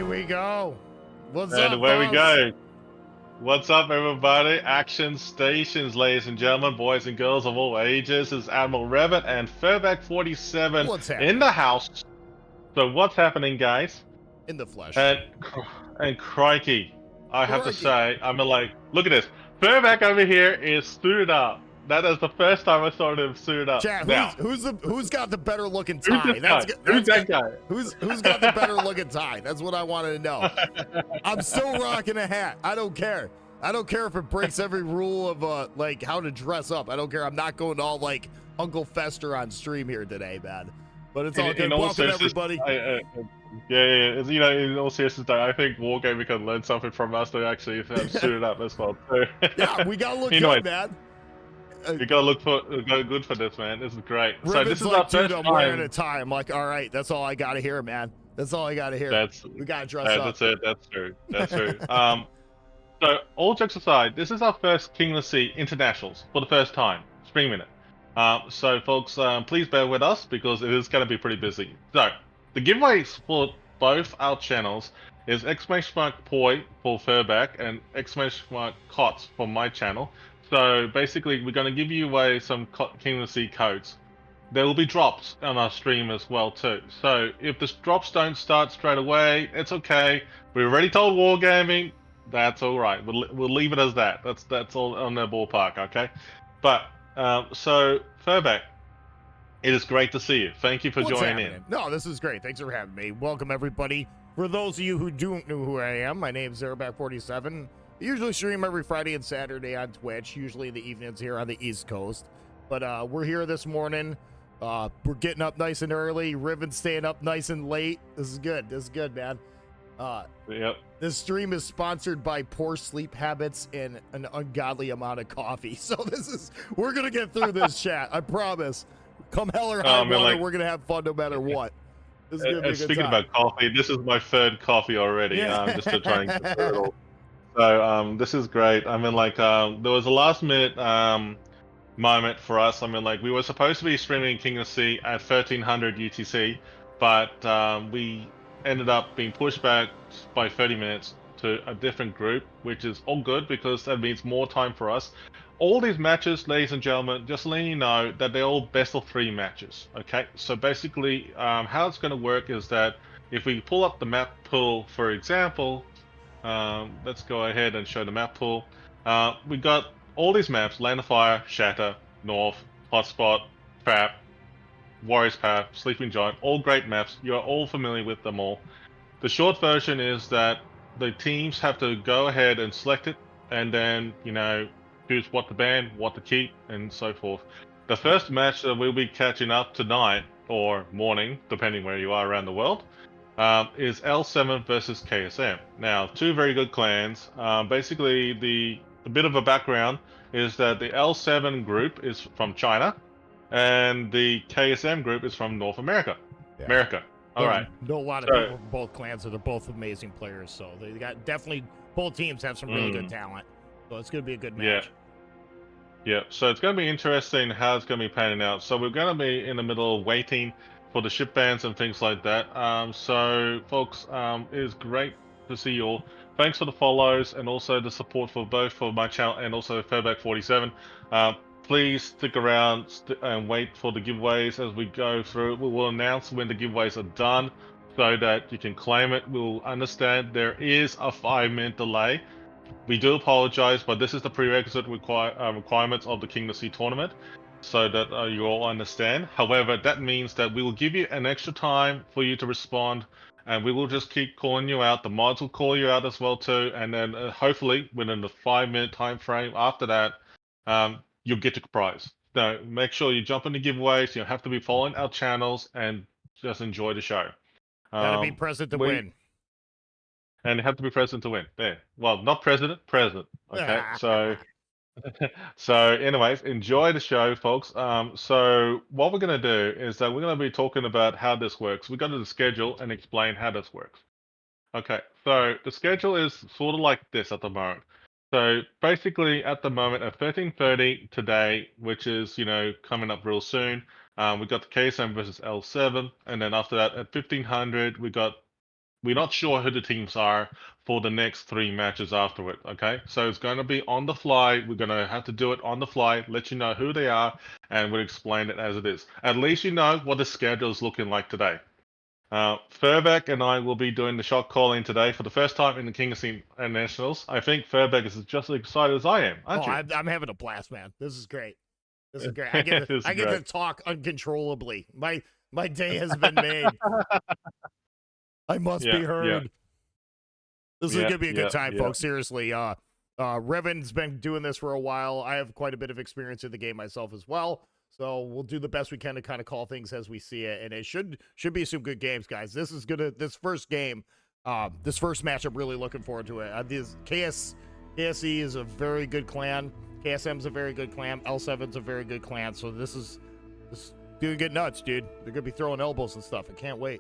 away we go. What's And up, away we folks? go. What's up, everybody? Action stations, ladies and gentlemen, boys and girls of all ages. This is Admiral Revit and Furback 47 What's in happening? the house. So what's happening, guys? In the flesh. And and crikey, I have to Crikey. say, look at this. Furback over here is suited up. That is the first time I saw him suited up. Chat, Now, who's got the better looking who's tie? this guy? Who's that guy? Who's got the better looking tie? That's what I wanted to know. I'm still rocking a hat. I don't care. I don't care if it breaks every rule of like how to dress up. I don't care. I'm not going all like Uncle Fester on stream here today, man. But it's all good. Welcome everybody. Yeah. In all seriousness, though, I think Wargaming can learn something from us to actually suit it up as well. So, Yeah, we gotta look anyway, good, man. you gotta go good for this, man. This is great. So this Riven's is like, our dude, first I'm time. wearing a tie. I'm like, all right, that's all I gotta hear, man. That's all I gotta hear. We gotta dress up. That's it. That's true. That's true. So all jokes aside, this is our first King of the Sea internationals for the first time, streaming it. So folks, please bear with us because it is going to be pretty busy. So the giveaways for both our channels is !poi for Furback and !KOTS for my channel. So basically, we're going to give you away some King of the Sea codes. There will be drops on our stream as well too. So if the drops don't start straight away, it's okay. We already told Wargaming. That's all right. We'll leave it as that. That's all on the ballpark, okay? But so Furback, it is great to see you. Thank you for joining in. No, this is great. Thanks for having me. Welcome everybody. For those of you who don't know who I am, my name's Zerback47. I usually stream every Friday and Saturday on Twitch, usually in the evenings here on the East Coast. But we're here this morning. We're getting up nice and early. Riven's staying up nice and late. This is good. This is good, man. Yep. This stream is sponsored by poor sleep habits and an ungodly amount of coffee. So we're gonna get through this chat. I promise. Come hell or high water, we're gonna have fun no matter what. This is gonna be a good speaking time. about coffee, this is my third coffee already. Yeah. Just to try and get through it all. So this is great. I mean, there was a last minute moment for us. I mean, we were supposed to be streaming King of the Sea at 1300 UTC, but we ended up being pushed back by 30 minutes to a different group, which is all good because that means more time for us. All these matches, ladies and gentlemen, just letting you know that they're all best of 3 matches. Okay, so basically, how it's going to work is that if we pull up the map pool, for example, let's go ahead and show the map pool. We got all these maps: Land of Fire, Shatter, North, Hotspot, Trap, Warrior's Path, Sleeping Giant, all great maps. You're all familiar with them all. The short version is that the teams have to go ahead and select it, and then, choose what to ban, what to keep, and so forth. The first match that we'll be catching up tonight, or morning, depending where you are around the world, is L7 versus KSM. Now, 2 very good clans. Basically, the bit of a background is that the L7 group is from China, and the KSM group is from North America. Yeah. America. All right. Know a lot of people from both clans that are both amazing players, so they got definitely both teams have some really good talent. So it's going to be a good match. Yeah. So it's going to be interesting how it's going to be panning out. So we're going to be in the middle of waiting for the ship bans and things like that. So folks, it is great to see you all. Thanks for the follows and also the support for both for my channel and also Furback 47. Please stick around and wait for the giveaways as we go through. We will announce when the giveaways are done so that you can claim it. We'll understand there is a 5-minute delay. We do apologize, but this is the prerequisite requirements of the King of the Sea tournament, so that you all understand. However, that means that we will give you an extra time for you to respond, and we will just keep calling you out. The mods will call you out as well too, and then hopefully within the 5-minute time frame after that, you'll get your prize. Now, make sure you jump in the giveaways. You have to be following our channels and just enjoy the show. Gotta be present to win. And you have to be present to win. There. Well, not president. Okay. So anyways, enjoy the show, folks. So what we're gonna do is that we're gonna be talking about how this works. We're gonna schedule and explain how this works. Okay. So the schedule is sort of like this at the moment. So basically, at the moment at 13:30 today, which is coming up real soon, we got the KSM versus L7, and then after that at 1500 we got we're not sure who the teams are for the next 3 matches afterward. Okay, so it's going to be on the fly. We're going to have to do it on the fly, let you know who they are, and we'll explain it as it is. At least you know what the schedule is looking like today. Furbeck and I will be doing the shot calling today for the first time in the King of Sea Nationals. I think Furbeck is just as excited as I am, aren't Oh, you? I'm having a blast, man. This is great. This is great. I get to, It's I get to great. talk uncontrollably. My day has been made. I must be Yeah, yeah, heard. This is yeah, gonna be a good yeah, time, yeah. folks. Seriously. Revan's been doing this for a while. I have quite a bit of experience in the game myself as well. So we'll do the best we can to kind of call things as we see it, and it should be some good games, guys. This first game, this first match, I'm really looking forward to it. This KSE is a very good clan. KSM's a very good clan. L7's a very good clan. So this gonna get nuts, dude. They're gonna be throwing elbows and stuff. I can't wait.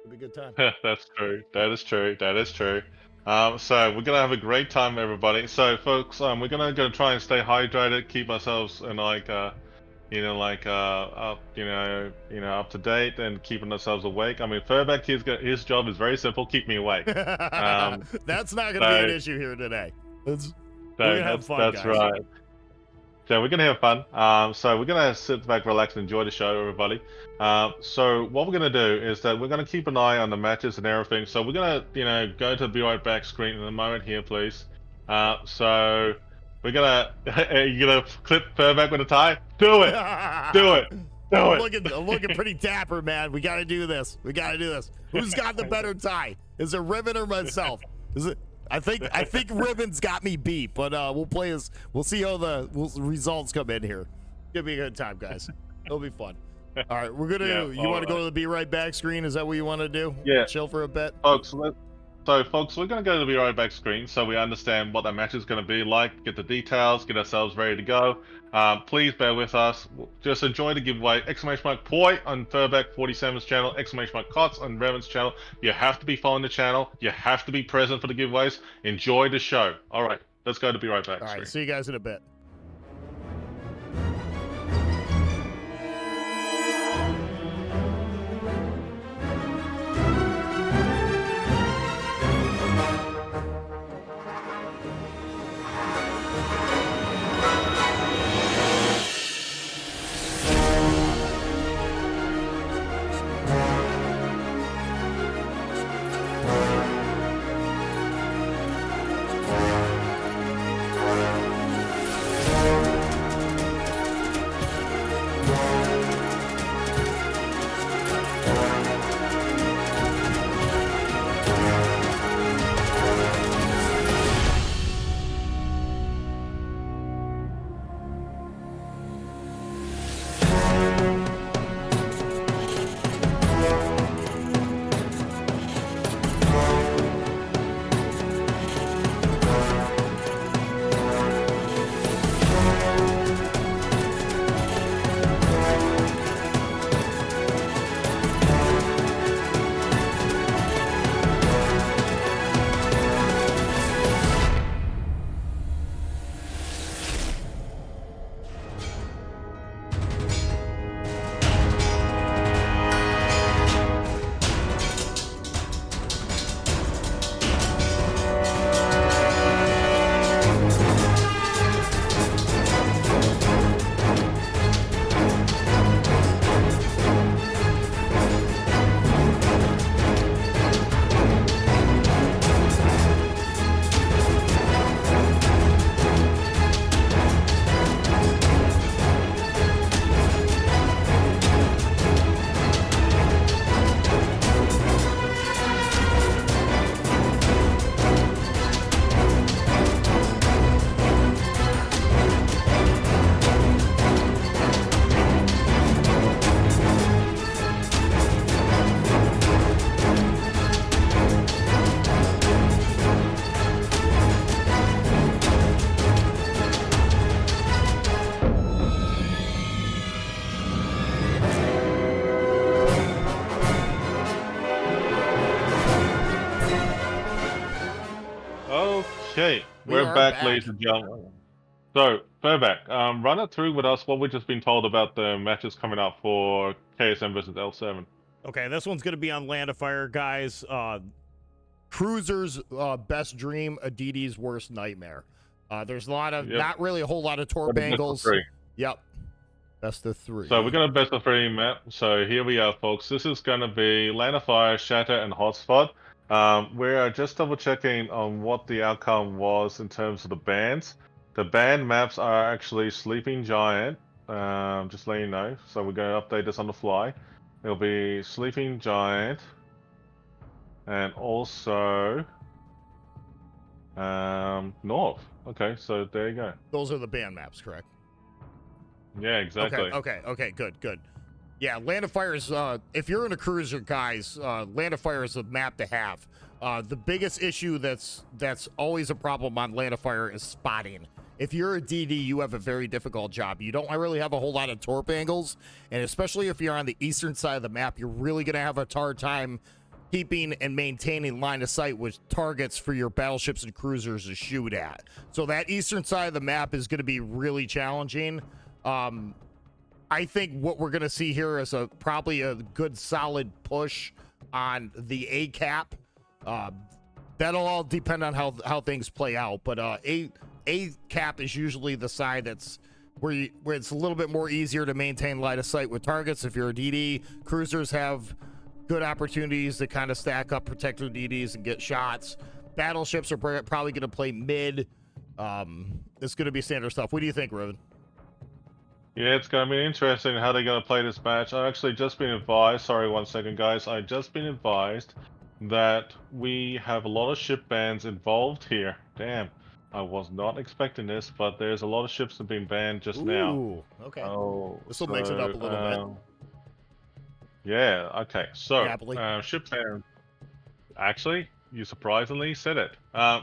It'll be a good time. That's true. That is true. That is true. So we're gonna have a great time, everybody. So, folks, we're gonna try and stay hydrated, keep ourselves in up to date and keeping ourselves awake. I mean, Furbeck, his job is very simple: keep me awake. That's not gonna be an So, issue here today. We're so gonna have fun, that's guys. right. So we're gonna have fun. So we're gonna sit back, relax, and enjoy the show, everybody. So what we're gonna do is that we're gonna keep an eye on the matches and everything. So we're gonna, go to the Be Right Back screen in a moment here, please. So we're gonna, you gonna clip Furback with a tie? Do it, do it, do I'm it. looking pretty dapper, man. We gotta do this. Who's got the better tie? Is it Riven or myself? Is it? I think Riven's got me beat, but we'll see how the results come in here. It's gonna be a good time, guys. It'll be fun. All right, we're gonna. Yeah, you want to go to the Be Right Back screen? Is that what you want to do? Yeah. Chill for a bit. Folks, folks, we're going to go to the Be Right Back screen so we understand what that match is going to be like, get the details, get ourselves ready to go. Please bear with us. Just enjoy the giveaway. !Poi on Furbeck 47's channel, !KOTS on Revan's channel. You have to be following the channel. You have to be present for the giveaways. Enjoy the show. All right, let's go to Be Right Back All screen. right, see you guys in a bit. Okay, We we're are back, back. ladies and gentlemen. So, Furbeck, run it through with us what we've just been told about the matches coming up for KSM versus L7. Okay, this one's going to be on Land of Fire, guys. cruiser's best dream, a DD's worst nightmare. There's a lot of, Yep. not really a whole lot of torp Best of angles. 3. Yep. Best of 3. So we're going to best of 3 map. So here we are, folks. This is going to be Land of Fire, Shatter, and Hotspot. We are just double checking on what the outcome was in terms of the bands. The band maps are actually Sleeping Giant. Just letting you know. So we're going to update this on the fly. It'll be Sleeping Giant, and also North. Okay, so there you go. Those are the band maps, correct? Yeah, exactly. Okay, good. Yeah, Land of Fire is, if you're in a cruiser, guys, Land of Fire is a map to have. The biggest issue that's always a problem on Land of Fire is spotting. If you're a DD, you have a very difficult job. You don't really have a whole lot of torp angles, and especially if you're on the eastern side of the map, you're really going to have a hard time keeping and maintaining line of sight with targets for your battleships and cruisers to shoot at. So that eastern side of the map is going to be really challenging. I think what we're going to see here is probably a good solid push on the A cap. That'll all depend on how things play out, but A cap is usually the side that's where it's a little bit more easier to maintain line of sight with targets. If you're a DD, cruisers have good opportunities to kind of stack up, protect their DDs and get shots. Battleships are probably going to play mid. It's going to be standard stuff. What do you think, Raven? Yeah, it's going to be interesting how they're going to play this match. I've actually just been advised, sorry, 1 second, guys. I've just been advised that we have a lot of ship bans involved here. Damn, I was not expecting this, but there's a lot of ships that have been banned just now. Ooh, okay. Oh, This will mix it up a little bit. Yeah, okay. So, Happily. ship bans. Actually, you surprisingly said it.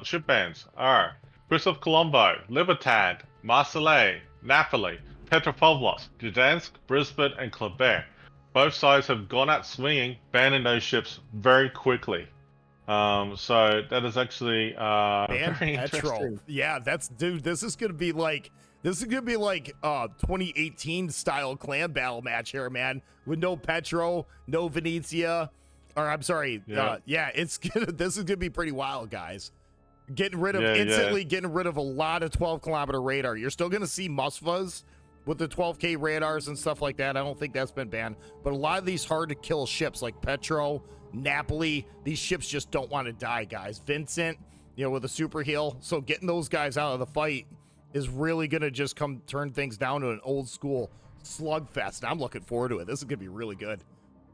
Ship bans are Christoph Colombo, Libertad, Marseille, Napoli, Petropavlos, Gdansk, Brisbane, and Quebec. Both sides have gone out swinging, banning those ships very quickly. So that is actually very interesting. Yeah, dude. This is gonna be like 2018 style clan battle match here, man. With no Petro, no Venezia, or I'm sorry, Yeah. this is gonna be pretty wild, guys. Getting rid of a lot of 12-kilometer radar. You're still gonna see Musvas with the 12K radars and stuff like that. I don't think that's been banned, but a lot of these hard to kill ships like Petro, Napoli, these ships just don't want to die, guys. Vincent, with a super heal. So getting those guys out of the fight is really going to just turn things down to an old school slugfest. I'm looking forward to it. This is going to be really good.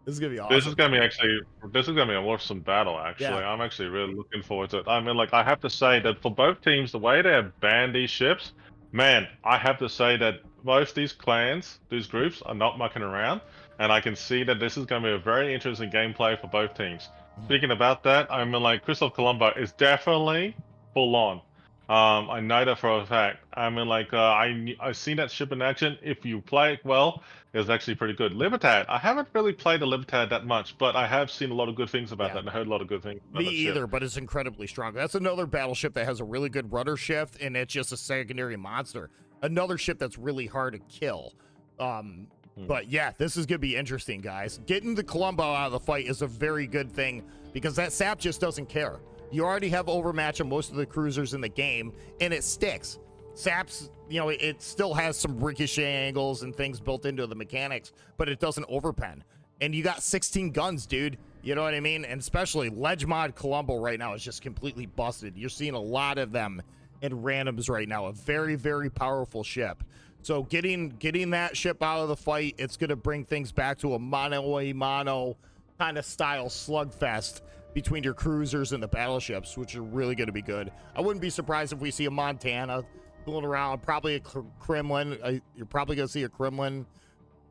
This is going to be awesome. This is going to be a awesome battle, actually. Yeah. I'm actually really looking forward to it. I mean, like, I have to say that for both teams, the way they have banned these ships, man, I have to say that both these clans, these groups, are not mucking around, and I can see that this is going to be a very interesting gameplay for both teams. Speaking about that, I mean, like, Christoph Colombo is definitely full on. I know that for a fact. I mean, like, I've seen that ship in action. If you play it well, it's actually pretty good. Libertad, I haven't really played the Libertad that much, but I have seen a lot of good things about that, and I heard a lot of good things about Me that either, ship. but it's incredibly strong. That's another battleship that has a really good rudder shift, and it's just a secondary monster. Another ship that's really hard to kill. But yeah, this is going to be interesting, guys. Getting the Colombo out of the fight is a very good thing because that sap just doesn't care. You already have overmatch on most of the cruisers in the game, and it sticks. Sap's, it still has some ricochet angles and things built into the mechanics, but it doesn't overpen. And you got 16 guns, dude. You know what I mean? And especially Ledge Mod Colombo right now is just completely busted. You're seeing a lot of them in randoms right now. A very, very powerful ship. So getting that ship out of the fight, it's going to bring things back to a mano-a-mano kind of style slugfest between your cruisers and the battleships, which are really going to be good. I wouldn't be surprised if we see a Montana going around, probably a Kremlin. You're probably going to see a Kremlin.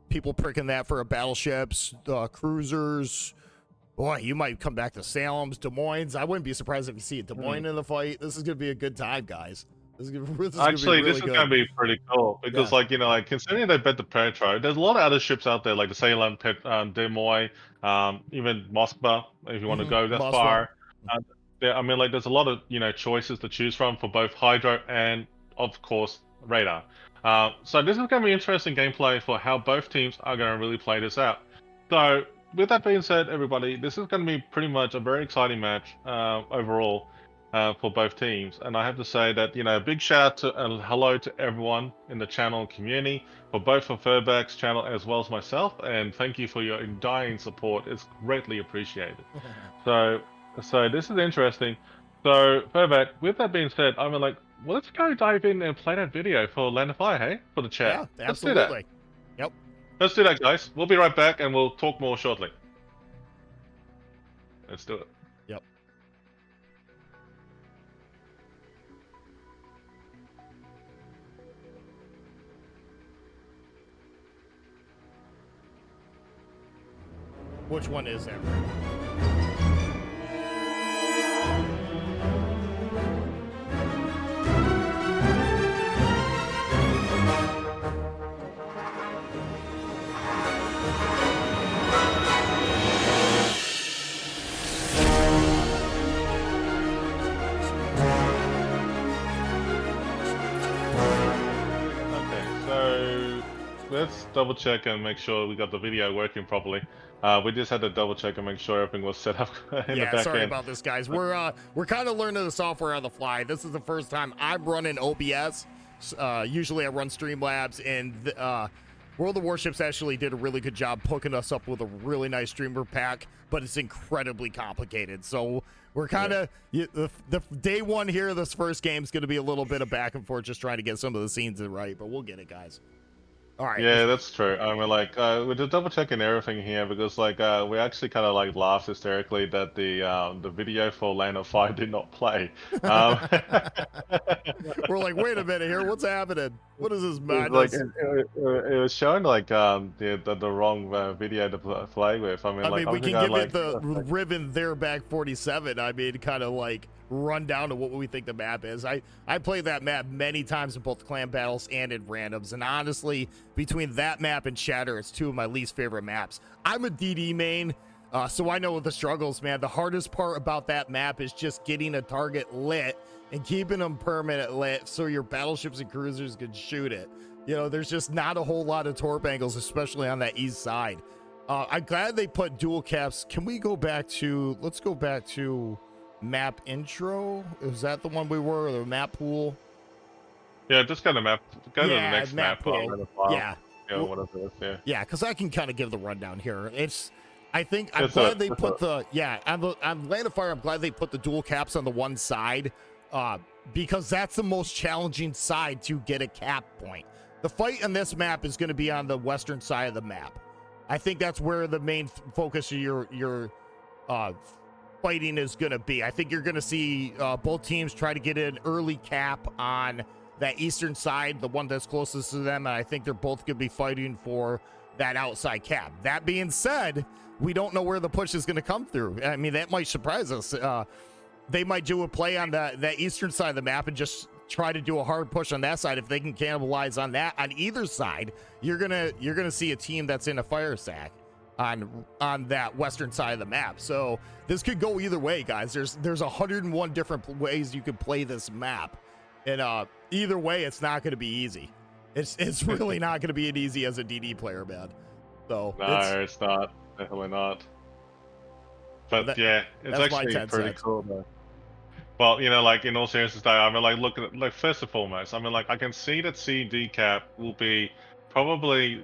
People pricking that for a battleships, cruisers. Boy, you might come back to Salem's, Des Moines. I wouldn't be surprised if you see a Des Moines in the fight. This is going to be a good time, guys. This is going to be pretty cool because, considering they bet the Petro, there's a lot of other ships out there like the Salem, Des Moines, even Moskva, if you want to go that far. I mean, like, there's a lot of choices to choose from for both hydro and, of course, radar. So this is going to be interesting gameplay for how both teams are going to really play this out. So with that being said, everybody, this is going to be pretty much a very exciting match overall for both teams. And I have to say that, big shout out to hello to everyone in the channel community for both for Furback's channel as well as myself. And thank you for your undying support. It's greatly appreciated. So this is interesting. So Furback, with that being said, I'm like, well, let's go dive in and play that video for Land of Fire, hey? For the chat. Yeah, Let's do that. absolutely. Yep. Let's do that, guys. We'll be right back and we'll talk more shortly. Let's do it. Yep. Which one is it? Let's double check and make sure we got the video working properly. We just had to double check and make sure everything was set up in the back end. Sorry about this, guys. We're kind of learning the software on the fly. This is the first time I'm running OBS. Usually I run Streamlabs, and World of Warships actually did a really good job hooking us up with a really nice streamer pack, but it's incredibly complicated. So we're kind of the day one here. This first game is going to be a little bit of back and forth, just trying to get some of the scenes right, but we'll get it, guys. All right. Yeah, that's true. I mean, like, we're just double checking everything here because, like, we actually kind of like laughed hysterically that the video for Land of Fire did not play. We're like, wait a minute here, what's happening? What is this madness? madness? It was showing like the wrong video to play with. I mean, we can give it the ribbon there back 47. I mean, kind of like run down to what we think the map is. I played that map many times in both clan battles and in randoms, and honestly, between that map and Shatter, it's two of my least favorite maps. I'm a DD main, so I know the struggles, man. The hardest part about that map is just getting a target lit and keeping them permanent lit so your battleships and cruisers can shoot it. You know, there's just not a whole lot of torp angles, especially on that east side. I'm glad they put dual caps. Can we go back to, let's go back to map intro. Is that the one we were, or the map pool? Yeah, just go to map. Go to the next map pool. Yeah. Whatever it is. Yeah, because I can kind of give the rundown here. I'm glad they put on Land of Fire. I'm glad they put the dual caps on the one side, because that's the most challenging side to get a cap point. The fight on this map is going to be on the western side of the map. I think that's where the main focus of your fighting is going to be. I think you're going to see both teams try to get an early cap on that eastern side, the one that's closest to them, and I think they're both going to be fighting for that outside cap. That being said, we don't know where the push is going to come through. I mean, that might surprise us. They might do a play on that eastern side of the map and just try to do a hard push on that side. If they can cannibalize on that on either side, you're gonna see a team that's in a fire sack on that western side of the map. So this could go either way, guys. There's 101 different ways you could play this map, and either way, it's not going to be easy. It's really not going to be an easy as a DD player, man. So no, it's not. Definitely not. But yeah, it's actually pretty cool, though. Well, you know, like in all seriousness, though, I mean, like, look at, like, first and foremost, I mean, like, I can see that CD cap will be probably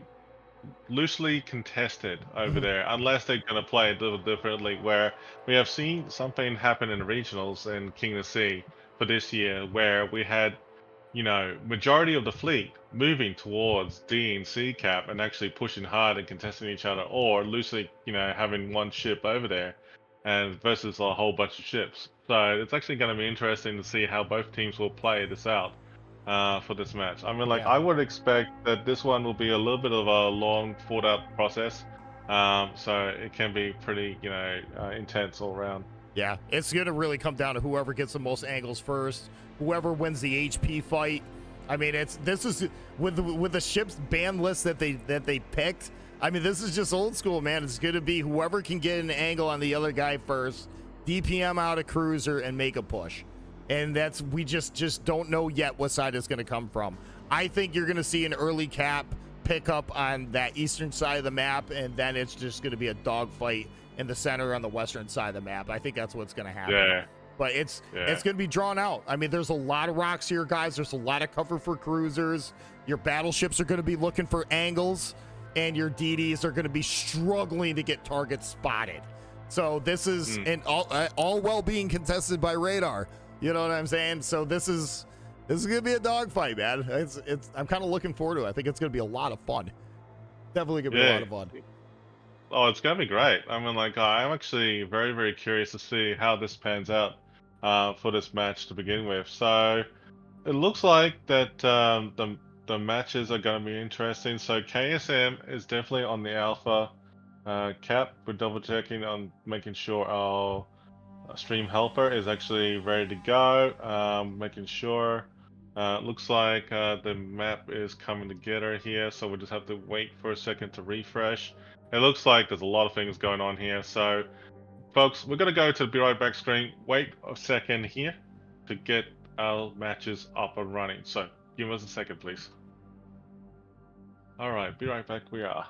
loosely contested over there, unless they're going to play it a little differently, where we have seen something happen in regionals in King of the Sea for this year, where we had, you know, majority of the fleet moving towards D and C cap and actually pushing hard and contesting each other, or loosely, you know, having one ship over there and versus a whole bunch of ships. So it's actually going to be interesting to see how both teams will play this out for this match. I mean, like, I would expect that this one will be a little bit of a long, thought-out process. So it can be pretty, you know, intense all around. Yeah, it's going to really come down to whoever gets the most angles first, whoever wins the HP fight. I mean, this is with the ship's ban list that they picked. I mean, this is just old school, man. It's going to be whoever can get an angle on the other guy first, DPM out a cruiser, and make a push. And we just don't know yet what side it's going to come from. I think you're going to see an early cap pick up on that eastern side of the map, and then it's just going to be a dogfight in the center on the western side of the map. I think that's what's going to happen. Yeah. But it's going to be drawn out. I mean, there's a lot of rocks here, guys. There's a lot of cover for cruisers. Your battleships are going to be looking for angles, and your DDs are going to be struggling to get targets spotted. So this is all well being contested by radar. You know what I'm saying? So this is gonna be a dogfight, man. I'm kind of looking forward to it. I think it's gonna be a lot of fun. Definitely gonna be a lot of fun. Oh, it's gonna be great. I mean, like, I'm actually very, very curious to see how this pans out for this match to begin with. So it looks like that the matches are gonna be interesting. So KSM is definitely on the alpha. Cap, we're double checking on making sure our stream helper is actually ready to go. Making sure. Looks like the map is coming together here, so we'll just have to wait for a second to refresh. It looks like there's a lot of things going on here, so folks, we're going to go to the Be Right Back screen. Wait a second here to get our matches up and running. So give us a second, please. All right, be right back. We are.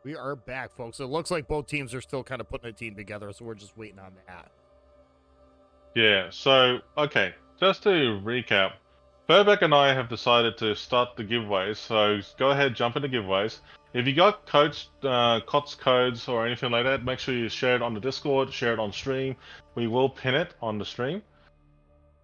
We are back, folks. It looks like both teams are still kind of putting a team together, so we're just waiting on that. Yeah, so, okay, just to recap, Furbeck and I have decided to start the giveaways, so go ahead, jump into giveaways. If you got codes, KOTS codes or anything like that, make sure you share it on the Discord, share it on stream. We will pin it on the stream.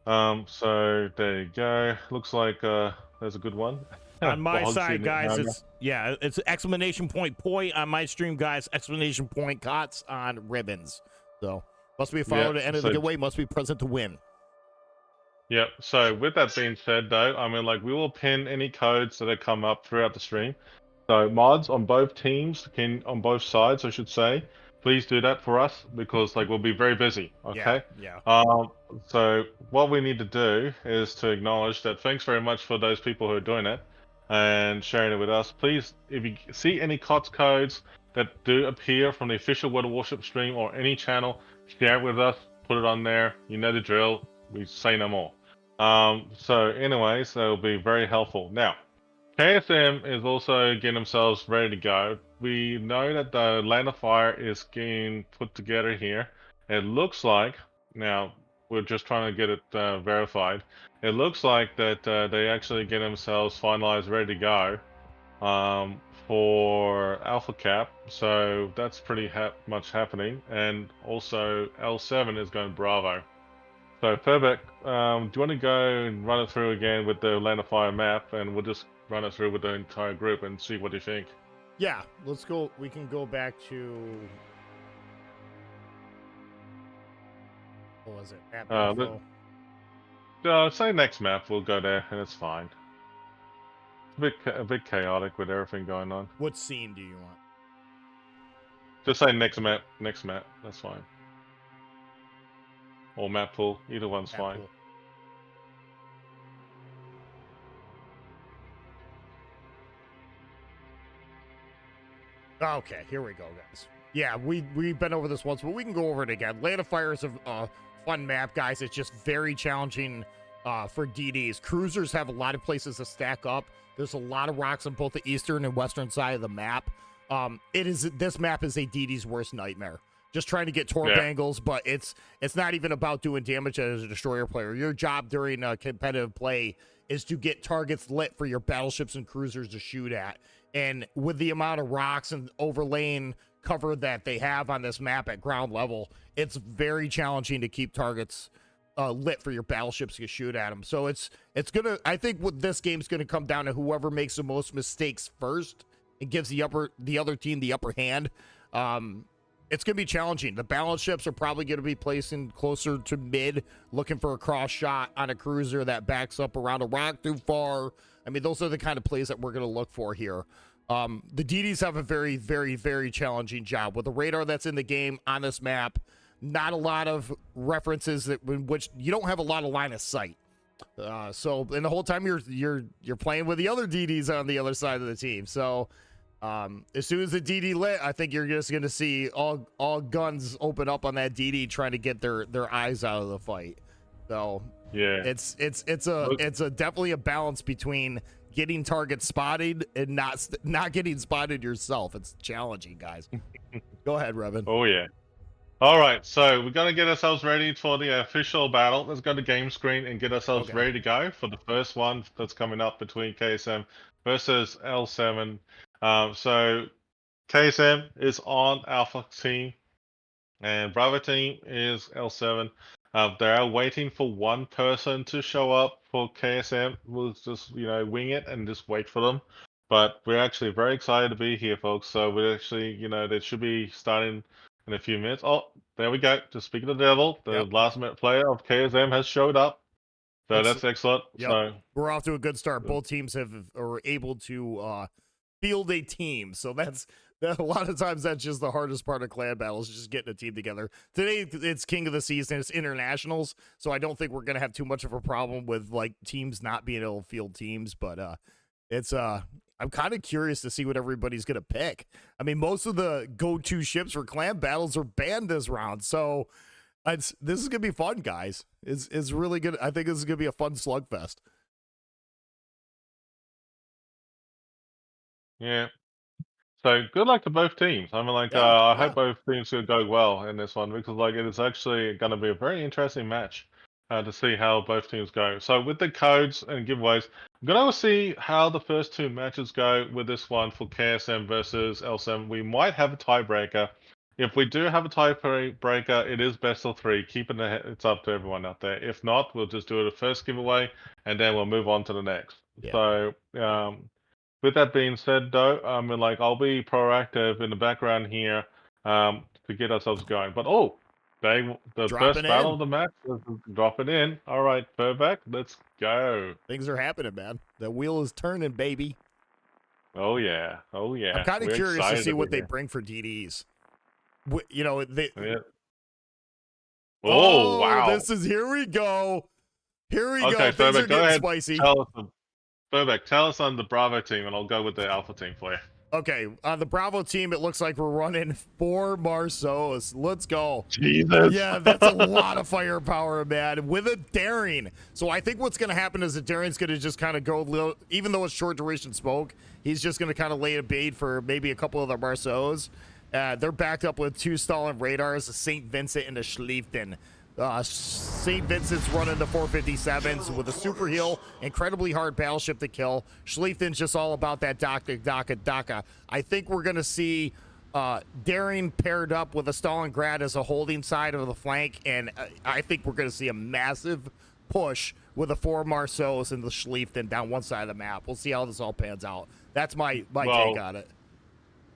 So there you go. Looks like there's a good one. On my Bog's side, in it, guys, hammer. it's exclamation point poi on my stream, guys. Exclamation point COTS on ribbons. So must be followed to enter the giveaway. Must be present to win. Yep. So with that being said, though, I mean, like, we will pin any codes that come up throughout the stream. So mods on both teams, on both sides, I should say, please do that for us because, like, we'll be very busy. Okay. Yeah. So what we need to do is to acknowledge that. Thanks very much for those people who are doing it and sharing it with us. Please, if you see any COTS codes that do appear from the official World of Warship stream or any channel, share it with us. Put it on there. You know the drill. We say no more. So anyways, that will be very helpful. Now, KSM is also getting themselves ready to go. We know that the Land of Fire is getting put together here. It looks like, now we're just trying to get it verified. It looks like that they actually get themselves finalized, ready to go for Alpha Cap. So that's pretty much happening. And also L7 is going Bravo. So, Furbeck, do you want to go and run it through again with the Land of Fire map, and we'll just run it through with the entire group and see what you think? Yeah, let's go. We can go back to. What was it? Map info. Say next map, we'll go there, and it's fine. It's a bit chaotic with everything going on. What scene do you want? Just say next map, that's fine. Or map pool, either one's fine. Pool. Okay, here we go, guys. Yeah, we've been over this once, but we can go over it again. Land of Fire is a fun map, guys. It's just very challenging for DDs. Cruisers have a lot of places to stack up. There's a lot of rocks on both the eastern and western side of the map. This map is a DD's worst nightmare. Just trying to get torp angles, but it's not even about doing damage as a destroyer player. Your job during competitive play is to get targets lit for your battleships and cruisers to shoot at. And with the amount of rocks and overlaying cover that they have on this map at ground level, it's very challenging to keep targets lit for your battleships to shoot at them. So it's gonna. I think what this game's gonna come down to whoever makes the most mistakes first and gives the other team the upper hand. It's going to be challenging. The balance ships are probably going to be placing closer to mid, looking for a cross shot on a cruiser that backs up around a rock too far. I mean, those are the kind of plays that we're going to look for here. The DDs have a very, very, very challenging job. With the radar that's in the game on this map, not a lot of references in which you don't have a lot of line of sight. So, and the whole time you're playing with the other DDs on the other side of the team. So, as soon as the DD lit, I think you're just going to see all guns open up on that DD trying to get their eyes out of the fight. So yeah, it's a definitely a balance between getting targets spotted and not getting spotted yourself. It's challenging, guys. Go ahead, Revan. Oh yeah. All right, so we're gonna get ourselves ready for the official battle. Let's go to game screen and get ourselves ready to go for the first one that's coming up between KSM versus L7. So KSM is on Alpha team, and Bravo team is L7. They are waiting for one person to show up for KSM. We'll just wing it and just wait for them. But we're actually very excited to be here, folks. So we're actually they should be starting in a few minutes. Oh, there we go. Just speaking of the devil, the last minute player of KSM has showed up. So that's excellent. Yep. So we're off to a good start. Both teams are able to field a team. So that's a lot of times that's just the hardest part of clan battles, just getting a team together. Today it's King of the Season, it's internationals, so I don't think we're gonna have too much of a problem with like teams not being able to field teams. But it's I'm kind of curious to see what everybody's gonna pick. I mean, most of the go-to ships for clan battles are banned this round, so this is gonna be fun, guys. It's really good. I think this is gonna be a fun slugfest. yeah. So good luck to both teams. I mean, like, Yeah, I yeah. hope both teams will go well in this one because, like, it is actually going to be a very interesting match to see how both teams go. So with the codes and giveaways, I'm going to see how the first two matches go with this one for KSM versus L7. We might have a tiebreaker. If we do have a tiebreaker, it is best of three. Keeping it's up to everyone out there. If not, we'll just do it a first giveaway and then we'll move on to the next. Yeah. So with that being said, though, I mean, like, I'll be proactive in the background here to get ourselves going. But the Dropping first battle in. of the match is dropping in. All right, Furback, let's go. Things are happening, man. The wheel is turning, baby. Oh yeah, oh I'm yeah. kind of We're curious to excited see to be what they here. bring for DDs. You know, Yeah. Oh oh, wow. this is here we go. Here we go. Okay, Things are Furback, go getting ahead. spicy. Tell us, Furback, tell us on the Bravo team, and I'll go with the Alpha team for you. Okay, on the Bravo team, it looks like we're running 4 Marceaus. Let's go. Jesus. Yeah, that's a lot of firepower, man, with a daring. So I think what's going to happen is the daring's going to just kind of go, even though it's short duration smoke, he's just going to kind of lay a bait for maybe a couple of the Marceaus. They're backed up with 2 Stalin radars, a St. Vincent and a Schlieften. St. Vincent's running the 457s with a super heal, incredibly hard battleship to kill. Schlieften's just all about that DACA. I think we're going to see Daring paired up with a Stalingrad as a holding side of the flank, and I think we're going to see a massive push with the 4 Marceaus and the Schlieften down one side of the map. We'll see how this all pans out. That's my take on it.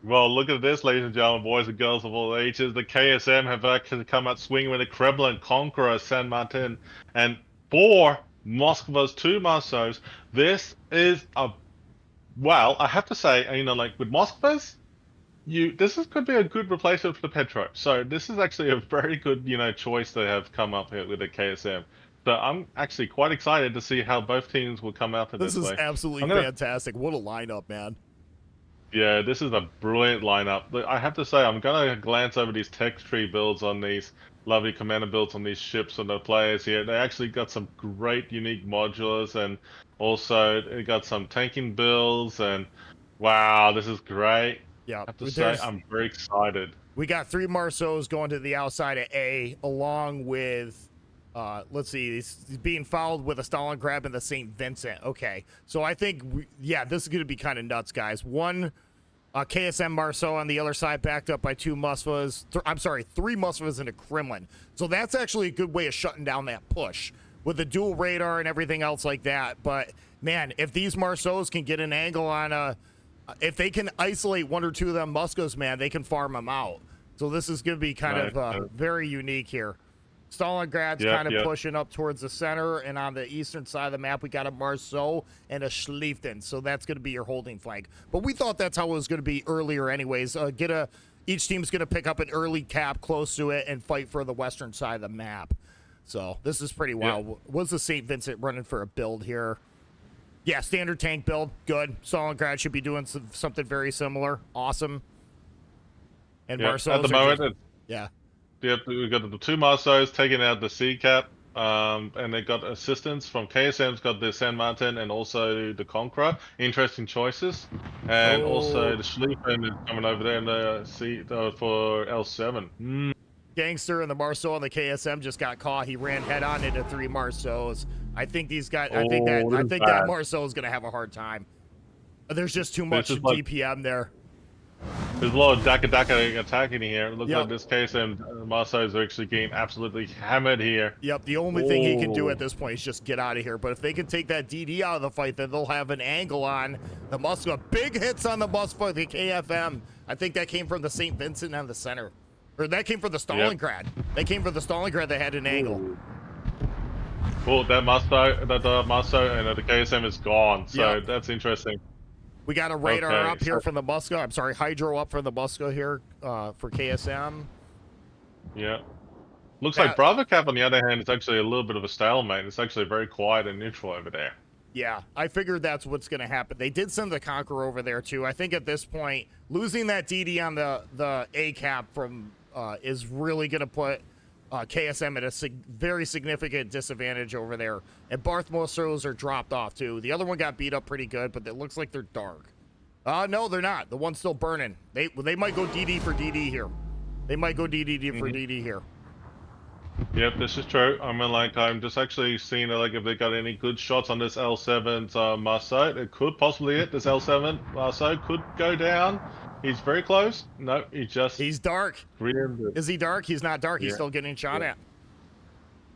Well, look at this, ladies and gentlemen, boys and girls of all ages. The KSM have actually come out swinging with a Kremlin Conqueror, San Martin, and 4 Moskvas, 2 Marceaus. This is well, I have to say, you know, like with Moskvas, could be a good replacement for the Petro. So this is actually a very good, you know, choice they have come up here with the KSM. So I'm actually quite excited to see how both teams will come out in This this is way. absolutely fantastic. What a lineup, man. Yeah, this is a brilliant lineup. I have to say, I'm gonna glance over these tech tree builds on these lovely commander builds on these ships and the players here. They actually got some great unique modulars, and also they got some tanking builds, and wow, this is great. Yeah, I have to say, I'm very excited. we got 3 Marceaus going to the outside of A, along with, let's see, he's being followed with a Stalingrad and the St. Vincent. Okay, so I think, this is going to be kind of nuts, guys. 1 KSM Marceau on the other side, backed up by 2 Moskvas. 3 Moskvas and a Kremlin. So that's actually a good way of shutting down that push with the dual radar and everything else like that. But, man, if these Marceaus can get an angle on if they can isolate 1 or 2 of them Muskos, man, they can farm them out. So this is going to be kind of very unique here. Stalingrad's kind of pushing up towards the center, and on the eastern side of the map, we got a Marceau and a Schlieften. So that's going to be your holding flank. But we thought that's how it was going to be earlier anyways. Each team's going to pick up an early cap close to it and fight for the western side of the map. So this is pretty wild. Was the St. Vincent running for a build here? Yeah, standard tank build. Good. Stalingrad should be doing something very similar. Awesome. And Marceau at the moment, Yep, we got the 2 Marceaus taking out the C cap, and they got assistance from KSM's got the San Martin and also the Conqueror. Interesting choices, and also the Schlieffen is coming over there in the C for L7. Gangster and the Marceau on the KSM just got caught. He ran head on into 3 Marceaus. I think these guys. I think that Marceau is gonna have a hard time. There's just too much DPM there. There's a lot of DACA attacking here. It looks like this KSM Marceau is actually getting absolutely hammered here. Yep, the only thing he can do at this point is just get out of here. But if they can take that DD out of the fight, then they'll have an angle on the Moskva. Big hits on the Moskva, the KFM. I think that came from the St. Vincent on the center. Or that came from the Stalingrad. They came from the Stalingrad that had an angle. Oh, that Marceau and the KSM is gone. So that's interesting. We got a radar up here from the Musco. I'm sorry, Hydro up from the Musco here for KSM. Yeah. Looks like Bravo Cap, on the other hand, is actually a little bit of a stalemate. It's actually very quiet and neutral over there. Yeah, I figured that's what's going to happen. They did send the Conqueror over there, too. I think at this point, losing that DD on the A cap from is really going to put KSM at a very significant disadvantage over there. And Barth Mostros are dropped off, too. The other one got beat up pretty good, but it looks like they're dark. No, they're not. The one's still burning. They might go DD for DD here. They might go DD for DD here. Yep, this is true. I mean, like, I'm just actually seeing like if they got any good shots on this L7's Marseille. It could possibly hit. This L7 Marseille could go down. He's very close. No, He's dark. Is he dark? He's not dark. He's still getting shot at.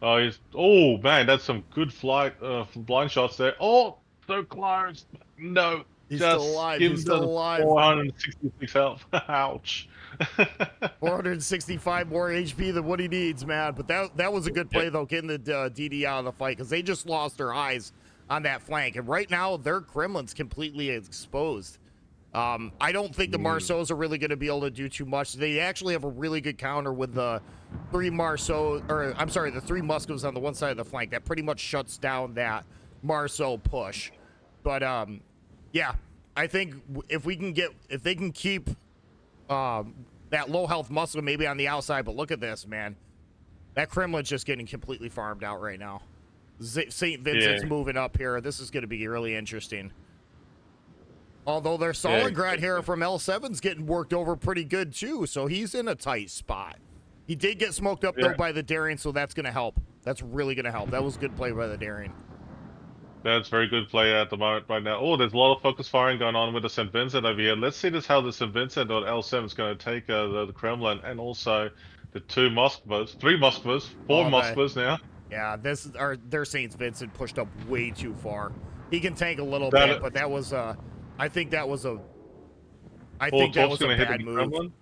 Oh, oh man, that's some good blind shots there. Oh, so close. No, he's just still alive. Give he's still alive. 466 health. Ouch. 465 more HP than what he needs, man. But that was a good play though, getting the DD out of the fight, because they just lost their eyes on that flank, and right now their Kremlin's completely exposed. I don't think the Marceaus are really going to be able to do too much. They actually have a really good counter with the three Muscos on the one side of the flank. That pretty much shuts down that Marceau push. But yeah, I think if they can keep that low health Muscle maybe on the outside. But look at this, man. That Kremlin's just getting completely farmed out right now. St. Vincent's moving up here. This is going to be really interesting. Although their Stalingrad here from L7's getting worked over pretty good too, so he's in a tight spot. He did get smoked up though by the Darien, so that's going to help. That's really going to help. That was good play by the Darien. That's very good play at the moment right now. Oh, there's a lot of focus firing going on with the St. Vincent over here. Let's see how the St. Vincent or L7 is going to take the Kremlin, and also the three Moskvas, four Moskvas now. Yeah, their St. Vincent pushed up way too far. He can tank a little bit, but that was I think that was a bad move. Kremlin.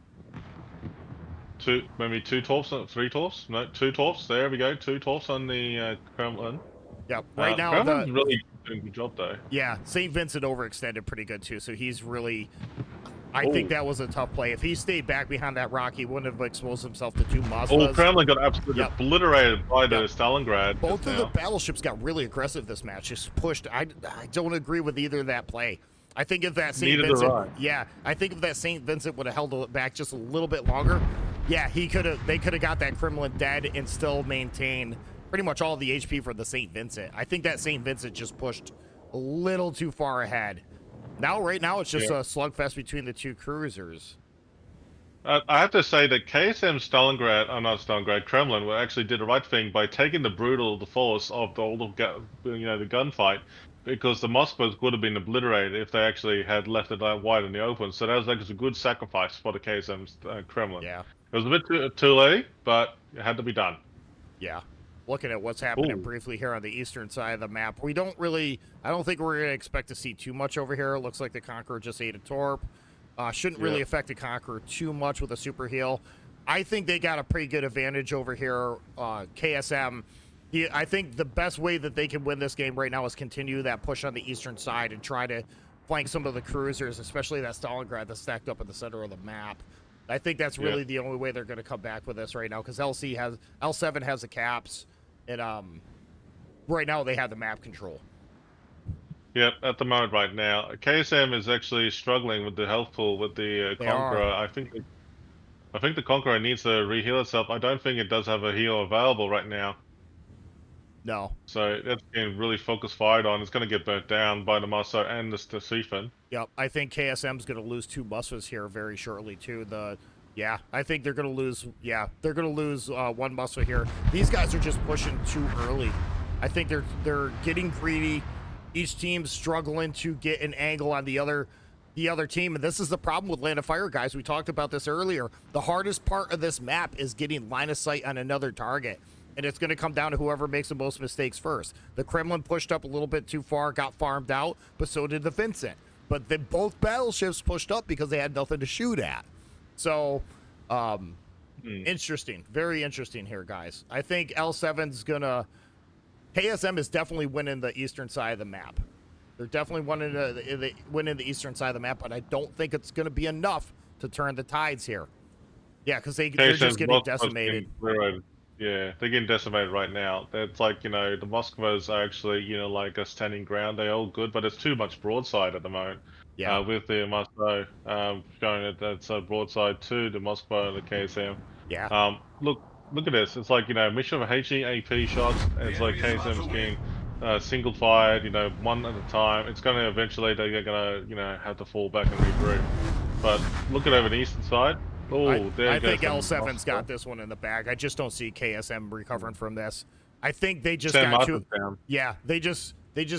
Maybe two torps, three torps? No, two torps. There we go. Two torps on the Kremlin. Yep. Right now, Kremlin's really doing a good job though. Yeah, St. Vincent overextended pretty good too, so he's really. I think that was a tough play. If he stayed back behind that rock, he wouldn't have exposed himself to two Mazdas. Oh, Kremlin got absolutely obliterated by the Stalingrad. Both of the battleships got really aggressive this match. Just pushed. I don't agree with either of that play. I think if that St. Vincent, I think if that St. Vincent would have held it back just a little bit longer, they could have got that Kremlin dead and still maintained pretty much all the HP for the St. Vincent. I think that St. Vincent just pushed a little too far ahead. Right now, it's just a slugfest between the two cruisers. I have to say that Kremlin actually did the right thing by taking the force of the gunfight, because the Moskvas would have been obliterated if they actually had left it wide in the open. So that was like a good sacrifice for the KSM's Kremlin. Yeah, it was a bit too late, but it had to be done. Yeah. Looking at what's happening briefly here on the eastern side of the map, I don't think we're going to expect to see too much over here. It looks like the Conqueror just ate a torp. Shouldn't really affect the Conqueror too much with a super heal. I think they got a pretty good advantage over here. KSM, I think the best way that they can win this game right now is continue that push on the eastern side and try to flank some of the cruisers, especially that Stalingrad that's stacked up in the center of the map. I think that's really the only way they're going to come back with this right now, because L7 has the caps. And right now they have the map control. Yep, at the moment right now, KSM is actually struggling with the health pool with the Conqueror. I think the Conqueror needs to reheal itself. I don't think it does have a heal available right now. No. So that's getting really focus fired on. It's going to get burnt down by the Marceau and the Siphon. Yep, I think KSM's going to lose two Muscas here very shortly too. I think they're going to lose. Yeah, they're going to lose one muscle here. These guys are just pushing too early. I think they're getting greedy. Each team's struggling to get an angle on the other team, and this is the problem with Land of Fire, guys. We talked about this earlier. The hardest part of this map is getting line of sight on another target, and it's going to come down to whoever makes the most mistakes first. The Kremlin pushed up a little bit too far, got farmed out, but so did the Vincent. But then both battleships pushed up because they had nothing to shoot at. So, interesting. Very interesting here, guys. I think L7's gonna... KSM is definitely winning the eastern side of the map. They're definitely winning the eastern side of the map, but I don't think it's gonna be enough to turn the tides here. Yeah, because they're just getting decimated. Yeah, they're getting decimated right now. It's like, the Moskvas are actually, like a standing ground. They're all good, but it's too much broadside at the moment. Yeah, with the Marceau showing it that's a broadside to the Moskva and the KSM. Yeah. Look at this. It's like, mission of HE AP shots. It's like KSM's getting single fired, one at a time, it's gonna eventually they're gonna have to fall back and regroup. But look at over the eastern side. Oh, there I goes think the L7's got Moscow. this one in the bag. I just don't see KSM recovering from this. I think they just Sam got too. Martin's down. Yeah, they just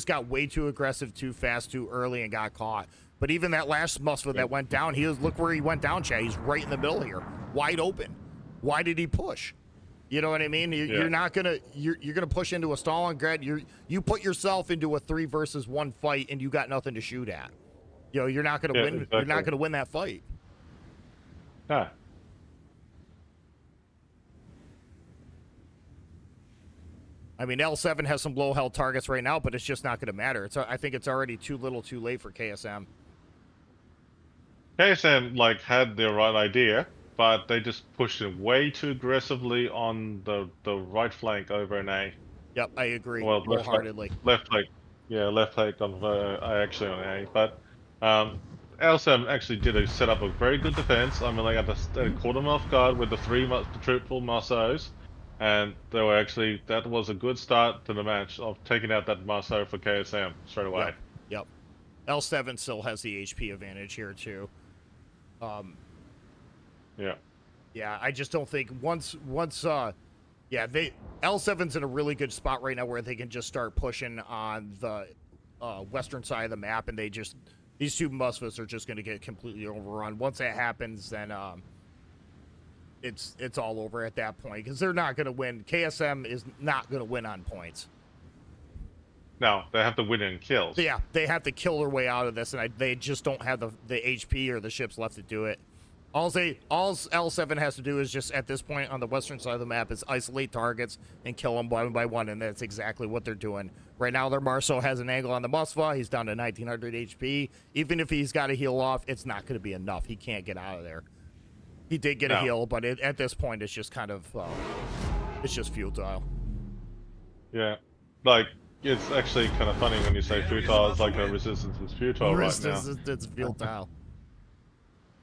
got way too aggressive, too fast, too early, and got caught. But even that last Musfa that went down, look where he went down, Chad. He's right in the middle here, wide open. Why did he push? You know what I mean? You're not gonna you're gonna push into a Stalingrad. You put yourself into a 3 versus 1 fight, and you got nothing to shoot at. You're not gonna win. Exactly. You're not gonna win that fight. Ah. I mean, L7 has some low held targets right now, but it's just not going to matter. I think it's already too little, too late for KSM. KSM had the right idea, but they just pushed it way too aggressively on the right flank over an A. Yep, I agree Well, wholeheartedly. left flank, left flank on actually on A. But L7 actually did set up a very good defense. I mean, they caught them off guard with the triple Marceaus, and that was a good start to the match of taking out that Marceau for KSM straight away. Yep. L7 still has the HP advantage here too. Yeah, I just don't think L7's in a really good spot right now where they can just start pushing on the western side of the map, and these two Musfas are just going to get completely overrun. Once that happens, then it's all over at that point because they're not going to win. KSM is not going to win on points. No, they have to win in kills. Yeah, they have to kill their way out of this, and they just don't have the HP or the ships left to do it. All L7 has to do is just, at this point on the western side of the map, is isolate targets and kill them one by one, and that's exactly what they're doing. Right now, their Marceau has an angle on the Musfa. He's down to 1900 HP. Even if he's got to heal off, it's not going to be enough. He can't get out of there. He did get a heal, but at this point, it's just kind of, it's just futile. Yeah, it's actually kind of funny when you say futile. It's like a resistance is futile right now. Resistance is futile.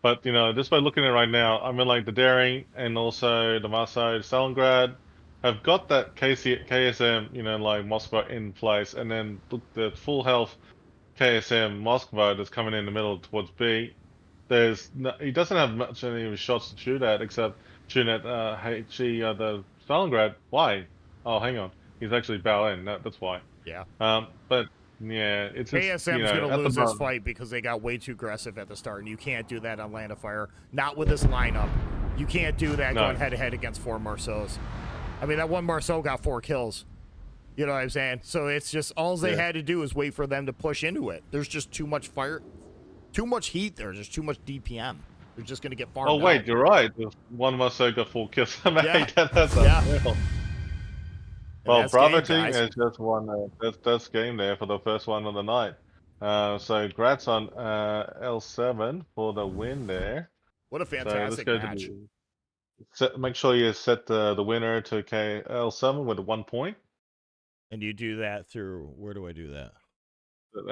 But just by looking at it right now, I mean, the Daring and also the Marseille, Stalingrad have got that KSM, Moskva in place, and then the full health KSM Moskva that's coming in the middle towards B. He doesn't have much any of his shots to shoot at except shooting at the Stalingrad. Why? Oh, hang on, he's actually bow in. That's why. Yeah. But yeah, it's just, KSM's going to lose this fight because they got way too aggressive at the start, and you can't do that on Land of Fire. Not with this lineup. You can't do that going head-to-head against 4 Marceaus. I mean, that one Marceau got 4 kills. You know what I'm saying? So it's just, all they had to do is wait for them to push into it. There's just too much fire, too much heat there. There's too much DPM. They're just going to get farmed Oh, wait, out. you're right. One Marceau got 4 kills. Yeah. That's yeah. Well, Bravo team has just won. That's game there for the first one of the night. So congrats on L7 for the win there. What a fantastic match! Make sure you set the winner to L7 with 1 point. And you do that through, where do I do that?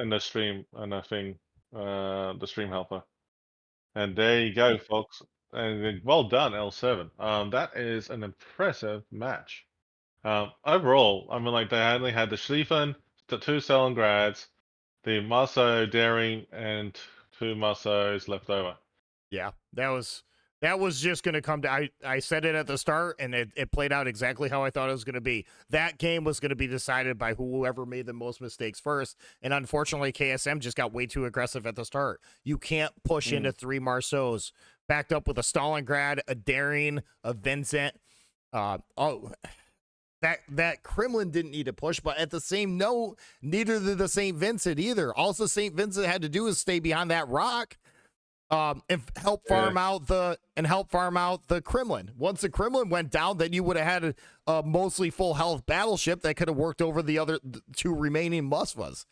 In the stream, and I think the stream helper. And there you go, folks. And well done, L7. That is an impressive match. Overall, I mean, they only had the Schlieffen, the 2 Stalingrads, the Marceau Daring, and 2 Marceaus left over. Yeah, that was just going to come to. I said it at the start, and it played out exactly how I thought it was going to be. That game was going to be decided by whoever made the most mistakes first, and unfortunately, KSM just got way too aggressive at the start. You can't push into 3 Marceaus, backed up with a Stalingrad, a Daring, a Vincent. That Kremlin didn't need to push, but at the same note, neither did the St. Vincent either. All the St. Vincent had to do is stay behind that rock, and help farm out the Kremlin. Once the Kremlin went down, then you would have had a mostly full health battleship that could have worked over the other 2 remaining Moskvas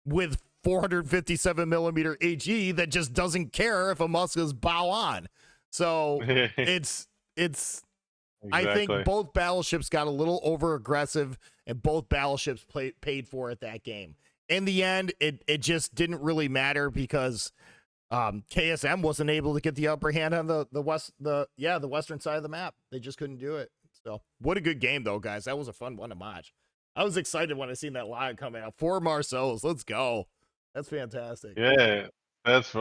with 457 millimeter HE that just doesn't care if a Moskva's bow on. So it's. Exactly. I think both battleships got a little over aggressive, and both battleships paid for it that game. In the end, it just didn't really matter because KSM wasn't able to get the upper hand on the western side of the map. They just couldn't do it. So what a good game though, guys. That was a fun one to watch. I was excited when I seen that line coming out. 4 Marceaus. Let's go. That's fantastic. Yeah, that's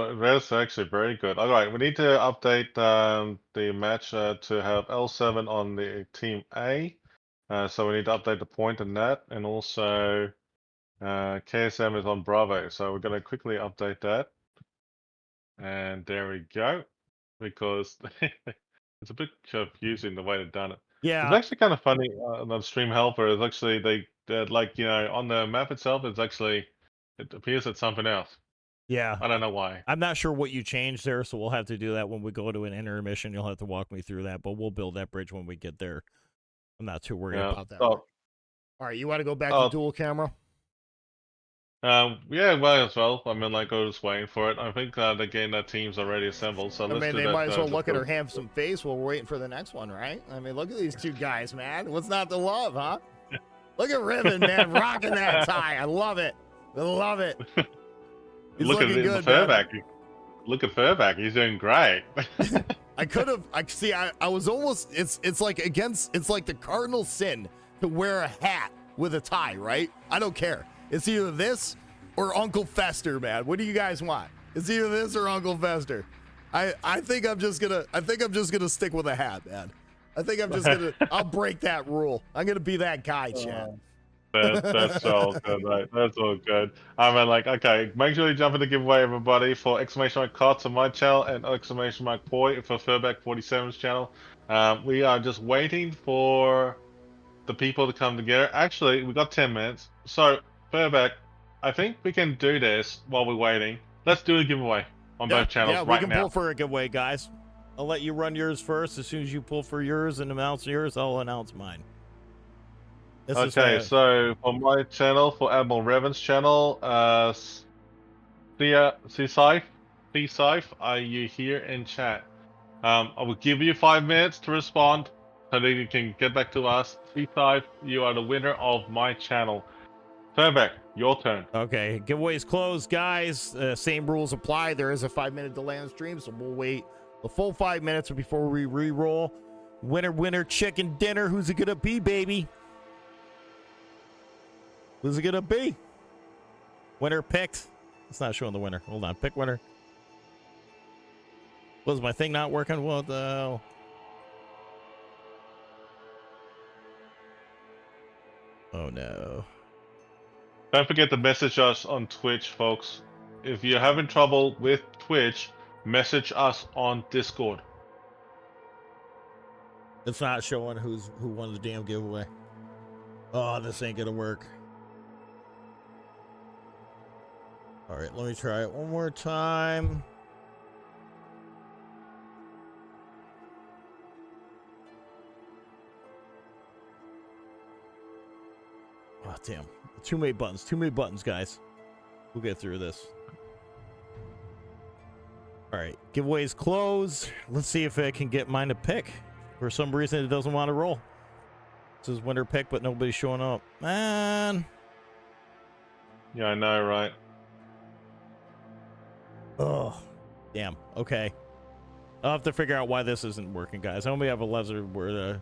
actually very good. All right, we need to update the match to have L7 on the team A. So we need to update the point in that, and also KSM is on Bravo. So we're gonna quickly update that, and there we go. Because it's a bit confusing the way they've done it. It's Yeah. actually kind of funny on Stream Helper. Is actually they're like on the map itself. It's actually it appears it's something else. Yeah. I don't know why. I'm not sure what you changed there, so we'll have to do that when we go to an intermission. You'll have to walk me through that, but we'll build that bridge when we get there. I'm not too worried about that. Oh, all right, you want to go back to dual camera? Yeah, might as well. I mean, like, I was waiting for it. I think again that team's already assembled, so let's do that. They might as well look at her handsome face while we're waiting for the next one, right? I mean, look at these two guys, man. What's not to love, huh? Look at Riven, man, rocking that tie. I love it. I love it. He's look at good, Furback. Look at Furback. He's doing great. I could have. I was almost. It's like the cardinal sin to wear a hat with a tie, right? I don't care. It's either this or Uncle Fester, man. What do you guys want? It's either this or Uncle Fester. I think I'm just gonna stick with a hat, man. I think I'm just gonna. I'll break that rule. I'm gonna be that guy, Chad. That's all good, right? That's all good. I mean, like, okay, make sure you jump in the giveaway, everybody, for exclamation mark KOTS on my channel and exclamation mark Poi for Furback 47's channel. We are just waiting for the people to come together. Actually, we got 10 minutes. So, Furback, I think we can do this while we're waiting. Let's do a giveaway on both channels right now. Yeah, we can pull for a giveaway, guys. I'll let you run yours first. As soon as you pull for yours and announce yours, I'll announce mine. Okay, so for my channel, for Admiral Revan's channel, Seasaif, are you here in chat? I will give you 5 minutes to respond so that you can get back to us. Seasaif, you are the winner of my channel. Furback, your turn. Okay, giveaway's closed, guys. Same rules apply. There is a 5-minute delay on the stream, so we'll wait the full 5 minutes before we re-roll. Winner, chicken dinner. Who's it gonna be, baby? Who's it gonna be? Winner picked. It's not showing the winner. Hold on. Pick winner. Was my thing not working? What the hell? Oh no. Don't forget to message us on Twitch, folks. If you're having trouble with Twitch, message us on Discord. It's not showing who won the damn giveaway. Oh, this ain't gonna work. All right, let me try it one more time. Oh, damn. Too many buttons, guys. We'll get through this. All right, giveaways closed. Let's see if I can get mine to pick. For some reason, it doesn't want to roll. This is winner pick, but nobody's showing up. Man. Yeah, I know, right? Oh, damn. Okay. I'll have to figure out why this isn't working, guys. I only have a lever where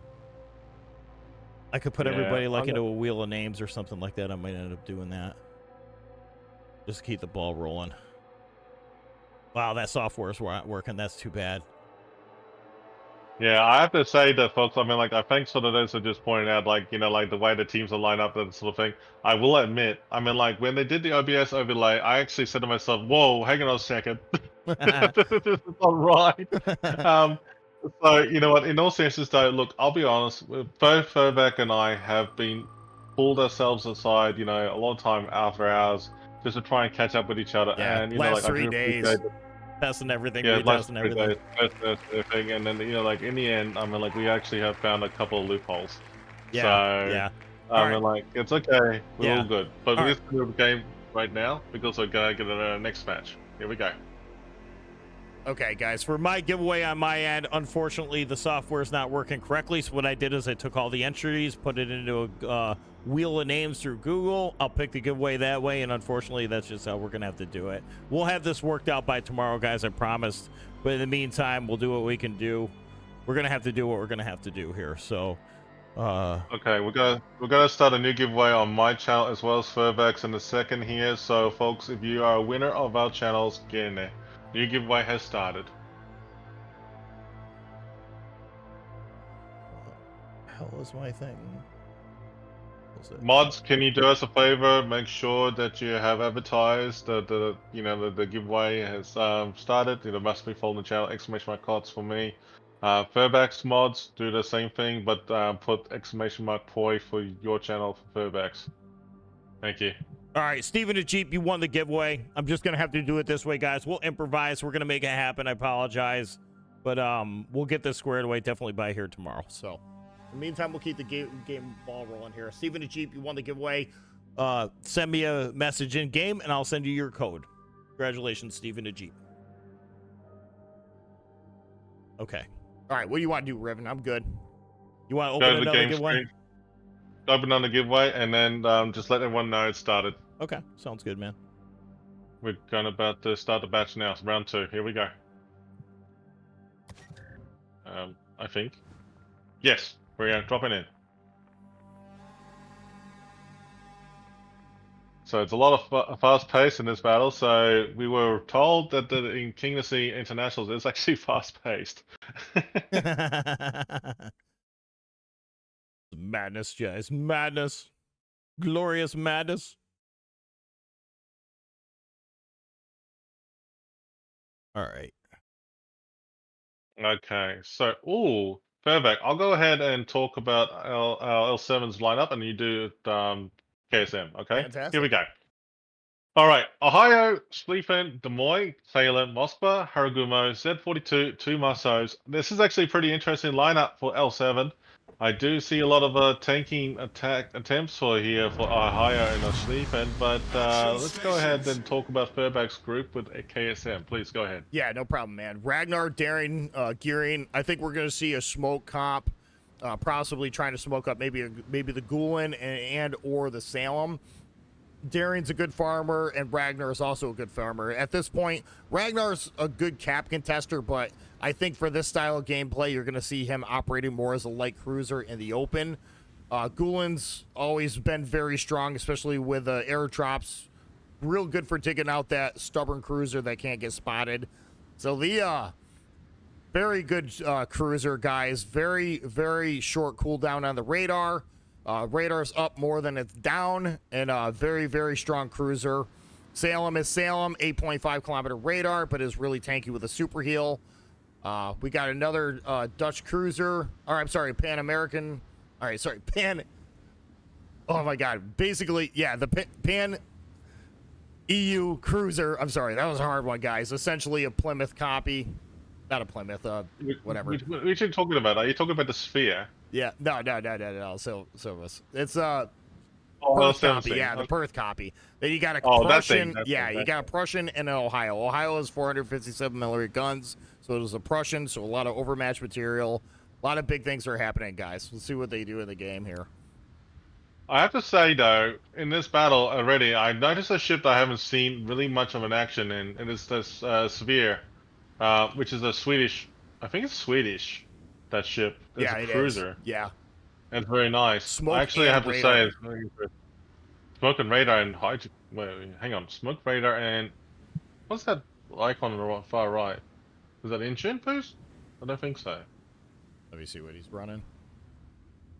I could put everybody like into a wheel of names or something like that. I might end up doing that. Just to keep the ball rolling. Wow, that software's not working. That's too bad. Yeah, I have to say that, folks, I mean, like, I think sort of those are just pointing out, like, you know, like, the way the teams are lined up, that sort of thing. I will admit, I mean, like, when they did the OBS overlay, I actually said to myself, whoa, hang on a second. This is not right. So, you know what, in all seriousness, though, look, I'll be honest, both Furback and I have been pulled ourselves aside, you know, a lot of time after hours, just to try and catch up with each other. Yeah, and, you last know, like, 3 days. Testing everything, retesting everything. Everything, and then, you know, like, in the end, I mean, like, we actually have found a couple of loopholes. Yeah, so, yeah. I mean, like, it's okay. We're all good. But we're All just going to the game right now because we're going to get a next match. Here we go. Okay, guys, for my giveaway on my end, unfortunately, the software is not working correctly. So what I did is I took all the entries, put it into a wheel of names through Google. I'll pick the giveaway that way, and unfortunately, that's just how we're going to have to do it. We'll have this worked out by tomorrow, guys, I promised. But in the meantime, we'll do what we can do. We're going to have to do what we're going to have to do here. So Okay, we're gonna start a new giveaway on my channel as well as Furbex in a second here. So, folks, if you are a winner of our channels, get in there. New giveaway has started. What the hell is my thing? What's it? Mods, can you do us a favor? Make sure that you have advertised the giveaway has started. Must be following the channel exclamation mark KOTS for me. Furbex mods do the same thing, but put exclamation mark poi for your channel for Furbex. Thank you. All right, Steven the Jeep, you won the giveaway. I'm just gonna have to do it this way, guys. We'll improvise. We're gonna make it happen. I apologize, but we'll get this squared away definitely by here tomorrow. So, in the meantime, we'll keep the game ball rolling here. Steven the Jeep, you won the giveaway. Send me a message in game, and I'll send you your code. Congratulations, Steven the Jeep. Okay. All right, what do you want to do, Riven? I'm good. You want to open another giveaway? Open on the giveaway, and then just let everyone know it's started. Okay, sounds good, man. We're about to start the batch now. It's round 2. Here we go. I think. Yes, we're dropping in. So it's a lot of fast pace in this battle. So we were told that in King of the Sea Internationals, it's actually fast paced. Madness, guys. Madness. Glorious madness. All right. Okay, so, Fairback, I'll go ahead and talk about our L7's lineup, and you do KSM, okay? Fantastic. Here we go. All right, Ohio, Schlieffen, Des Moines, Salem, Moskva, Haragumo, Z42, 2 Marceaus. This is actually a pretty interesting lineup for L7. I do see a lot of tanking attack attempts for Ohio and Schlieffen, but let's go ahead and talk about Fairback's group with KSM. Please go ahead. Yeah, no problem, man. Ragnar, Daring, Gearing. I think we're going to see a smoke comp, possibly trying to smoke up maybe the Gulen and or the Salem. Daring's a good farmer, and Ragnar is also a good farmer. At this point, Ragnar's a good cap contester, but I think for this style of gameplay, you're going to see him operating more as a light cruiser in the open. Gulen's always been very strong, especially with airdrops. Real good for digging out that stubborn cruiser that can't get spotted. So the very good cruiser, guys. Very, very short cooldown on the radar. Radar's up more than it's down, and a very, very strong cruiser. Salem is Salem, 8.5 kilometer radar, but is really tanky with a super heal. We got another Dutch cruiser, or I'm sorry, Pan American. All right, sorry, Pan. Oh my God, basically, yeah, the Pan EU cruiser. I'm sorry, that was a hard one, guys. Essentially a Plymouth copy, not a Plymouth. Whatever. Which are you talking about? Are you talking about the Sphere? Yeah, no. So it's Perth copy. Yeah, the Perth copy. Then you got a Prussian. You got a Prussian and an Ohio. Ohio has 457 millimeter guns, so it was a Prussian. So a lot of overmatched material. A lot of big things are happening, guys. Let's see what they do in the game here. I have to say though, in this battle already, I noticed a ship that I haven't seen really much of an action in, and it's this Sphere, which is a Swedish. I think it's Swedish. That ship. It's a cruiser. Is. Yeah. It's very nice. Smoke Actually, I have to radar. say, it's very good. Smoke and radar and wait, hang on. Smoke radar and what's that icon on the far right? Is that Intune, please? I don't think so. Let me see what he's running.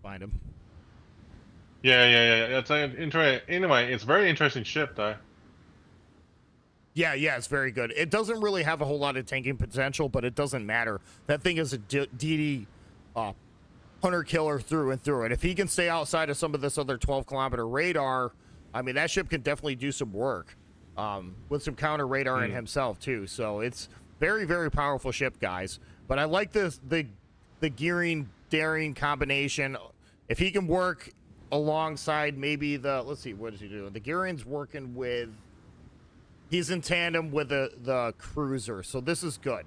Find him. Yeah. It's interesting. Anyway, it's a very interesting ship, though. Yeah, it's very good. It doesn't really have a whole lot of tanking potential, but it doesn't matter. That thing is a DD hunter killer through and through. And if he can stay outside of some of this other 12-kilometer radar, I mean, that ship can definitely do some work with some counter radar in himself, too. So it's very, very powerful ship, guys. But I like the gearing, daring combination. If he can work alongside maybe let's see, what is he doing? The gearing's working with... He's in tandem with the cruiser, so this is good.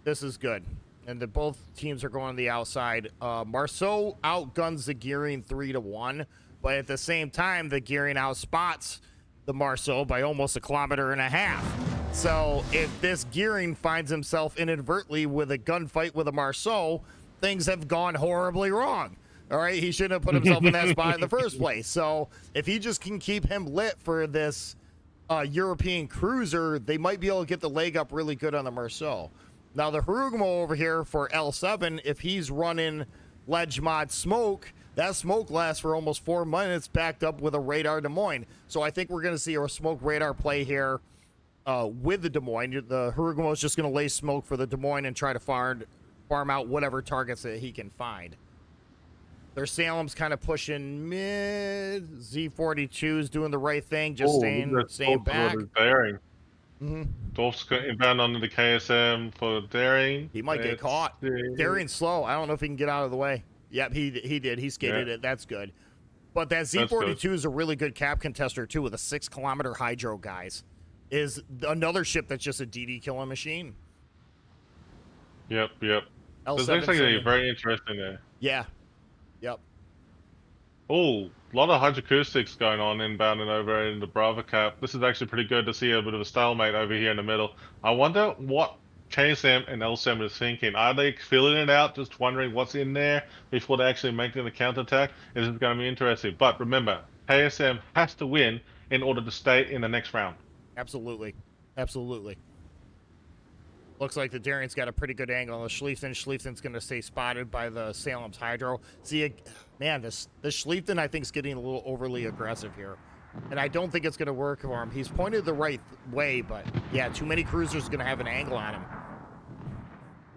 This is good. And both teams are going on the outside. Marceau outguns the Gearing 3-1, but at the same time, the Gearing outspots the Marceau by almost 1.5 kilometers. So if this Gearing finds himself inadvertently with a gunfight with a Marceau, things have gone horribly wrong. All right, he shouldn't have put himself in that spot in the first place. So if he just can keep him lit for this European cruiser, they might be able to get the leg up really good on the Marceau. Now the Harugumo over here for L7, if he's running ledge mod smoke, that smoke lasts for almost 4 minutes backed up with a radar Des Moines. So I think we're going to see a smoke radar play here with the Des Moines. The Harugumo is just going to lay smoke for the Des Moines and try to farm out whatever targets that he can find. Their Salem's kind of pushing mid. Z42 is doing the right thing, just staying back. Daring. Dorf's inbound onto the KSM for Daring. He might get caught. Daring's slow. I don't know if he can get out of the way. Yep, he did. He skated it. That's good. But that Z42 is a really good cap contester, too, with a 6-kilometer hydro, guys. Is another ship that's just a DD killing machine. Yep. This looks like very interesting there. Yeah. Yep. Oh, a lot of hydroacoustics going on inbound and over in the Bravo cap. This is actually pretty good to see a bit of a stalemate over here in the middle. I wonder what KSM and L7 is thinking. Are they filling it out, just wondering what's in there before they actually make the counterattack? This is going to be interesting. But remember, KSM has to win in order to stay in the next round. Absolutely. Looks like the Daring's got a pretty good angle on the Schlieffen. Schlieffen's going to stay spotted by the Salem's Hydro. See, man, this Schlieffen, I think, is getting a little overly aggressive here. And I don't think it's going to work for him. He's pointed the right way, but, yeah, too many cruisers are going to have an angle on him.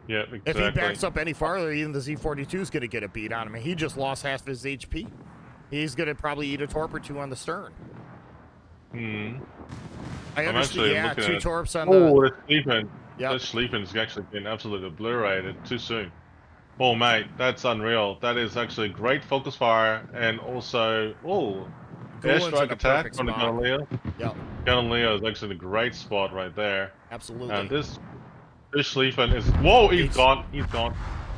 Yeah, exactly. If he backs up any farther, even the Z42 is going to get a beat on him. And he just lost half his HP. He's going to probably eat a torp or two on the stern. I understand, yeah, 2 torps on the... Oh, it's Schlieffen. Yep. That Schlieffen's actually been absolutely obliterated too soon. Oh, mate, that's unreal. That is actually great focus fire and also, airstrike attack from the Galileo. Yep. Galileo is actually a great spot right there. Absolutely. And this Schlieffen is... Whoa, he's gone.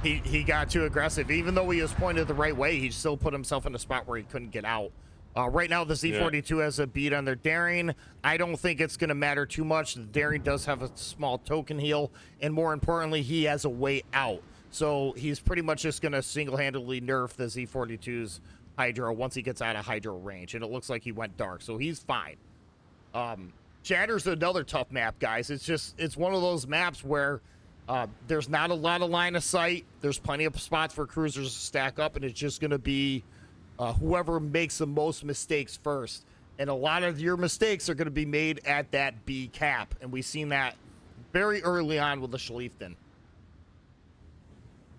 He got too aggressive. Even though he was pointed the right way, he still put himself in a spot where he couldn't get out. Right now, the Z42 has a beat on their Daring. I don't think it's going to matter too much. The Daring does have a small token heal, and more importantly, he has a way out. So he's pretty much just going to single-handedly nerf the Z42's Hydro once he gets out of Hydro range, and it looks like he went dark, so he's fine. Shatter's another tough map, guys. It's one of those maps where there's not a lot of line of sight. There's plenty of spots for cruisers to stack up, and it's just going to be... whoever makes the most mistakes first. And a lot of your mistakes are going to be made at that B cap. And we've seen that very early on with the Schlieffen.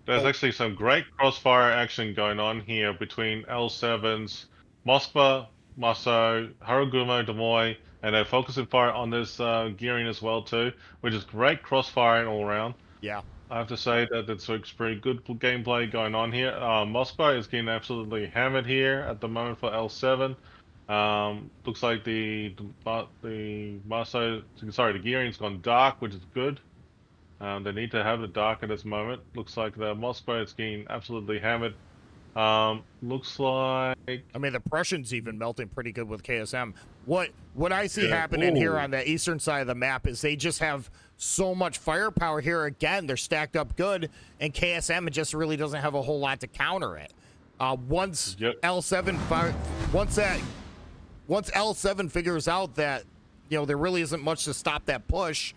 There's actually some great crossfire action going on here between L7's Moskva, Marceau, Harugumo, Des Moines, and they're focusing fire on this gearing as well too, which is great crossfiring all around. Yeah. I have to say that it's pretty good gameplay going on here. Moscow is getting absolutely hammered here at the moment for L7. Looks like the gearing's gone dark, which is good. They need to have it dark at this moment. Looks like the Moscow is getting absolutely hammered. Looks like... I mean, the Prussians even melting pretty good with KSM. What I see happening here on the eastern side of the map is they just have so much firepower here. Again, they're stacked up good, and KSM just really doesn't have a whole lot to counter it. Once L7 figures out that there really isn't much to stop that push,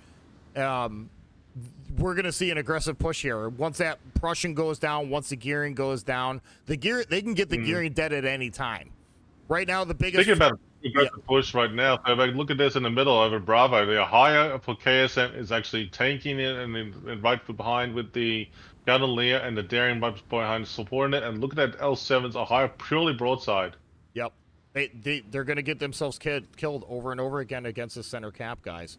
we're going to see an aggressive push here. Once that Prussian goes down, once the gearing goes down, they can get the gearing dead at any time. Right now, the biggest... Thinking about aggressive push right now, so if I look at this in the middle over Bravo, the Ohio for KSM is actually tanking it and right behind with the Galileo and the Daring right behind supporting it. And look at that L7's Ohio purely broadside. Yep. They're going to get themselves killed over and over again against the center cap guys.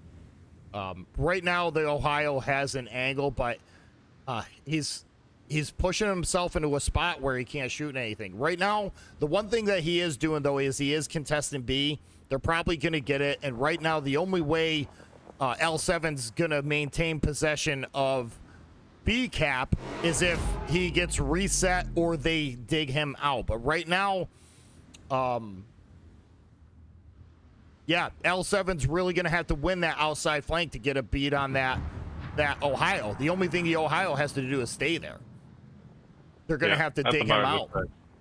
Right now, the Ohio has an angle, but he's pushing himself into a spot where he can't shoot anything. Right now, the one thing that he is doing, though, is he is contesting B. They're probably going to get it, and right now, the only way L7's going to maintain possession of B cap is if he gets reset or they dig him out. But right now, yeah, L7's really going to have to win that outside flank to get a beat on that Ohio. The only thing the Ohio has to do is stay there. They're going to have to dig him out.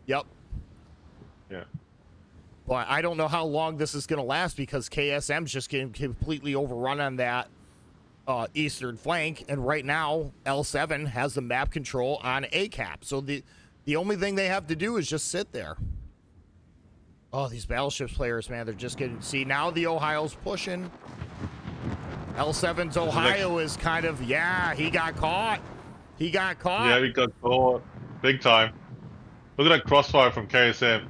Yep. Yeah. But I don't know how long this is going to last because KSM's just getting completely overrun on that eastern flank, and right now L7 has the map control on ACAP. So the only thing they have to do is just sit there. Oh, these battleships players, man, they're just getting... See, now the Ohio's pushing. L7's Ohio is kind of... Yeah, he got caught. He got caught. Yeah, he got caught. Big time. Look at that crossfire from KSM.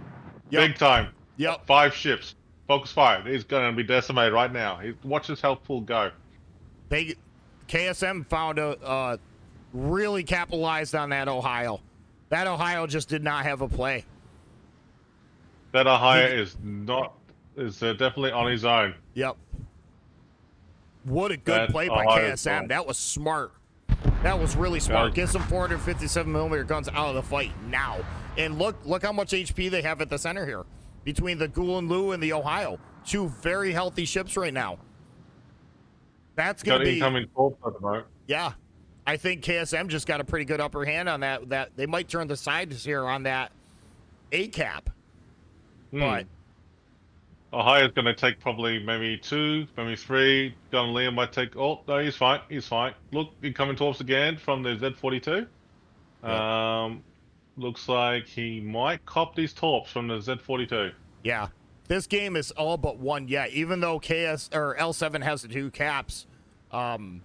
Yep. Big time. Yep. 5 ships. Focus fire. He's going to be decimated right now. Watch his health pool go. KSM found really capitalized on that Ohio. That Ohio just did not have a play. That Ohio is definitely on his own. Yep. What a good play by KSM. That was smart. That was really smart. Get some 457mm guns out of the fight now. And look how much HP they have at the center here. Between the Gulen Lu and the Ohio. 2 very healthy ships right now. That's going to be... incoming torps at the moment. Yeah. I think KSM just got a pretty good upper hand on that. They might turn the sides here on that ACAP. But Ohio's going to take probably maybe 2, maybe 3. Gun Liam might take... Oh, no, he's fine. He's fine. Look, incoming torps again from the Z42. Yep. Looks like he might cop these torps from the Z42. Yeah. This game is all but won yet. Even though L7 has the 2 caps, right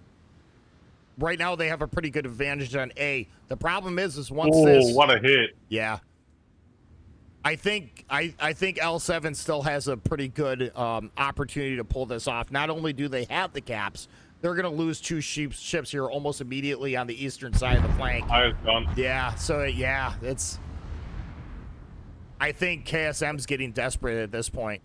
now they have a pretty good advantage on A. The problem is once this... Oh, what a hit. Yeah. I think L7 still has a pretty good opportunity to pull this off. Not only do they have the caps, they're going to lose 2 ships here almost immediately on the eastern side of the flank. Ohio's gone. Yeah, so yeah, it's... I think KSM's getting desperate at this point.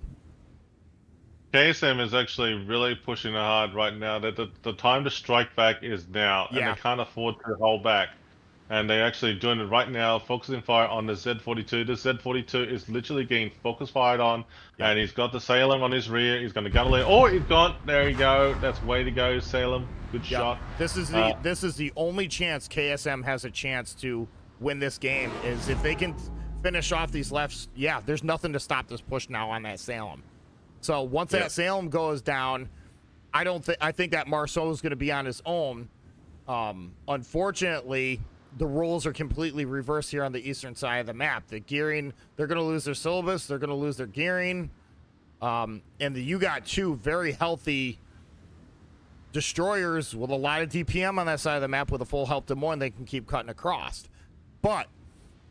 KSM is actually really pushing it hard right now. That the time to strike back is now, and they can't afford to hold back. And they're actually doing it right now, focusing fire on the Z42. The Z42 is literally getting focus fired on, and he's got the Salem on his rear. He's going to gun layer. Oh, he's gone. There you go. That's way to go, Salem. Good shot. This is the only chance KSM has a chance to win this game is if they can finish off these lefts. Yeah, there's nothing to stop this push now on that Salem. So once that Salem goes down, I think that Marceau is going to be on his own. Unfortunately, the rules are completely reversed here on the eastern side of the map. The gearing, they're going to lose their syllabus. They're going to lose their gearing. And you got 2 very healthy destroyers with a lot of DPM on that side of the map with a full health Des Moines. They can keep cutting across. But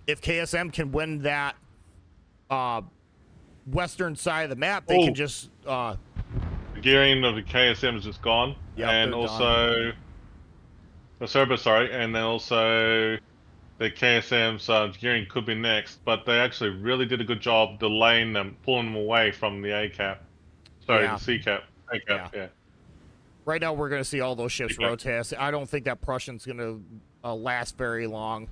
if KSM can win that western side of the map, they can just... the gearing of the KSM is just gone. Yep, and also... The Cerberus, sorry, and then also the KSM's gearing could be next, but they actually really did a good job delaying them, pulling them away from the ACAP. Sorry, the CCAP. ACAP, yeah. Right now, we're going to see all those ships rotate. I don't think that Prussian's going to last very long.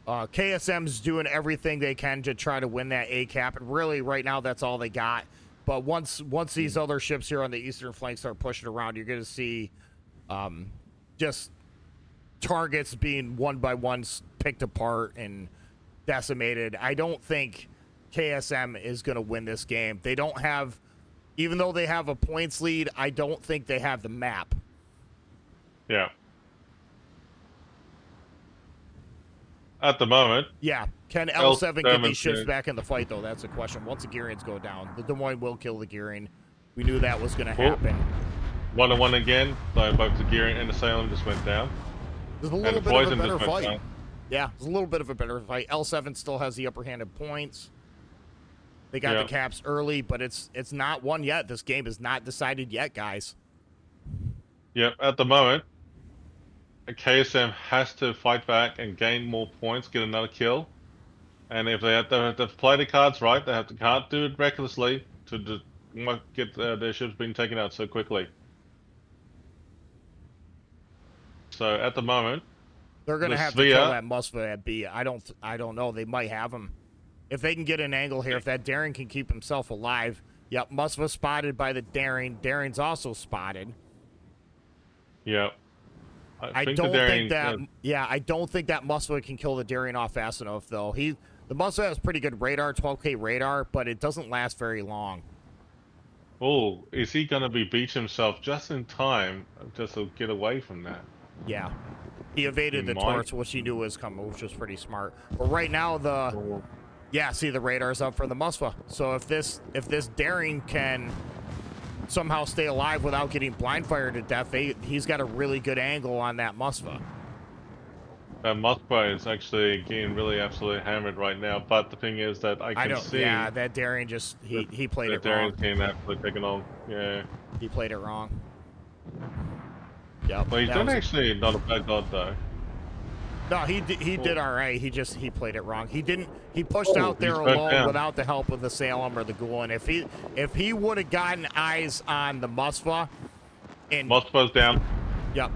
KSM's doing everything they can to try to win that ACAP, and really, right now, that's all they got. But once these other ships here on the eastern flank start pushing around, you're going to see just targets being one by one picked apart and decimated. I don't think KSM is going to win this game. They don't have, even though they have a points lead, I don't think they have the map. Yeah. At the moment. Yeah. Can L7 get these ships back in the fight, though? That's the question. Once the gearings go down, the Des Moines will kill the gearing. We knew that was going to happen. 1-1 again. So both the gearing and the Salem just went down. There's a little bit of a better fight. Yeah, there's a little bit of a better fight. L7 still has the upper hand in points. They got the caps early, but it's not won yet. This game is not decided yet, guys. Yep, at the moment, KSM has to fight back and gain more points, get another kill. And if they have to play the cards right, they can't do it recklessly to get their ships being taken out so quickly. So at the moment, they're going to have to kill that Musva at B. I don't know. They might have him. If they can get an angle here, if that Daring can keep himself alive. Yep, Musva spotted by the Daring. Daring's also spotted. Yep. I don't think that Musva can kill the Daring off fast enough, though. The Muscle has pretty good radar, 12K radar, but it doesn't last very long. Oh, is he gonna be beach himself just in time just to get away from that? Yeah. He evaded the might. torch, which he knew was coming, which was pretty smart. But right now, the Oh, yeah, see the radar's up for the Musfa. So if this daring can somehow stay alive without getting blind fired to death, he's got a really good angle on that Musfa. that Mothra is actually getting really absolutely hammered right now. But the thing is that I can see Yeah, that daring just he played it wrong. Darian's getting absolutely taken on. Yeah. He played it wrong. Yep. Well, he's that not was actually not a bad god though. No, he did all right. He played it wrong. He pushed Oh, out there he's back alone down. without the help of the Salem or the Ghoul. If he would have gotten eyes on the Musfa, and Mothra's down. yep,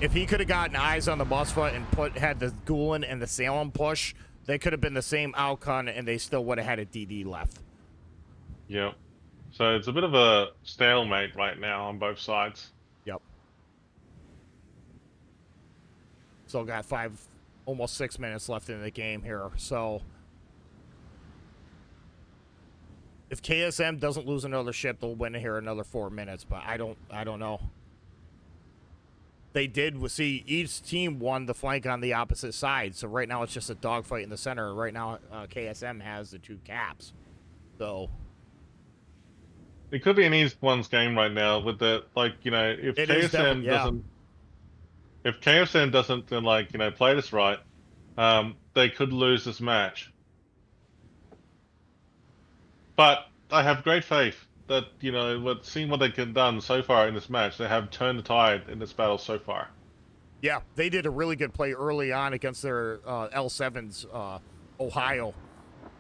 if he could have gotten eyes on the Musfa and had the Ghoulin and the Salem push, they could have been the same outcome, and they still would have had a DD left. Yep. So it's a bit of a stalemate right now on both sides. Yep. Still got almost 6 minutes left in the game here. So if KSM doesn't lose another ship, they'll win here another 4 minutes. But I don't know. They did see each team won the flank on the opposite side. So right now it's just a dogfight in the center. Right now KSM has the 2 caps. So It could be an easy one's game right now with the if It is KSM doesn't if KSM doesn't then play this right, they could lose this match. But I have great faith that seeing what they've done so far in this match, they have turned the tide in this battle so far. yeah, they did a really good play early on against their L7's Ohio.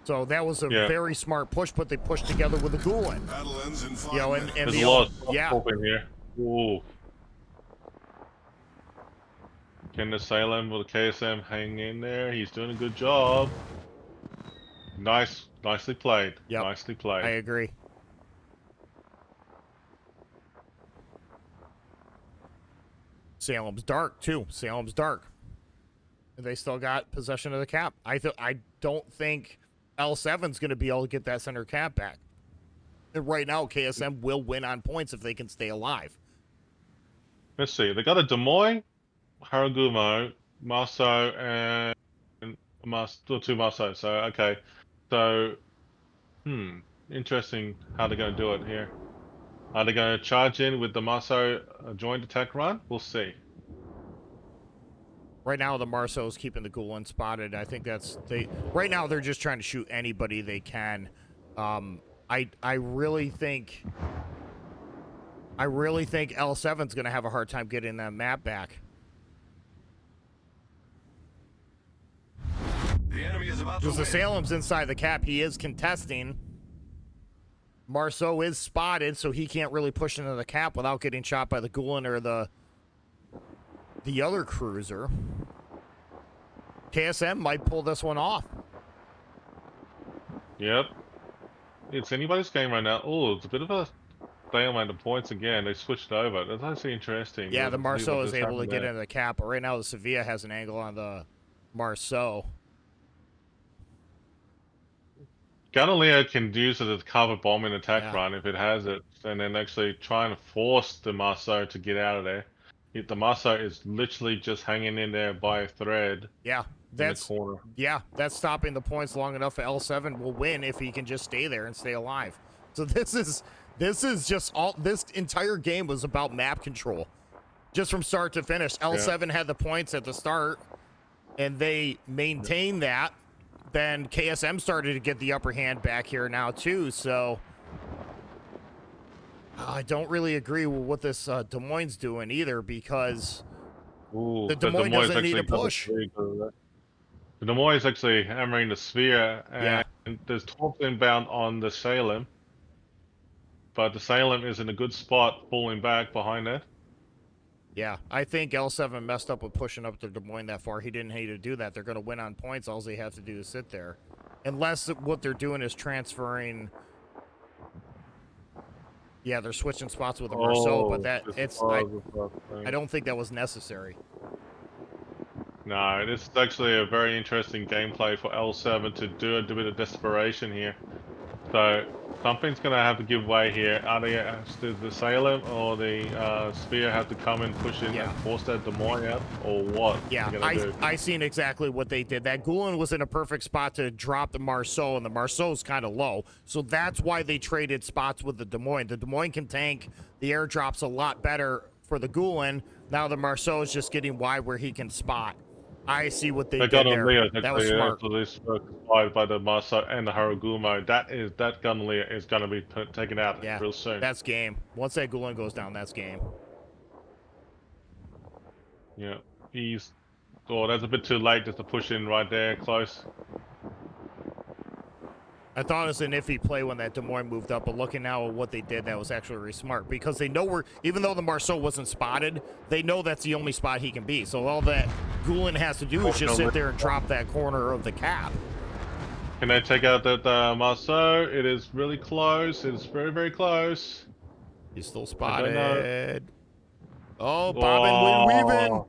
So that was a very smart push, but they pushed together with the Ghoulin. Battle ends in 5 And There's the a lot of yeah. hope in here. Ooh. Can the Salem or the KSM hang in there? He's doing a good job. Nicely played. Yep. Nicely played. I agree. Salem's dark too. Salem's dark. They still got possession of the cap. I don't think L7's going to be able to get that center cap back. And right now, KSM will win on points if they can stay alive. Let's see. They got a Demoy, Haragumo, Maso, and two Maso. So okay. So interesting how they're going to do it here. Are they going to charge in with the Maso joint attack run? We'll see. Right now, the Marceau's keeping the Ghoul unspotted. I think right now they're just trying to shoot anybody they can. I really think L7's going to have a hard time getting that map back. The enemy is about to Because the win. Salem's inside the cap, he is contesting. Marceau is spotted, so he can't really push into the cap without getting shot by the Ghoulin or the other cruiser. KSM might pull this one off. Yep. It's anybody's game right now. Oh, it's a bit of a stalemate of points again. They switched over. That's actually interesting. Yeah, the See what Marceau is just able to happened get there. into the cap, but right now the Sevilla has an angle on the Marceau. Galileo can use it as a cover bomb in attack Yeah. run if it has it, and then actually try and force the Marceau to get out of there. The Marceau is literally just hanging in there by a thread Yeah, in the corner. that's stopping the points long enough for L7 will win if he can just stay there and stay alive. So this is just this entire game was about map control. Just from start to finish. L7 had the points at the start and they maintained that. Then KSM started to get the upper hand back here now too, so I don't really agree with what this Des Moines doing either, because Ooh, the Des Moines doesn't need actually a push. The Des Moines is actually hammering the sphere, and there's torps inbound on the Salem, but the Salem is in a good spot, pulling back behind it. Yeah, I think L7 messed up with pushing up to Des Moines that far. He didn't need to do that. They're going to win on points. All they have to do is sit there. Unless what they're doing is transferring. Yeah, they're switching spots with the Marceau, but I don't think that was necessary. No, this is actually a very interesting gameplay for L7 to do a bit of desperation here. So something's going to have to give way here. Does the Salem or the Spear have to come and push in Yeah. and force that Des Moines out, or what? Yeah, They're gonna do? I seen exactly what they did. That Gulen was in a perfect spot to drop the Marceau, and the Marceau's kind of low. So that's why they traded spots with the Des Moines. The Des Moines can tank the airdrops a lot better for the Gulen. Now the Marceau is just getting wide where he can spot. I see what they That did gun on there. Leo That was actually smart. after this inspired by the Marso and the Harugumo. That gun Leo is gonna be taken out Yeah, real soon. that's game. Once that Gulen goes down, that's game. Yeah, oh, that's a bit too late just to push in right there, close. I thought it was an iffy play when that Des Moines moved up, but looking now at what they did, that was actually really smart because they know where, even though the Marceau wasn't spotted, they know that's the only spot he can be. So all that Gulen has to do is just sit there and drop that corner of the cap. Can they take out that Marceau? It is really close. It's very, very close. He's still I don't know. spotted. Oh, bobbing, weaving. Oh,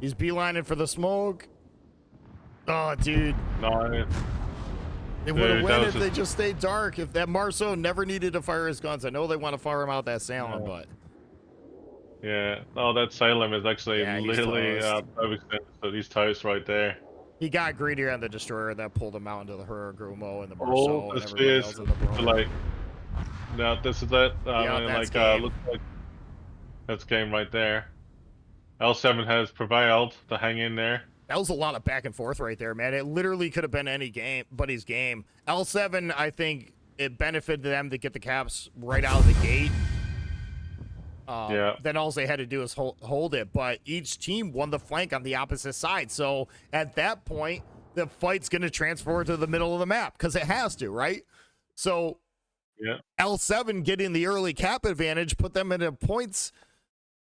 He's beelining for the smoke. Oh, dude. no. They would have Dude, won that if was they just stayed dark. If that Marceau never needed to fire his guns. I know they want to fire him out that Salem, but Yeah. Oh, that Salem is actually yeah, he's literally toast. overextended, so he's toast right there. He got greedier on the destroyer that pulled him out into the Huragumo and the Oh, Marceau and the everybody else Spheres. in the brother. Like, now this is it. Yeah, that's game. Looks like that's game right there. L7 has prevailed to hang in there. That was a lot of back and forth right there, man. It literally could have been any game, buddy's game. L7, I think it benefited them to get the caps right out of the gate. Yeah. Then all they had to do is hold it, but each team won the flank on the opposite side. So at that point, the fight's going to transfer to the middle of the map because it has to, right? So Yeah. L7 getting the early cap advantage put them in a points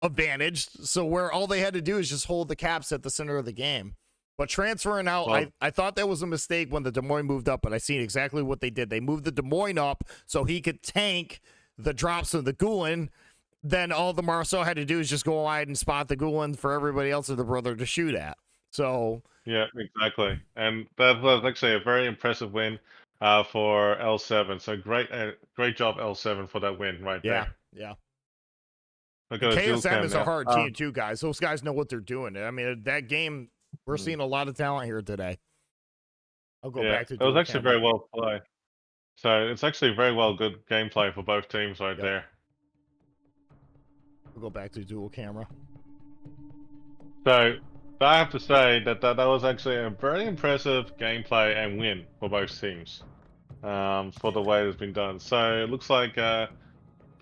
advantage. So where all they had to do is just hold the caps at the center of the game. But transferring out, Well, I thought that was a mistake when the Des Moines moved up, but I seen exactly what they did. They moved the Des Moines up so he could tank the drops of the Gulen. Then all the Marceau had to do is just go wide and spot the Gulen for everybody else of the brother to shoot at. So yeah, exactly. And that was actually a very impressive win for L7. So great job L7 for that win right yeah, there. yeah. Look And at the dual KSM cam is a now. hard team too, guys. Those guys know what they're doing. I mean, that game, we're Mhm. seeing a lot of talent here today. I'll go Yeah, back to it was dual actually camera. very well played. So it's actually very well good gameplay for both teams right Yep. there. We'll go back to dual camera. So I have to say that that was actually a very impressive gameplay and win for both teams for the way it's been done. So it looks like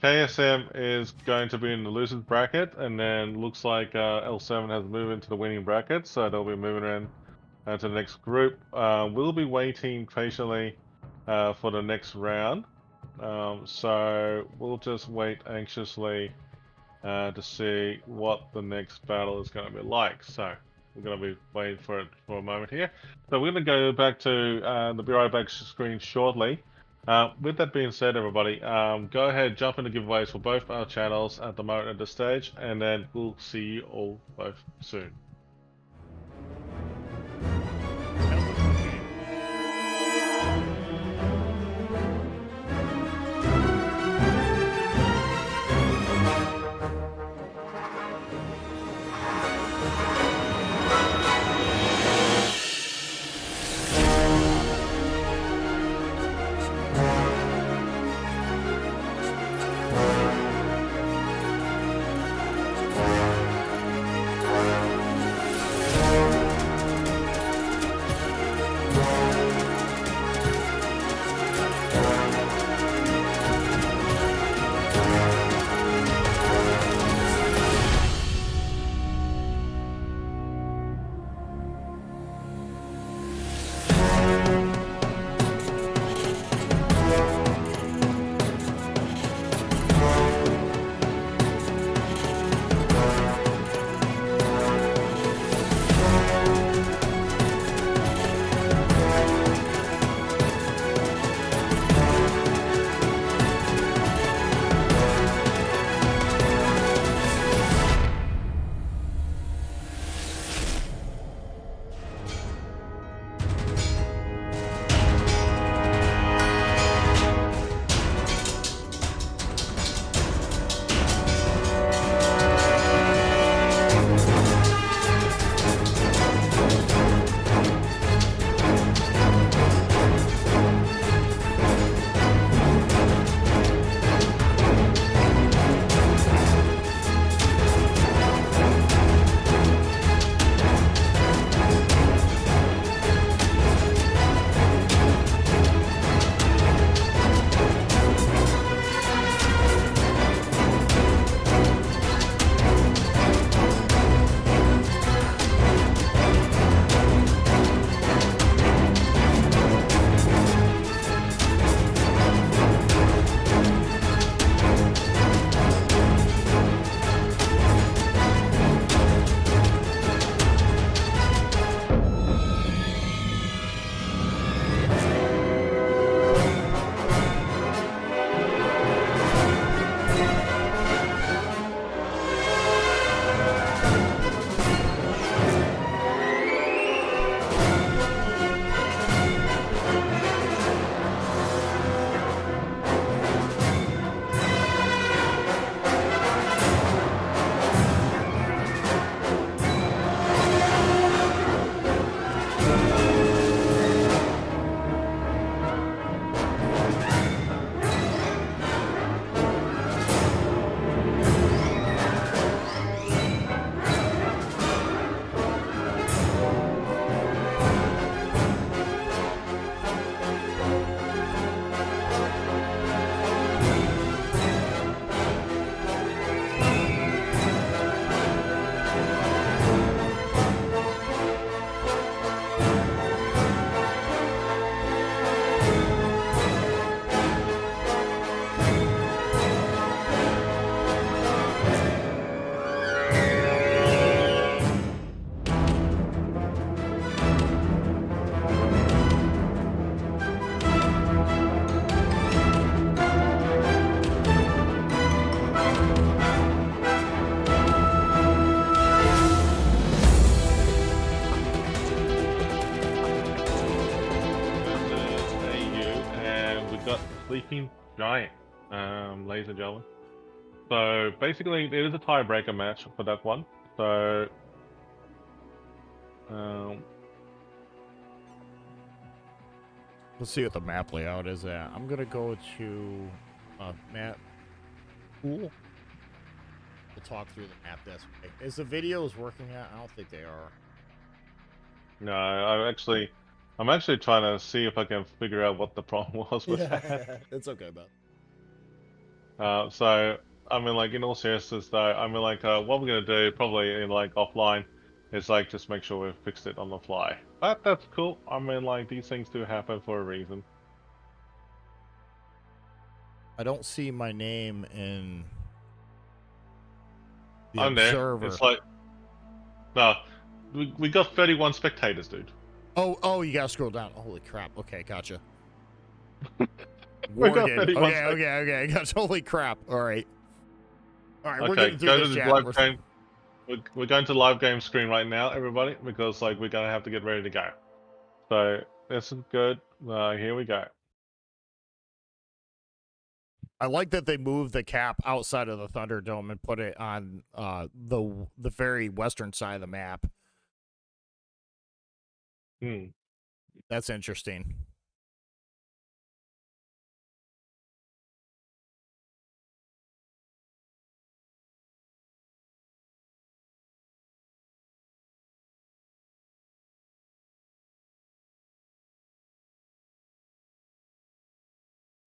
KSM is going to be in the losers bracket, and then looks like L7 has moved into the winning bracket, so they'll be moving in to the next group. We'll be waiting patiently for the next round, so we'll just wait anxiously to see what the next battle is going to be like. So we're going to be waiting for it for a moment here. So we're going to go back to the Be Right Back screen shortly. With that being said, everybody, go ahead, jump into giveaways for both our channels at the moment at this stage, and then we'll see you all both soon. That was a fun game. sleeping giant, ladies and gentlemen. So basically, it is a tiebreaker match for that one. So, Let's see what the map layout is at. I'm gonna go to map pool. We'll talk through the map this way. Is the videos working out? I don't think they are. no, I'm actually trying to see if I can figure out what the problem was with that. It's okay, bud. So I mean, like in all seriousness, though, I mean, like what we're gonna do probably in like offline is like just make sure we've fixed it on the fly. But that's cool. I mean, like these things do happen for a reason. I don't see my name in the I'm there. observer. It's like no, we got 31 spectators, dude. Oh, you gotta scroll down. Holy crap. Okay, gotcha. We got Morgan. 31 Okay. Gotcha. Holy crap. All right, we're Okay, getting through go this to the chat. live game. We're going to live game screen right now, everybody, because like we're gonna have to get ready to go. So this is good. Here we go. I like that they moved the cap outside of the Thunderdome and put it on the very western side of the map. That's interesting.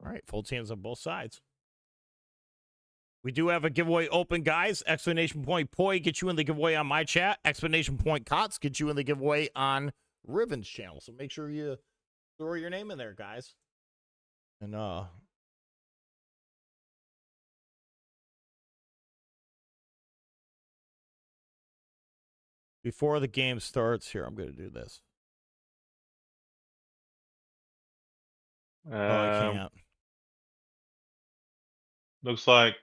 All right, full teams on both sides. We do have a giveaway open, guys. Explanation point Poi get you in the giveaway on my chat. Explanation point Kots get you in the giveaway on Riven's channel. So make sure you throw your name in there, guys. And before the game starts, here I'm going to do this. Oh, I can't. Looks like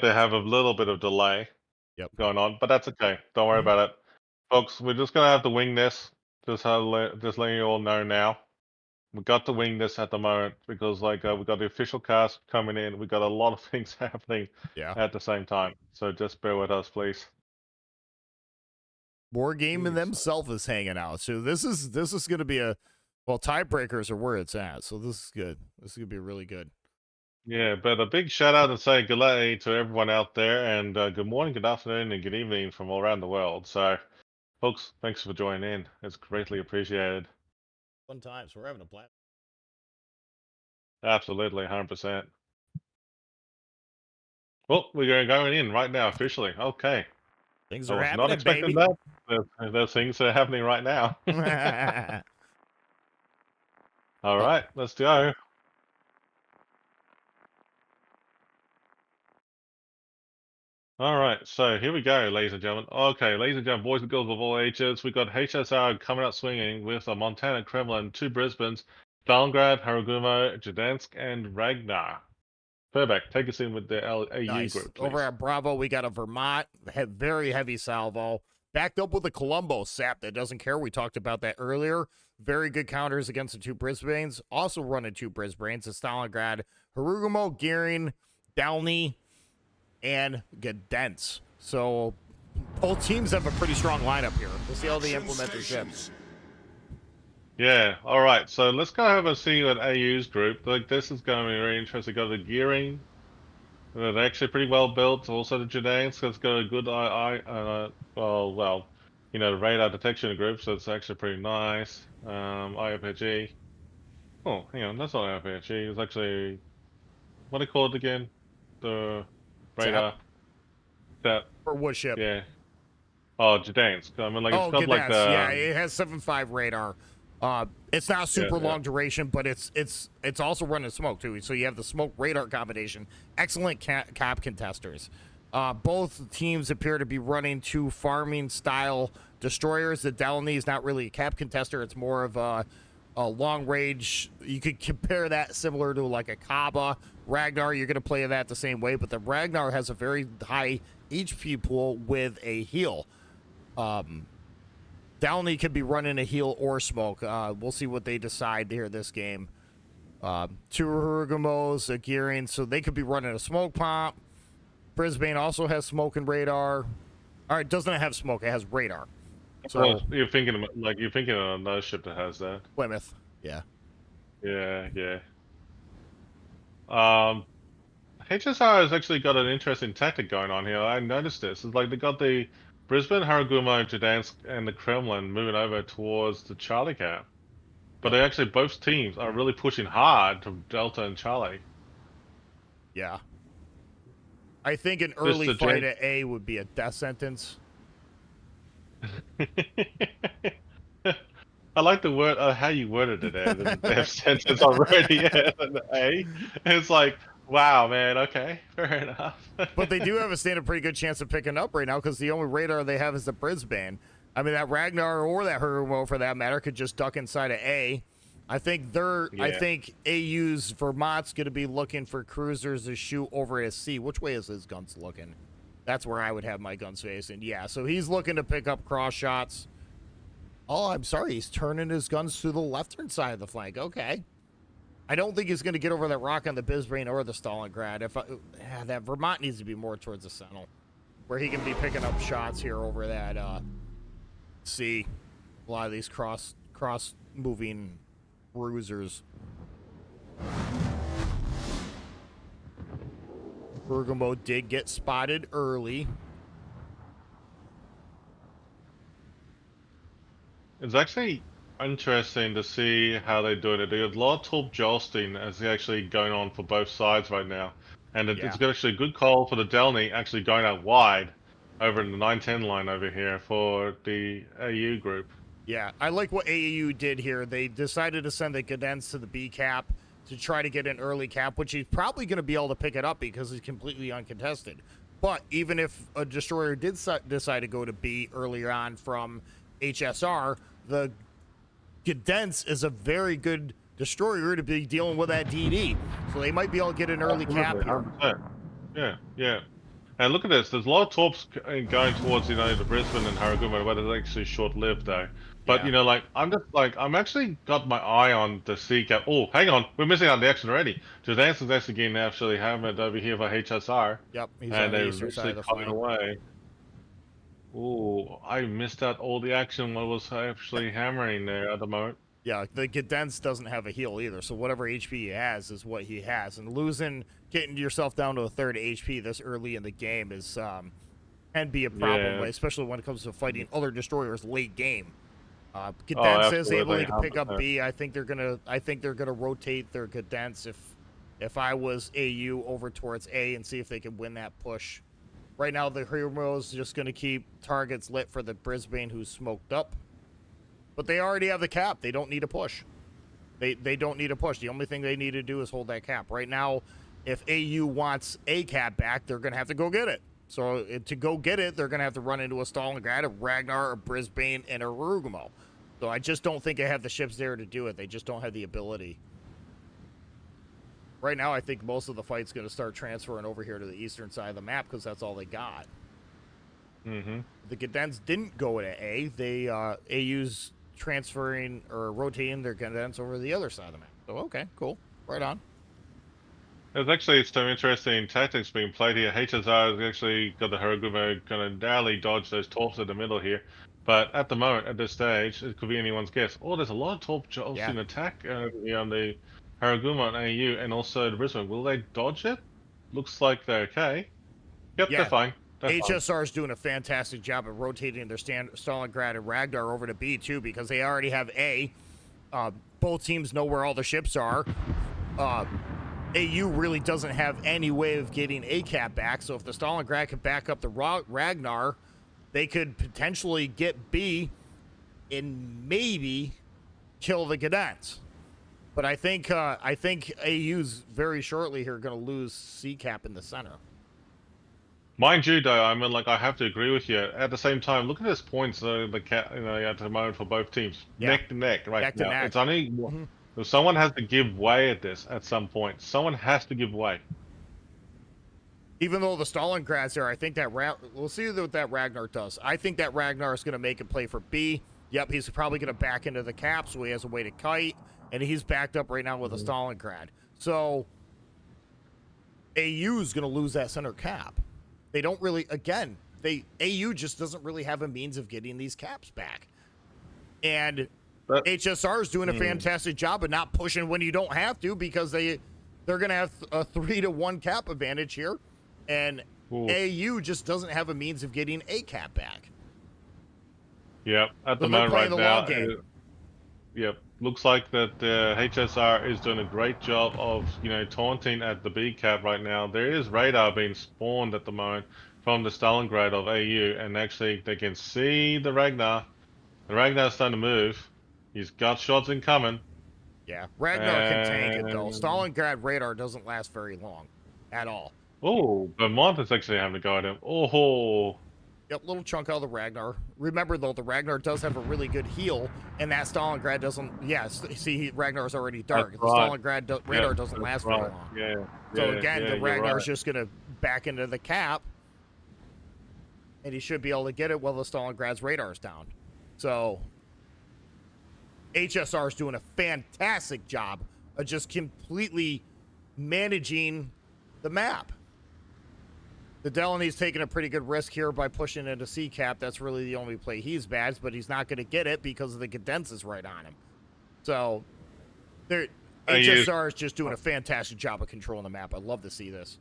they have a little bit of delay going on, but that's okay. Don't worry about it, folks. We're just gonna have to wing this. Just letting you all know now. We got to wing this at the moment because like we got the official cast coming in. We got a lot of things happening at the same time. So just bear with us, please. War Game and themselves is hanging out. So this is going to be a tiebreakers are where it's at. So this is good. This is going to be really good. Yeah, but a big shout out and say good day to everyone out there, and good morning, good afternoon, and good evening from all around the world. So, folks, thanks for joining in. It's greatly appreciated. Fun times. We're having a blast. Absolutely, 100%. Well, we're going in right now officially. Okay. Things I are was happening, not expecting baby. that. There's things that are happening right now. All right, let's go. All right, so here we go, ladies and gentlemen. Okay, ladies and gentlemen, boys and girls of all ages, we got HSR coming out swinging with a Montana, Kremlin, 2 Brisbanes, Stalingrad, Haragumo, Gdansk, and Ragnar. Purbeck, take us in with the AU group, please. Over at Bravo, we got a Vermont, very heavy salvo, backed up with a Colombo sap that doesn't care. We talked about that earlier. Very good counters against the 2 Brisbanes. Also running 2 Brisbanes, a Stalingrad, Haragumo, Gearing, Downey, and Gdansk. So both teams have a pretty strong lineup here. We'll see how they implement their ships. Yeah, all right. So let's go have a see at AU's group. Like this is going to be very interesting. Got the Gearing, they're actually pretty well built. Also the Gdansk has got a good the radar detection group, so it's actually pretty nice. IFG. Oh, hang on, that's not IFG. It's actually what do you call it again? The radar. That or what ship? Yeah. Oh, Gdansk. I mean, like it's got Gdansk. like the yeah, it has 7.5 radar. It's not super long duration, but it's also running smoke too. So you have the smoke radar combination. Excellent cap contesters. Both teams appear to be running 2 farming style destroyers. The Delany is not really a cap contester. It's more of a long range. You could compare that similar to like a Kaba. Ragnar, you're going to play that the same way, but the Ragnar has a very high HP pool with a heal. Downey could be running a heal or smoke. We'll see what they decide here this game. Two Hirugumos, a Gearing, so they could be running a smoke pump. Brisbane also has smoke and radar. All right, doesn't have smoke, it has radar. So you're thinking of another ship that has that. Plymouth, yeah. Yeah. HSR has actually got an interesting tactic going on here. I noticed this. It's like they got the Brisbane, Haragumo, Gdansk, and the Kremlin moving over towards the Charlie Cap. But they actually, both teams are really pushing hard to Delta and Charlie. Yeah. I think an early fight at A would be a death sentence. I like the word, how you worded it there. The death sentence already at an A. It's like, wow, man, okay, fair enough. But they do have a stand a pretty good chance of picking up right now because the only radar they have is the Brisbane. I mean, that Ragnar or that Hirumo, for that matter, could just duck inside of A. I think I think AU's Vermont's going to be looking for cruisers to shoot over at C. Which way is his guns looking? That's where I would have my guns facing. Yeah, so he's looking to pick up cross shots. Oh, I'm sorry. He's turning his guns to the left-hand side of the flank. Okay. I don't think he's going to get over that rock on the Brisbane or the Stalingrad. That Vermont needs to be more towards the Sentinel, where he can be picking up shots here over that C. A lot of these cross-moving cruisers. Bergamo did get spotted early. It's actually interesting to see how they're doing it. There's a lot of top jostling as actually going on for both sides right now. And it's got actually a good call for the Delny actually going out wide over in the 910 line over here for the AU group. Yeah, I like what AAU did here. They decided to send the Gdansk to the B cap to try to get an early cap, which he's probably going to be able to pick it up because he's completely uncontested. But even if a destroyer did decide to go to B earlier on from HSR, the Gdansk is a very good destroyer to be dealing with that DD. So they might be able to get an early cap here. Yeah. And look at this. There's a lot of torps going towards, the Brisbane and Haragumo, but it's actually short-lived, though. But, I'm actually got my eye on the C cap. Oh, hang on. We're missing out on the action already. Gdansk is actually getting actually hammered over here by HSR. Yep, he's on the eastern side of the flank. Away. Oh, I missed out all the action when I was actually hammering there at the moment. Yeah, the Gdansk doesn't have a heal either, so whatever HP he has is what he has. And getting yourself down to a third HP this early in the game is can be a problem, especially when it comes to fighting other destroyers late game. Gdansk is able to pick up B. I think they're gonna rotate their Gdansk if I was AU over towards A and see if they can win that push. Right now, the Heroes just gonna keep targets lit for the Brisbane, who's smoked up. But they already have the cap. They don't need a push. They don't need a push. The only thing they need to do is hold that cap. Right now, if AU wants a cap back, they're going to have to go get it. So to go get it, they're going to have to run into a Stalingrad, a Ragnar, a Brisbane, and a Rugamo. So I just don't think they have the ships there to do it. They just don't have the ability. Right now, I think most of the fight's going to start transferring over here to the eastern side of the map because that's all they got. Mm-hmm. The Gdansk didn't go to A. They AU's transferring or rotating their Gdansk over the other side of the map. So okay, cool, right on. There's actually some interesting tactics being played here. HSR has actually got the Haragumo going to narrowly dodge those torps in the middle here, but at the moment, at this stage, it could be anyone's guess. Oh, there's a lot of torp jolting attack on the Haragumo and AU, and also the Brisbane. Will they dodge it? Looks like they're okay. Yep, they're fine. HSR is doing a fantastic job of rotating their Stalingrad and Ragnar over to B too because they already have A. Both teams know where all the ships are. AU really doesn't have any way of getting A cap back, so if the Stalingrad could back up the Ragnar, they could potentially get B and maybe kill the Gdansk. But I think AU's very shortly here going to lose C cap in the center. Mind you, though, I have to agree with you. At the same time, look at this points at the moment for both teams, neck to neck right now. Neck. It's only someone has to give way at this at some point. Someone has to give way. Even though the Stalingrad's there, I think that we'll see what that Ragnar does. I think that Ragnar is going to make a play for B. Yep, he's probably going to back into the cap, so he has a way to kite, and he's backed up right now with a Stalingrad. So AU's going to lose that center cap. They don't really, again, AU just doesn't really have a means of getting these caps back. And HSR is doing a fantastic job of not pushing when you don't have to, because they're going to have a 3-to-1 cap advantage here, and AU just doesn't have a means of getting a cap back. Yep, at the moment right now, yep, looks like that HSR is doing a great job of, taunting at the B cap right now. There is radar being spawned at the moment from the Stalingrad of AU, and actually they can see the Ragnar. The Ragnar's starting to move. He's got shots incoming. Yeah, Ragnar can tank it though. Stalingrad radar doesn't last very long at all. Oh, Vermont is actually having to go at him. Oh. Yep, little chunk out of the Ragnar. Remember, though, the Ragnar does have a really good heal, and that Stalingrad doesn't... Yeah, see, Ragnar's already dark. The Stalingrad radar doesn't last very long. Yeah. So, again, the Ragnar's just going to back into the cap, and he should be able to get it while the Stalingrad's radar's down. So, HSR's doing a fantastic job of just completely managing the map. The Delaney's taking a pretty good risk here by pushing into C-cap. That's really the only play he's bad, but he's not going to get it because of the cadences right on him. So, HSR is just doing a fantastic job of controlling the map. I love to see this.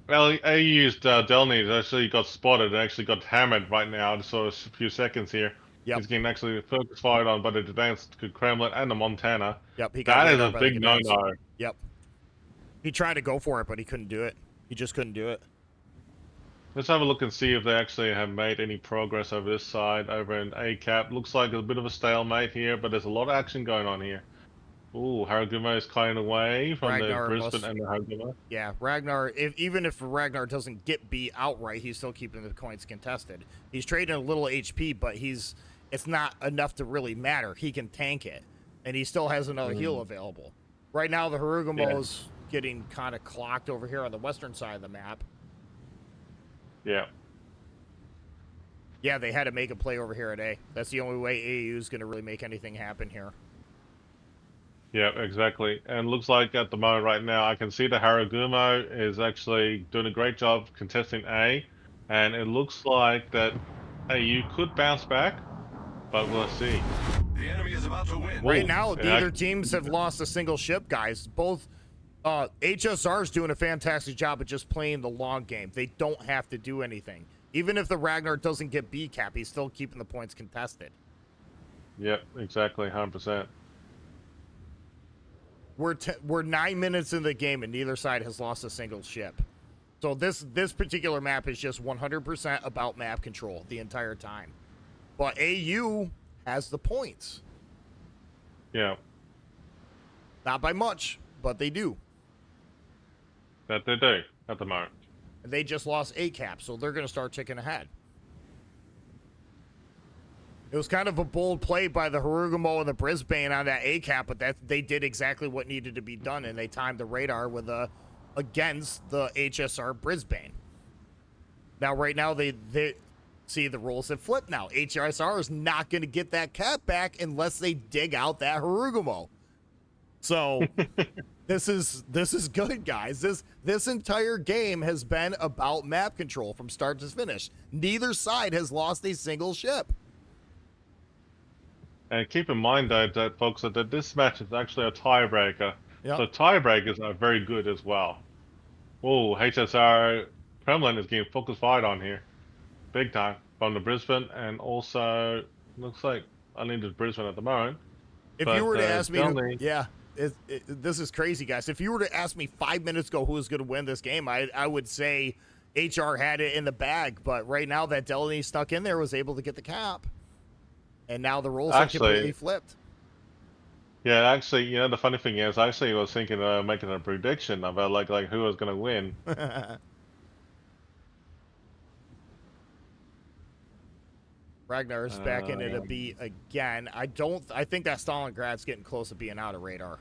Well, I used Delaney. Actually got spotted and actually got hammered right now. So a few seconds here. Yep. He's getting actually focus fired on by the advanced Kremlin and the Montana. Yep, he got that is a big no-no. Yep. He tried to go for it, but he couldn't do it. He just couldn't do it. Let's have a look and see if they actually have made any progress over this side, over in A-cap. Looks like a bit of a stalemate here, but there's a lot of action going on here. Ooh, Haraguma is kind of away from Ragnar the Brisbane and the Haraguma. Yeah, Ragnar, even if Ragnar doesn't get B outright, he's still keeping the coins contested. He's trading a little HP, but it's not enough to really matter. He can tank it, and he still has another heal available. Right now, the Harugumo's getting kind of clocked over here on the western side of the map. Yeah. Yeah, they had to make a play over here at A. That's the only way AU is going to really make anything happen here. Yeah, exactly. And looks like at the moment right now, I can see the Haragumo is actually doing a great job contesting A. And it looks like that AU could bounce back, but we'll see. The enemy is about to win. Right now, neither teams have lost a single ship, guys. Both HSR is doing a fantastic job of just playing the long game. They don't have to do anything. Even if the Ragnar doesn't get B cap, he's still keeping the points contested. Yep, exactly, 100%. We're 9 minutes in the game, and neither side has lost a single ship. So this particular map is just 100% about map control the entire time. But AU has the points. Yeah. Not by much, but they do. That they do at the moment. They just lost A cap, so they're going to start ticking ahead. It was kind of a bold play by the Harugumo and the Brisbane on that A cap, but they did exactly what needed to be done, and they timed the radar with against the HSR Brisbane. Now, right now, they see the rules have flipped now. HSR is not going to get that cap back unless they dig out that Harugumo. So this is good, guys. This entire game has been about map control from start to finish. Neither side has lost a single ship. And keep in mind, though, that folks, that this match is actually a tiebreaker. Yep. So tiebreakers are very good as well. Oh, HSR Kremlin is getting focus fired on here, big time from the Brisbane, and also looks like only the Brisbane at the moment. If you were to ask me, this is crazy, guys. If you were to ask me 5 minutes ago who was going to win this game, I would say HR had it in the bag. But right now, that Delaney stuck in there was able to get the cap. And now the roles are completely flipped. Yeah, actually, the funny thing is, I actually was thinking of making a prediction about like who was going to win. Ragnar is back into the B again. I think that Stalingrad's getting close to being out of radar.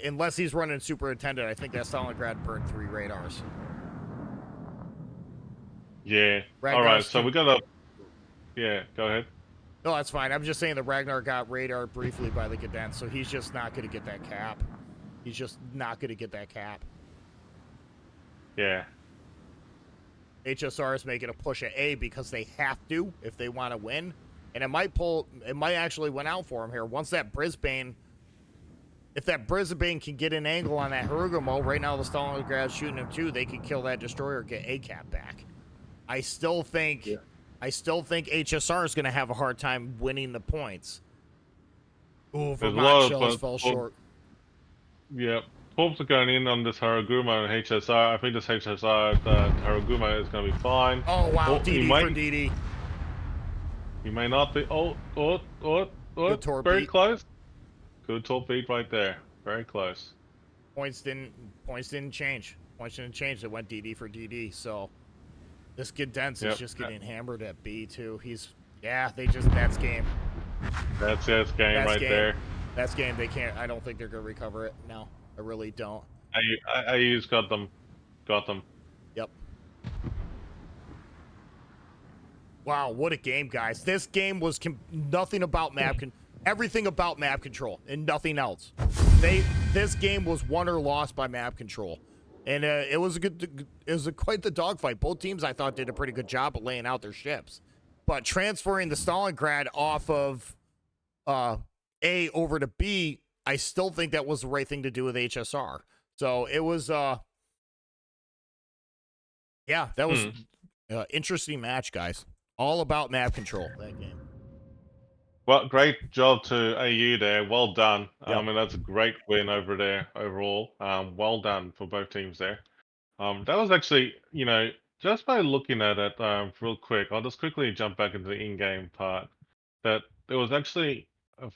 Unless he's running superintendent, I think that Stalingrad burned 3 radars. Yeah. Ragnar's all right, so we got a Yeah, go ahead. No, that's fine. I'm just saying the Ragnar got radar briefly by the Cadence, so he's just not going to get that cap. He's just not going to get that cap. Yeah. HSR is making a push at A because they have to if they want to win. And it might actually win out for him here. Once that Brisbane, if that Brisbane can get an angle on that Harugumo, right now the Stalingrad's shooting him too, they could kill that destroyer, get A cap back. I still think HSR is going to have a hard time winning the points. Ooh, Vermont shells fell short. Yep. Hopes are going in on this Harugumo and HSR. I think this HSR, Harugumo is going to be fine. Oh, wow. DD for DD. He may not be. Good torp very beat. close. Good torp beat right there. Very close. Points didn't change. Points didn't change. It went DD for DD. So this Cadence is just getting hammered at B too. That's game. That's game right there. That's game. They can't. I don't think they're gonna recover it. No, I really don't. IU's got them. Yep. Wow, what a game, guys. This game was nothing about everything about map control and nothing else. This game was won or lost by map control. And it was quite the dogfight. Both teams, I thought, did a pretty good job of laying out their ships. But transferring the Stalingrad off of A over to B, I still think that was the right thing to do with HSR. So it was, that was interesting match, guys. All about map control, that game. Well, great job to AU there. Well done. Yep. I mean, that's a great win over there overall. Well done for both teams there. That was actually, just by looking at it real quick, I'll just quickly jump back into the in-game part. That it was actually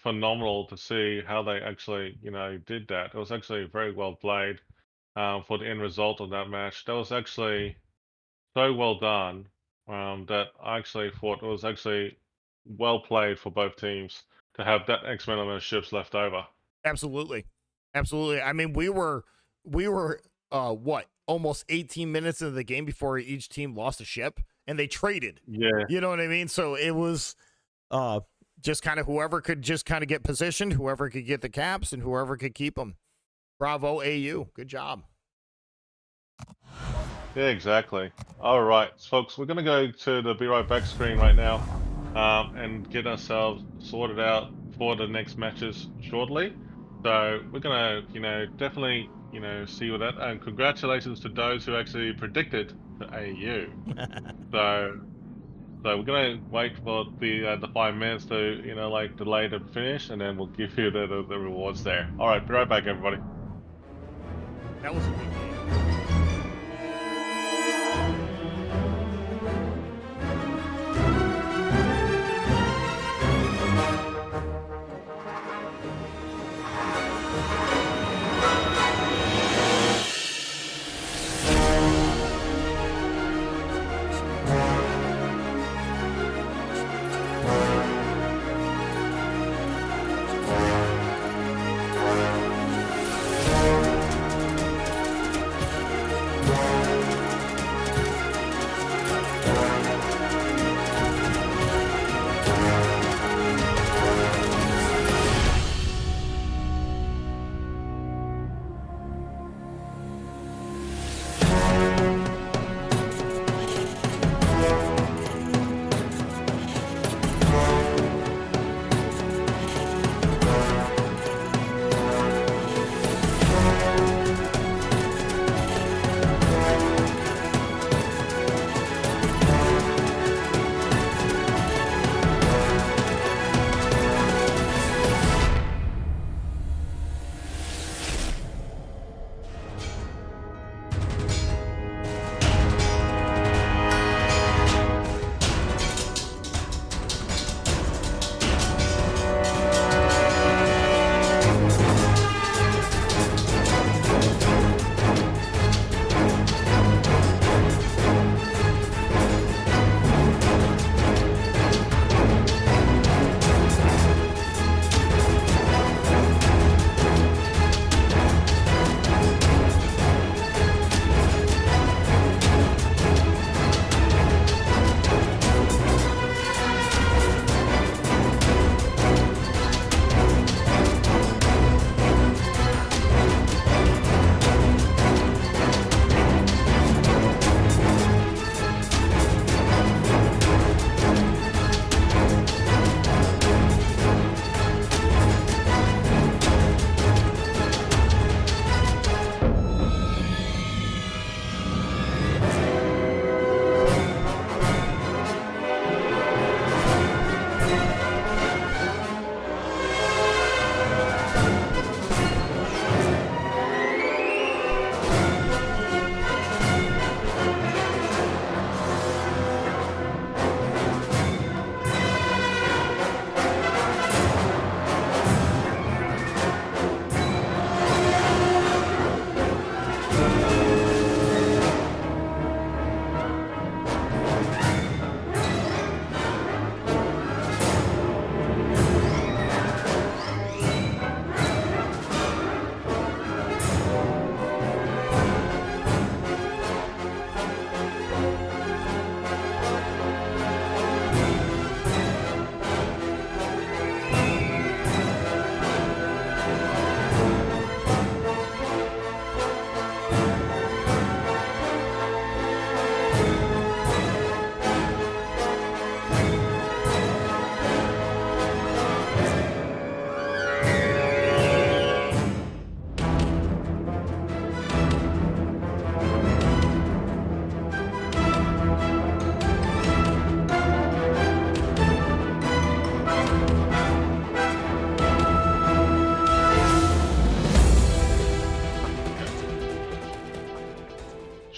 phenomenal to see how they actually, did that. It was actually very well played for the end result of that match. That was actually so well done that I actually thought it was actually well played for both teams to have that X amount of ships left over. Absolutely. I mean, we were almost 18 minutes into the game before each team lost a ship, and they traded. Yeah. You know what I mean? So it was just kind of whoever could just kind of get positioned, whoever could get the caps, and whoever could keep them. Bravo, AU. Good job. Yeah, exactly. All right, folks, we're going to go to the Be Right Back screen right now and get ourselves sorted out for the next matches shortly. So we're going to, definitely, see what that. And congratulations to those who actually predicted the AU. So we're going to wait for the 5 minutes to, delay the finish, and then we'll give you the rewards there. All right, be right back, everybody. That was a good game.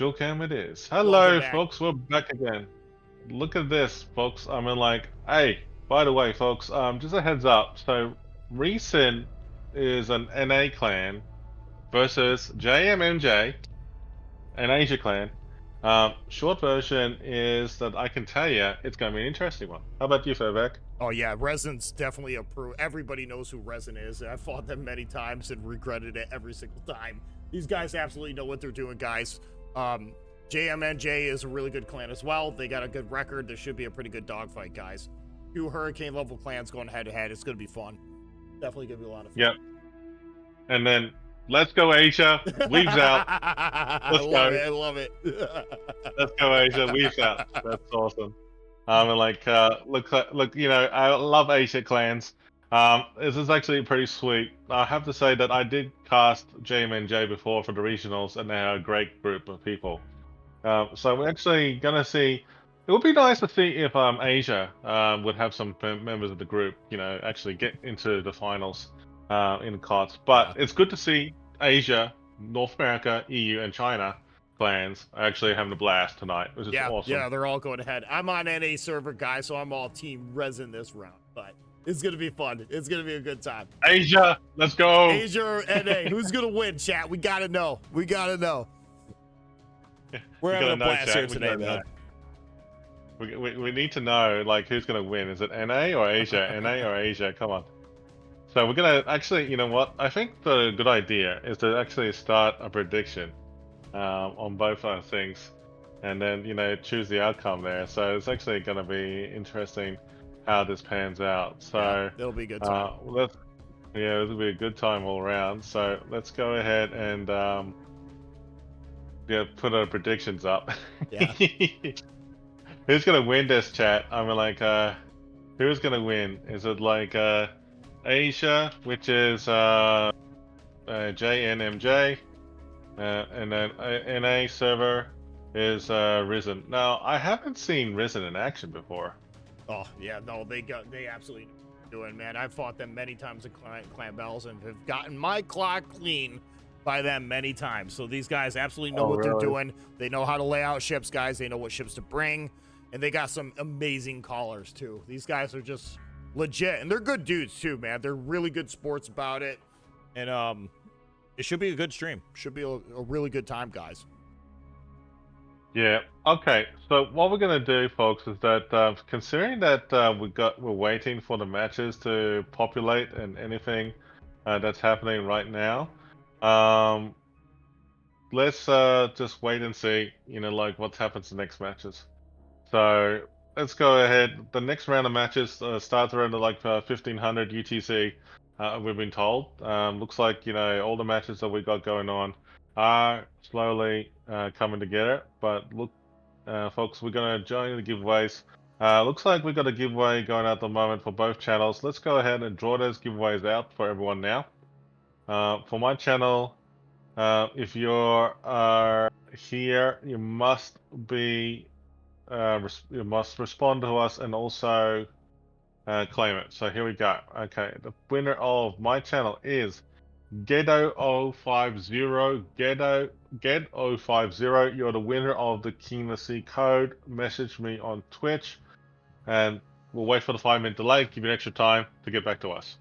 dual cam it is. Welcome Hello, back. folks. We're back again. Look at this, folks. I mean, like, hey, by the way, folks, just a heads up. So, Recent is an NA clan versus JMMJ, an Asia clan. Short version is that I can tell you it's going to be an interesting one. How about you, Fairback? Oh yeah, Resin's definitely approved. Everybody knows who Resin is. I've fought them many times and regretted it every single time. These guys absolutely know what they're doing, guys. JMNJ is a really good clan as well. They got a good record. There should be a pretty good dogfight, guys. Two Hurricane level clans going head to head. It's going to be fun. Definitely going to be a lot of fun. Yep. And then let's go Asia. Weaves out. Let's go. I love it. Let's go Asia. Weaves out. That's awesome. And like, look, you know, I love Asia clans. This is actually pretty sweet. I have to say that I did cast JMNJ before for the regionals, and they're a great group of people. So we're actually gonna see. It would be nice to see if Asia would have some members of the group, you know, actually get into the finals in KOTS. But it's good to see Asia, North America, EU, and China clans are actually having a blast tonight, which is awesome. Yeah, they're all going ahead. I'm on NA server, guys, so I'm all Team Resin this round. But it's gonna be fun. It's gonna be a good time. Asia, let's go. Asia or NA, who's gonna win? Chat, we gotta know. We gotta know. We're having a blast here today, man. We need to know, like, who's going to win. Is it NA or Asia? NA or Asia? Come on. So we're going to actually, you know what? I think the good idea is to actually start a prediction on both our things. And then, you know, choose the outcome there. So it's actually going to be interesting how this pans out. So yeah, it'll be a good time. It'll be a good time all around. So let's go ahead and put our predictions up. Yeah. Who's gonna win this, chat? I mean, like, who's gonna win? Is it like Asia, which is JNMJ, and then NA server is Risen. Now, I haven't seen Risen in action before. Oh yeah, no, they absolutely doing, man. I've fought them many times in clan battles and have gotten my clock clean by them many times. So these guys absolutely know what they're doing. They know how to lay out ships, guys. They know what ships to bring. And they got some amazing callers, too. These guys are just legit. And they're good dudes, too, man. They're really good sports about it. And it should be a good stream. Should be a really good time, guys. Yeah. Okay. So what we're gonna do, folks, is that considering that we're waiting for the matches to populate and anything that's happening right now, let's just wait and see. You know, like what happens in the next matches. So let's go ahead. The next round of matches starts around like 1500 UTC. We've been told. Looks like, you know, all the matches that we got going on are slowly coming together. But look, folks, we're gonna join the giveaways. Looks like we've got a giveaway going out at the moment for both channels. Let's go ahead and draw those giveaways out for everyone now. For my channel, if you're here, you must be. You must respond to us and also claim it. So here we go. Okay, the winner of my channel is Gedo050. Get050. You're the winner of the King of the Sea code. Message me on Twitch, and we'll wait for the 5-minute delay. Give you extra time to get back to us.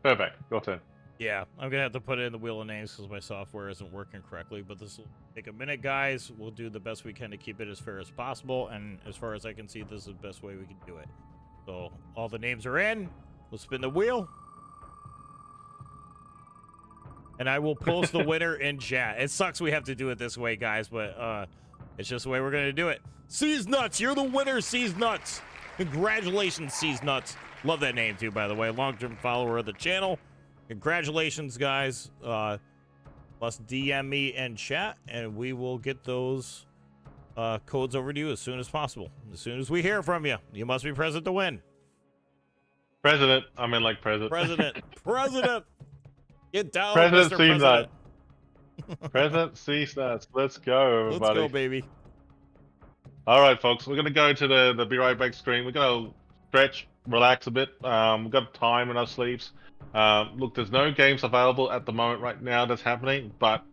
Perfect. Your turn. Yeah, I'm gonna have to put it in the wheel of names because my software isn't working correctly, but this will take a minute, guys. We'll do the best we can to keep it as fair as possible, and as far as I can see, this is the best way we can do it. So all the names are in. We'll spin the wheel, and I will post the winner in chat. It sucks we have to do it this way, guys, but it's just the way we're gonna do it. Seas Nuts, you're the winner, Seas Nuts. Congratulations, Seas Nuts. Love that name too, by the way. Long-term follower of the channel. Congratulations, guys. Plus DM me in chat, and we will get those codes over to you as soon as possible. As soon as we hear from you. You must be present to win. President. I mean, like president. President. Get down, President Mr. Seas President. President Seas Nuts. Let's go, everybody. Let's go, baby. All right, folks. We're gonna go to the Be Right Back screen. We're gonna stretch, relax a bit. We've got time in our sleeves. Look, there's no games available at the moment right now that's happening, but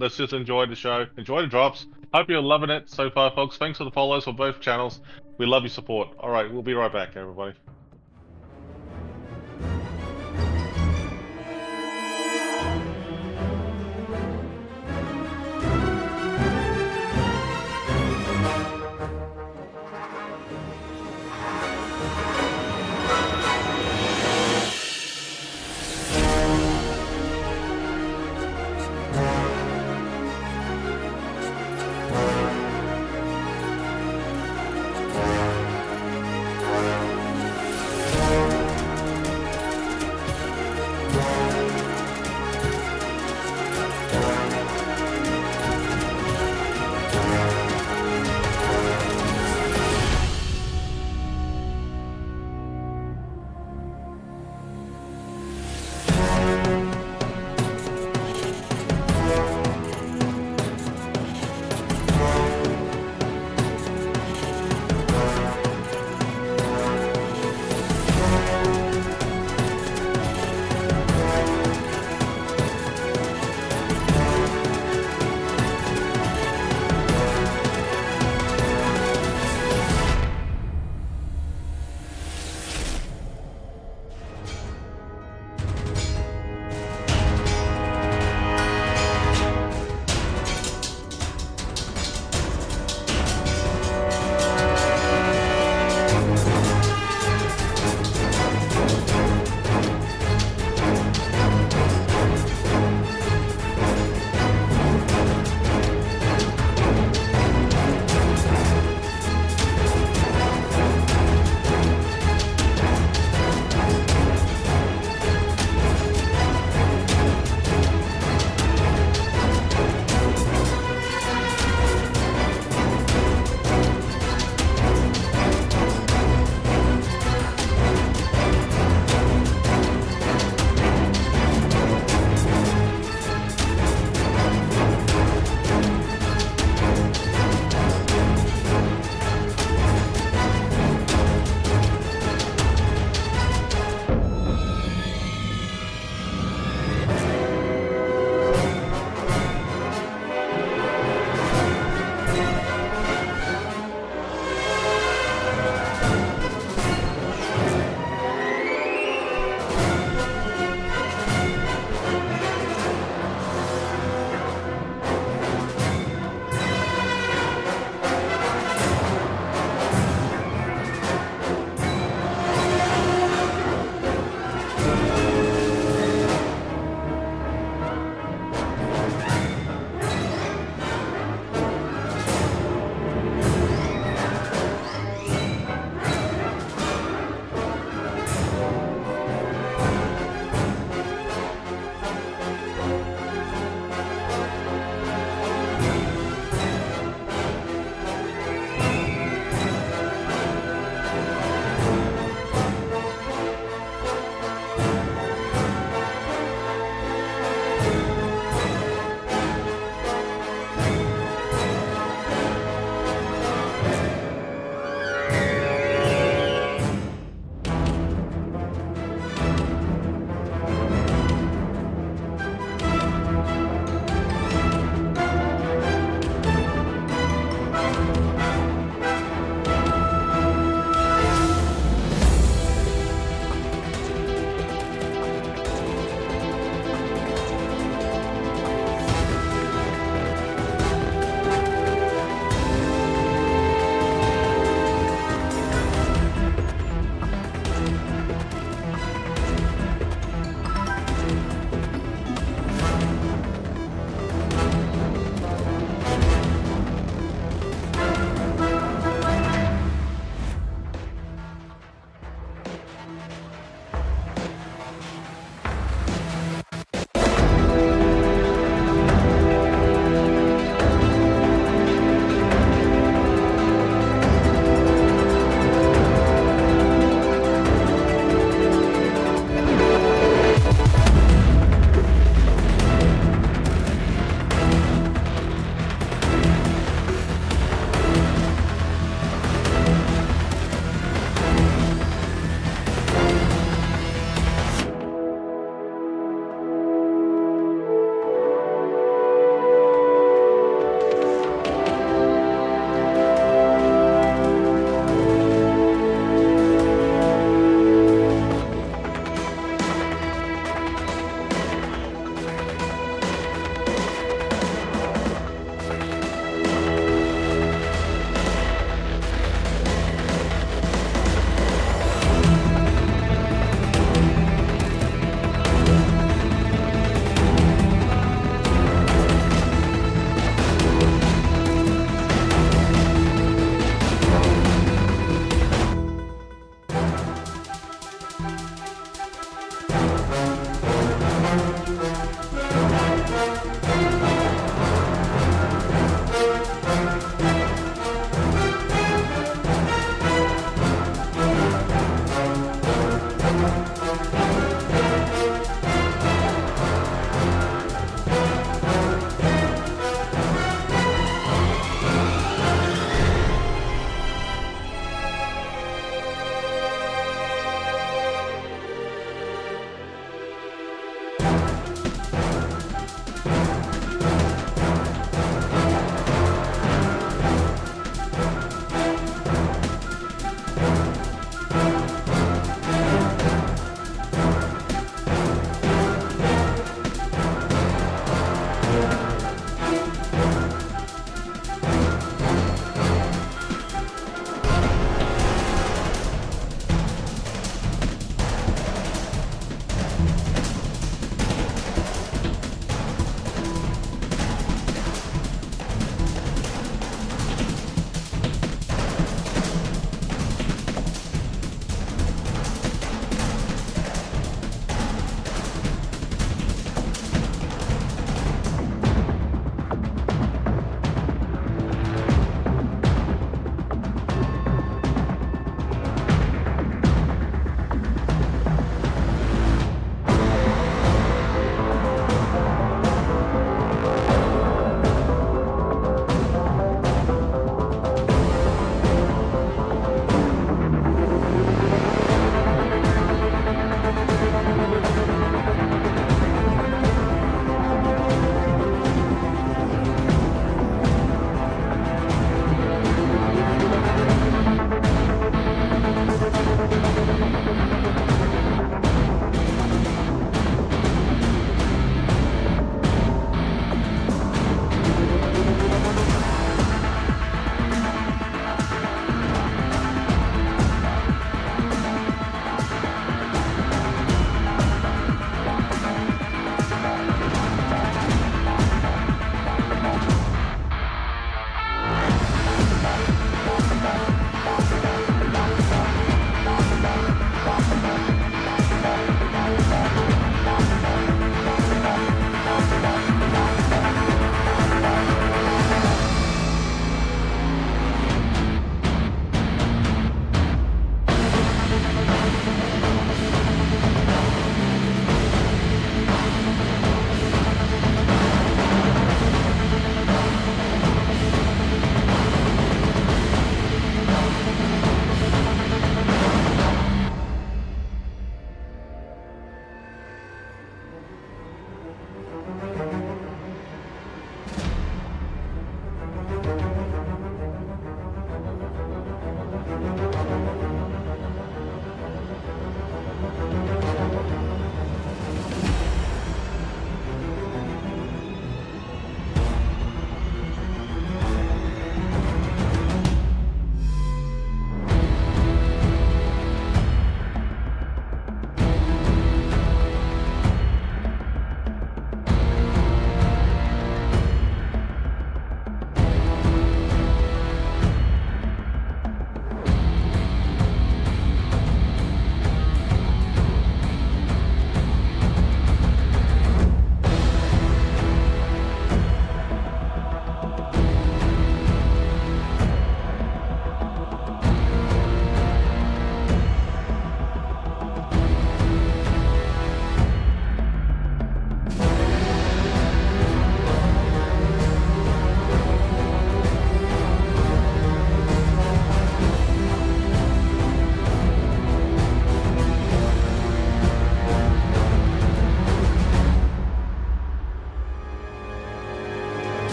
let's just enjoy the show, enjoy the drops, Hope you're loving it so far, folks. Thanks for the follows for both channels. We love your support. All right, we'll be right back, everybody.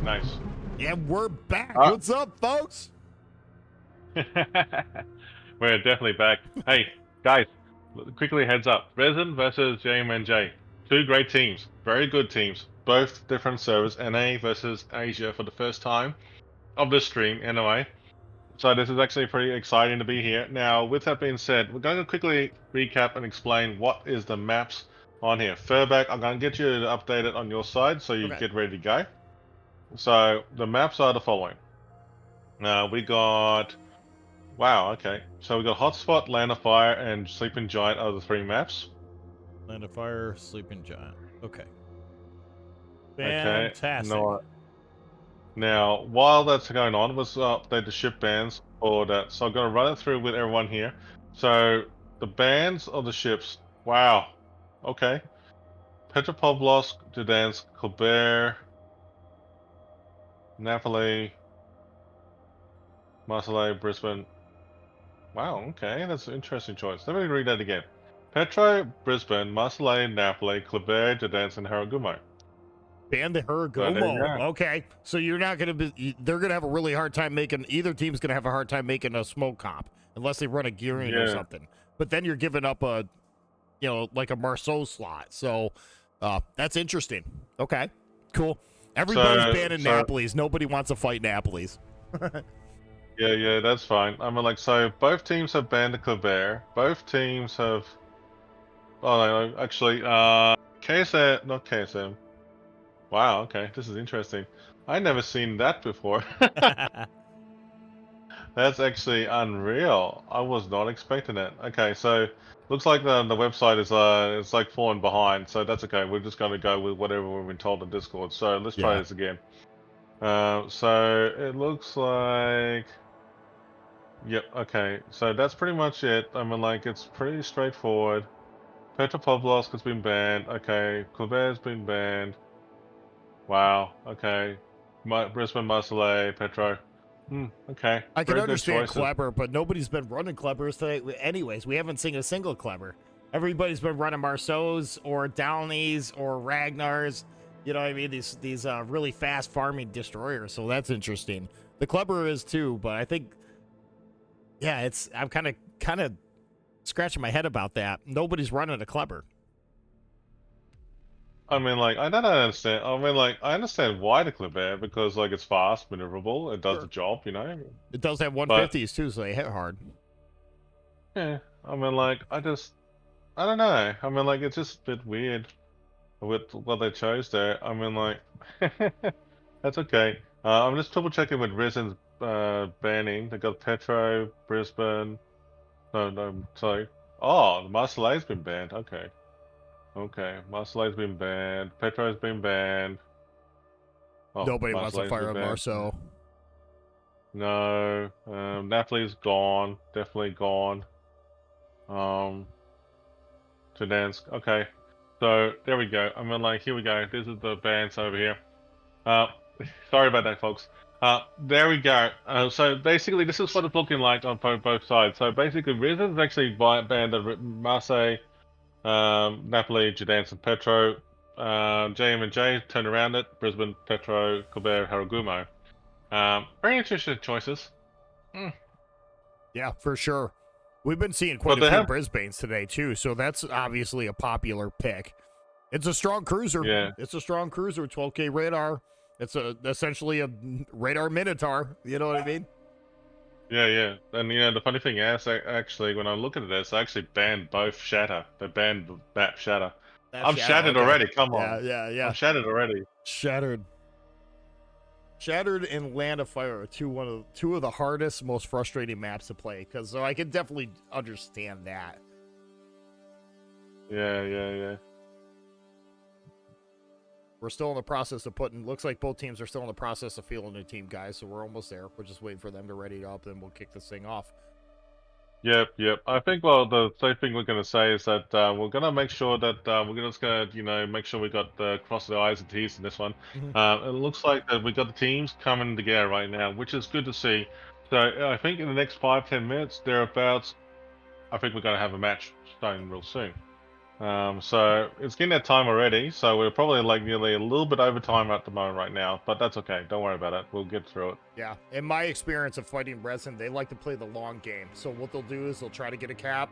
Nice. Yeah, we're back. Ah. What's up, folks? We're definitely back. Hey, guys, quickly heads up. Resin versus JMNJ. Two great teams. Very good teams. Both different servers. NA versus Asia for the first time of this stream, anyway. So this is actually pretty exciting to be here. Now, with that being said, we're going to quickly recap and explain what is the maps on here. Furback, I'm going to get you to update it on your side so you Okay. get ready to go. So the maps are the following. We got... Wow, okay. So we got Hotspot, Land of Fire, and Sleeping Giant are the three maps. Land of Fire, Sleeping Giant. Okay. Okay. Fantastic. Now, while that's going on, let's update the ship bans for that. So I'm going to run it through with everyone here. So the bans of the ships. Wow. Okay. Petropavlovsk, Gdansk, Colbert, Napoli, Marseille, Brisbane. Wow, okay, that's an interesting choice. Let me read that again. Petro, Brisbane, Marseille, Napoli, Colbert, Gdansk, and Haragumo. Ban the So there you Haragumo. go. Okay, so you're not gonna be. They're gonna have a really hard time making. Either team's gonna have a hard time making a smoke comp unless they run a gearing or Yeah. something. But then you're giving up a, like a Marceau slot. So that's interesting. Okay, cool. Everybody's banning Napoli's. Nobody wants to fight Napoli's. Yeah, that's fine. I mean, like, so both teams have banned the Colbert. Both teams have. Oh no, actually, KSM, not KSM. Wow, okay, this is interesting. I never seen that before. That's actually unreal. I was not expecting it. Okay, so looks like the website is it's like falling behind, so that's okay. We're just gonna go with whatever we've been told in Discord. So let's try Yeah. this again. So it looks like. Yep, okay. So that's pretty much it. I mean, like, it's pretty straightforward. Petropavlovsk has been banned. Okay. Colbert's been banned. Wow. Okay. Brisbane, Marseille, Petro. Okay. I can Very good understand choices. Kleber, but nobody's been running Klebers today. Anyways, we haven't seen a single Kleber. Everybody's been running Marceaus or Downeys or Ragnars. You know what I mean? These really fast farming destroyers. So that's interesting. The Kleber is too, but I think, yeah, I'm kind of scratching my head about that. Nobody's running a Kleber. I mean, like, I don't understand. I mean, like, I understand why the Colbert, because, like, it's fast, maneuverable, it does the job, you know? It does have But, 150s too, so they hit hard. yeah, I mean, like, I don't know. I mean, like, it's just a bit weird with what they chose there. I mean, like, that's okay. I'm just double checking with Resin's banning. They got Petro, Brisbane. No, sorry. Oh, Marseille's been banned. Okay. Okay, Marseille's been banned. Petro's been banned. Oh, Nobody wants to Marseille's fire been on banned. Marceau. No, Napoli's gone. Definitely gone. Gdansk. Okay, so there we go. I mean, like, here we go. This is the bands over here. Uh, sorry about that, folks. There we go. So basically, this is what it's looking like on both sides. So basically, Resin's actually banned Marseille, Napoli, Gdansk, and Petro. JM&J turned around it. Brisbane, Petro, Colbert, Haragumo. Very interesting choices. Yeah, for sure. We've been seeing But quite a they few have, Brisbanes today too, so that's obviously a popular pick. It's a strong cruiser. yeah, It's a strong cruiser, 12K radar. It's essentially a radar Minotaur. You know what I mean? yeah. And you know, the funny thing is, actually, when I look at this, I actually banned both Shatter. They banned the map Shatter. I'm shattered okay. already. Come on. Yeah. I'm shattered already. Shattered and Land of Fire are two of the hardest, most frustrating maps to play. So I can definitely understand that. Yeah. We're still in the process of looks like both teams are still in the process of fielding a team, guys, so we're almost there. We're just waiting for them to ready up, and we'll kick this thing off. Yep. I think, well, the same thing we're going to say is that we're going to make sure that we're just going to, make sure we got the cross the I's and T's in this one. It looks like that we got the teams coming together right now, which is good to see. So I think in the next 5-10 minutes, thereabouts, I think we're going to have a match starting real soon. So it's getting that time already. So we're probably like nearly a little bit over time at the moment right now, but that's okay. Don't worry about it. We'll get through it. Yeah, in my experience of fighting Resin, they like to play the long game. So what they'll do is they'll try to get a cap,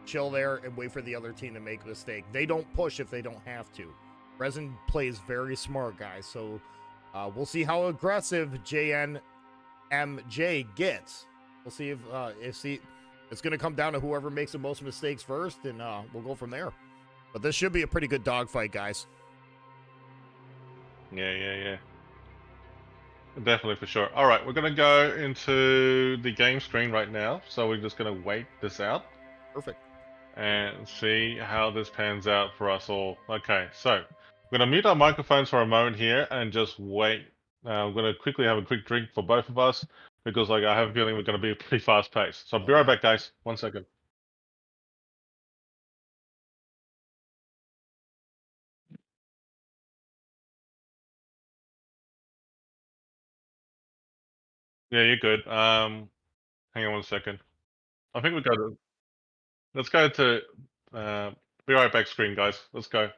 chill there, and wait for the other team to make a mistake. They don't push if they don't have to. Resin plays very smart, guys. So we'll see how aggressive JNMJ gets. We'll see if it's going to come down to whoever makes the most mistakes first, and we'll go from there. But this should be a pretty good dogfight, guys. Yeah. Definitely for sure. All right, we're gonna go into the game screen right now. So we're just gonna wait this out Perfect. and see how this pans out for us all. Okay, so we're gonna mute our microphones for a moment here and just wait. I'm gonna quickly have a quick drink for both of us because like I have a feeling we're gonna be pretty fast paced. So I'll be right back, guys. 1 second. Yeah, you're good. Hang on 1 second. I think we got to. Let's go to. Be right back, screen, guys. Let's go.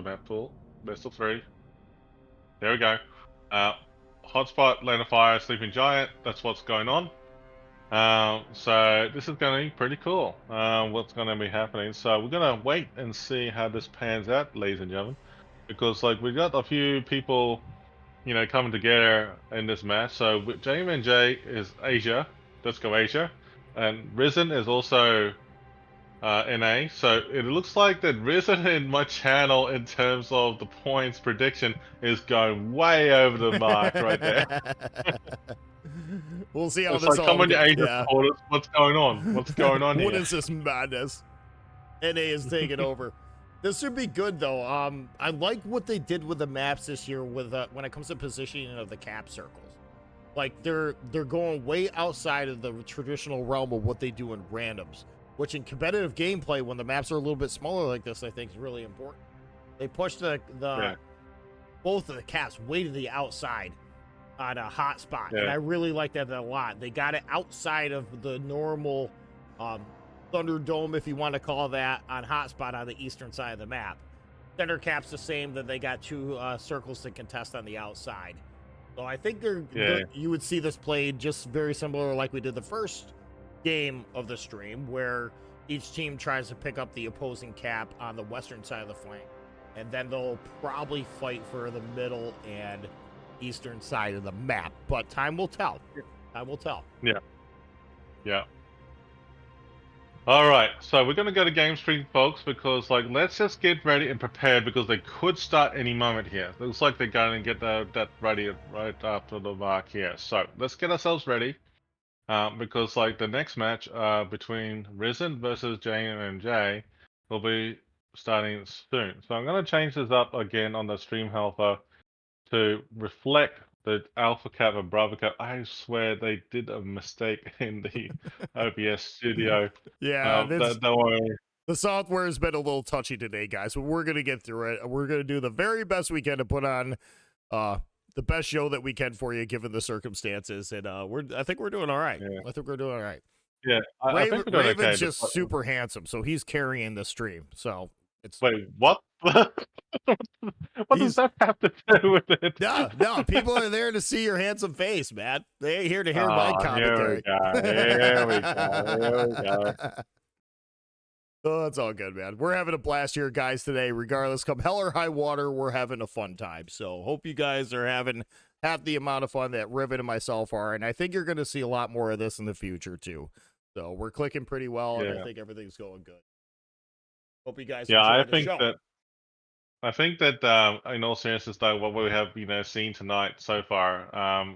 Map pool, best of 3. There we go. Hotspot, Lane of Fire, Sleeping Giant. That's what's going on. So this is going to be pretty cool. What's going to be happening? So we're going to wait and see how this pans out, ladies and gentlemen, because like we got a few people, you know, coming together in this match. So JMNJ is Asia. Let's go Asia, and Risen is also NA. So it looks like that Risen in my channel in terms of the points prediction is going way over the mark right there. We'll see how It's this like, come on, you goes. Asia supporters. What's going on? What's going on What here? is this madness? NA is taking over. This would be good though. I like what they did with the maps this year with when it comes to positioning of the cap circles. Like they're going way outside of the traditional realm of what they do in randoms, which in competitive gameplay, when the maps are a little bit smaller like this, I think is really important. They push the Yeah. both of the caps way to the outside on a hot spot, and Yeah. I really like that a lot. They got it outside of the normal Thunderdome, if you want to call that, on hotspot on the eastern side of the map. Center cap's the same, that they got two circles to contest on the outside. So I think Yeah. you would see this played just very similar like we did the first game of the stream, where each team tries to pick up the opposing cap on the western side of the flank, and then they'll probably fight for the middle and eastern side of the map. But time will tell. Time will tell. Yeah. Yeah. All right, so we're gonna go to game stream, folks, because like let's just get ready and prepared because they could start any moment here. Looks like they're going to get that ready right after the mark here. So let's get ourselves ready, because like the next match between Risen versus J&J will be starting soon. So I'm gonna change this up again on the stream helper to reflect the Alpha Cap and Bravo Cap. I swear they did a mistake in the OBS studio. Yeah, Don't worry. the software has been a little touchy today, guys, but we're gonna get through it. We're gonna do the very best we can to put on the best show that we can for you, given the circumstances. And I think we're doing all right. Yeah. I think we're doing all right. Yeah, I think we're doing Raven's okay. just super handsome, so he's carrying the stream. So it's Wait, what? What does He's- that have to do with it? no. People are there to see your handsome face, man. They ain't here to hear my Oh, commentary. Here we go. Oh, that's all good, man. We're having a blast here, guys, today. Regardless, come hell or high water, we're having a fun time. So hope you guys are having half the amount of fun that Riven and myself are. And I think you're going to see a lot more of this in the future, too. So we're clicking pretty well, and I think everything's going good. Hope you guys Yeah, enjoy I the think show. that in all seriousness, though, what we have seen tonight so far,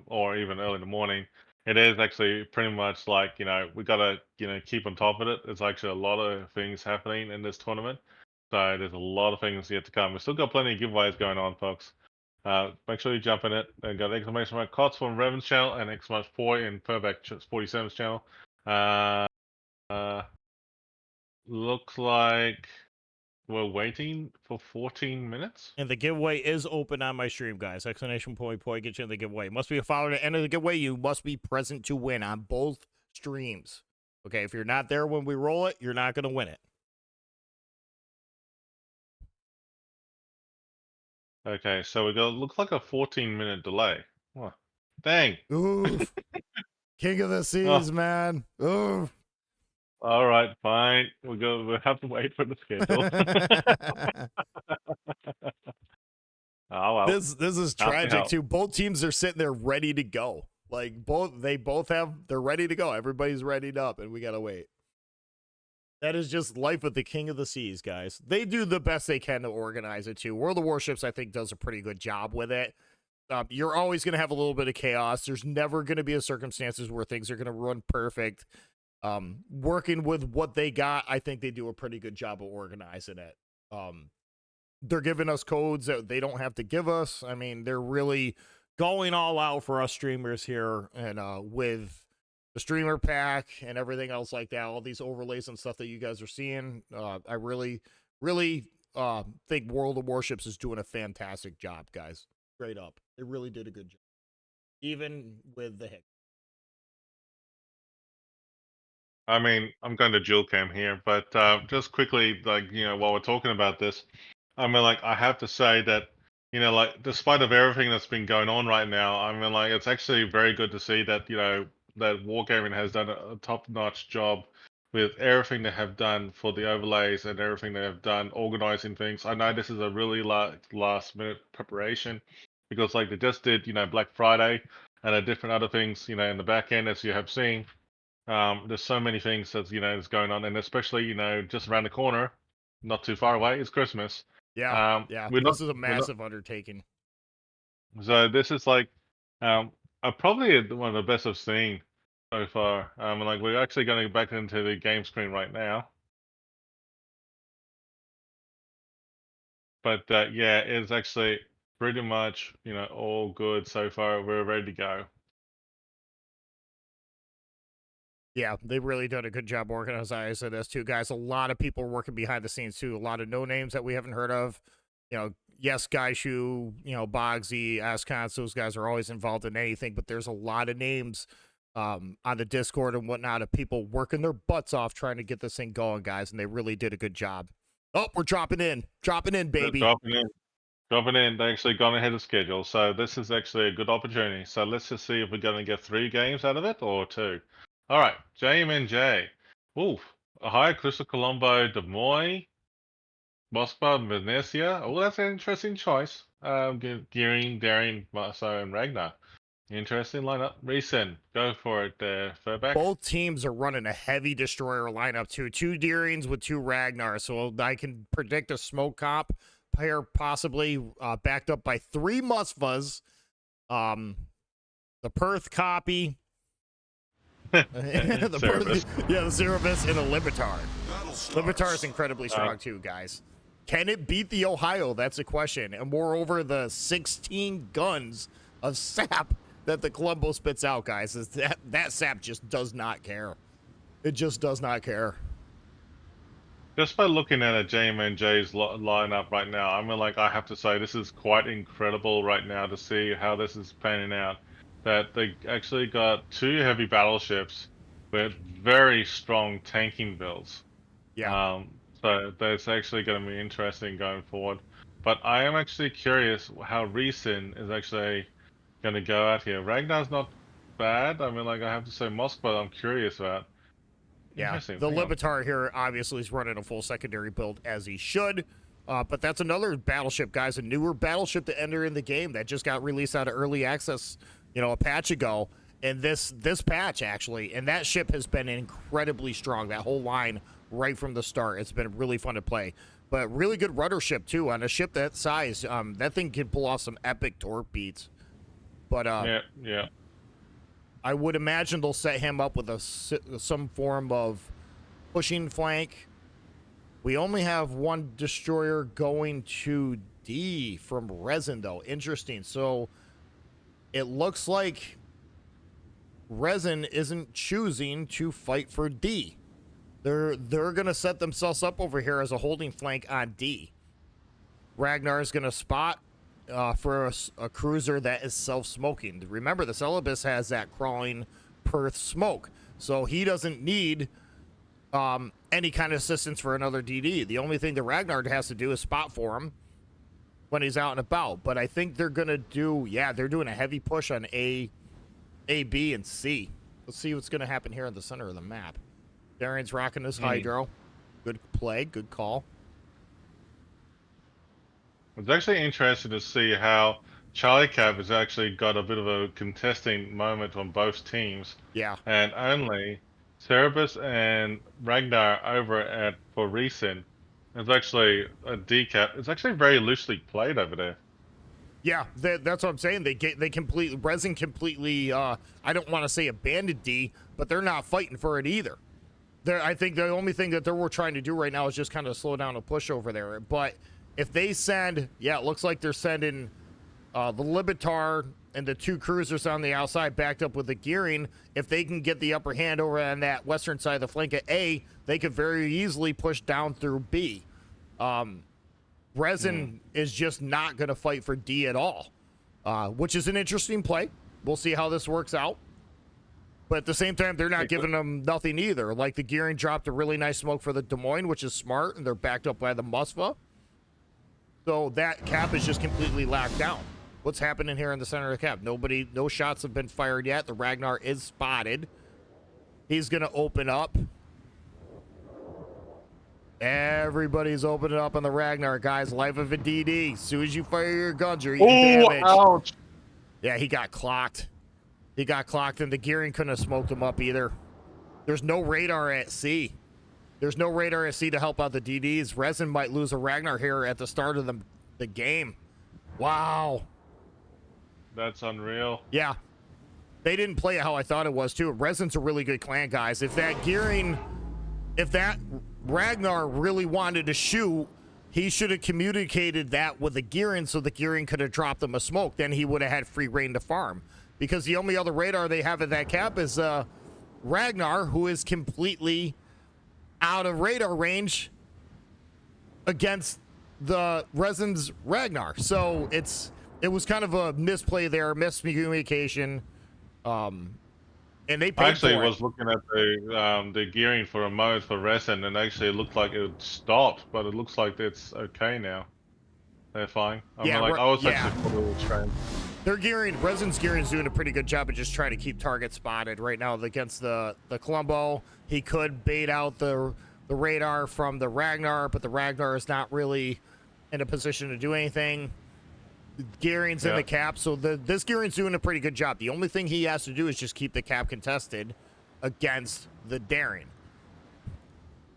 or even early in the morning, it is actually pretty much like we gotta keep on top of it. There's actually a lot of things happening in this tournament, so there's a lot of things yet to come. We've still got plenty of giveaways going on, folks. Make sure you jump in it and got exclamation mark KOTS from Revan's channel and exclamation 4 in Furback 47's channel. Looks like we're waiting for 14 minutes. And the giveaway is open on my stream, guys. Exclamation point, get you in the giveaway. Must be a follower to enter the giveaway. You must be present to win on both streams. Okay, if you're not there when we roll it, you're not going to win it. Okay, so we got looks like a 14-minute delay. What? Dang. Oof. King of the Seas, man. Oof. All right, fine. We'll have to wait for the schedule. Oh well. This is tragic too. Both teams are sitting there ready to go. Like they're ready to go. Everybody's readied up, and we gotta wait. That is just life with the King of the Seas, guys. They do the best they can to organize it too. World of Warships, I think, does a pretty good job with it. You're always going to have a little bit of chaos. There's never going to be a circumstances where things are going to run perfect. Working with what they got, I think they do a pretty good job of organizing it. They're giving us codes that they don't have to give us. I mean, they're really going all out for us streamers here, and with the streamer pack and everything else like that, all these overlays and stuff that you guys are seeing, I really think World of Warships is doing a fantastic job, guys. Straight up. They really did a good job. Even with the hit. I mean, I'm going to dual cam here, but just quickly, like, while we're talking about this, I mean, like, I have to say that, like, despite of everything that's been going on right now, I mean, like, it's actually very good to see that, that Wargaming has done a top-notch job with everything they have done for the overlays and everything they have done organizing things. I know this is a really last-minute preparation because, like, they just did, Black Friday and different other things, in the back end, as you have seen. There's so many things that's going on, and especially just around the corner, not too far away, is Christmas. Yeah. We're This is a massive undertaking. so this is like probably one of the best I've seen so far. Like we're actually going back into the game screen right now. But yeah, it's actually pretty much all good so far. We're ready to go. Yeah, they've really done a good job organizing this too, guys. A lot of people are working behind the scenes too. A lot of no names that we haven't heard of. Yes, Gaishu, Bogsy, Ascons, those guys are always involved in anything, but there's a lot of names on the Discord and whatnot of people working their butts off trying to get this thing going, guys, and they really did a good job. Oh, we're dropping in, baby. Dropping in. They actually gone ahead of schedule, so this is actually a good opportunity. So let's just see if we're going to get 3 games out of it or 2. All right, JMNJ. Oof, Ohio, Crystal Colombo, Des Moines, Moscow, Venecia. Oh, that's an interesting choice. Gearing, Daring, Marso, and Ragnar. Interesting lineup. Recent, go for it, Furback. Both teams are running a heavy destroyer lineup too. 2 Deerings with 2 Ragnar, so I can predict a smoke comp pair possibly backed up by 3 Musvas. The Perth copy. the Cerebus and a Libertar. Libertar is incredibly strong too, guys. Can it beat the Ohio? That's a question. And moreover, the 16 guns of sap that the Colombo spits out, guys, is that sap just does not care. It just does not care. Just by looking at a JMNJ's lineup right now, I mean, I have to say this is quite incredible right now to see how this is panning out. That they actually got 2 heavy battleships with very strong tanking builds. Yeah. So that's actually going to be interesting going forward. But I am actually curious how Reesin is actually going to go out here. Ragnar's not bad. I mean, I have to say Moscow I'm curious about. Yeah, the Libertar here obviously is running a full secondary build as he should. But that's another battleship, guys, a newer battleship to enter in the game that just got released out of early access, a patch ago. And this patch, actually, and that ship has been incredibly strong. That whole line right from the start. It's been really fun to play. But really good rudder ship, too. On a ship that size, that thing can pull off some epic torque beats. But yeah. I would imagine they'll set him up with some form of pushing flank. We only have 1 destroyer going to D from Resin, though. Interesting. So it looks like Resin isn't choosing to fight for D. They're going to set themselves up over here as a holding flank on D. Ragnar is going to spot for a cruiser that is self-smoking. Remember, the Celibus has that crawling Perth smoke, so he doesn't need any kind of assistance for another DD. The only thing the Ragnar has to do is spot for him when he's out and about. But I think they're gonna do, they're doing a heavy push on A, B, and C. Let's see what's gonna happen here in the center of the map. Darian's rocking his Hydro. Good play, good call. It's actually interesting to see how Charlie Cab has actually got a bit of a contesting moment on both teams. Yeah. And only Cerebus and Ragnar over for Reesin is actually a decap. It's actually very loosely played over there. Yeah, that's what I'm saying. Resin completely, I don't want to say abandoned D, but they're not fighting for it either. I think the only thing that they're trying to do right now is just kind of slow down a push over there. But if they send, it looks like they're sending the Libertar and the 2 cruisers on the outside backed up with the gearing. If they can get the upper hand over on that western side of the flank at A, they could very easily push down through B. Resin is just not going to fight for D at all, which is an interesting play. We'll see how this works out. But at the same time, they're not giving them nothing either. Like the gearing dropped a really nice smoke for the Des Moines, which is smart, and they're backed up by the Musva. So that cap is just completely locked down. What's happening here in the center of the cap? No shots have been fired yet. The Ragnar is spotted. He's going to open up. Everybody's opening up on the Ragnar, guys. Life of a DD. As soon as you fire your guns, you're eating damage. Ouch. Yeah, he got clocked. And the gearing couldn't have smoked him up either. There's no radar at C. There's no radar at C to help out the DDs. Resin might lose a Ragnar here at the start of the game. Wow. That's unreal. Yeah. They didn't play it how I thought it was, too. Resin's a really good clan, guys. If that Ragnar really wanted to shoot, he should have communicated that with the Gearing so the Gearing could have dropped him a smoke. Then he would have had free reign to farm. Because the only other radar they have at that cap is Ragnar, who is completely out of radar range against the Resin's Ragnar. So it was kind of a misplay there, miscommunication. And they paid I actually for it. was looking at the gearing for a moment for Resin, and actually it looked like it stopped, but it looks like it's okay now. They're fine. I Yeah, mean, like, I was yeah. actually thought it was strange. Their Gearing, Resin's Gearing is doing a pretty good job of just trying to keep target spotted right now against the Columbo. He could bait out the radar from the Ragnar, but the Ragnar is not really in a position to do anything. Gearing's in the cap, so this Gearing's doing a pretty good job. The only thing he has to do is just keep the cap contested against the Daring.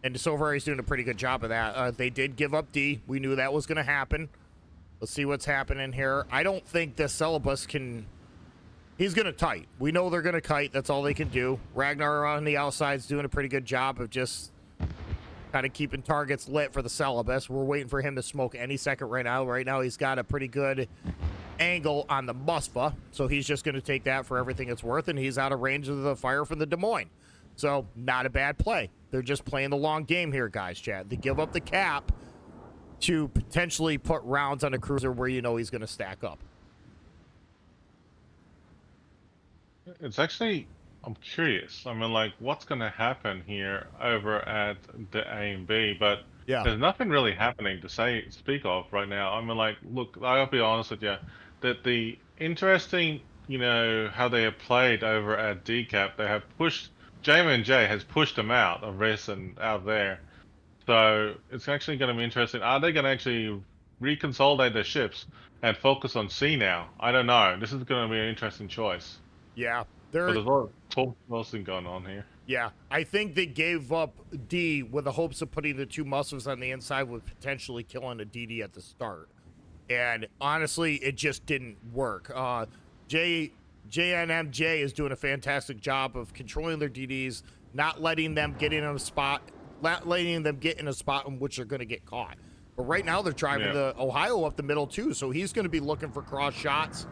And so far, he's doing a pretty good job of that. They did give up D. We knew that was going to happen. Let's see what's happening here. I don't think this Celebus can... He's going to kite. We know they're going to kite. That's all they can do. Ragnar on the outside is doing a pretty good job of just kind of keeping targets lit for the Celebus. We're waiting for him to smoke any second right now. Right now, he's got a pretty good angle on the Musfa, so he's just going to take that for everything it's worth, and he's out of range of the fire from the Des Moines. So, not a bad play. They're just playing the long game here, guys, Chad. They give up the cap to potentially put rounds on a cruiser where you know he's going to stack up. It's actually, I'm curious. I mean, like, what's going to happen here over at the A and B? But there's nothing really happening to speak of right now. I mean, like, look, I'll be honest with you, that the interesting, you know, how they have played over at DCAP, they have pushed, J has pushed them out of Resin out there. So it's actually going to be interesting. Are they going to actually reconsolidate their ships and focus on C now? I don't know. This is going to be an interesting choice. Yeah. There's a lot of talk going on here. Yeah. I think they gave up D with the hopes of putting the two muscles on the inside with potentially killing a DD at the start. And honestly, it just didn't work. JNMJ is doing a fantastic job of controlling their DDs, not letting them get in a spot, not letting them get in a spot in which they're going to get caught. But right now they're driving the Ohio up the middle too, so he's going to be looking for cross shots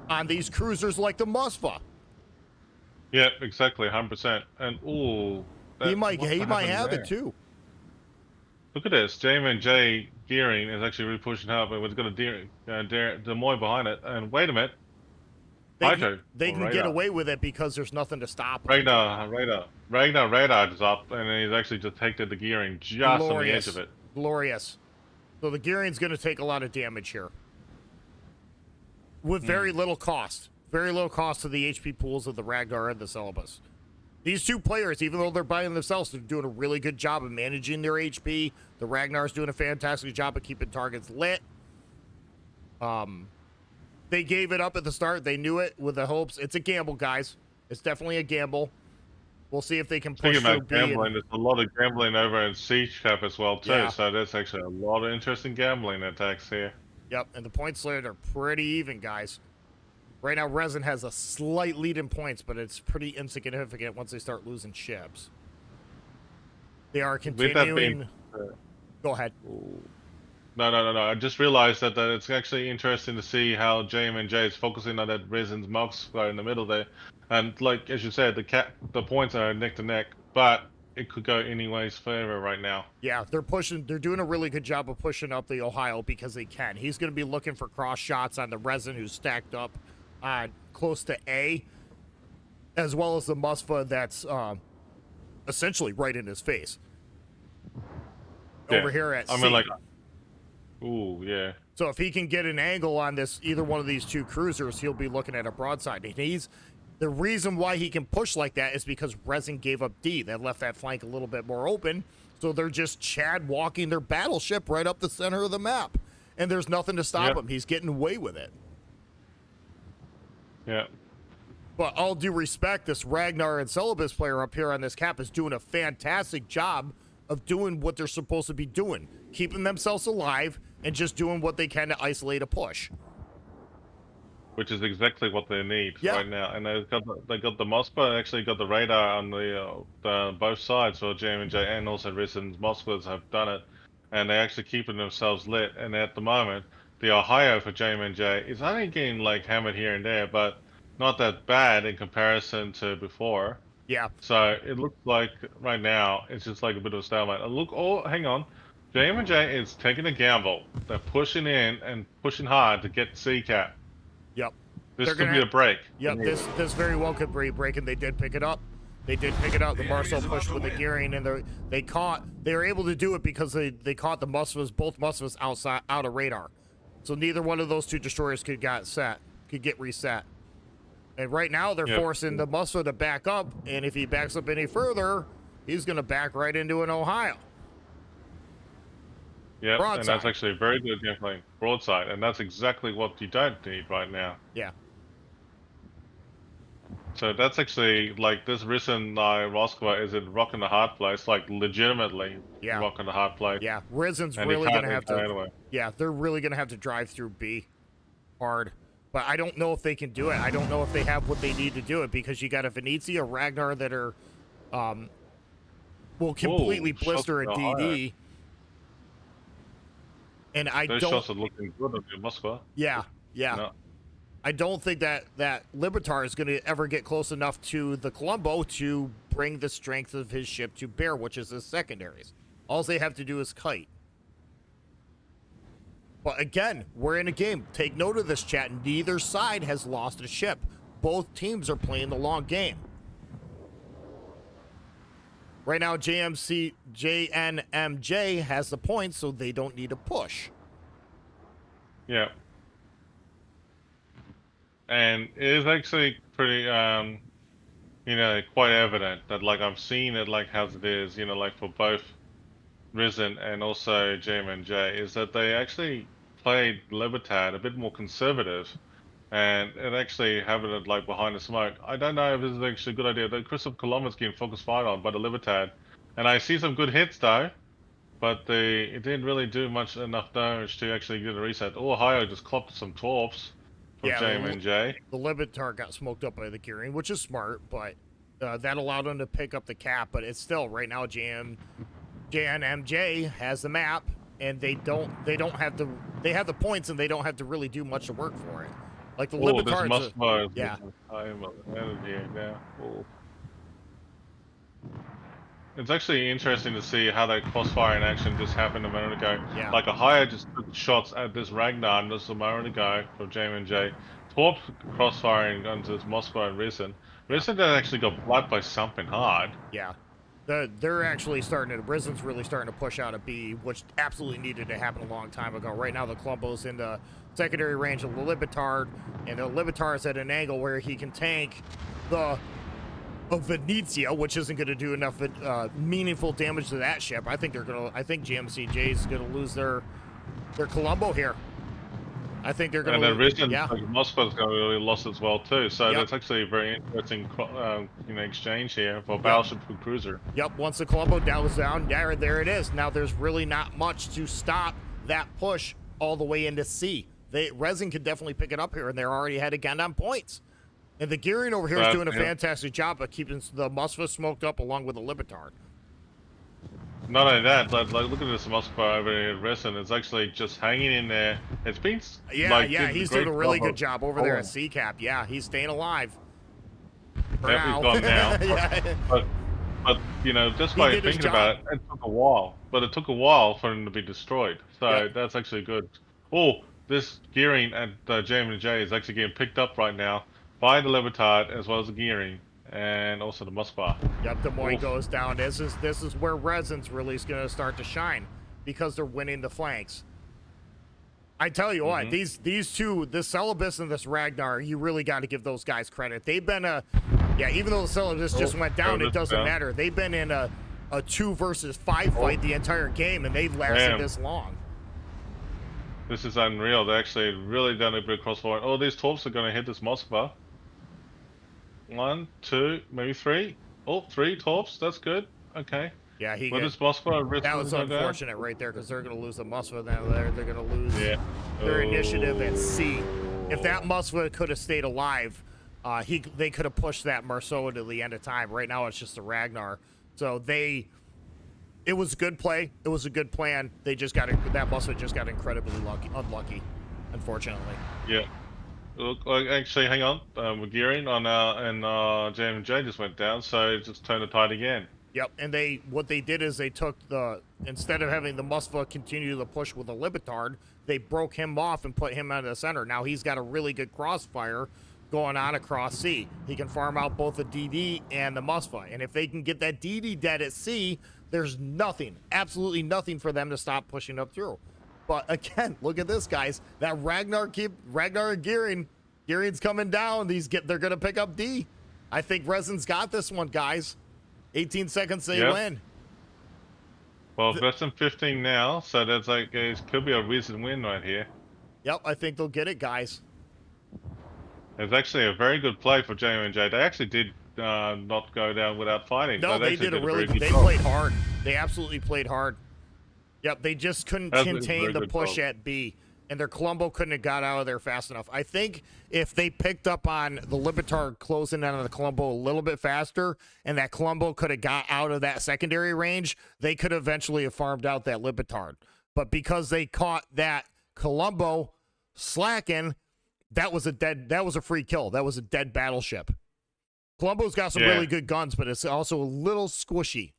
on these cruisers like the Musfa. Yeah, exactly, 100%. And ooh, he might have it too. Look at this, J gearing is actually really pushing up, and we've got a Des Moines behind it. And wait a minute, they can get away with it because there's nothing to stop them. Ragnar radar is up, and he's actually detected the gearing just on the edge of it. Glorious. So the gearing's going to take a lot of damage here with very little cost. Very low cost to the HP pools of the Ragnar and the Celebus. These two players, even though they're by themselves, they're doing a really good job of managing their HP. The Ragnar's doing a fantastic job of keeping targets lit. They gave it up at the start. They knew it with the hopes. It's a gamble, guys. It's definitely a gamble. We'll see if they can push through B. There's a lot of gambling over in Siege Cap as well, too. Yeah. So there's actually a lot of interesting gambling attacks here. Yep, and the points later are pretty even, guys. Right now, Resin has a slight lead in points, but it's pretty insignificant once they start losing ships. They are continuing... Go ahead. No. I just realized that it's actually interesting to see how JMNJ is focusing on that Resin's Mox in the middle there. And like, as you said, the points are neck to neck, but it could go anyways further right now. Yeah, they're doing a really good job of pushing up the Ohio because they can. He's going to be looking for cross shots on the Resin who's stacked up close to A, as well as the Musfa that's essentially right in his face. Over here at C. Ooh, yeah. So if he can get an angle on either one of these two cruisers, he'll be looking at a broadside. And the reason why he can push like that is because Resin gave up D. That left that flank a little bit more open. So they're just Chad walking their battleship right up the center of the map. And there's nothing to stop him. He's getting away with it. Yeah. But all due respect, this Ragnar and Celebus player up here on this cap is doing a fantastic job of doing what they're supposed to be doing. Keeping themselves alive and just doing what they can to isolate a push. Which is exactly what they need right now. And they got the Mospa, actually got the radar on the both sides. So JMJ and also Resin's Mospas have done it. and they're actually keeping themselves lit. And at the moment, the Ohio for JMJ is only getting like hammered here and there, but not that bad in comparison to before. Yeah. So it looks like right now it's just like a bit of a stalemate. Look, oh, hang on, JMJ is taking a gamble. They're pushing in and pushing hard to get C cap. Yep. This They're could gonna be a break. Yep, this very well could be a break, and they did pick it up. They did pick it up. The The Marcel enemy's about pushed to with the win. gearing, and they were able to do it because they caught the Musvas, both Musvas out of radar. So neither one of those two destroyers could get reset. And right now they're forcing the Musva to back up, and if he backs up any further, he's gonna back right into an Ohio. Yep, Broadside. and that's actually a very good gameplay. Broadside, and that's exactly what you don't need right now. Yeah. So that's actually like this Risen Moskva is in rocking the hard place, like legitimately rocking the hard place. Yeah, Risen's And really he gonna can't have get to. anyway. Yeah, they're really gonna have to drive through B hard. But I don't know if they can do it. I don't know if they have what they need to do it, because you got a Venezia, Ragnar that are will completely blister a shots to DD. And I Those don't. shots are looking good on the Moskva. Yeah. No. I don't think that Libertar is going to ever get close enough to the Colombo to bring the strength of his ship to bear, which is his secondaries. All they have to do is kite. But again, we're in a game. Take note of this, chat. Neither side has lost a ship. Both teams are playing the long game. Right now, JNMJ has the points, so they don't need a push. Yeah. And it is actually pretty, quite evident that, like, I'm seeing it, like, as it is, like, for both Risen and also JMJ, is that they actually played Libertad a bit more conservative, and actually having it, like, behind the smoke. I don't know if this is actually a good idea. The Christopher Columbus getting focus fired on by the Libertad, and I see some good hits, though, but it didn't really do enough damage to actually get a reset. Oh, Ohio just clopped some torps from JMJ. The Libertar got smoked up by the gearing, which is smart, but that allowed them to pick up the cap. But it's still, right now, JNMJ has the map, and they have the points, and they don't have to really do much to work for it. Like the Libertar. Yeah. I am energy now. Oh. It's actually interesting to see how that crossfire in action just happened a minute ago. Yeah. Like Ohio just took shots at this Ragnar just a moment ago from JMJ. Torp crossfiring onto this Moscow and Risen. Risen actually got blood by something hard. Yeah. They're actually Risen's really starting to push out a B, which absolutely needed to happen a long time ago. Right now, the Columbo's in the secondary range of the Libertard, and the Libertard's at an angle where he can tank the Venezia, which isn't going to do enough meaningful damage to that ship. I think GMCJ is going to lose their Colombo here. I think they're going to lose. And then Risen, Moscow's going to be really lost as well too. So that's actually a very interesting exchange here for battleship and cruiser. Yep. Once the Colombo was down, there it is. Now there's really not much to stop that push all the way into C. Resin could definitely pick it up here, and they're already ahead again on points. And the gearing over here is doing a fantastic job of keeping the Musva smoked up along with the Libertard. Not only that, but like, look at this Musva over here at Risen. It's actually just hanging in there. It's been he's doing a really good job over there at C-Cap. Yeah, he's staying alive. For now. He's gone now. But just by thinking about it, it took a while. But it took a while for him to be destroyed. So that's actually good. Oh, this gearing at JMJ is actually getting picked up right now by the Libertad as well as the gearing and also the Muspa. Yep, Des Moines goes down. This is where Resin's really is going to start to shine, because they're winning the flanks. I tell you what, these two, this Celebus and this Ragnar, you really got to give those guys credit. They've been even though the Celebus just went down, it doesn't matter. They've been in a 2 versus 5 fight the entire game, and they've lasted this long. This is unreal. They actually really done a big crossfire. Oh, these torps are going to hit this Moskva. 1, 2, maybe 3. Oh, 3 torps. That's good. Okay. Yeah, that was unfortunate right there, because they're going to lose the Musva down there. They're going to lose their initiative at C. If that Musva could have stayed alive, they could have pushed that Marceau to the end of time. Right now, it's just the Ragnar. So It was a good play. It was a good plan. They just got that Musva just got incredibly unlucky, unfortunately. Yeah. Look, actually, hang on. Magirian on and JMJ just went down, so it just turned the tide again. Yep, and what they did is they took instead of having the Musva continue the push with a Libitard, they broke him off and put him out of the center. Now he's got a really good crossfire going on across C. He can farm out both the DD and the Musva, and if they can get that DD dead at C, there's nothing, absolutely nothing for them to stop pushing up through. But again, look at this, guys. That Ragnar and Gearing. Gearing's coming down. They're gonna pick up D. I think Resin's got this one, guys. 18 seconds, they win. Well, less than 15 now, so that's like it could be a reason win right here. Yep, I think they'll get it, guys. It's actually a very good play for J&J. They actually did not go down without fighting. No, they did a really. They job. played hard. They absolutely played hard. Yep, they just couldn't contain the push job. at B, and their Columbo couldn't have got out of there fast enough. I think if they picked up on the Libitard closing down on the Columbo a little bit faster, and that Columbo could have got out of that secondary range, they could eventually have farmed out that Libitard. But because they caught that Columbo slacking, that was a free kill. That was a dead battleship. Columbo's got some really good guns, but it's also a little squishy.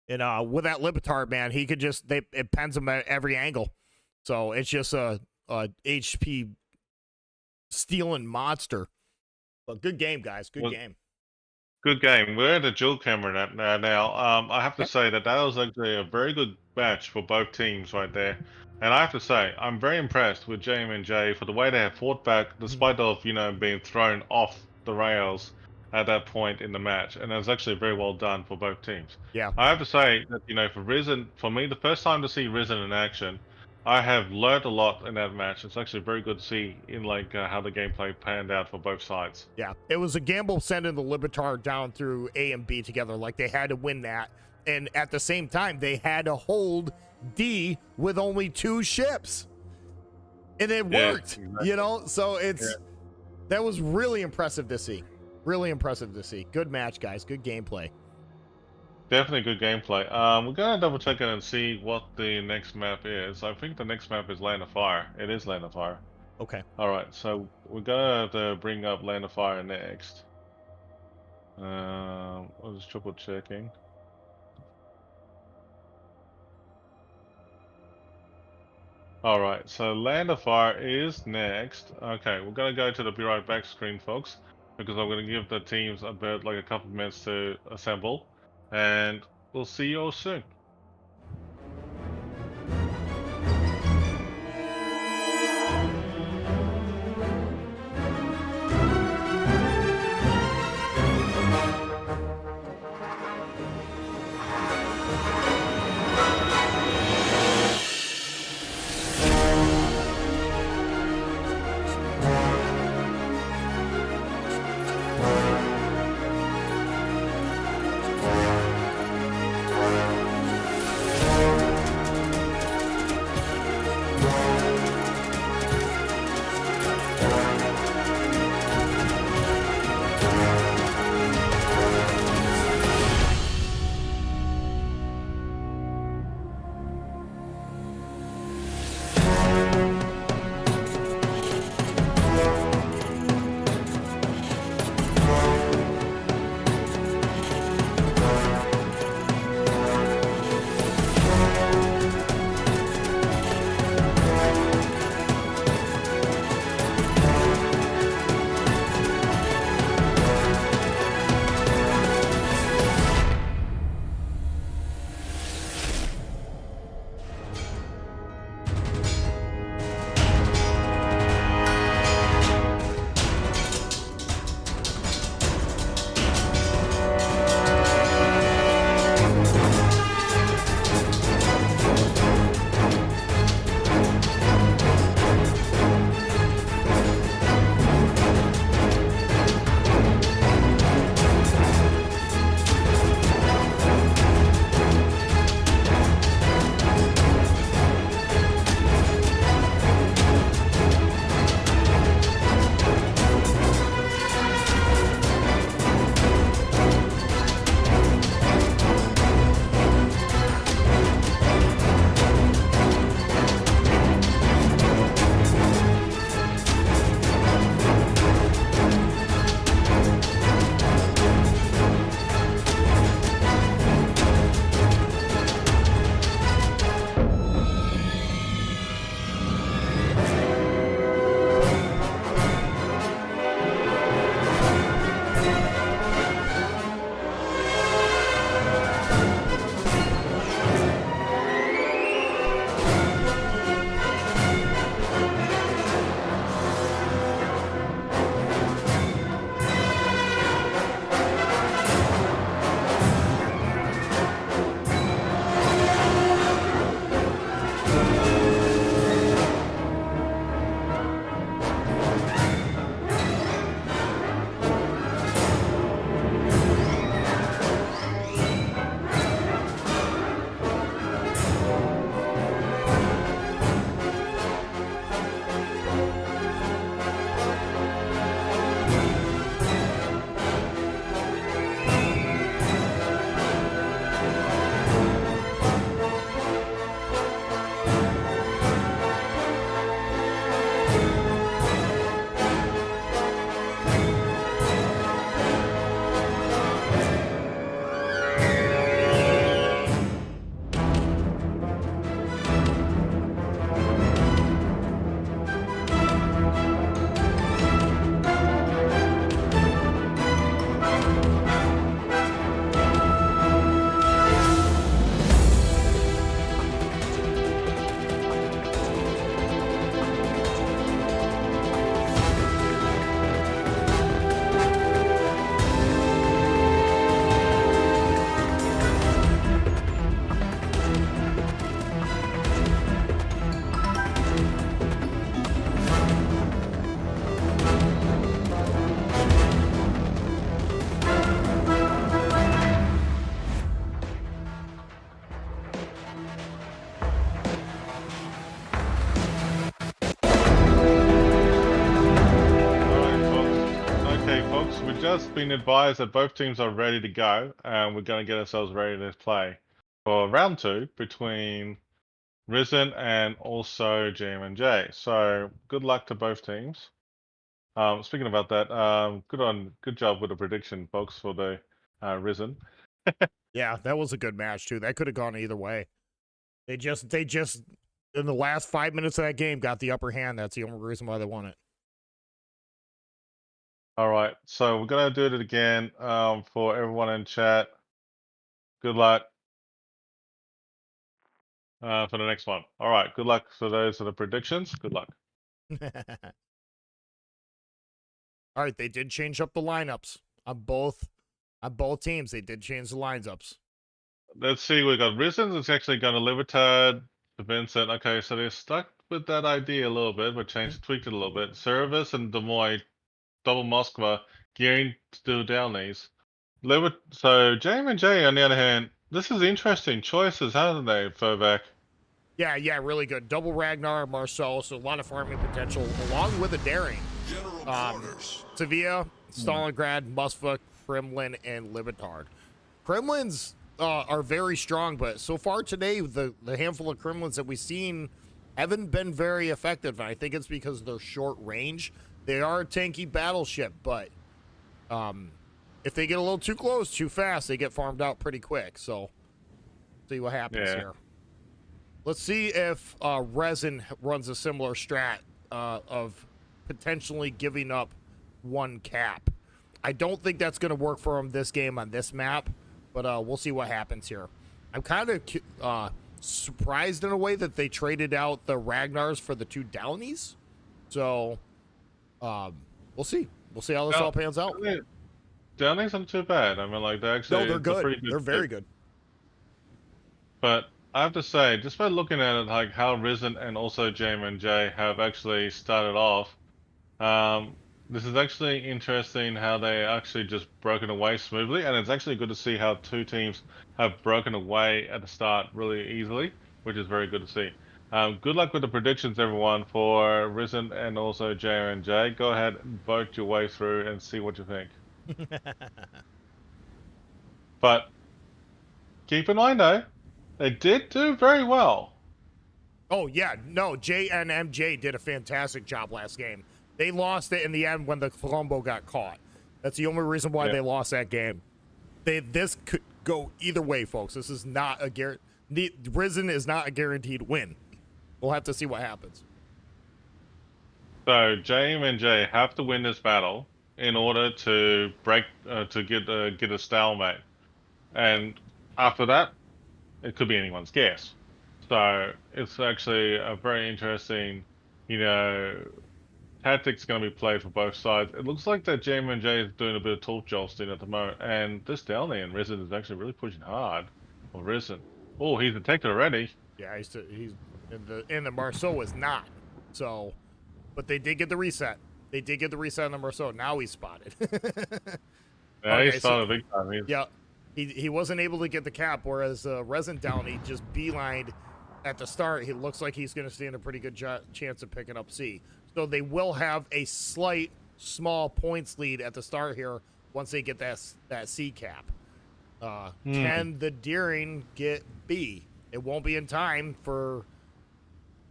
And with that Libitard, man, he could it pens him at every angle. So it's just a HP stealing monster. But good game, guys. Good game. Good game. We're at a dual camera now. I have to say that was actually a very good match for both teams right there. And I have to say, I'm very impressed with JM&J for the way they have fought back, despite of being thrown off the rails at that point in the match. And it was actually very well done for both teams. Yeah. I have to say that for Risen, for me, the first time to see Risen in action, I have learned a lot in that match. It's actually very good to see in how the gameplay panned out for both sides. Yeah, it was a gamble sending the Libitard down through A and B together. Like, they had to win that. And at the same time, they had to hold D with only 2 ships. And it worked, exactly. So that was really impressive to see. Really impressive to see. Good match, guys. Good gameplay. Definitely good gameplay. We're gonna double check it and see what the next map is. I think the next map is Land of Fire. It is Land of Fire. Okay. All right, so we're gonna bring up Land of Fire next. I was triple checking. All right, so Land of Fire is next. Okay, we're gonna go to the Be Right Back screen, folks, because I'm gonna give the teams about a couple of minutes to assemble. And we'll see you all soon. we've just been advised that both teams are ready to go, and we're going to get ourselves ready to play for round 2 between Risen and also JM&J. So good luck to both teams. Speaking about that, good job with the prediction, folks, for the Risen. Yeah, that was a good match too. That could have gone either way. They just in the last 5 minutes of that game got the upper hand. That's the only reason why they won it. All right, so we're gonna do it again for everyone in chat. Good luck for the next one. All right, good luck for those are the predictions. Good luck. All right, they did change up the lineups on both teams. They did change the lineups. Let's see. We got Risen. It's actually going to Libertad to Vincent. Okay, so they're stuck with that idea a little bit, but tweaked it a little bit. Service and Des Moines, double Moskva, gearing to do down these. So JM&J, on the other hand, this is interesting choices, haven't they, Furback? Yeah, really good. Double Ragnar, Marceau, so a lot of farming potential, along with a daring. General quarters. Sevilla, Stalingrad, Moskva, Kremlin, and Libertard. Kremlins are very strong, but so far today, the handful of Kremlins that we've seen haven't been very effective. And I think it's because they're short range. They are a tanky battleship, but if they get a little too close, too fast, they get farmed out pretty quick. So, see what happens here. Let's see if Resin runs a similar strat of potentially giving up one cap. I don't think that's going to work for him this game on this map, but we'll see what happens here. I'm kind of surprised in a way that they traded out the Ragnars for the 2 Downies. So we'll see. We'll see how this all pans out. Downies aren't too bad. I mean, like, they're actually... No, they're good. Pretty good. They're very good. But I have to say, just by looking at it, like how Risen and also JM&J have actually started off, this is actually interesting how they actually just broken away smoothly, and it's actually good to see how 2 teams have broken away at the start really easily, which is very good to see. Good luck with the predictions, everyone, for Risen and also JM&J. Go ahead and vote your way through and see what you think. But keep in mind, though, they did do very well. Oh, yeah. No, JNMJ did a fantastic job last game. They lost it in the end when the Colombo got caught. That's the only reason why they lost that game. This could go either way, folks. This is not a guarantee. Risen is not a guaranteed win. We'll have to see what happens. So JM&J have to win this battle in order to get a stalemate, and after that, it could be anyone's guess. So it's actually a very interesting, tactics going to be played for both sides. It looks like that JM&J is doing a bit of torch jolting at the moment, and this down there in Risen is actually really pushing hard for Risen. Oh, he's detected already. Yeah, he's in the Marceau is not. So, but they did get the reset. They did get the reset on the Marceau. Now he's spotted. Yeah, Okay, he's spotted big time. Yeah, he wasn't able to get the cap, whereas Resin down, he just beelined at the start. He looks like he's going to stand a pretty good chance of picking up C. So they will have a small points lead at the start here once they get that C cap. Can the Deering get B? It won't be in time for...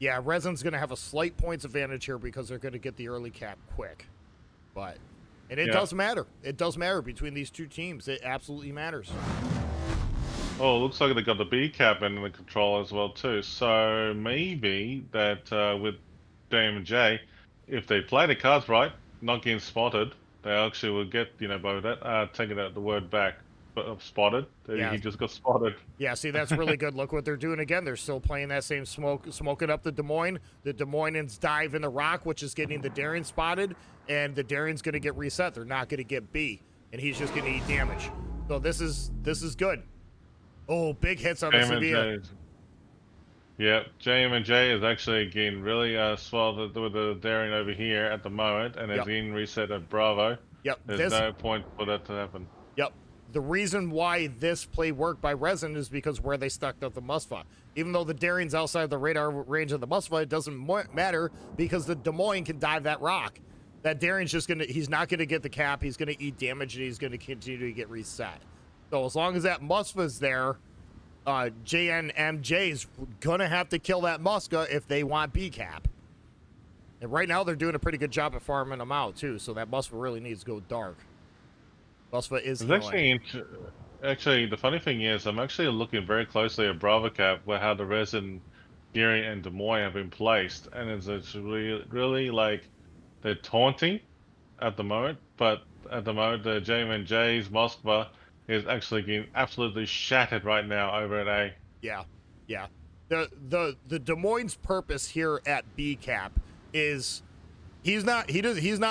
Yeah, Resin's going to have a slight points advantage here because they're going to get the early cap quick. And it does matter. It does matter between these 2 teams. It absolutely matters. Oh, it looks like they got the B cap in the control as well too. So maybe that with JM&J, if they play the cards right, not getting spotted, they actually will get, by that, taking the word back, but spotted. Yeah. He just got spotted. Yeah, see, that's really good. Look what they're doing again. They're still playing that same smoking up the Des Moines. The Des Moines dive in the rock, which is getting the Daring spotted, and the Daring's going to get reset. They're not going to get B, and he's just going to eat damage. So this is good. Oh, big hits on the Sevilla. Yep, JM&J is actually getting really swelled with the Daring over here at the moment, and is getting reset at Bravo. Yep. There's no point for that to happen. Yep. The reason why this play worked by Resin is because where they stuck up the Moskva. Even though the Daring's outside the radar range of the Moskva, it doesn't matter because the Des Moines can dive that rock. that Darion's just gonna, he's not gonna get the cap. He's gonna eat damage, and he's gonna continue to get reset. So as long as that Musva's there, JNMJ's gonna have to kill that Muska if they want B cap. And right now they're doing a pretty good job at farming them out too. So that Musva really needs to go dark. Musva is healing. Actually, the funny thing is, I'm actually looking very closely at Bravo Cap, where how the resin, Geary, and Des Moines have been placed, and it's really like they're taunting at the moment. But at the moment, the JMNJ's Moskva is actually getting absolutely shattered right now over at A. Yeah, yeah. The Des Moines' purpose here at B cap is he's not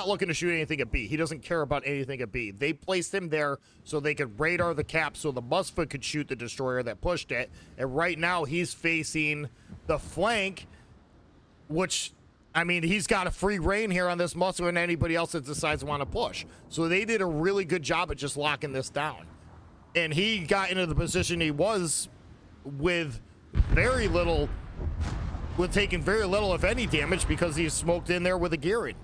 looking to shoot anything at B. He doesn't care about anything at B. They placed him there so they could radar the cap so the Musva could shoot the destroyer that pushed it. And right now he's facing the flank, which, I mean, he's got a free reign here on this Musva and anybody else that decides to want to push. So they did a really good job at just locking this down. And he got into the position he was with very little, with taking very little, if any, damage because he's smoked in there with a Gearing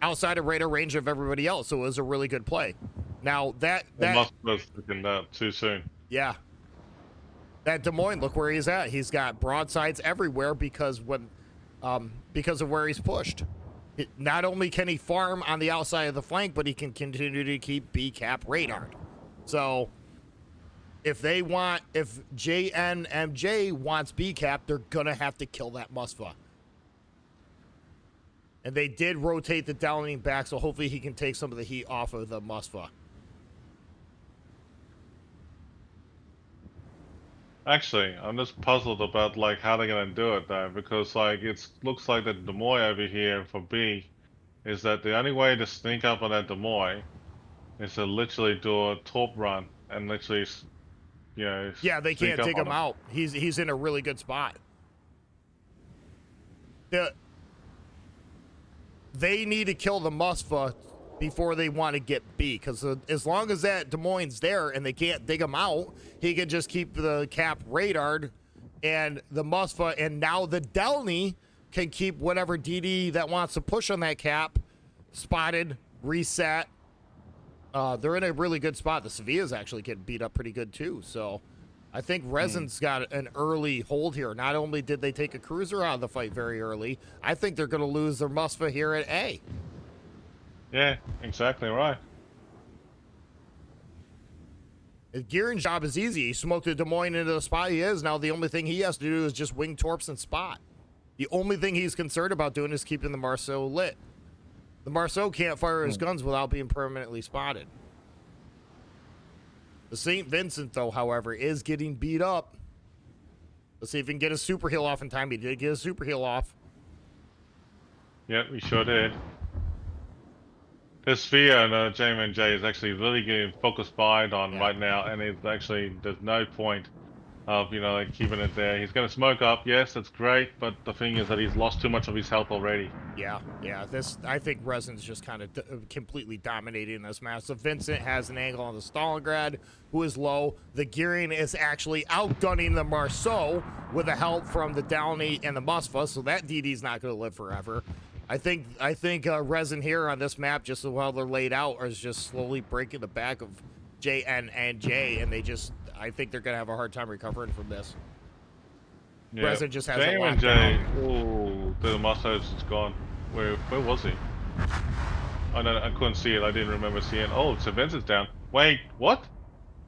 outside of radar range of everybody else. So it was a really good play. Now that must have taken that too soon. Yeah. That Des Moines, look where he's at. He's got broadsides everywhere because of where he's pushed. Not only can he farm on the outside of the flank, but he can continue to keep B cap radared. So if JNMJ wants B cap, they're gonna have to kill that Musva. And they did rotate the Downing back, so hopefully he can take some of the heat off of the Musva. Actually, I'm just puzzled about like how they're gonna do it though, because like it looks like the Des Moines over here for B is that the only way to sneak up on that Des Moines is to literally do a torp run and literally, you know. Yeah, they can't take him out. He's in a really good spot. They need to kill the Musva before they want to get B, because as long as that Des Moines there and they can't dig him out, he can just keep the cap radared and the Musva, and now the Delny can keep whatever DD that wants to push on that cap spotted, reset. They're in a really good spot. The Sevilla's actually getting beat up pretty good too, so I think Resin's got an early hold here. Not only did they take a cruiser out of the fight very early, I think they're going to lose their Musva here at A. Yeah, exactly right. Gearing's job is easy. He smoked the Des Moines into the spot he is. Now the only thing he has to do is just wing torps and spot. The only thing he's concerned about doing is keeping the Marceau lit. The Marceau can't fire his guns without being permanently spotted. The St. Vincent, though, however, is getting beat up. Let's see if he can get a super heal off in time. He did get a super heal off. Yep, we sure did. This Sphere and JMNJ is actually really getting focused on right now, and it's actually, there's no point of, you know, like keeping it there. He's going to smoke up, yes, that's great, but the thing is that he's lost too much of his health already. Yeah. I think Resin's just kind of completely dominating this match. So Vincent has an angle on the Stalingrad, who is low. The Gearing is actually outgunning the Marceau with the help from the Downey and the Musva, so that DD's not going to live forever. I think Resin here on this map, just so how they're laid out, is just slowly breaking the back of JN and J, and I think they're gonna have a hard time recovering from this. Yeah. Resin just has it JM locked and J. down. Oh, the Muscos is gone. Where was he? I couldn't see it. I didn't remember seeing it. Oh, so Vincent's down. Wait, what?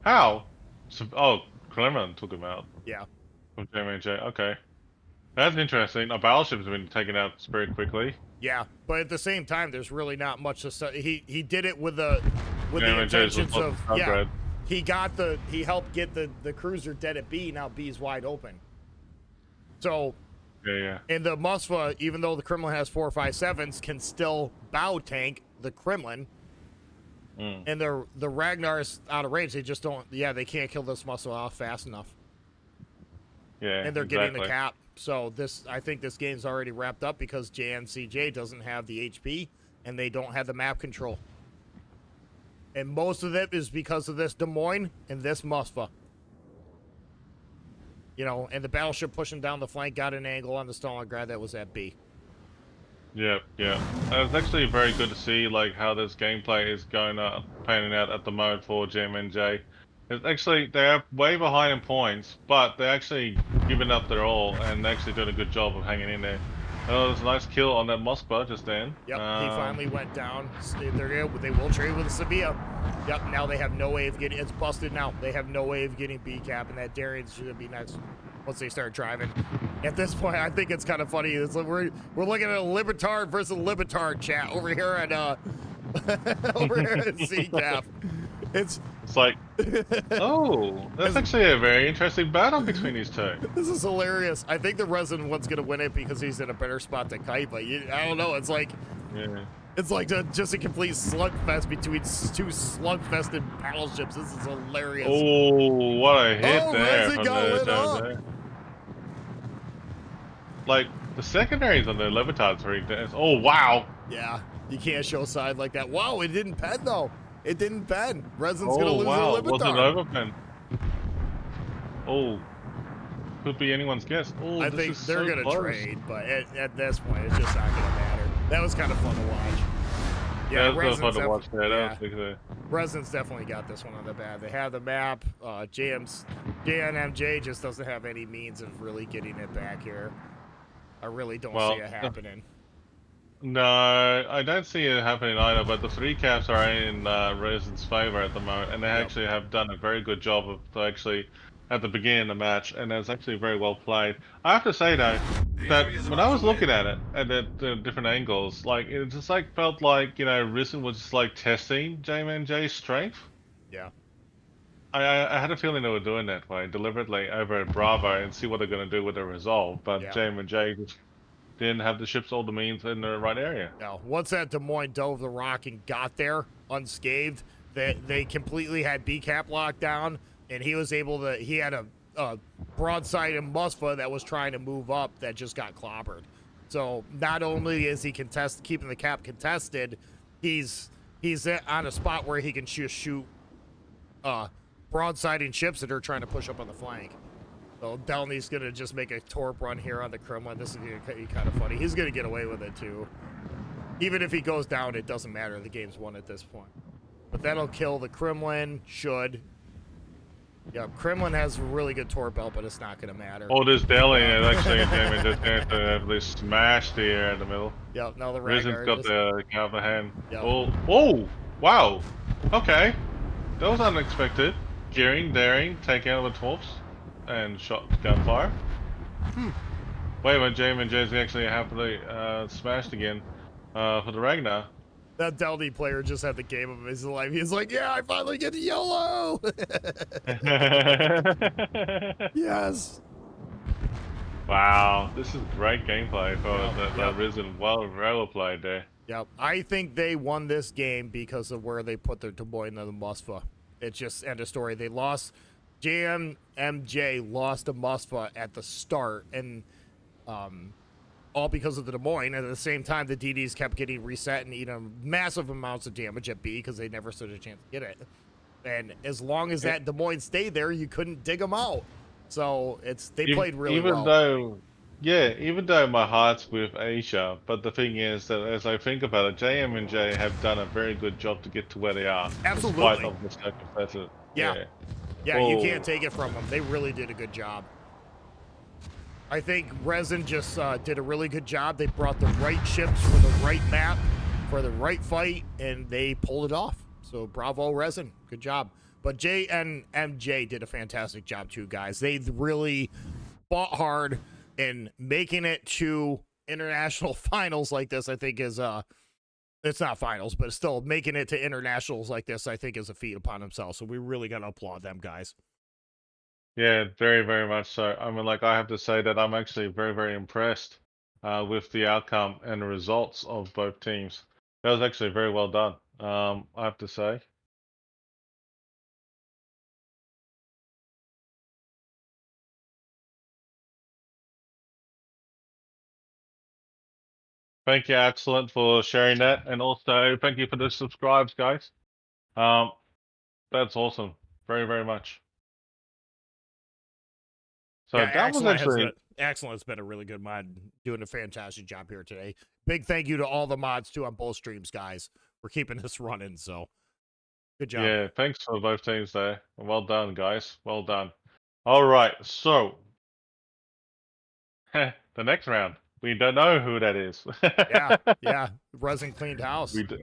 How? Clement took him out. Yeah. From JM and J. Okay. That's interesting. A battleship's been taken out very quickly. Yeah, but at the same time, there's really not much to say. He did it with the intentions of he helped get the cruiser dead at B. Now B's wide open. So yeah. And the Musva, even though the Kremlin has 4.57s, can still bow tank the Kremlin. And the Ragnar's out of range. They just don't. Yeah, they can't kill this Musva off fast enough. Yeah, and they're getting the cap. So I think this game's already wrapped up because JNCJ doesn't have the HP and they don't have the map control. And most of it is because of this Des Moines and this Musva. You know, and the battleship pushing down the flank got an angle on the Stalingrad that was at B. Yep, yeah. It's actually very good to see like how this gameplay is going panning out at the moment for GMNJ. It's actually they're way behind in points, but they're actually giving up their all and they're actually doing a good job of hanging in there. Oh, there's a nice kill on that Moskva just then. Yep, he finally went down. They will trade with Sevilla. Yep, now they have no way of getting. It's busted now. They have no way of getting B cap, and that Darian's gonna be next once they start driving. At this point, I think it's kind of funny. It's like we're looking at a Libetard versus Libetard chat over here at over here at C cap. It's like, oh, that's actually a very interesting battle between these two. This is hilarious. I think the Resin one's gonna win it because he's in a better spot than Kite, but I don't know. It's like, yeah. It's like just a complete slugfest between two slugfested battleships. This is hilarious. Oh, what a hit there Resin from got lit the up. Like the secondaries on the Levitards very dense. Oh wow. Yeah, you can't show side like that. Wow, it didn't pen though. It didn't pen. Resin's gonna lose wow. their Libetard. Was it overpen? Oh, could be anyone's guess. Oh, I this think is they're so gonna close. trade, but at this point, it's just not gonna matter. That was kind of fun to watch. Yeah, that was fun to watch. Resin's definitely got this one on the bad. They have the map. JNMJ just doesn't have any means of really getting it back here. I really don't see it happening. No, I don't see it happening either, but the three caps are in Resin's favor at the moment, and they actually have done a very good job of actually at the beginning of the match, and it's actually very well played. I have to say though, that when I was looking at it at the different angles, like it just like felt like, you know, Risen was just like testing JMNJ's strength. Yeah. I had a feeling they were doing that way deliberately over at Bravo and see what they're going to do with the resolve, but JMNJ just didn't have the ship's all the means in the right area. No, once that Des Moines dove the rock and got there unscathed, they completely had B cap locked down, and he was able to. He had a broadside in Musfa that was trying to move up that just got clobbered. So not only is he keeping the cap contested, he's on a spot where he can just shoot broadsiding ships that are trying to push up on the flank. So Delny's gonna just make a torp run here on the Kremlin. This is gonna be kind of funny. He's gonna get away with it too. Even if he goes down, it doesn't matter. The game's won at this point. But that'll kill the Kremlin. Should. Yeah, Kremlin has a really good torp belt, but it's not gonna matter. Oh, this Delhi is actually just going to have this smash the air in the middle. Yep, now the Risen's got the upper hand. Yep. Oh, wow. Okay. That was unexpected. Gearing, daring, taking out the torps. And shot gunfire. Wait, when JMNJ's actually happily smashed again for the Ragnar. That Delny player just had the game of his life. He's like, yeah, I finally get to YOLO! Yes! Wow, this is great gameplay for that Risen. Well played there. Yep, I think they won this game because of where they put their Des Moines and the Musfa. It's just end of story. They lost. JMJ lost to Musfa at the start, and all because of the Des Moines. And at the same time, the DDs kept getting reset and eating massive amounts of damage at B because they never stood a chance to get it. And as long as that Des Moines stayed there, you couldn't dig them out. So they played really well. Even though my heart's with Asia, but the thing is that as I think about it, JMNJ have done a very good job to get to where they are. Absolutely. Despite of the circumstances. Yeah, you can't take it from them. They really did a good job. I think Resin just did a really good job. They brought the right ships for the right map, for the right fight, and they pulled it off. So bravo, Resin. Good job. But JNMJ did a fantastic job too, guys. They really fought hard, and making it to international finals like this, I think is it's not finals, but still making it to internationals like this, I think is a feat upon themselves. So we really got to applaud them, guys. Yeah, very, very much so. I mean, like, I have to say that I'm actually very, very impressed with the outcome and the results of both teams. That was actually very well done, I have to say. Thank you, Excellent, for sharing that. And also, thank you for the subscribes, guys. That's awesome. Very, very much. So Yeah, that was actually Excellent has been a really good mod, doing a fantastic job here today. Big thank you to all the mods too on both streams, guys. We're keeping this running, so good job. yeah. Thanks for both teams there. Well done, guys. Well done. All right, so the next round, we don't know who that is. Yeah. Resin cleaned house. We d-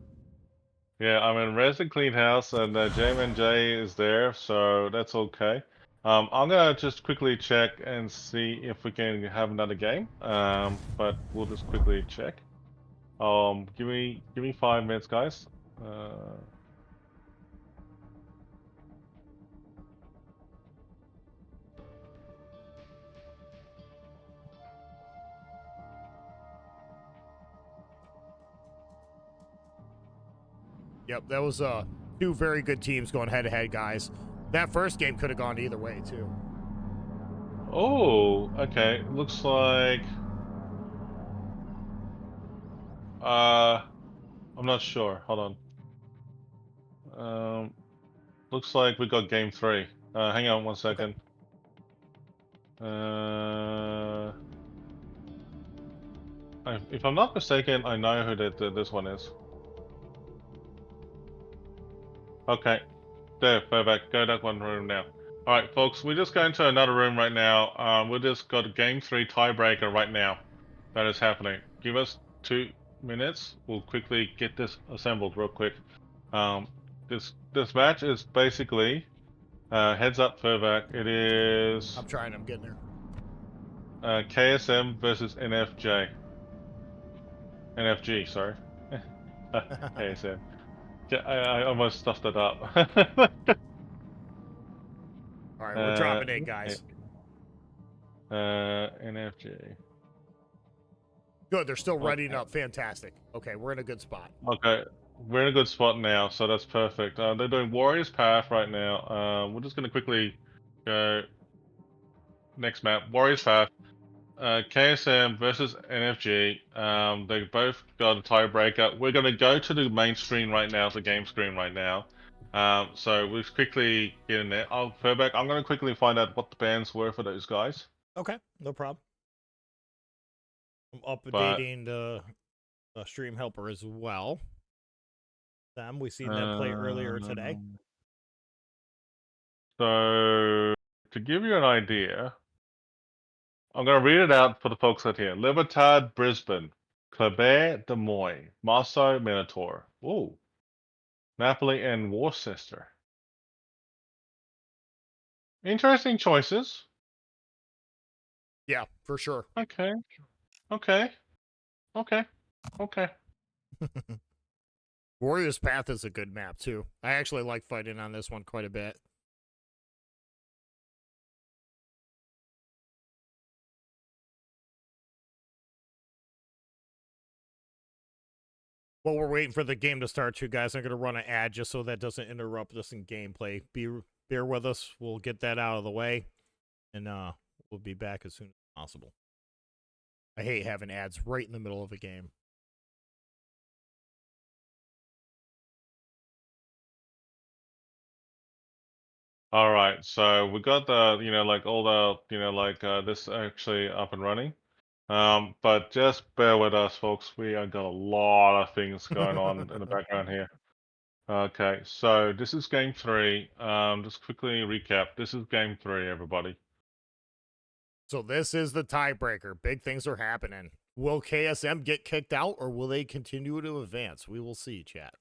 yeah, I'm in Resident Clean House, and J is there, so that's okay. I'm gonna just quickly check and see if we can have another game. But we'll just quickly check. Give me 5 minutes, guys. Yep, that was two very good teams going head to head, guys. That first game could have gone either way too. Oh, okay. Looks like I'm not sure. Hold on. Looks like we got game 3. Hang on one second. If I'm not mistaken, I know who this one is. Okay, there, perfect. Go that one room now. All right, folks, we're just going to another room right now. We just got a game 3 tiebreaker right now. That is happening. Give us 2 minutes. We'll quickly get this assembled real quick. This match is basically heads up, Furback. It is I'm trying. I'm getting there. KSM versus NFG, sorry. KSM. Yeah, I almost stuffed it up. All right, we're dropping in, Okay. guys. NFG. Good. They're still readying Okay. up. Fantastic. Okay, we're in a good spot. Okay, we're in a good spot now, so that's perfect. They're doing Warriors Path right now. We're just gonna quickly go next map. Warriors Path. KSM versus NFG. They both got a tiebreaker. We're gonna go to the main screen right now, the game screen right now. So we'll quickly get in there. Furback, I'm gonna quickly find out what the bans were for those guys. Okay, no problem. I'm But updating the stream helper as well. Them, we seen them play earlier today. So to give you an idea, I'm going to read it out for the folks out here. Libertad, Brisbane. Kleber, Des Moines. Marceau, Minotaur. Ooh. Napoli and Worcester. Interesting choices. Yeah, for sure. Okay. Okay. Okay. Okay. Warriors Path is a good map too. I actually like fighting on this one quite a bit. While we're waiting for the game to start, too, guys, I'm going to run an ad just so that doesn't interrupt us in gameplay. Bear with us. We'll get that out of the way, and we'll be back as soon as possible. I hate having ads right in the middle of a game. All right. So we got the, like all the, this actually up and running. But just bear with us, folks. We have got a lot of things going on in the background here. Okay, so this is game 3. Just quickly recap. This is game 3, everybody. So this is the tiebreaker. Big things are happening. Will KSM get kicked out, or will they continue to advance? We will see, chat.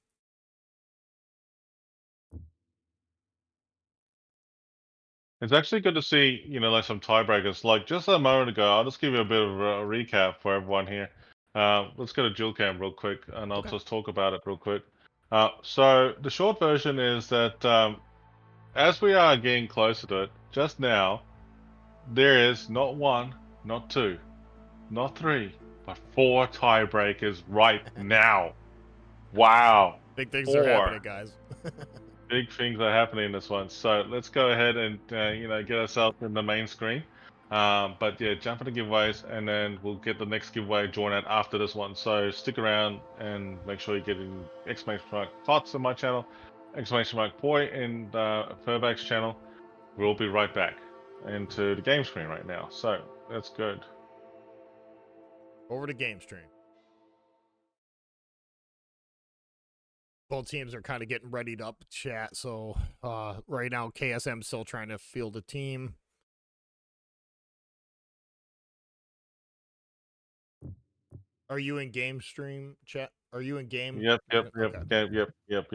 It's actually good to see, like some tiebreakers. Like just a moment ago, I'll just give you a bit of a recap for everyone here. Let's go to dual cam real quick, and I'll just talk about it real quick. So the short version is that as we are getting closer to it, just now, there is not 1, not 2, not 3, but 4 tiebreakers right now. Wow. Big things are 4. happening, guys. Big things are happening in this one. So let's go ahead and get ourselves in the main screen. But yeah, jump into giveaways, and then we'll get the next giveaway join out after this one. So stick around and make sure you get in exclamation mark KOTS in my channel, exclamation mark boy in Furback's channel. We'll be right back. into the game screen right now. So that's good. Over to game stream. Both teams are kind of getting readied up, chat. So right now, KSM still trying to field a team. Are you in game stream, chat? Are you in game? Yep. Okay. Yep.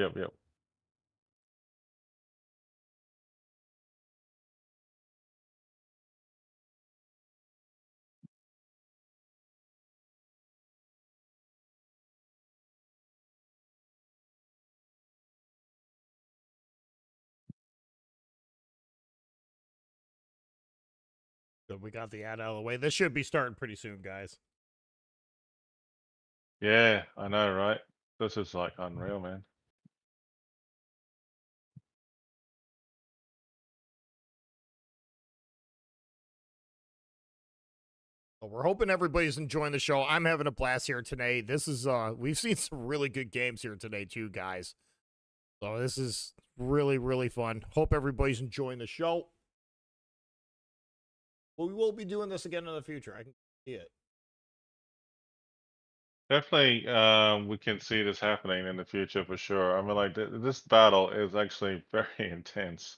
So we got the ad out of the way. This should be starting pretty soon, guys. Yeah, I know, right? This is like unreal, man. Well, we're hoping everybody's enjoying the show. I'm having a blast here today. This is we've seen some really good games here today too, guys. So this is really, really fun. Hope everybody's enjoying the show. Well, we will be doing this again in the future. I can see it. Definitely, we can see this happening in the future for sure. I mean, like this battle is actually very intense.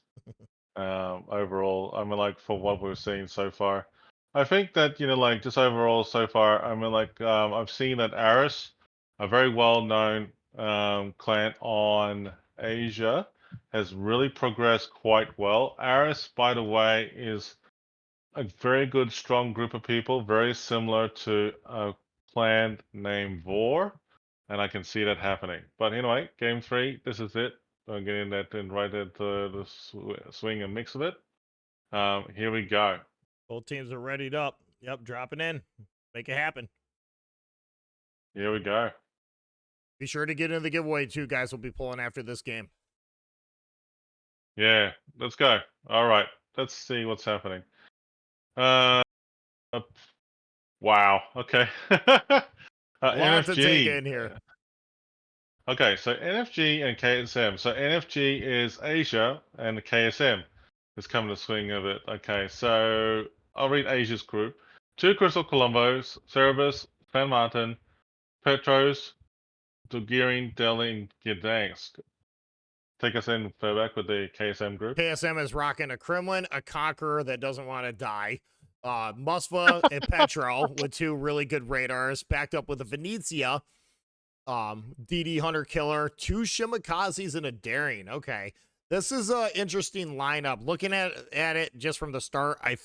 Overall, I mean, like for what we've seen so far, I think that like just overall so far, I mean, like I've seen that Aris, a very well-known clan on Asia, has really progressed quite well. Aris, by the way, is a very good, strong group of people, very similar to a clan named Vor, and I can see that happening. But anyway, game three, this is it. I'm getting that in right at the swing and mix of it. Here we go. Both teams are readied up. Yep, dropping in. Make it happen. Here we go. Be sure to get into the giveaway too, guys. We'll be pulling after this game. Yeah, let's go. All right, let's see what's happening. Uh, wow. Okay. A lot to take NFG. in here. Okay, so NFG and KSM. So NFG is Asia, and the KSM is coming to swing of it. Okay, so I'll read Asia's group: two Crystal Columbos, Cerebus, San Martin, Petros, Dugirin, Delhi, and Gdansk. Take us in, back with the KSM group. KSM is rocking a Kremlin, a Conqueror that doesn't want to die, Musva and Petro with two really good radars, backed up with a Venezia, DD Hunter Killer, two Shimikazes, and a Daring. Okay, this is an interesting lineup. Looking at it just from the start, I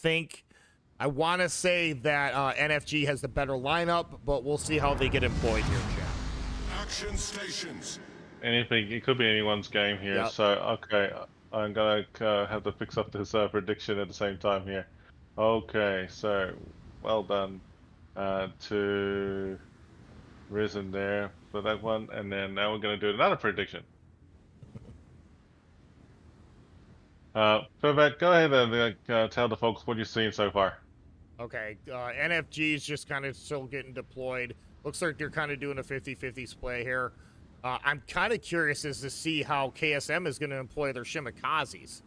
want to say that NFG has the better lineup, but we'll see how they get employed here, chat. Action stations. Anything, it could be anyone's game here. Yep. So okay, I'm gonna have to fix up this prediction at the same time here. Okay, so well done to Risen there for that one, and then now we're gonna do another prediction. Perfect. Go ahead and tell the folks what you've seen so far. Okay, NFG is just kind of still getting deployed. Looks like they're kind of doing a 50-50 split here. I'm kind of curious as to see how KSM is going to employ their Shimikazes.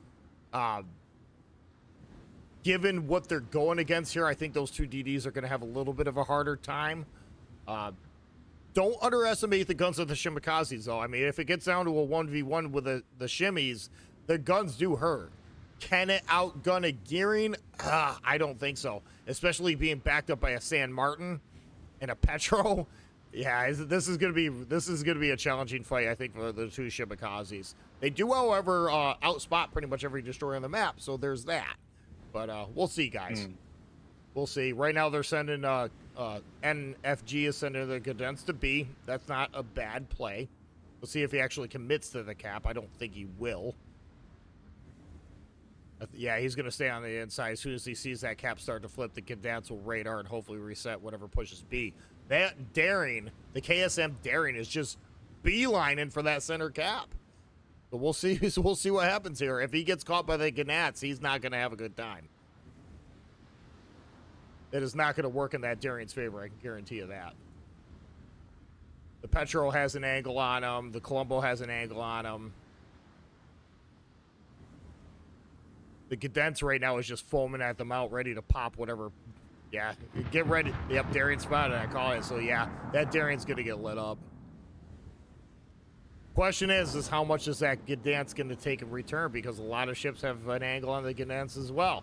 Given what they're going against here, I think those two DDs are going to have a little bit of a harder time. Don't underestimate the guns of the Shimikazes, though. I mean, if it gets down to a 1v1 with the shimmies, the guns do hurt. Can it outgun a Gearing? I don't think so. Especially being backed up by a San Martin and a Petro. Yeah, this is gonna be a challenging fight, I think, for the two Shimikazes. They do, however, outspot pretty much every destroyer on the map, so there's that. But we'll see, guys. We'll see. Right now, they're sending NFG is sending the Gdansk to B. That's not a bad play. We'll see if he actually commits to the cap. I don't think he will. Yeah, he's going to stay on the inside. As soon as he sees that cap start to flip, the Gdansk will radar and hopefully reset whatever pushes B. That Daring, the KSM Daring, is just beelining for that center cap. But we'll see. We'll see what happens here. If he gets caught by the Gdansk, he's not going to have a good time. It is not going to work in that Daring's favor. I can guarantee you that. The Petro has an angle on him. The Colombo has an angle on him. The Cadence right now is just foaming at the mouth, ready to pop whatever. Yeah, get ready. Yep, Darien spotted, I call it. So yeah, that Darien's gonna get lit up. Question is how much is that Gdansk going to take in return? Because a lot of ships have an angle on the Gdansk as well.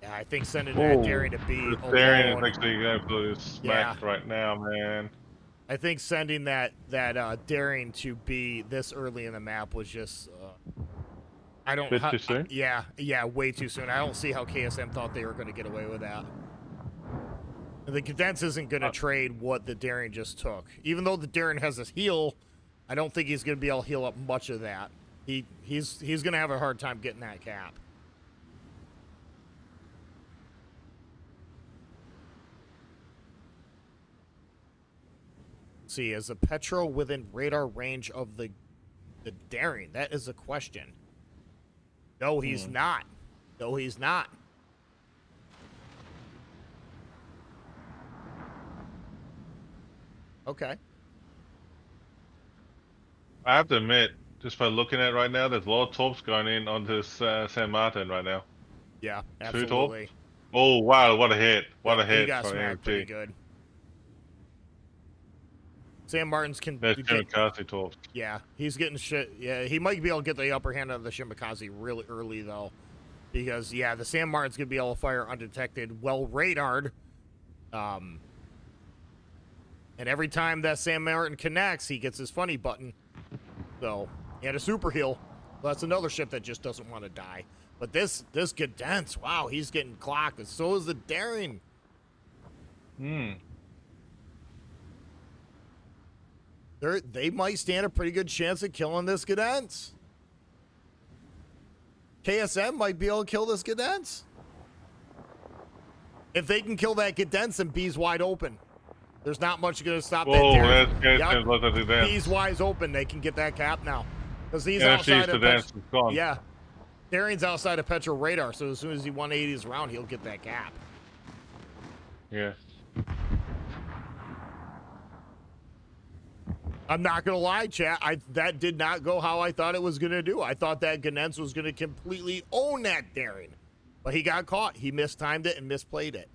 Yeah, I think sending that Darien to B alone. Darien is actually absolutely smacked right now, man. I think sending that Darien to B this early in the map was just. I don't. Bit too soon? Yeah, way too soon. I don't see how KSM thought they were going to get away with that. The Cadence isn't going to trade what the Darien just took. Even though the Darien has his heal, I don't think he's going to be able to heal up much of that. He's going to have a hard time getting that cap. Let's see, is the Petro within radar range of the Darien? That is a question. No, he's not. No, he's not. Okay. I have to admit, just by looking at it right now, there's a lot of torps going in on this San Martin right now. Yeah, 2 absolutely. torps. Oh wow, what a hit! What a He hit got from smacked pretty AMG. good. Sam Martin's can There's get, Shimakaze torps. yeah, he's getting shit. Yeah, he might be able to get the upper hand on the Shimakaze really early though, because yeah, the Sam Martin's gonna be able to fire undetected, well radared. And every time that Sam Martin connects, he gets his funny button. So, and a super heal. Well, that's another ship that just doesn't want to die. But this Gdansk, wow, he's getting clocked, and so is the Darien. They might stand a pretty good chance of killing this Gdansk. KSM might be able to kill this Gdansk. If they can kill that Gdansk, then B's wide open. There's not much going to stop that Darien. That's B's wide open. They can get that cap now. Because he's NFG's outside of Gdansk is gone. Yeah. Darien's outside of Petro radar, so as soon as he 180s around, he'll get that cap. Yeah. I'm not going to lie, chat. That did not go how I thought it was going to do. I thought that Gdansk was going to completely own that Darien. But he got caught. He mistimed it and misplayed it.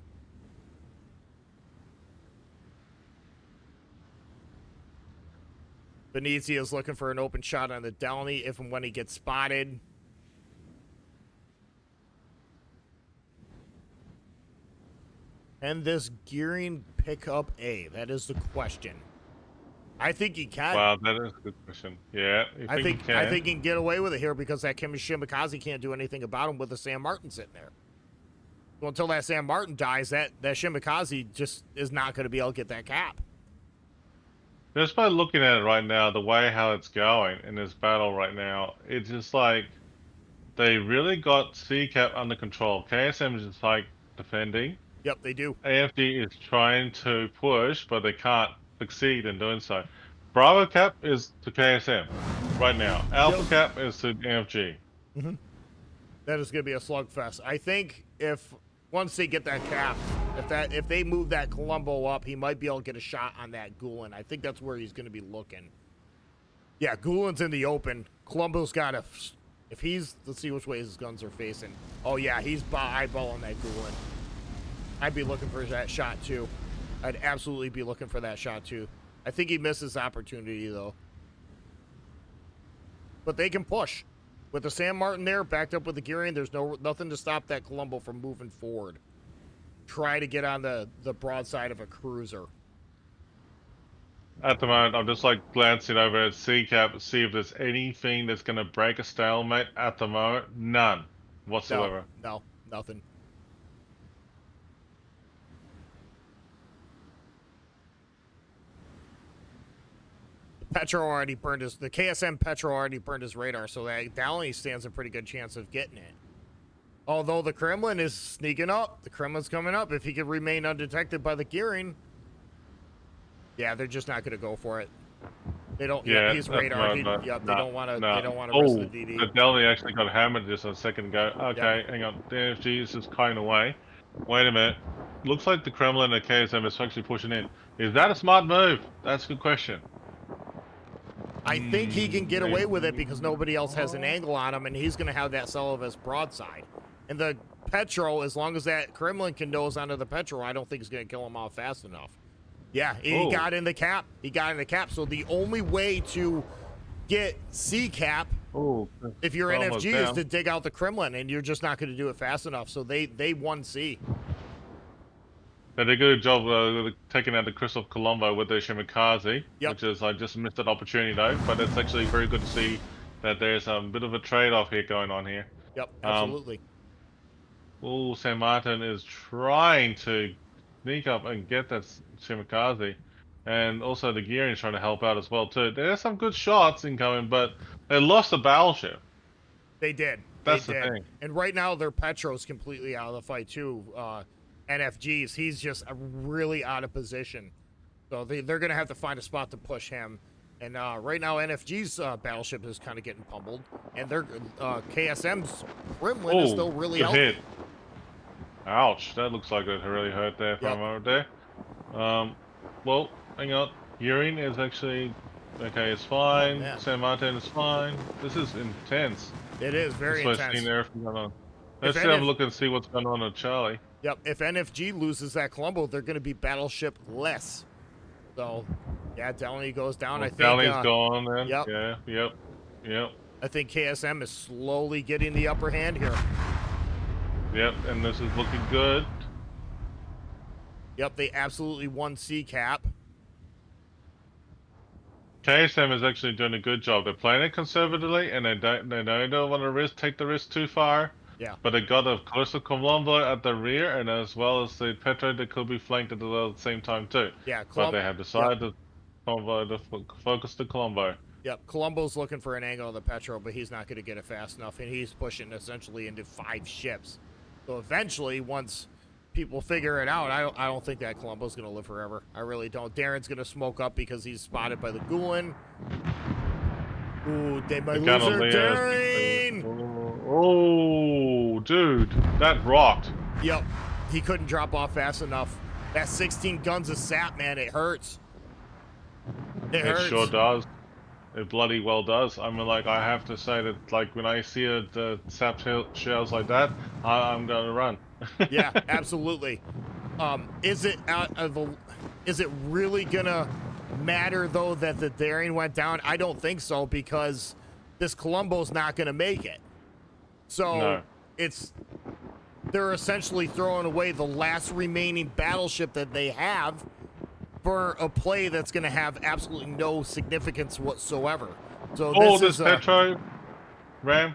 Venezia is looking for an open shot on the Delny if and when he gets spotted. Can this Gearing pick up A? That is the question. I think he can. Wow, that is a good question. Yeah, I think he can get away with it here because that Shimakaze can't do anything about him with the Sam Martin sitting there. So until that Sam Martin dies, that Shimakaze just is not going to be able to get that cap. Just by looking at it right now, the way how it's going in this battle right now, it's just like they really got C-Cap under control. KSM is just like defending. Yep, they do. AFG is trying to push, but they can't succeed in doing so. Bravo Cap is to KSM right now. Alpha Cap is to AFG. That is going to be a slugfest. I think if once they get that cap, if they move that Colombo up, he might be able to get a shot on that Gulen. I think that's where he's going to be looking. Yeah, Gulen's in the open. Colombo's got to, if he's, let's see which way his guns are facing. Oh yeah, he's eyeballing that Gulen. I'd be looking for that shot too. I'd absolutely be looking for that shot too. I think he misses opportunity though. But they can push. With the San Martin there, backed up with the Gearing, there's nothing to stop that Colombo from moving forward. Try to get on the broadside of a cruiser. At the moment, I'm just like glancing over at C-Cap to see if there's anything that's going to break a stalemate. At the moment, none whatsoever. No, nothing. Petro already burned the KSM Petro already burned his radar, so that Downey stands a pretty good chance of getting it. Although the Kremlin is sneaking up. The Kremlin's coming up. If he can remain undetected by the Gearing, yeah, they're just not going to go for it. They don't. Yeah, he's radar. They don't want to. They don't want to risk the DD. The Delny actually got hammered just a second ago. Okay, hang on. The NFG is just kind away. Wait a minute. Looks like the Kremlin and KSM is actually pushing in. Is that a smart move? That's a good question. I think he can get away with it because nobody else has an angle on him, and he's going to have that Celovus broadside. And the Petro, as long as that Kremlin can nose onto the Petro, I don't think he's going to kill him off fast enough. Yeah, he got in the cap. He got in the cap. So the only way to get C cap, if you're NFG, is to dig out the Kremlin, and you're just not going to do it fast enough. So they won C. They did a good job taking out the Crystal Colombo with the Shimikaze, Yep. which is I just missed that opportunity though. But it's actually very good to see that there's a bit of a trade-off here going on here. Yep, absolutely. San Martin is trying to sneak up and get that Shimikaze, and also the Gearing is trying to help out as well too. There's some good shots incoming, but they lost the battleship. They did. That's they the did. thing. And right now their Petro's completely out of the fight too. NFG's, he's just really out of position. So they're going to have to find a spot to push him. And right now NFG's battleship is kind of getting pummeled. And their KSM's Kremlin is still really good healthy. hit. Ouch, that looks like it really hurt there for a moment there. Well, hang on. Urine is actually... Okay, it's fine. San Martin is fine. This is intense. It is very intense. Seeing everything going on. Let's have a look and see what's going on at Charlie. Yep, if NFG loses that Colombo, they're going to be battleship less. So, yeah, Delaney goes down. Well, I think Delaney's gone then. Yep. Yeah, yep. I think KSM is slowly getting the upper hand here. Yep, and this is looking good. Yep, they absolutely won C cap. KSM is actually doing a good job. They're playing it conservatively, and they don't want to take the risk too far. Yeah. But they got a Coastal Colombo at the rear, and as well as the Petro that could be flanked at the same time too. Yeah. But they have decided to focus the Colombo. Yep. Colombo's looking for an angle of the Petro, but he's not going to get it fast enough, and he's pushing essentially into 5 ships. So eventually, once people figure it out, I don't think that Colombo's going to live forever. I really don't. Darren's going to smoke up because he's spotted by the Gulen. Ooh, they might lose Darren! Oh, dude, that rocked. Yep, he couldn't drop off fast enough. That 16 guns of sap, man, it hurts. It hurts. It sure does. It bloody well does. I mean, like, I have to say that, like, when I see the sap shells like that, I'm gonna run. Yeah, absolutely. Is it really gonna matter though that the Daring went down? I don't think so, because this Colombo's not gonna make it. So they're essentially throwing away the last remaining battleship that they have for a play that's going to have absolutely no significance whatsoever. So this Petro Ram.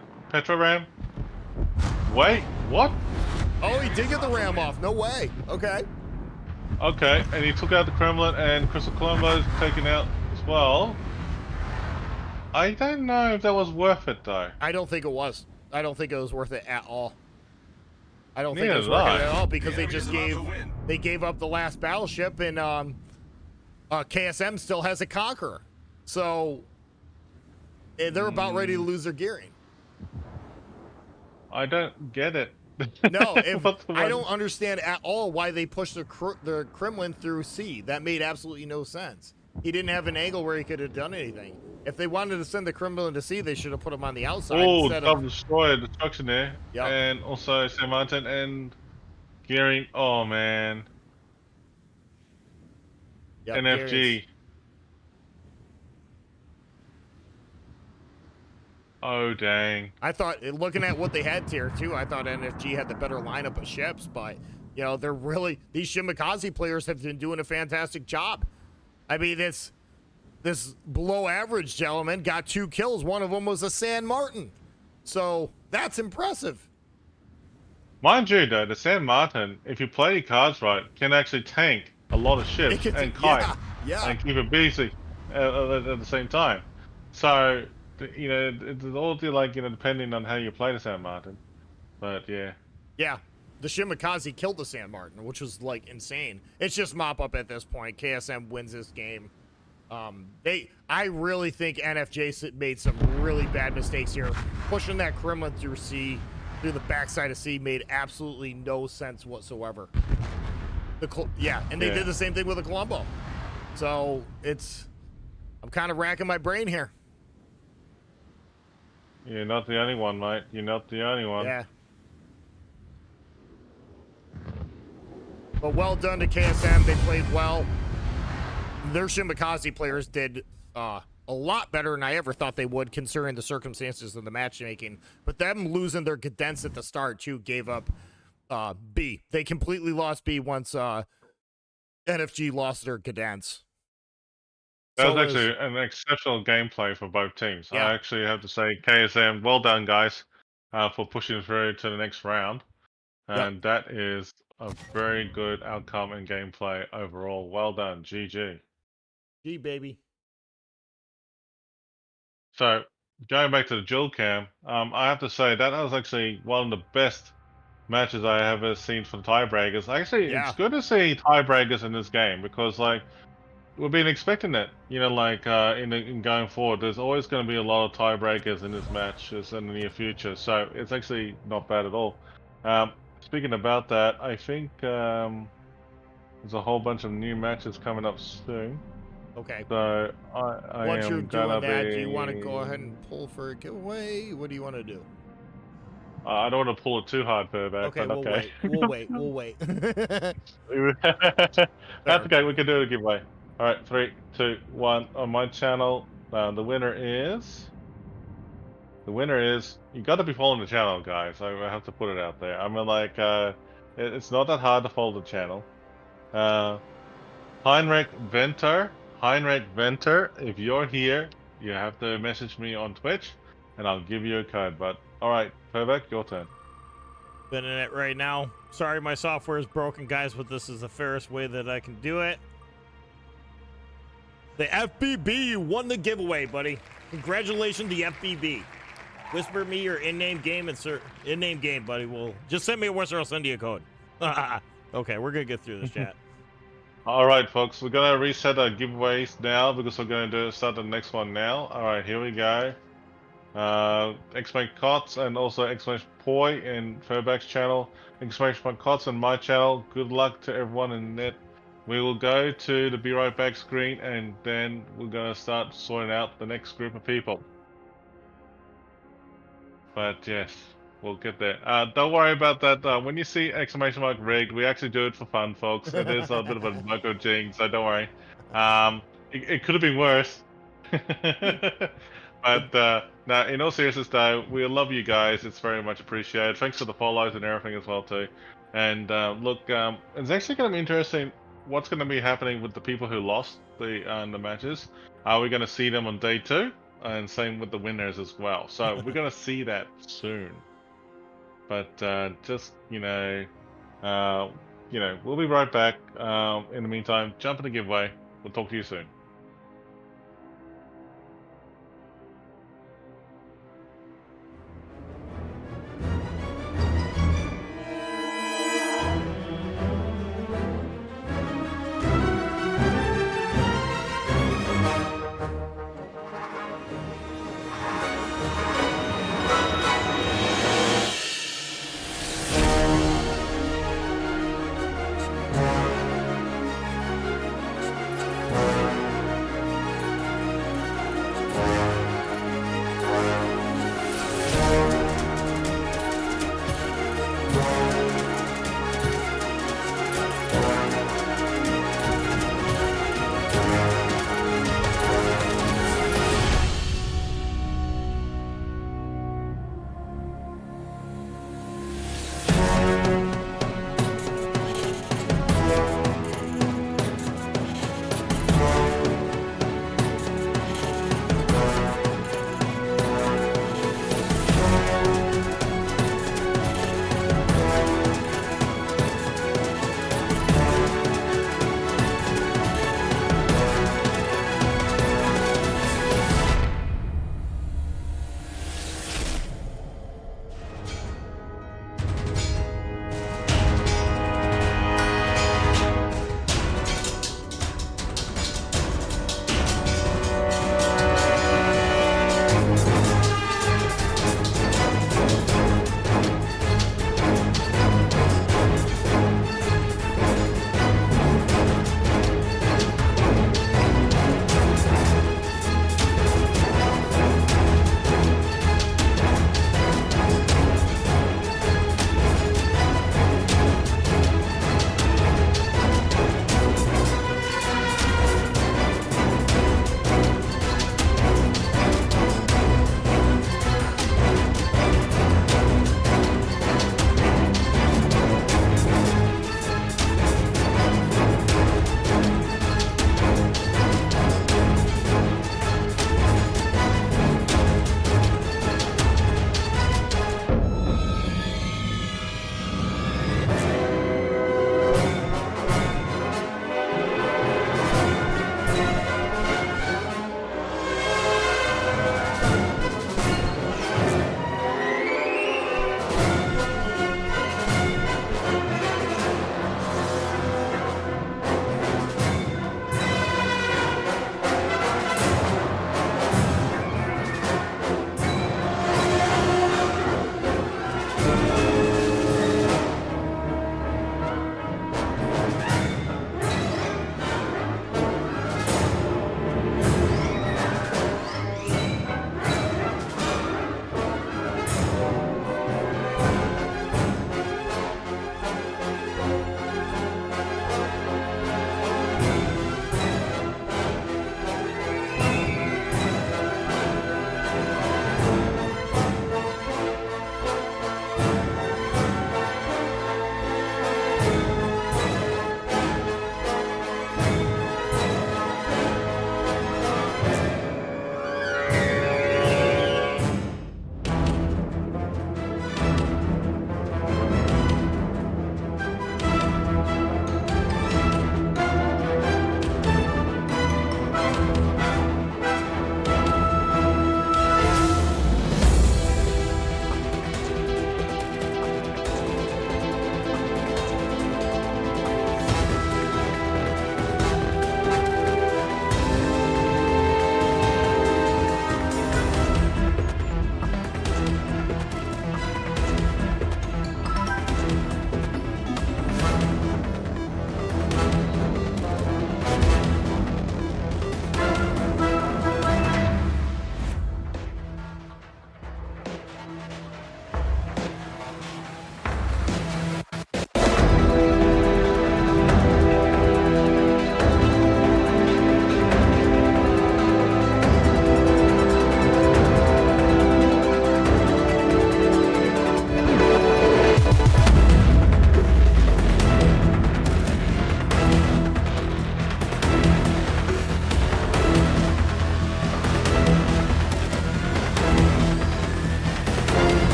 Wait, what? Oh, he did get the ram off. No way. Okay. Okay, and he took out the Kremlin, and Crystal Colombo's taken out as well. I don't know if that was worth it though. I don't think it was. I don't think it was worth it at all. I don't think it was worth it at all, because they gave up the last battleship, and KSM still has a Conqueror. So they're about ready to lose their gearing. I don't get it. No, I don't understand at all why they pushed the Kremlin through C. That made absolutely no sense. He didn't have an angle where he could have done anything. If they wanted to send the Kremlin to sea, they should have put him on the outside. Oh, double-destroyer destruction there. Yep. And also San Martin and Gearing. Oh, man. Yep, NFG. Gary's. Oh, dang. I thought, looking at what they had tier 2, I thought NFG had the better lineup of ships, but, you know, these Shimikaze players have been doing a fantastic job. I mean, this below average gentleman got 2 kills. One of them was a San Martin. So that's impressive. Mind you, though, the San Martin, if you play your cards right, can actually tank a lot of ships and kite and keep it busy at the same time. So, you know, it's all depending on how you play the San Martin. But yeah. Yeah. The Shimikaze killed the San Martin, which was like insane. It's just mop up at this point. KSM wins this game. I really think NFJ made some really bad mistakes here. Pushing that Kremlin through C, through the backside of C, made absolutely no sense whatsoever. And they did the same thing with the Colombo. So I'm kind of racking my brain here. You're not the only one, mate. You're not the only one. Yeah. But well done to KSM. They played well. Their Shimakaze players did a lot better than I ever thought they would, considering the circumstances of the matchmaking. But them losing their cadence at the start, too, gave up B. They completely lost B once NFG lost their cadence. That was actually an exceptional gameplay for both teams. Yeah. I actually have to say, KSM, well done, guys, for pushing through to the next round. And that is a very good outcome and gameplay overall. Well done, GG. G, baby. So, going back to the dual cam, I have to say that was actually one of the best matches I have ever seen for the tiebreakers. Actually, it's good to see tiebreakers in this game because, like, we've been expecting it. You know, like in going forward, there's always going to be a lot of tiebreakers in this match in the near future. So it's actually not bad at all. Speaking about that, I think there's a whole bunch of new matches coming up soon. Okay. So I Once you're am gonna doing that, be... do you want to go ahead and pull for a giveaway? What do you want to do? I don't want to pull it too hard, Furback. Okay, but we'll wait. We'll wait. We'll wait. That's okay. We can do a giveaway. All right, 3, 2, 1. On my channel, the winner is. You got to be following the channel, guys. I have to put it out there. I mean, like, it's not that hard to follow the channel. Heinrich Venter. If you're here, you have to message me on Twitch, and I'll give you a code. But all right, Furback, your turn. Spinning it right now. Sorry, my software is broken, guys, but this is the fairest way that I can do it. The FBB, you won the giveaway, buddy. Congratulations, the FBB. Whisper me your in-name game, buddy. Well, just send me a whisper, I'll send you a code. Okay, we're gonna get through this chat. All right, folks, we're gonna reset our giveaways now because we're gonna start the next one now. All right, here we go. Exclamation KOTS and also exclamation Poi in Furback's channel, exclamation KOTS and my channel. Good luck to everyone in net. We will go to the Be Right Back screen and then we're gonna start sorting out the next group of people. But yes, we'll get there. Don't worry about that. When you see exclamation mark rigged, we actually do it for fun, folks. It is a bit of a logo jinx, so don't worry. It could have been worse. But now, in all seriousness, though, we love you guys. It's very much appreciated. Thanks for the follows and everything as well, too. And look, it's actually going to be interesting what's going to be happening with the people who lost the matches. Are we going to see them on day 2? And same with the winners as well. So we're going to see that soon. But just, we'll be right back. In the meantime, jump in the giveaway. We'll talk to you soon.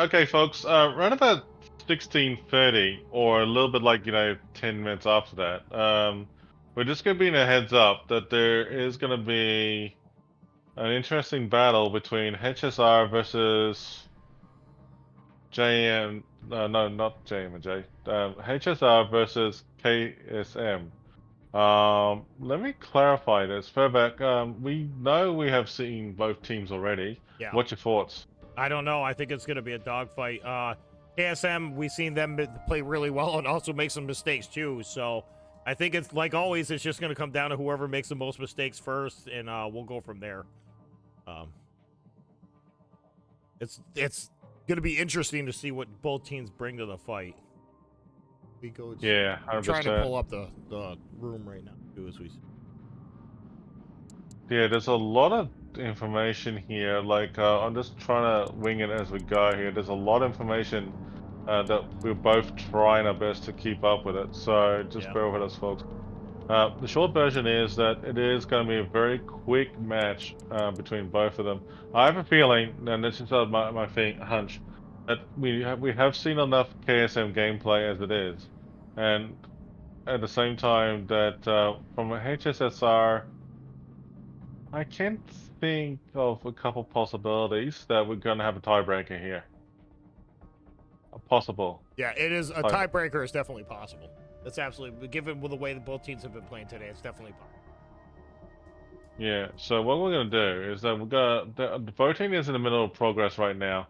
Okay, folks. Around about 16:30, or a little bit like 10 minutes after that. We're just gonna be in a heads up that there is gonna be an interesting battle between HSR versus JM. No, not JM and J. HSR versus KSM. Let me clarify this. Furback, we know we have seen both teams already. Yeah. What's your thoughts? I don't know. I think it's going to be a dogfight. KSM, we've seen them play really well and also make some mistakes too. So I think it's like always, it's just going to come down to whoever makes the most mistakes first, and we'll go from there. It's going to be interesting to see what both teams bring to the fight. Yeah, 100%. I'm trying to pull up the room right now too as we. Yeah, there's a lot of information here. Like, I'm just trying to wing it as we go here. There's a lot of information that we're both trying our best to keep up with it. So just bear with us, folks. The short version is that it is going to be a very quick match between both of them. I have a feeling, and this is my hunch, that we have seen enough KSM gameplay as it is, and at the same time that from a HSSR. I can't think of a couple possibilities that we're going to have a tiebreaker here. A possible. Yeah, it is a tiebreaker is definitely possible. That's absolutely, given with the way that both teams have been playing today, it's definitely possible. Yeah. So what we're going to do is that the voting is in the middle of progress right now.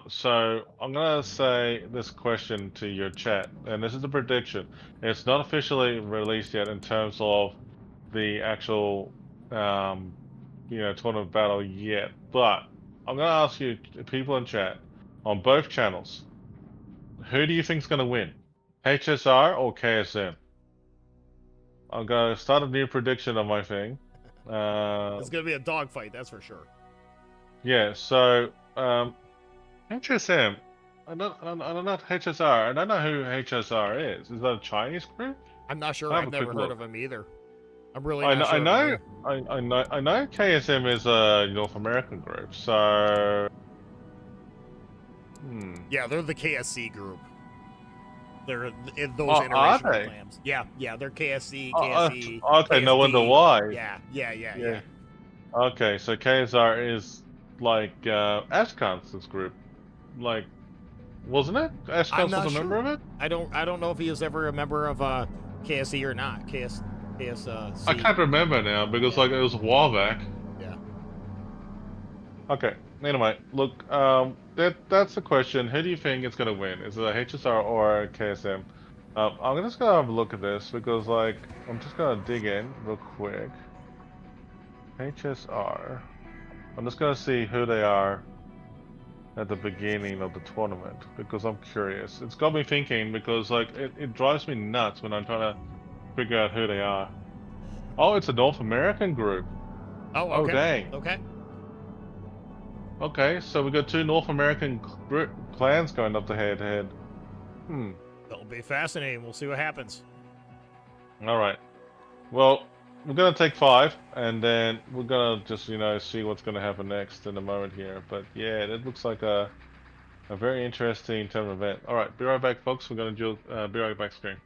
So I'm going to say this question to your chat, and this is a prediction. It's not officially released yet in terms of the actual tournament battle yet, but I'm gonna ask you, people in chat, on both channels, who do you think's gonna win, HSR or KSM? I'm gonna start a new prediction on my thing. It's gonna be a dogfight, that's for sure. Yeah. So HSM. I'm not HSR. I don't know who HSR is. Is that a Chinese group? I'm not sure. I've never heard of him either. I'm really I not sure. I know KSM is a North American group, so yeah, they're the KSC group. They're in those international clans. Yeah, they're KSC, KSE. Okay, KSD. no wonder why. Yeah. Okay, so KSR is like Ashkan's group, like, wasn't it? Ashkan was a member of it. I don't know if he was ever a member of KSE or not. KSC. I can't remember now because like it was a while back. Yeah. Okay. Anyway, look, that's the question. Who do you think is gonna win? Is it a HSR or a KSM? I'm just gonna have a look at this because like I'm just gonna dig in real quick. HSR. I'm just gonna see who they are at the beginning of the tournament because I'm curious. It's got me thinking because like it drives me nuts when I'm trying to figure out who they are. Oh, it's a North American group. Oh, okay. Oh, dang. Okay. Okay, so we got two North American clans going up to head-to-head. It'll be fascinating. We'll see what happens. All right. Well, we're gonna take 5, and then we're gonna just see what's gonna happen next in a moment here. But yeah, it looks like a very interesting tournament event. All right, be right back, folks. We're gonna be right back, screen.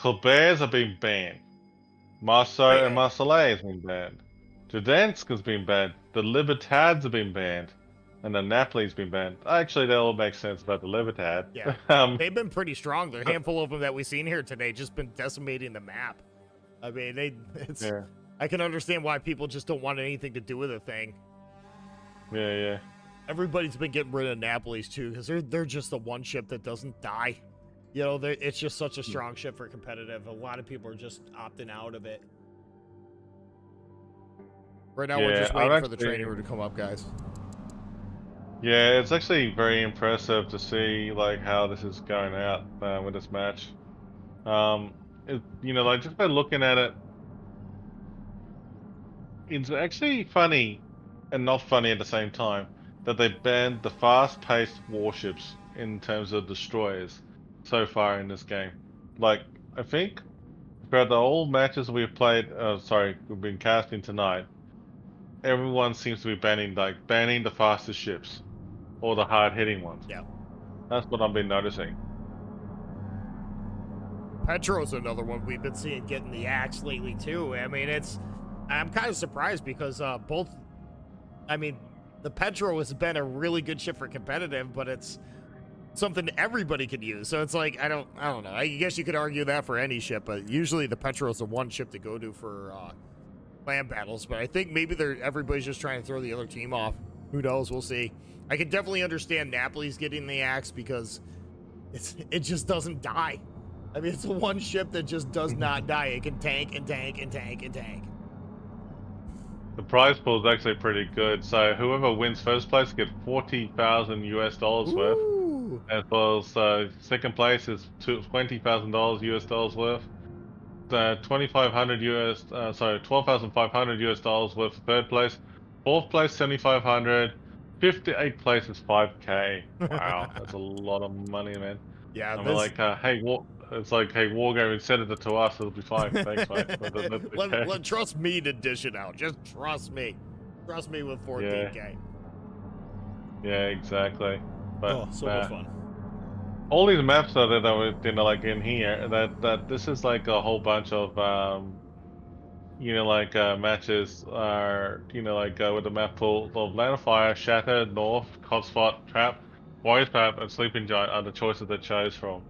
Colbert's have been banned. Marceau Wait, and Marseille has been banned. Gdansk has been banned. The Libertads have been banned. And the Napoli's been banned. Actually, that all makes sense about the Libertad. yeah. They've been pretty strong. The handful of them that we've seen here today just been decimating the map. I mean, yeah, I can understand why people just don't want anything to do with the thing. yeah. Everybody's been getting rid of Napoli's too, because they're just the one ship that doesn't die. You know, it's just such a strong ship for competitive. A lot of people are just opting out of it. Right now, we're just waiting for the training room to come up, guys. Yeah, it's actually very impressive to see like how this is going out with this match. You know, like just by looking at it, it's actually funny and not funny at the same time that they banned the fast-paced warships in terms of destroyers so far in this game. Like, I think throughout the whole matches we've played, we've been casting tonight, everyone seems to be banning the fastest ships or the hard-hitting ones. Yeah. That's what I've been noticing. Petro's another one we've been seeing getting the axe lately too. I mean, I'm kind of surprised because the Petro has been a really good ship for competitive, but it's something everybody could use. So it's like I don't know. I guess you could argue that for any ship, but usually the Petro is the one ship to go to for land battles. But I think maybe everybody's just trying to throw the other team off. Who knows? We'll see. I can definitely understand Napoli's getting the axe because it just doesn't die. I mean, it's the one ship that just does not die. It can tank and tank and tank and tank. The prize pool is actually pretty good. So whoever wins first place gets $40,000 worth, as well as second place is $20,000 worth. The $12,500 worth for third place. Fourth place 7,500. 58th place is 5K. Wow, that's a lot of money, man. Yeah, I mean, like, it's like, hey, Wargaming, send it to us. It'll be fine. Thanks, mate. Trust me to dish it out. Just trust me. Trust me with 14K. Yeah, exactly. But so much fun. All these maps that are, you know, like in here, that this is like a whole bunch of you know, like matches are, you know, like with the map pool of Land of Fire, Shattered, North, Hotspot, Trap, Warriors Path, and Sleeping Giant are the choices they chose from.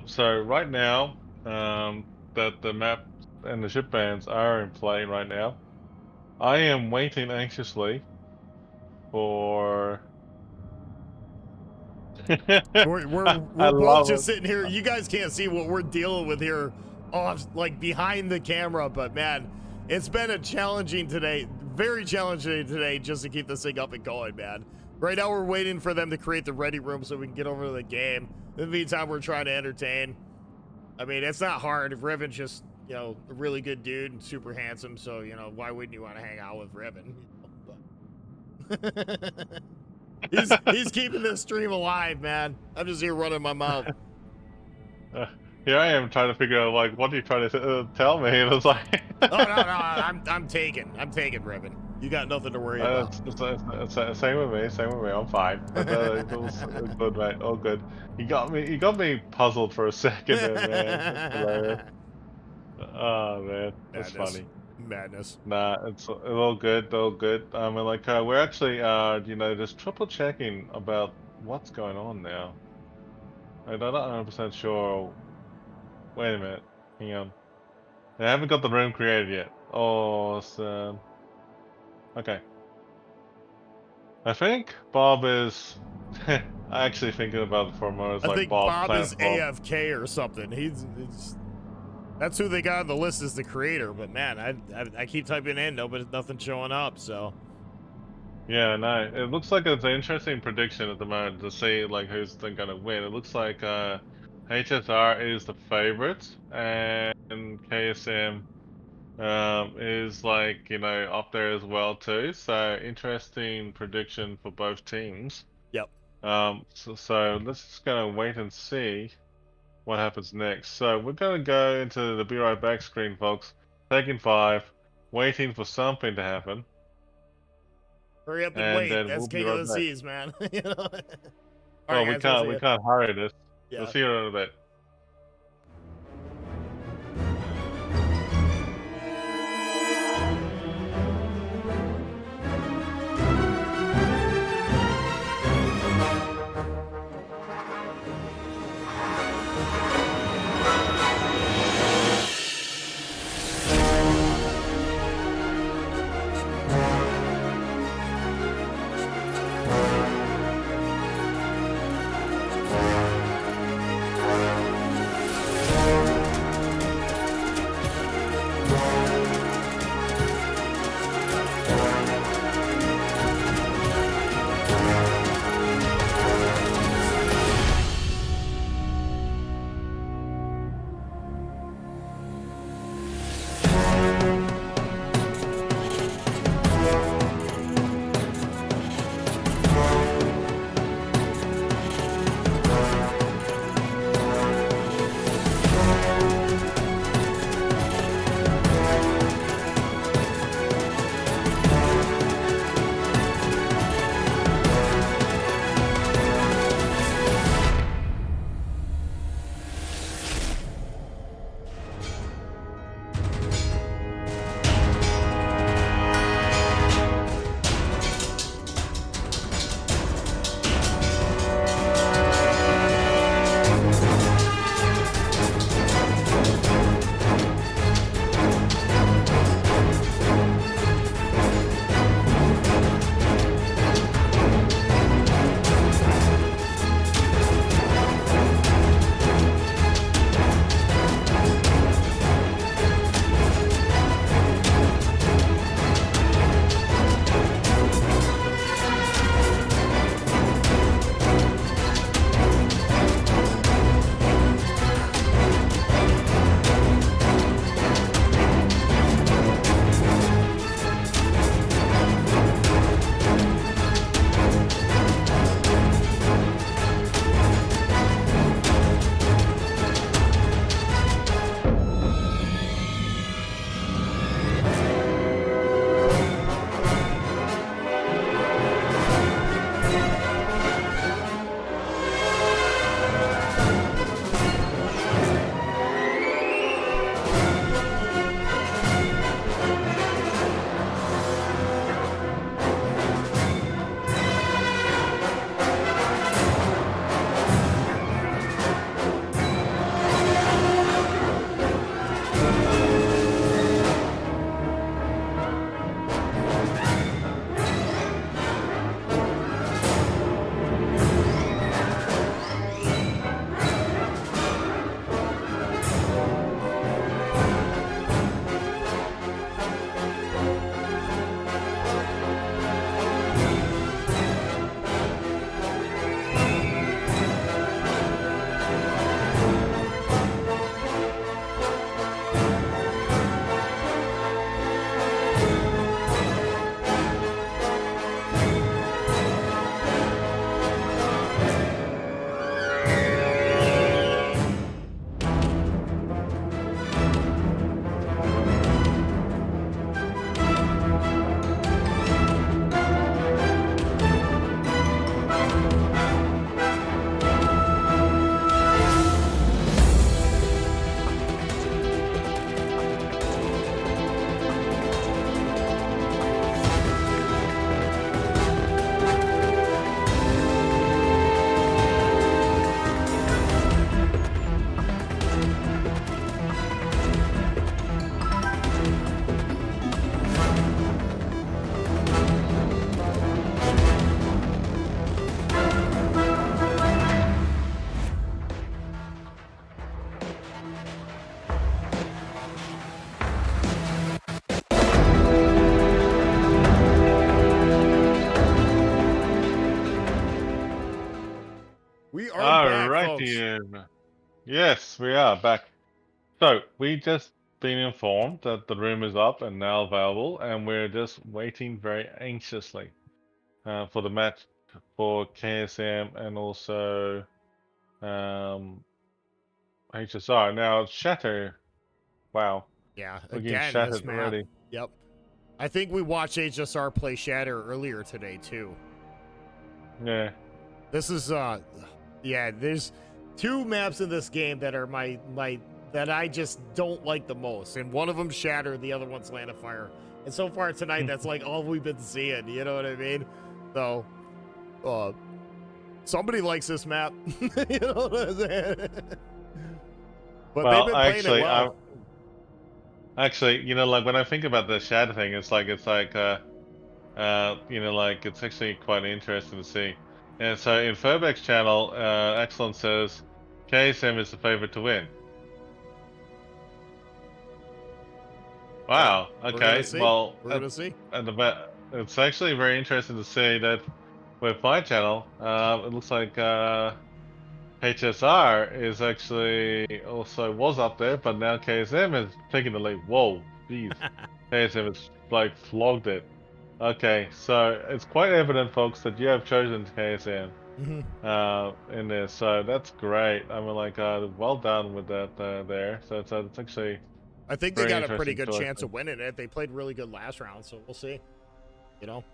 So right now, that the map and the ship bans are in play right now, I am waiting anxiously for. We're I both love just it. sitting here. You guys can't see what we're dealing with here, like behind the camera. But man, it's been a challenging today, very challenging today, just to keep this thing up and going, man. Right now, we're waiting for them to create the ready room so we can get over to the game. In the meantime, we're trying to entertain. I mean, it's not hard. Riven's just, you know, a really good dude and super handsome. So, you know, why wouldn't you want to hang out with Riven? He's keeping this stream alive, man. I'm just here running my mouth. Here I am trying to figure out, like, what are you trying to tell me? And it's like, oh no, I'm taking Riven. You got nothing to worry about. Same with me. Same with me. I'm fine. But it was good, mate. All good. You got me puzzled for a second, there, man. That's hilarious. Oh man, that's funny. Madness. Nah, it's all good. All good. I mean, like, we're actually, you know, just triple checking about what's going on now. I'm not 100% sure. Wait a minute. Hang on. They haven't got the room created yet. Awesome. Okay. I think Bob is actually thinking about it for a moment. I Like think Bob is Bob. AFK or something. He's that's who they got on the list as the creator. But man, I keep typing in, nothing showing up. So Yeah, no, it looks like it's an interesting prediction at the moment to see like who's gonna win. It looks like HSR is the favorite, and KSM is like, you know, up there as well too. So interesting prediction for both teams. Yep. So let's just gonna wait and see what happens next. So we're gonna go into the be right back screen, folks. Taking 5, waiting for something to happen. Hurry up and And wait. then That's we'll be King right of the back. Seas, man. You know? All Well, right, guys, we can't hurry this. Yeah. We'll see you in a bit. Yes, we are back. So we just been informed that the room is up and now available, and we're just waiting very anxiously for the match for KSM and also HSR. Now Shatter, wow, Yeah, we're getting again, this shattered map. already. Yep. I think we watched HSR play Shatter earlier today too. Yeah. This is yeah, there's two maps in this game that are my that I just don't like the most. And one of them Shatter, the other one's Land of Fire. And so far tonight that's like all we've been seeing, you know what I mean? So somebody likes this map. You know what I'm saying? But they've Well, been playing it well. actually, like when I think about the Shatter thing, it's like like it's actually quite interesting to see. And so in Furbeck's channel, Excellent says KSM is the favorite to win. Wow. We're gonna Okay. see. Well, We're gonna see. it's actually very interesting to see that with my channel, it looks like HSR is actually also was up there, but now KSM is taking the lead. Whoa, jeez. KSM has like flogged it. Okay, so it's quite evident, folks, that you have chosen KSM in this. So that's great. I mean, like, well done with that there. So it's actually I think they very got a pretty interesting good choice. chance of winning it. They played really good last round, so we'll see. You know?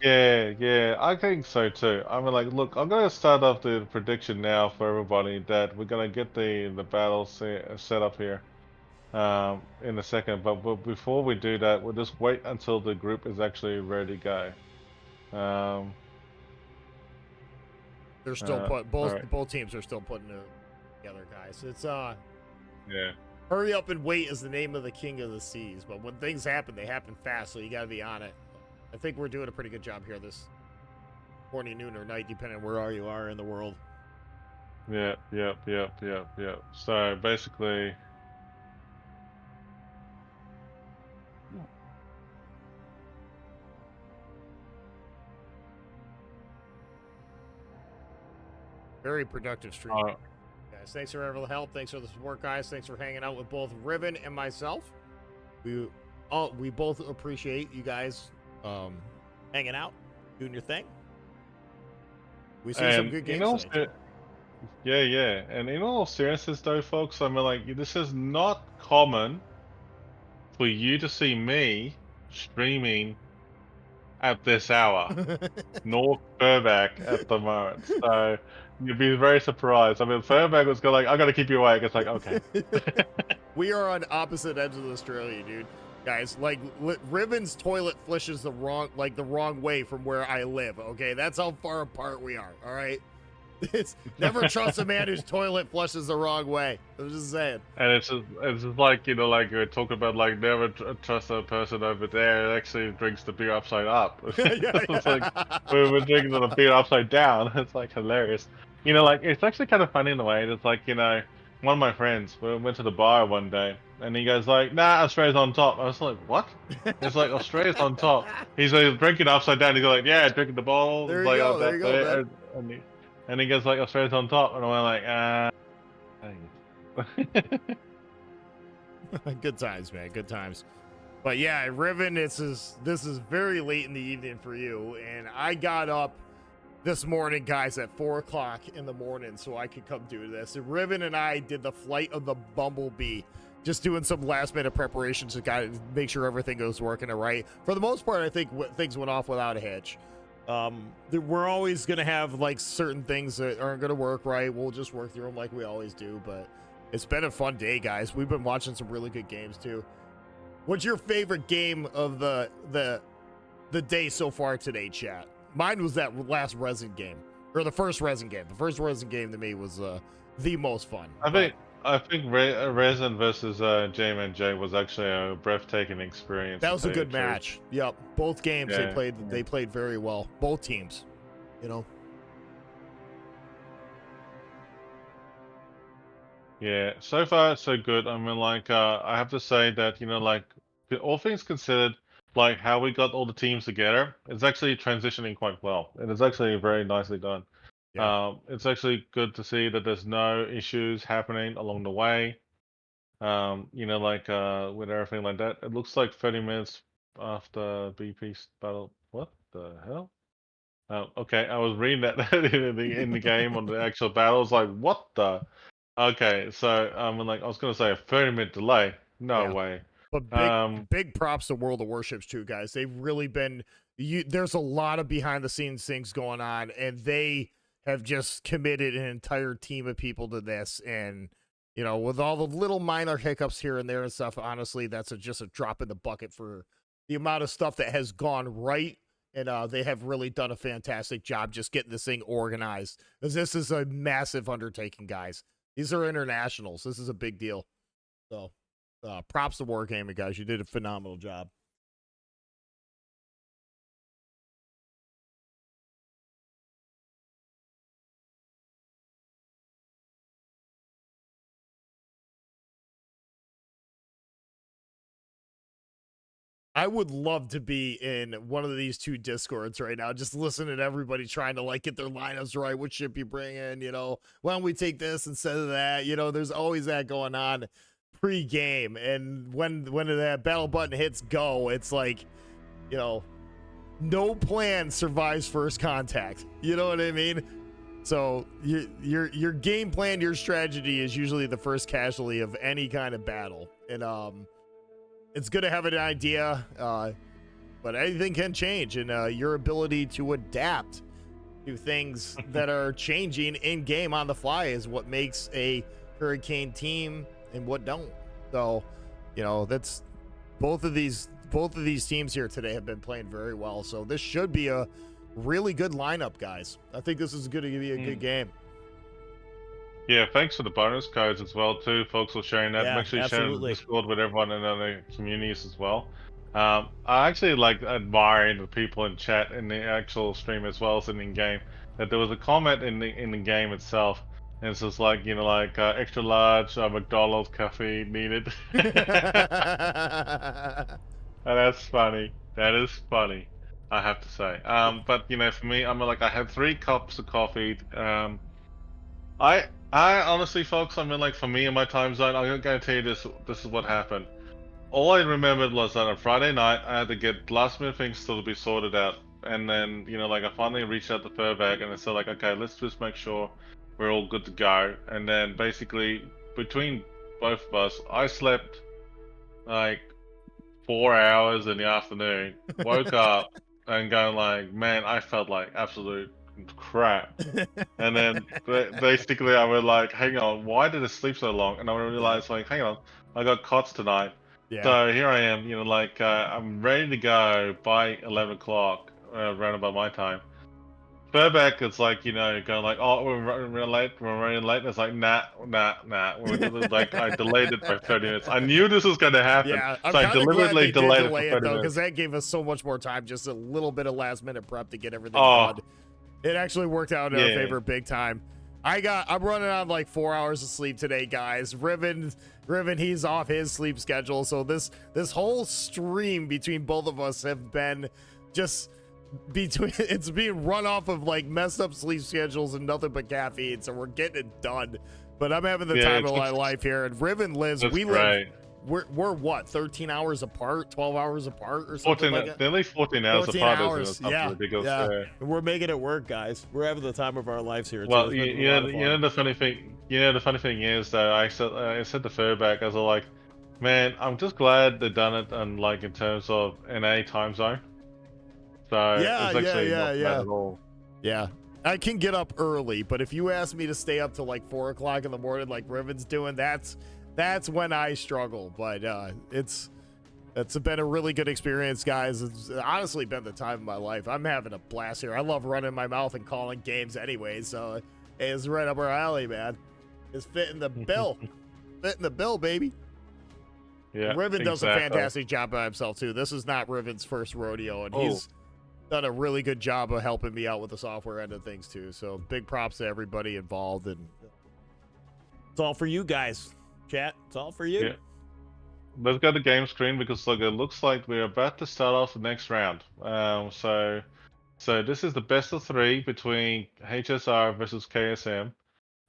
Yeah, I think so too. I mean, like, look, I'm gonna start off the prediction now for everybody that we're gonna get the battle set up here in a second. But before we do that, we'll just wait until the group is actually ready to go. They're still put All right. both teams are still putting it together, guys. It's Yeah. hurry up and wait is the name of the king of the seas. But when things happen, they happen fast, so you gotta be on it. I think we're doing a pretty good job here this morning, noon, or night, depending on where you are in the world. Yep. So basically, Very productive stream. uh, Guys, thanks for all the help. Thanks for the support, guys. Thanks for hanging out with both Riven and myself. We both appreciate you guys hanging out, doing your thing. We see some and good in games all today. yeah, and in all seriousness, though, folks, I mean, like, this is not common for you to see me streaming at this hour, nor Furback at the moment. So you'd be very surprised. I mean, Furback was going like, I gotta keep you awake. It's like, okay. We are on opposite ends of Australia, dude. Guys, like Riven's toilet flushes the wrong way from where I live. Okay, that's how far apart we are. All right, it's never trust a man whose toilet flushes the wrong way. I'm just saying. And it's just like, like we talk about, like, never trust a person over there. It actually drinks the beer upside up. It's like we're drinking the beer upside down. It's like hilarious. Like, it's actually kind of funny in a way. It's like, one of my friends, we went to the bar one day, and he goes like, "Nah, Australia's on top." I was like, "What?" It's like Australia's on top. He's like drinking upside down. He's like, "Yeah, drinking the bottle." There It's you like, go. "Oh, There you go, man. and he goes like, "Australia's on top," and I'm like, Good times, man. Good times. But yeah, Riven, this is very late in the evening for you, and I got up this morning, guys, at 4:00 in the morning so I could come do this. And Riven and I did the flight of the Bumblebee, just doing some last minute preparations to kind of make sure everything goes working all right. For the most part, I think things went off without a hitch. We're always gonna have like certain things that aren't gonna work right. We'll just work through them like we always do. But it's been a fun day, guys. We've been watching some really good games too. What's your favorite game of the day so far today, chat? Mine was that last Resin game, or the first Resin game. The first Resin game to me was the most fun. I think Resin versus J-Man-J was actually a breathtaking experience. That to was a tell you good the truth. match. Yep, both games Yeah, they played very well. Both teams, you know. Yeah, so far so good. I mean, like, I have to say that, like, all things considered, like how we got all the teams together, it's actually transitioning quite well. It is actually very nicely done. It's actually good to see that there's no issues happening along the way. With everything like that. It looks like 30 minutes after BP's battle. What the hell? Oh, okay. I was reading that in the game on the actual battle. I was like, what the? Okay, so I was gonna say a 30-minute delay. No Yeah. way. But Um, big props to World of Warships too, guys. They've really been there's a lot of behind the scenes things going on, and they have just committed an entire team of people to this. And with all the little minor hiccups here and there and stuff, honestly, that's just a drop in the bucket for the amount of stuff that has gone right. And they have really done a fantastic job just getting this thing organized. Because this is a massive undertaking, guys. These are internationals. This is a big deal. So props to Wargaming, guys. You did a phenomenal job. I would love to be in one of these two discords right now, just listening to everybody trying to get their lineups right. What ship you bring in? Why don't we take this instead of that? There's always that going on pre-game, and when that battle button hits go, it's like, no plan survives first contact. You know what I mean? So your game plan, your strategy is usually the first casualty of any kind of battle, and it's good to have an idea, but anything can change, and your ability to adapt to things that are changing in game on the fly is what makes a Hurricane team and what don't. So, that's both of these teams here today have been playing very well. So this should be a really good lineup, guys. I think this is going to be a good game. Yeah, thanks for the bonus codes as well too, folks, for sharing that. Yeah, Make sure you share absolutely. the Discord with everyone in other communities as well. I actually like admiring the people in chat in the actual stream as well as in game. That there was a comment in the game itself, and it's just like extra large McDonald's coffee needed. And that's funny. That is funny, I have to say. But for me, I had 3 cups of coffee. I honestly, folks, for me in my time zone, I'm gonna tell you this. This is what happened. All I remembered was that on Friday night, I had to get last minute things still to be sorted out, and then I finally reached out to Furback and I said okay, let's just make sure we're all good to go. And then basically between both of us, I slept like 4 hours in the afternoon, woke up and going man, I felt like absolute crap. And then basically I was like, hang on, why did I sleep so long? And I realized hang on, I got KOTS tonight. Yeah. So here I am, I'm ready to go by 11 o'clock, around about my time. Furback is going oh, we're running late. And it's like, nah. I delayed it by 30 minutes. I knew this was going to happen. Yeah, I'm so I kind of glad deliberately they did delayed delay it for it 30 though, minutes. because that gave us so much more time, just a little bit of last minute prep to get everything Oh. done. It actually worked out in our favor big time. I'm running on like 4 hours of sleep today, guys. Riven, he's off his sleep schedule, so this whole stream between both of us have been just it's being run off of like messed up sleep schedules and nothing but caffeine, so we're getting it done. But I'm having the time of my life here, and Riven lives. Live. We're what, 13 hours apart, 12 hours apart, or something 14, like that? they're like 14 hours 14 apart. hours. Yeah. Ridiculous. Yeah. We're making it work, guys. We're having the time of our lives here. Well, the funny thing. The funny thing is though, I said to Furback, I was like, man, I'm just glad they done it on in terms of NA time zone. So it's actually not bad at all. Yeah. I can get up early, but if you ask me to stay up till like 4 o'clock in the morning, like Riven's doing, that's when I struggle. But it's been a really good experience, guys. It's honestly been the time of my life. I'm having a blast here. I love running my mouth and calling games anyway, so it's right up our alley, man. It's fitting the bill. Fitting the bill, baby. Yeah, Riven does a fantastic job by himself too. This is not Riven's first rodeo, and he's done a really good job of helping me out with the software end of things too. So big props to everybody involved, and it's all for you guys, chat. It's all for you. Yeah. Let's go to game screen because it looks like we're about to start off the next round. So So this is the best of 3 between HSR versus KSM.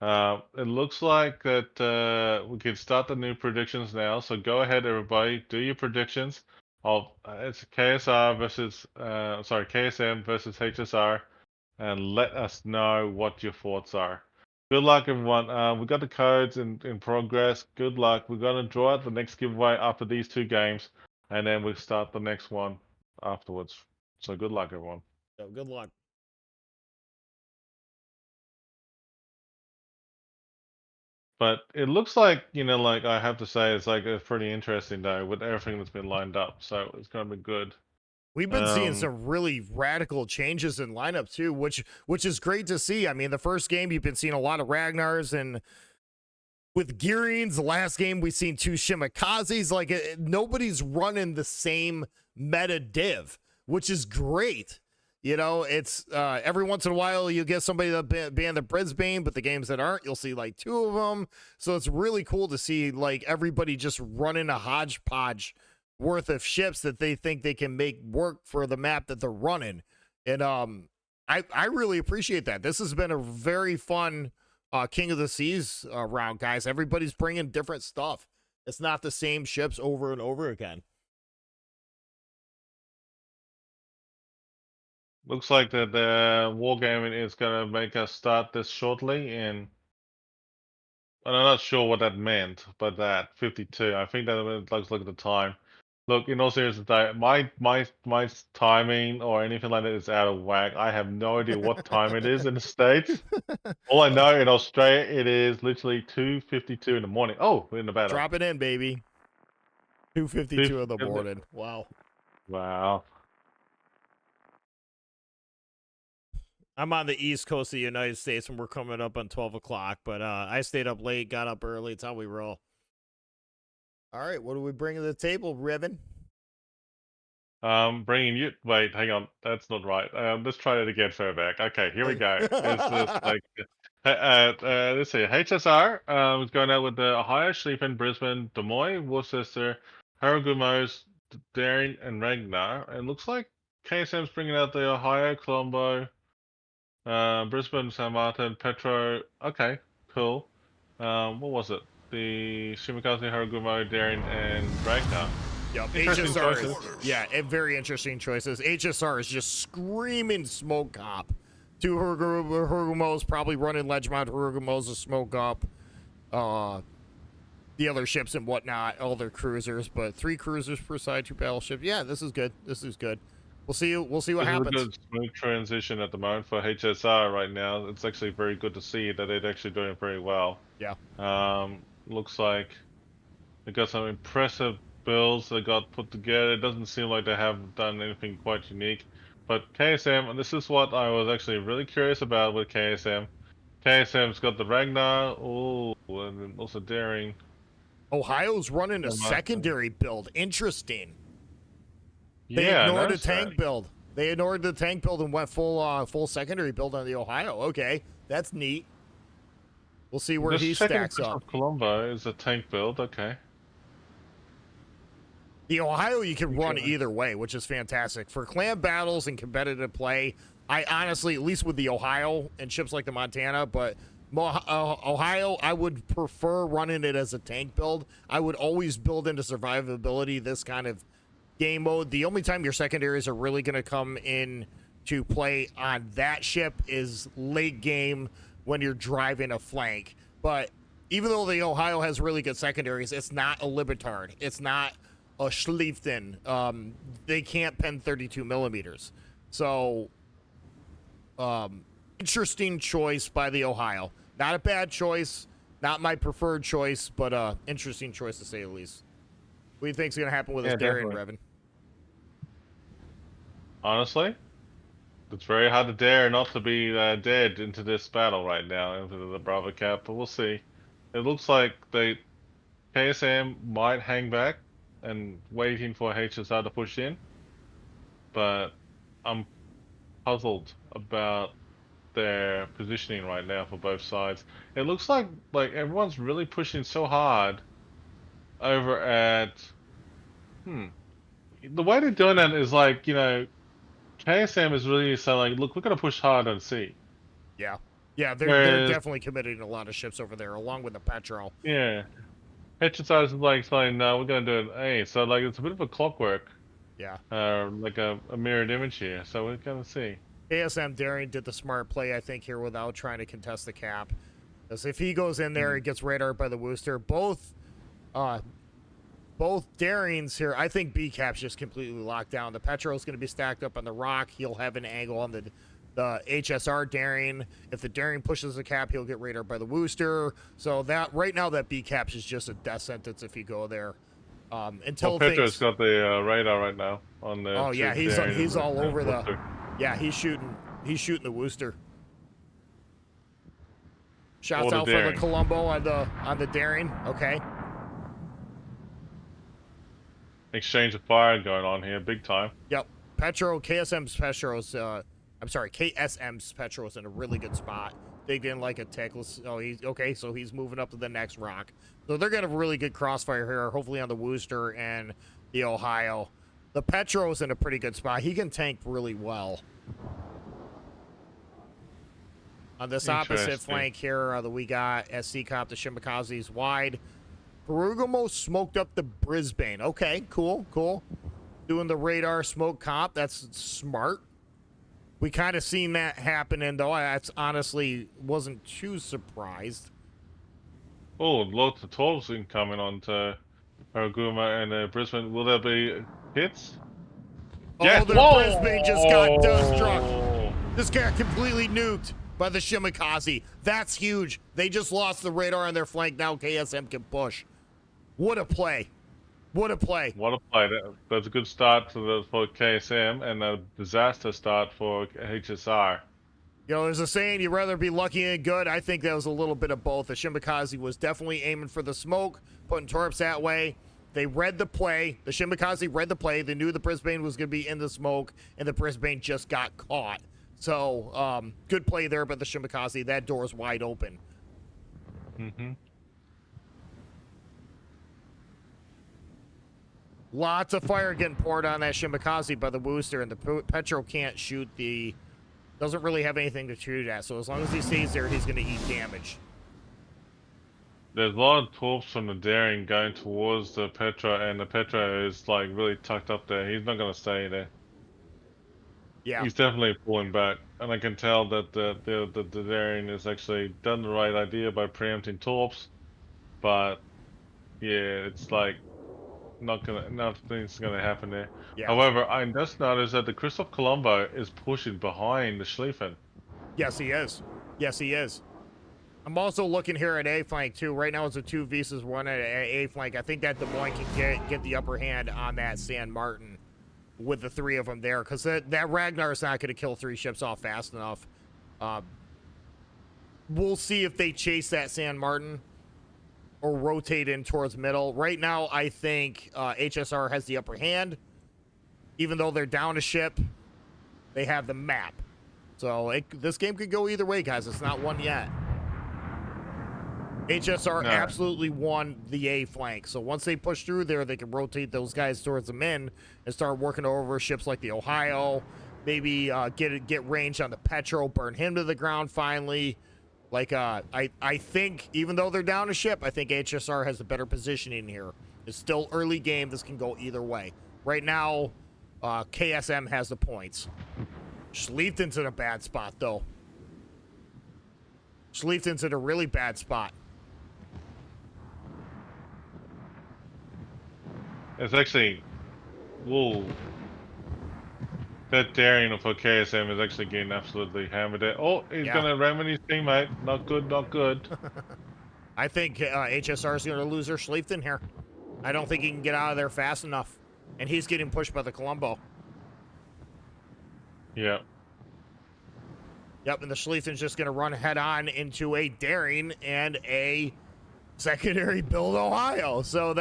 It looks like that we can start the new predictions now. So go ahead, everybody, do your predictions of it's KSM versus HSR, and let us know what your thoughts are. Good luck, everyone. We got the codes in progress. Good luck. We're gonna draw out the next giveaway after these 2 games, and then we start the next one afterwards. So good luck, everyone. So good luck. But it looks like, like I have to say, it's like a pretty interesting day with everything that's been lined up. So it's gonna be good. We've been seeing Um, some really radical changes in lineup too, which is great to see. I mean, the first game you've been seeing a lot of Ragnars and with Gearings. The last game we've seen 2 Shimikazes. Like nobody's running the same meta div, which is great. You know, it's every once in a while you get somebody that ban the Brisbane, but the games that aren't, you'll see like 2 of them. So it's really cool to see like everybody just running a hodgepodge worth of ships that they think they can make work for the map that they're running. And I really appreciate that. This has been a very fun King of the Seas round, guys. Everybody's bringing different stuff. It's not the same ships over and over again. looks like that the wargaming is gonna make us start this shortly, and I'm not sure what that meant, but that 52. I think that let's look at the time. Look, in all seriousness, my timing or anything like that is out of whack. I have no idea what time it is in the States. All I know in Australia, it is literally 2:52 in the morning. Oh, we're in the battle. Drop it in, baby. 2:52 in the morning. Wow. Wow. I'm on the East Coast of the United States, and we're coming up on 12 o'clock. But I stayed up late, got up early. It's how we roll. All right, what do we bring to the table, Riven? Bringing you. Wait, hang on. That's not right. Let's try it again further back. Okay, here we go. It's just like, let's see. HSR is going out with the Ohio, Schlieffen, Brisbane, Des Moines, Worcester, Harrogumos, Daring, and Ragnar. And looks like KSM's bringing out the Ohio, Colombo, Brisbane, San Martin, Petro. Okay, cool. What was it? The Shimakaze, Harugumo, Daring, and Ragnar. Yep, Interesting HSR choices. yeah, very interesting choices. HSR is just screaming smoke cop. 2 Hurugumos probably running Ledgemont Hurugumos to smoke up the other ships and whatnot, all their cruisers, but 3 cruisers per side, 2 battleships. Yeah, this is good. This is good. We'll see what This is a happens. good smooth transition at the moment for HSR right now. It's actually very good to see that they're actually doing very well. Yeah. Looks like they got some impressive builds that got put together. It doesn't seem like they have done anything quite unique. But KSM, and this is what I was actually really curious about with KSM. KSM's got the Ragnar, oh, and then also Daring. Ohio's running a San Martin. secondary build. Interesting. They Yeah, I ignored a noticed that. tank build. They ignored the tank build and went full secondary build on the Ohio. Okay, that's neat. We'll see where Just he checking stacks up. of Colombo is a tank build, okay. The Ohio you can run Okay. either way, which is fantastic. For clan battles and competitive play, I honestly, at least with the Ohio and ships like the Montana, but Ohio, I would prefer running it as a tank build. I would always build into survivability this kind of game mode. The only time your secondaries are really going to come in to play on that ship is late game when you're driving a flank. But even though the Ohio has really good secondaries, it's not a Libetard. It's not a Schlieffen. They can't pen 32 millimeters. So, interesting choice by the Ohio. Not a bad choice. Not my preferred choice, but interesting choice to say the least. What do you think's going to happen with Yeah, this Darien, definitely. Revan? Honestly, it's very hard to dare not to be dead into this battle right now, into the Bravo Cap, but we'll see. It looks like they KSM might hang back and waiting for HSR to push in, but I'm puzzled about their positioning right now for both sides. It looks like everyone's really pushing so hard over at the way they're doing that is like, KSM is really saying like, look, we're gonna push hard on C. Yeah. Yeah, they're Whereas, definitely committing a lot of ships over there, along with the Petro. yeah, HSR is like saying, no, we're gonna do it A. So like, it's a bit of a clockwork, Yeah. like a mirrored image here. So we're gonna see. ASM Daring did the smart play, I think, here without trying to contest the cap. Because if he goes in there, he gets radared by the Wooster. Both Darings here, I think B cap's just completely locked down. The Petro's going to be stacked up on the rock. He'll have an angle on the HSR Daring. If the Daring pushes the cap, he'll get radared by the Wooster. So that right now, that B cap's is just a death sentence if you go there. Until Petro's got the radar right now on the. Oh yeah, he's all over the. Wooster. Yeah, he's shooting the Wooster. Shots the out for Daring. the Colombo on the Daring. Okay. Exchange of fire going on here, big time. Yep. KSM's Petro's in a really good spot. They didn't like a tick. So he's moving up to the next rock. So they're gonna have a really good crossfire here, hopefully on the Wooster and the Ohio. The Petro's in a pretty good spot. He can tank really well. On this opposite flank here, we got SC Cop, the Shimakaze's wide. Perugamo smoked up the Brisbane. Okay, cool. Doing the radar smoke comp. That's smart. We kind of seen that happening, though. I honestly wasn't too surprised. Oh, lots of tolls incoming onto Araguma and Brisbane. Will there be hits? Oh, the Brisbane just got dust struck. Oh. This got completely nuked by the Shimakaze. That's huge. They just lost the radar on their flank. Now KSM can push. What a play. What a play. What a play. That's a good start for KSM and a disaster start for HSR. You know, there's a saying, you'd rather be lucky and good. I think that was a little bit of both. The Shimakaze was definitely aiming for the smoke, putting torps that way. They read the play. The Shimakaze read the play. They knew the Brisbane was going to be in the smoke, and the Brisbane just got caught. So, good play there by the Shimakaze. That door's wide open. Mm-hmm. Lots of fire getting poured on that Shimakaze by the Wooster, and the Petro can't shoot doesn't really have anything to shoot at. So as long as he stays there, he's going to eat damage. There's a lot of torps from the Daring going towards the Petra, and the Petra is like really tucked up there. He's not going to stay there. Yeah. He's definitely pulling back, and I can tell that the Daring has actually done the right idea by preempting torps, but yeah, it's like nothing's gonna happen there. Yeah. However, I just noticed that the Christoph Colombo is pushing behind the Schlieffen. Yes, he is. Yes, he is. I'm also looking here at A flank too. Right now it's a 2 versus 1 at A flank. I think that Des Moines can get the upper hand on that San Martin with the 3 of them there, because that Ragnar is not going to kill 3 ships off fast enough. We'll see if they chase that San Martin or rotate in towards middle. Right now, I think HSR has the upper hand. Even though they're down a ship, they have the map. So this game could go either way, guys. It's not won yet. HSR absolutely won the A flank. So once they push through there, they can rotate those guys towards the men and start working over ships like the Ohio. Maybe get range on the Petro, burn him to the ground finally. Like, I think, even though they're down a ship, I think HSR has a better positioning here. It's still early game. This can go either way. Right now, KSM has the points. Schlieften's in a bad spot, though. Schlieften's in a really bad spot. It's actually, whoa. That Daring for KSM is actually getting absolutely hammered there. Oh, he's gonna ram his teammate. Not good, not good. I think HSR is gonna lose their Schlieften here. I don't think he can get out of there fast enough. And he's getting pushed by the Colombo. Yeah. Yep, and the Schlieften's just gonna run head on into a Daring and a secondary build Ohio. So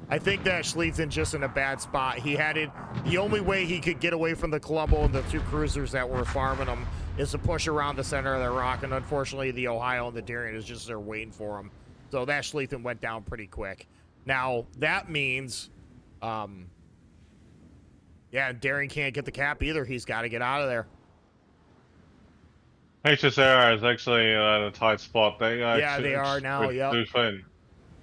I think that Schlieften's just in a bad spot. He had it. The only way he could get away from the Colombo and the 2 cruisers that were farming him is to push around the center of the rock. And unfortunately, the Ohio and the Daring is just there waiting for him. So that Schlieften went down pretty quick. Now, that means Yeah, Daring can't get the cap either. He's got to get out of there. HSR is actually in a tight spot. They Yeah, they are now. spread Yep. too thin.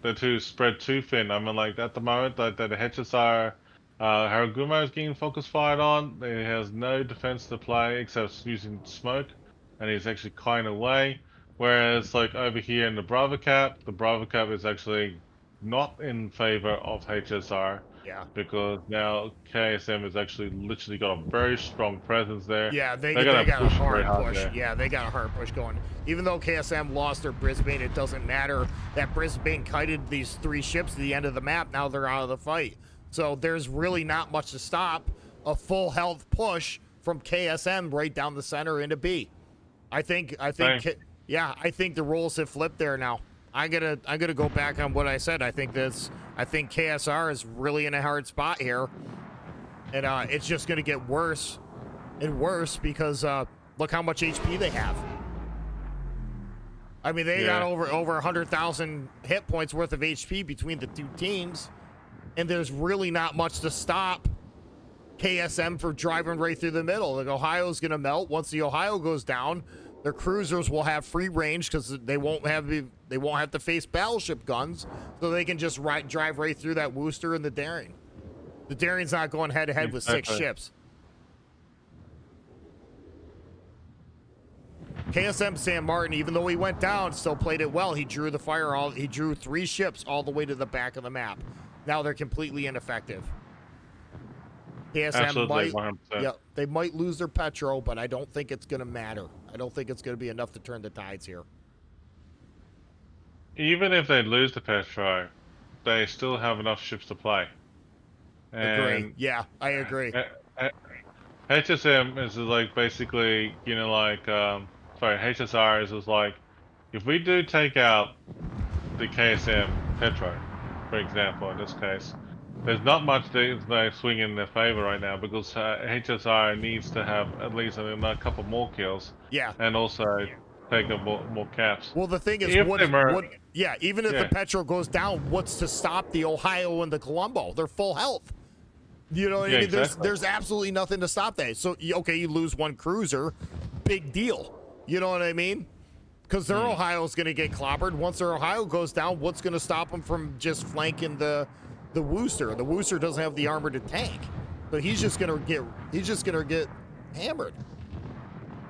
The two spread too thin. I mean, like at the moment that the HSR, Haragumo is getting focus fired on. He has no defense to play except using smoke, and he's actually kind away. Whereas like over here in the Bravo Cap is actually not in favor of HSR. Yeah. Because now KSM has actually literally got a very strong presence there. Yeah, they They're gonna got a push hard very hard push. there. Yeah, they got a hard push going. Even though KSM lost their Brisbane, it doesn't matter. That Brisbane kited these 3 ships to the end of the map. Now they're out of the fight. So there's really not much to stop a full health push from KSM right down the center into B. I think yeah, I think the roles have flipped there now. I'm gonna go back on what I said. I think KSR is really in a hard spot here, and it's just gonna get worse and worse because look how much HP they have. I mean, they got over 100,000 hit points worth of HP between the 2 teams, and there's really not much to stop KSM from driving right through the middle. Like, Ohio's gonna melt once the Ohio goes down. Their cruisers will have free range because they won't have to face battleship guns, so they can just drive right through that Worcester and the Daring. The Daring's not going head to head with 6 ships. KSM San Martin, even though he went down, still played it well. He drew the fire. He drew 3 ships all the way to the back of the map. Now they're completely ineffective. KSM might, 100%. yeah, they might lose their petro, but I don't think it's going to matter. I don't think it's going to be enough to turn the tides here. Even if they lose the Petro, they still have enough ships to play. Agree. Yeah, I agree. HSM is like basically, you know, like, HSR is just like, if we do take out the KSM Petro, for example, in this case, there's not much they swing in their favor right now because HSR needs to have at least a couple more kills. Yeah. And also take up more caps. Well, the thing is, even if the Petro goes down, what's to stop the Ohio and the Colombo? They're full health. You know what I mean? Exactly. There's absolutely nothing to stop that. So, okay, you lose 1 cruiser, big deal. You know what I mean? Because their Ohio's going to get clobbered. Once their Ohio goes down, what's going to stop them from just flanking the Worcester? The Worcester doesn't have the armor to tank, so he's just going to get hammered.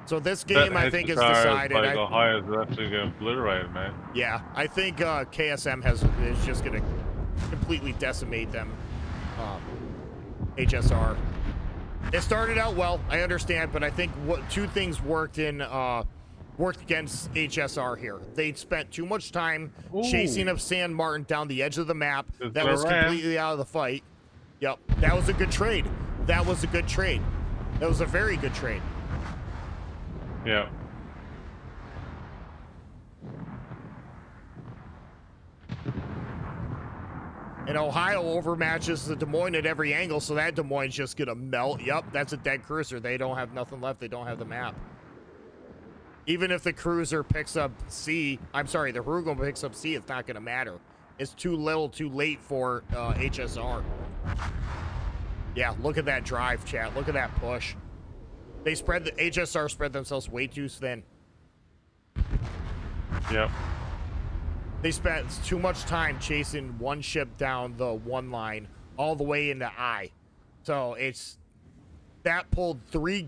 So this game, I think, is decided. Like Ohio is absolutely going to obliterate it, man. Yeah, I think KSM is just going to completely decimate them. HSR. It started out well, I understand, but I think 2 things worked against HSR here. They'd spent too much time chasing up San Martin down the edge of the map. That was completely out of the fight. Yep, that was a good trade. That was a very good trade. Yeah. And Ohio overmatches the Des Moines at every angle, so that Des Moines just gonna melt. Yep, that's a dead cruiser. They don't have nothing left. They don't have the map. Even if the cruiser picks up C, the Harugo picks up C, it's not gonna matter. It's too little, too late for HSR. Yeah, look at that drive, chat. Look at that push. HSR spread themselves way too thin. Yep. They spent too much time chasing 1 ship down the 1 line all the way into I. So that pulled 3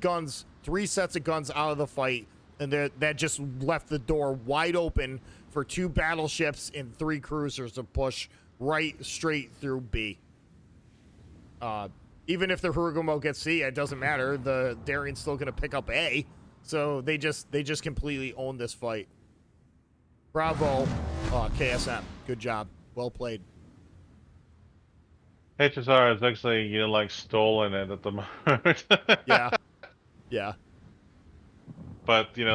sets of guns out of the fight, and that just left the door wide open for 2 battleships and 3 cruisers to push right straight through B. Even if the Harugumo gets C, it doesn't matter. The Daring's still going to pick up A. So they just completely own this fight. Bravo, KSM. Good job. Well played. HSR is actually, stalling it at the moment. Yeah. But, in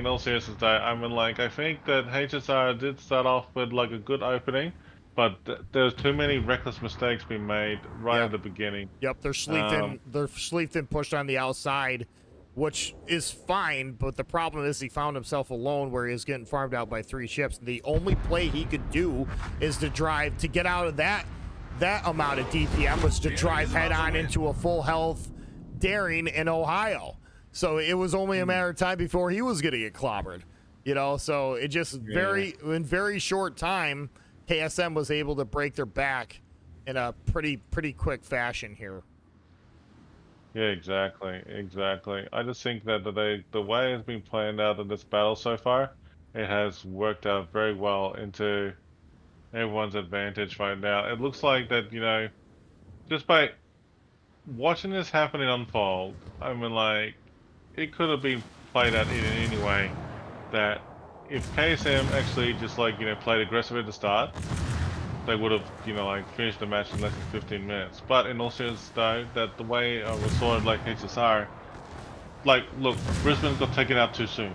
all seriousness, I think that HSR did start off with, a good opening, but there's too many reckless mistakes being made at the beginning. Yep, they're sleeved in, pushed on the outside, which is fine, but the problem is he found himself alone where he was getting farmed out by 3 ships. The only play he could do is to drive to get out of that that amount of DPM was to drive head on into a full health Daring in Ohio. So it was only a matter of time before he was going to get clobbered, you know? So it just in very short time, KSM was able to break their back in a pretty quick fashion here. Yeah, exactly. I just think that the way it's been planned out in this battle so far, it has worked out very well into everyone's advantage right now. It looks like that, you know, just by watching this happening unfold, I mean, like, it could have been played out in any way that if KSM actually just, like, you know, played aggressive at the start, they would have, you know, like, finished the match in less than 15 minutes. But in all seriousness, though, that the way we saw it, like, HSR, like, look, Brisbane got taken out too soon.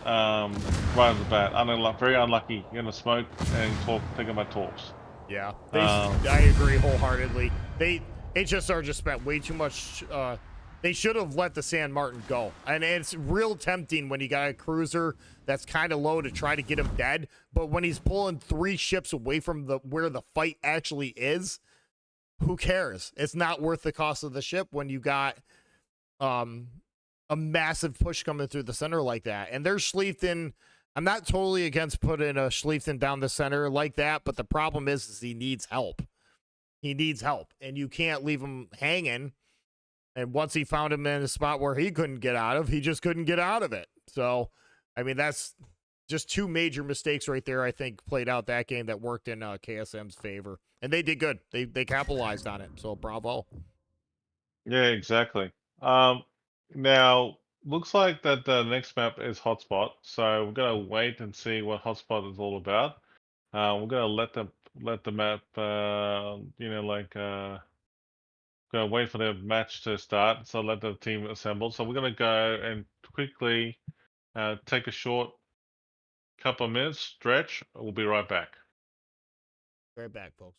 Right off the bat. Very unlucky. You're gonna smoke and take my talks. Yeah, I agree wholeheartedly. HSR just spent way too much. They should have let the San Martin go, and it's real tempting when you got a cruiser that's kind of low to try to get him dead. But when he's pulling 3 ships away from where the fight actually is, who cares? It's not worth the cost of the ship when you got a massive push coming through the center like that. And there's Schliefton. I'm not totally against putting a Schliefton down the center like that, but the problem is he needs help. He needs help, and you can't leave him hanging. And once he found him in a spot where he couldn't get out of, he just couldn't get out of it. So, I mean, that's just 2 major mistakes right there, I think, played out that game that worked in KSM's favor. And they did good. They capitalized on it. So, bravo. Yeah, exactly. Now, looks like that the next map is Hotspot, so we're gonna wait and see what Hotspot is all about. We're gonna let the map, you know, like, gonna wait for the match to start, so let the team assemble. So we're gonna go and quickly take a short couple of minutes stretch. We'll be right back. Right back, folks.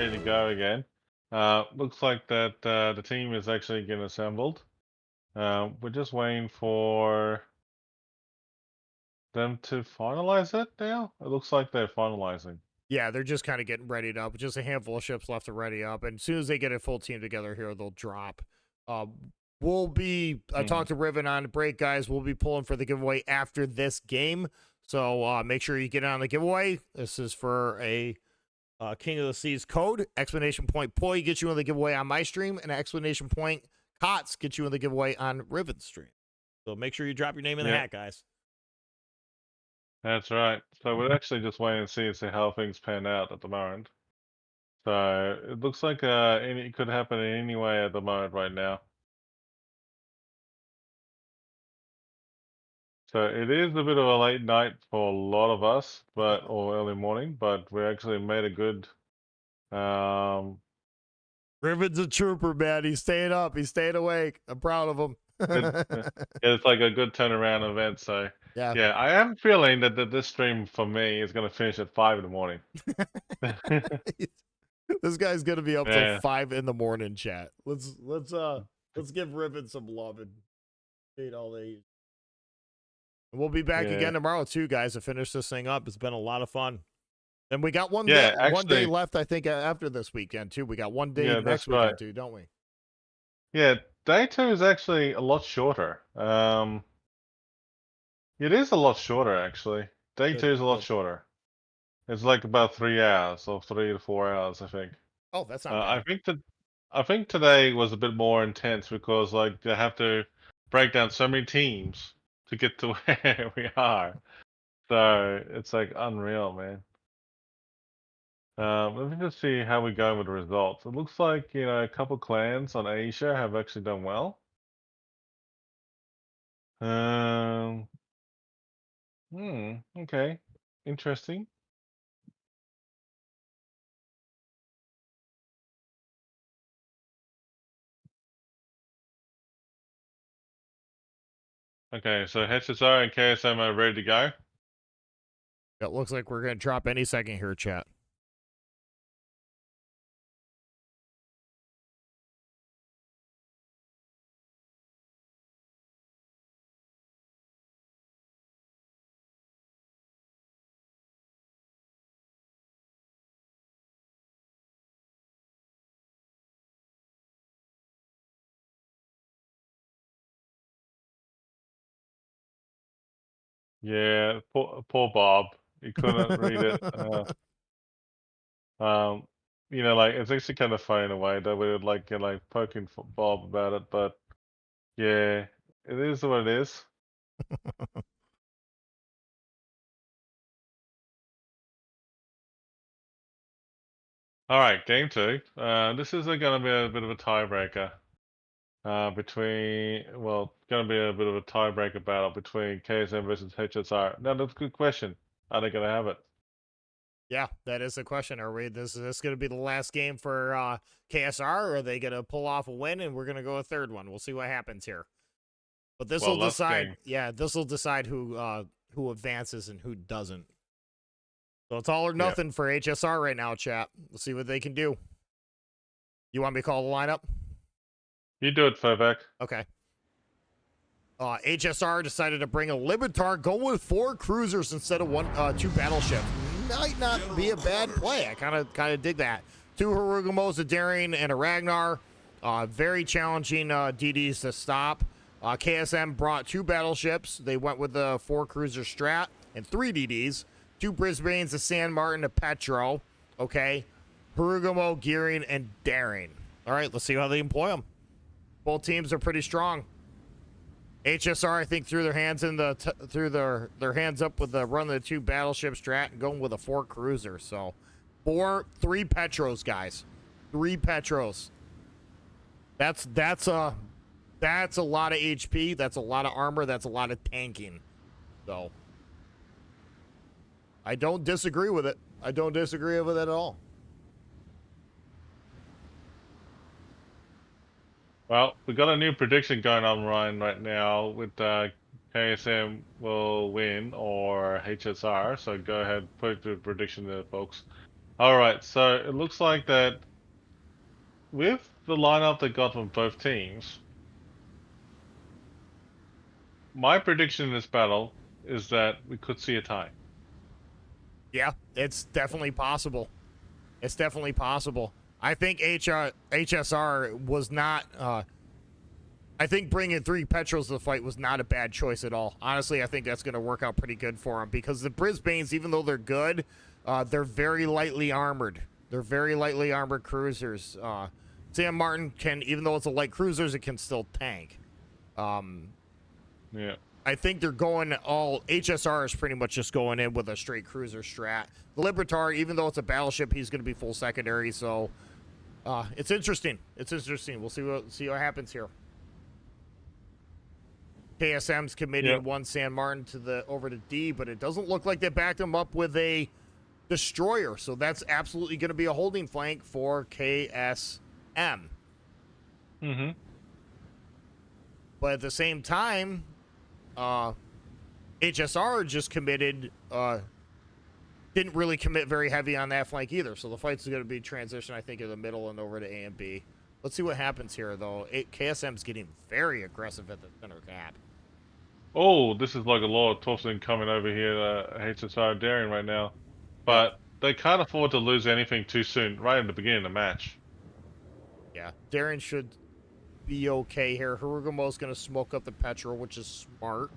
ready to go again. Looks like that the team is actually getting assembled. We're just waiting for them to finalize it now. It looks like they're finalizing. Yeah, they're just kind of getting readied up. Just a handful of ships left to ready up, and as soon as they get a full team together here, they'll drop. We'll be. I talked to Riven on the break, guys. We'll be pulling for the giveaway after this game, so make sure you get on the giveaway. This is for a King of the Seas code. Explanation point Poi gets you in the giveaway on my stream, and explanation point KOTS gets you in the giveaway on Riven's stream. So make sure you drop your name in the hat, guys. That's right. So we're actually just waiting to see how things pan out at the moment. So it looks like it could happen in any way at the moment right now. So it is a bit of a late night for a lot of us, or early morning, but we actually made a good. Riven's a trooper, man. He's staying up. He's staying awake. I'm proud of him. It's like a good turnaround event. So yeah, I am feeling that this stream for me is going to finish at 5 in the morning. This guy's gonna be up till 5 in the morning. Chat. Let's give Riven some love and hate all they. We'll be back again tomorrow too, guys, to finish this thing up. It's been a lot of fun. And we got one day left, I think, after this weekend too. We got one day next weekend too, don't we? Yeah, day 2 is actually a lot shorter. It is a lot shorter actually. Day 2 is a lot shorter. It's like about 3 hours, or 3 to 4 hours, I think. Oh, that's not bad. I think today was a bit more intense because like they have to break down so many teams to get to where we are. So it's like unreal, man. Let me just see how we go with the results. It looks like, a couple clans on Asia have actually done well. Okay. Interesting. Okay, so HSR and KSM are ready to go. It looks like we're gonna drop any second here, chat. Yeah, poor Bob. He couldn't read it. Like it's actually kind of funny in a way that we would like poking Bob about it, but yeah, it is what it is. All right, game 2. This is going to be a bit of a tiebreaker going to be a bit of a tiebreaker battle between KSM versus HSR. Now that's a good question. Are they going to have it? Yeah, that is the question. Are we? Is this going to be the last game for KSR, or are they going to pull off a win and we're going to go a third one? We'll see what happens here. But this will decide. Yeah, this will decide who advances and who doesn't. So it's all or nothing for HSR right now, chat. We'll see what they can do. You want me to call the lineup? You do it, Furbeck. Okay. HSR decided to bring a Limitar, go with 4 cruisers instead of 2 battleships. Might not be a bad play. I kind of dig that. 2 Harugamos, a Daring, and a Ragnar. Very challenging DDs to stop. KSM brought 2 battleships. They went with the 4 cruiser strat and 3 DDs. 2 Brisbanes, a San Martin, a Petro. Okay. Harugamo, Gearing, and Daring. All right, let's see how they employ them. Both teams are pretty strong. HSR, I think, threw their hands in their hands up with the run of the 2 battleship strat and going with a 4 cruiser. So, 3 Petros, guys, 3 Petros. That's a lot of HP. That's a lot of armor. That's a lot of tanking. So, I don't disagree with it. I don't disagree with it at all. Well, we got a new prediction going on, Ryan, right now with KSM will win or HSR. So go ahead, put the prediction there, folks. All right, so it looks like that with the lineup they got from both teams, my prediction in this battle is that we could see a tie. Yeah, it's definitely possible. It's definitely possible. I think HSR was not. I think bringing 3 Petrels to the fight was not a bad choice at all. Honestly, I think that's going to work out pretty good for them because the Brisbanes, even though they're good, they're very lightly armored. They're very lightly armored cruisers. Sam Martin can, even though it's a light cruisers, it can still tank. Yeah. I think they're going all HSR is pretty much just going in with a straight cruiser strat. The Libertar, even though it's a battleship, he's going to be full secondary. So it's interesting. It's interesting. We'll see what happens here. KSM's committing one San Martin over to D, but it doesn't look like they backed him up with a destroyer. So that's absolutely going to be a holding flank for KSM. Mm-hmm. But at the same time, HSR just committed, didn't really commit very heavy on that flank either. So the fight's going to be transition, I think, in the middle and over to A and B. Let's see what happens here, though. KSM's getting very aggressive at the center cap. Oh, this is like a lot of tossing coming over here to HSR Daring right now. But they can't afford to lose anything too soon, right in the beginning of the match. Yeah, Daring should be okay here. Harugumo's going to smoke up the Petrol, which is smart.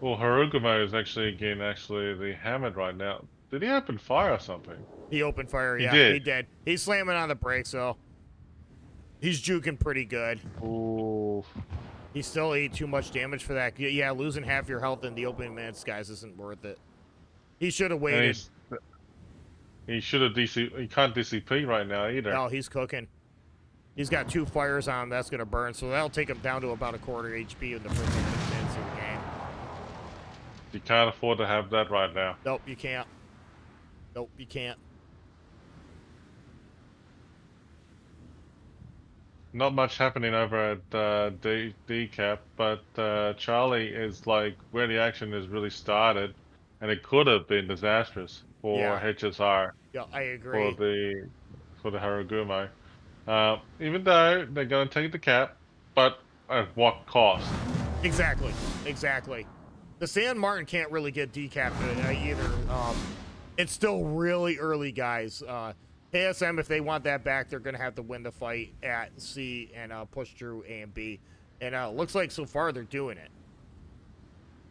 Well, Harugumo is actually getting the hammered right now. Did he open fire or something? He opened fire, He yeah. did. He did. He's slamming on the brakes, though. He's juking pretty good. Ooh. He still ate too much damage for that. Yeah, losing half your health in the opening minutes, guys, isn't worth it. He should have waited. He should have DC. He can't DCP right now either. No, he's cooking. He's got 2 fires on him. That's going to burn. So that'll take him down to about a quarter HP in the first 15 minutes of the game. You can't afford to have that right now. Nope, you can't. Nope, you can't. Not much happening over at D cap, but Charlie is like where the action has really started, and it could have been disastrous for HSR. Yeah, I agree. For the Harugumo. Even though they're going to take the cap, but at what cost? Exactly. The San Martin can't really get decapped either. It's still really early, guys. KSM, if they want that back, they're going to have to win the fight at C and push through A and B. And it looks like so far they're doing it.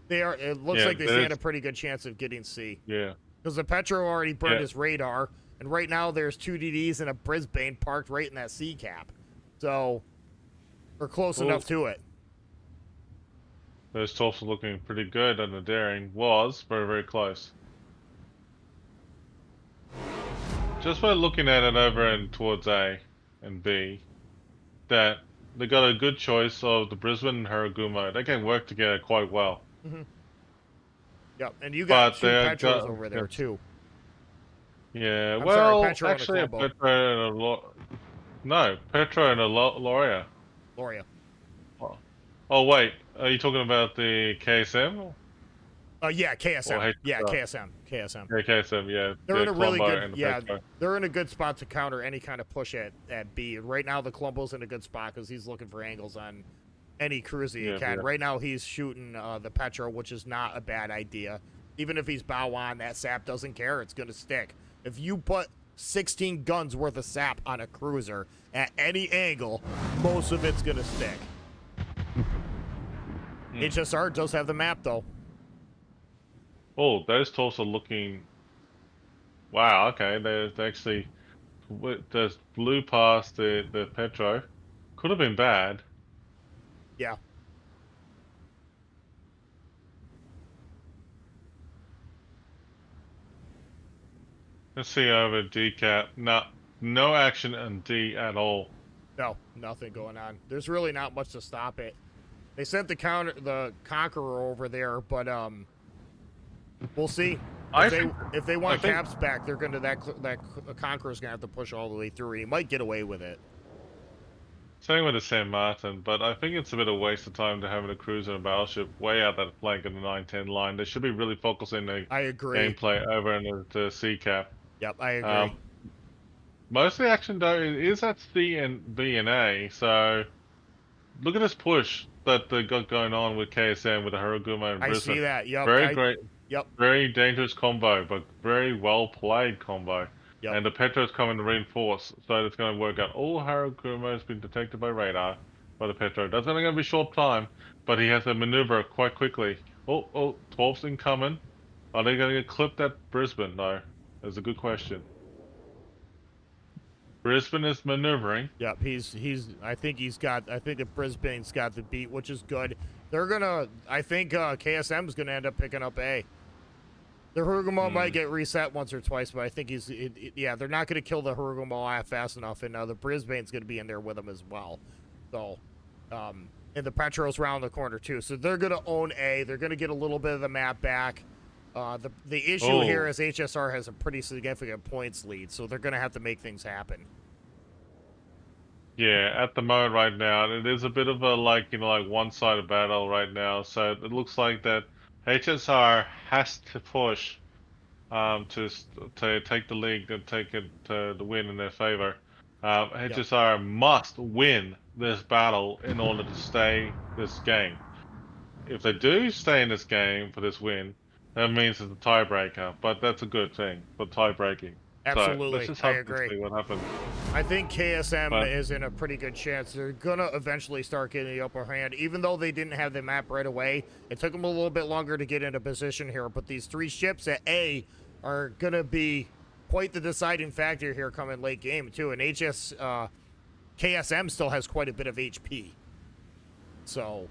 It looks like they stand a pretty good chance of getting C. Yeah. Because the Petro already burned his radar, and right now there's 2 DDs and a Brisbane parked right in that C cap. So we're close enough to it. Those tops are looking pretty good, and the Daring was very, very close. Just by looking at it over and towards A and B, that they got a good choice of the Brisbane and Harugumo. They can work together quite well. Mm-hmm. Yep, and you got 2 Petros over there too. Yeah, I'm well, sorry, Petro actually, and a Petro and a Loria. Loria. Oh wait, are you talking about the KSM? Yeah, KSM. Yeah, KSM. Yeah, KSM. Yeah, they're in a really good. Yeah, Petro. they're in a good spot to counter any kind of push at B. And right now, the Columbo's in a good spot because he's looking for angles on any cruiser he can. Right now, he's shooting the Petro, which is not a bad idea. Even if he's bow on, that sap doesn't care. It's going to stick. If you put 16 guns worth of sap on a cruiser at any angle, most of it's going to stick. HSR does have the map, though. Oh, those tools are looking. Wow. Okay, they actually there's blew past the Petro. Could have been bad. Yeah. Let's see over D cap. No action on D at all. No, nothing going on. There's really not much to stop it. They sent the Conqueror over there, but we'll see. If they want caps back, they're gonna that Conqueror's gonna have to push all the way through. He might get away with it. Same with the San Martin, but I think it's a bit of a waste of time to having a cruiser and a battleship way out that flank of the 910 line. They should be really focusing their I agree. gameplay over in the sea cap. Yep, I agree. Most of the action though is at C and B and A, so look at this push that they got going on with KSM with the Haruguma and I see Brisbane. that. Yep. Very great, Yep. very dangerous combo, but very well played combo. Yep. And the Petro's coming to reinforce, so it's going to work out. All Haruguma has been detected by radar by the Petro. That's only going to be short time, but he has to maneuver quite quickly. Oh, 12's incoming. Are they going to get clipped at Brisbane? No, that's a good question. Brisbane is maneuvering. Yep, I think that Brisbane's got the beat, which is good. I think KSM is gonna end up picking up A. The Haruguma might get reset once or twice, but I think they're not gonna kill the Haruguma fast enough, and the Brisbane's gonna be in there with them as well. So, and the Petro's round the corner too, so they're gonna own A. They're gonna get a little bit of the map back. The issue here is HSR has a pretty significant points lead, so they're gonna have to make things happen. Yeah, at the moment right now, it is a bit of a one-sided battle right now. So it looks like that HSR has to push to take the lead and take it to the win in their favor. HSR must win this battle in order to stay this game. If they do stay in this game for this win, that means it's a tiebreaker, but that's a good thing for tie-breaking. Absolutely, so let's just I have to agree. see what happens. I think KSM is in a pretty good chance. They're gonna eventually start getting the upper hand, even though they didn't have the map right away. It took them a little bit longer to get into position here, but these 3 ships at A are gonna be quite the deciding factor here coming late game too. And KSM still has quite a bit of HP, so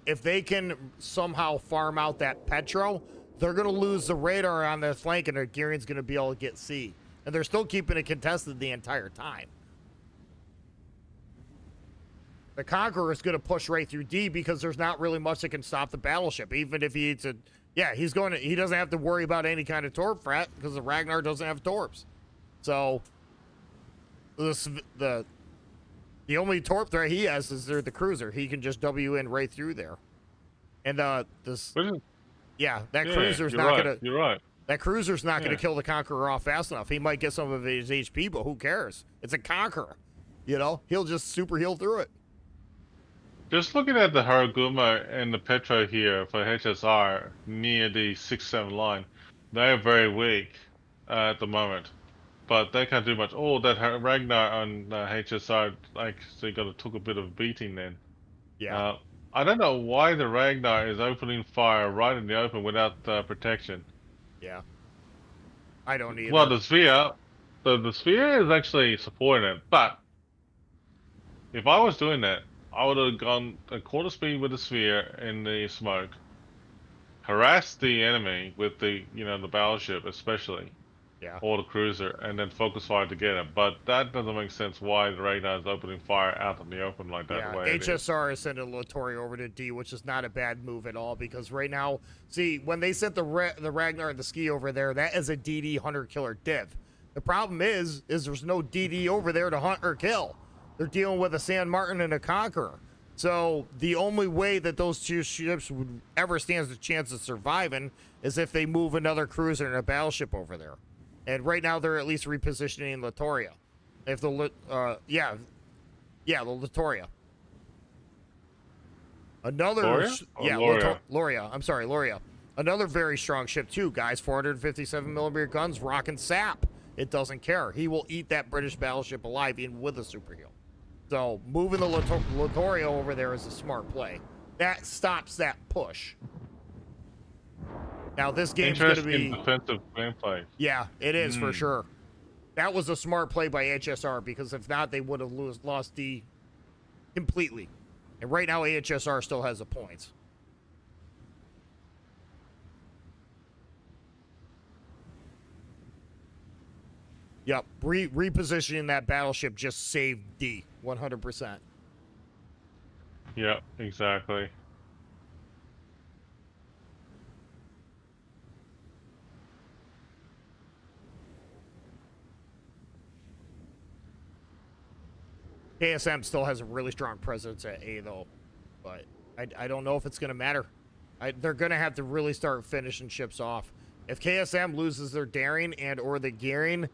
if they can somehow farm out that Petro, they're going to lose the radar on their flank, and their gearing's going to be able to get C. And they're still keeping it contested the entire time. The Conqueror is going to push right through D because there's not really much that can stop the battleship. Even if he needs to, he doesn't have to worry about any kind of torp threat because the Ragnar doesn't have torps. So the only torp threat he has is the cruiser. He can just W in right through there. And cruiser's not gonna. You're right. That cruiser's not gonna kill the Conqueror off fast enough. He might get some of his HP, but who cares? It's a Conqueror. He'll just super heal through it. Just looking at the Haruguma and the Petro here for HSR near the 6-7 line, they are very weak at the moment. But they can't do much. Oh, that Ragnar on HSR actually took a bit of a beating then. Yeah. I don't know why the Ragnar is opening fire right in the open without protection. Yeah. I don't either. Well, the Sphere, the Sphere is actually supporting it, but if I was doing that, I would have gone a quarter speed with the Sphere in the smoke, harassed the enemy with the battleship especially, or the cruiser, and then focus fire to get him. But that doesn't make sense why the Ragnar is opening fire out in the open like that. Yeah, the way HSR is sending Latoria over to D, which is not a bad move at all, because right now, see, when they sent the Ragnar and the Ski over there, that is a DD hunter killer div. The problem is there's no DD over there to hunt or kill. They're dealing with a San Martin and a Conqueror. So the only way that those 2 ships would ever stand a chance of surviving is if they move another cruiser and a battleship over there. And right now they're at least repositioning Latoria. If the the Latoria. Another Loria. I'm sorry, Loria. Another very strong ship too, guys. 457 millimeter guns, rocking sap. It doesn't care. He will eat that British battleship alive, even with a super heal. So moving the Latoria over there is a smart play. That stops that push. Now this game's going to be defensive gameplay. Yeah, it is for sure. That was a smart play by HSR, because if not, they would have lost D completely. And right now, HSR still has the points. Yep, repositioning that battleship just saved D 100%. Yep, exactly. KSM still has a really strong presence at A, though. But I don't know if it's going to matter. They're going to have to really start finishing ships off. If KSM loses their daring and or the gearing,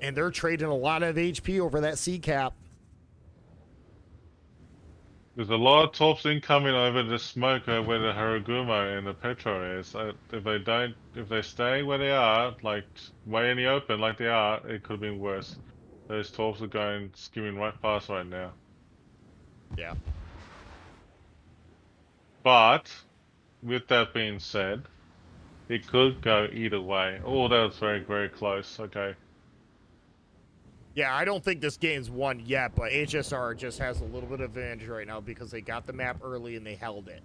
and they're trading a lot of HP over that C cap. There's a lot of torps incoming over the smoke where the Haragumo and the Petro is. If they stay where they are, like way in the open like they are, it could have been worse. Those torps are going skimming right past right now. Yeah. But with that being said, it could go either way. Oh, that was very, very close. Okay. Yeah, I don't think this game's won yet, but HSR just has a little bit of advantage right now because they got the map early and they held it.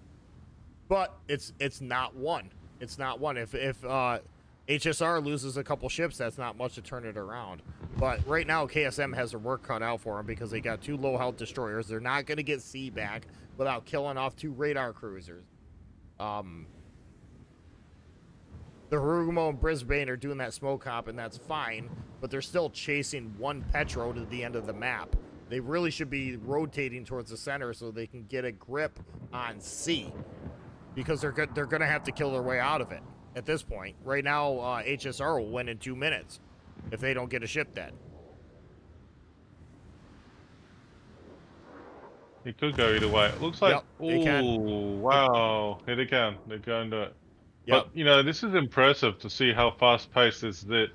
But it's not won. It's not won. If HSR loses a couple ships, that's not much to turn it around. But right now, KSM has their work cut out for them because they got 2 low health destroyers. They're not going to get C back without killing off 2 radar cruisers. The Harugumo and Brisbane are doing that smoke hop, and that's fine, but they're still chasing 1 Petro to the end of the map. They really should be rotating towards the center so they can get a grip on C, because they're going to have to kill their way out of it at this point. Right now, HSR will win in 2 minutes if they don't get a ship dead. It could go either way. It looks like, Yep, it can. ooh, wow, here they can. They're going to it. Yep. But, you know, this is impressive to see how fast-paced is it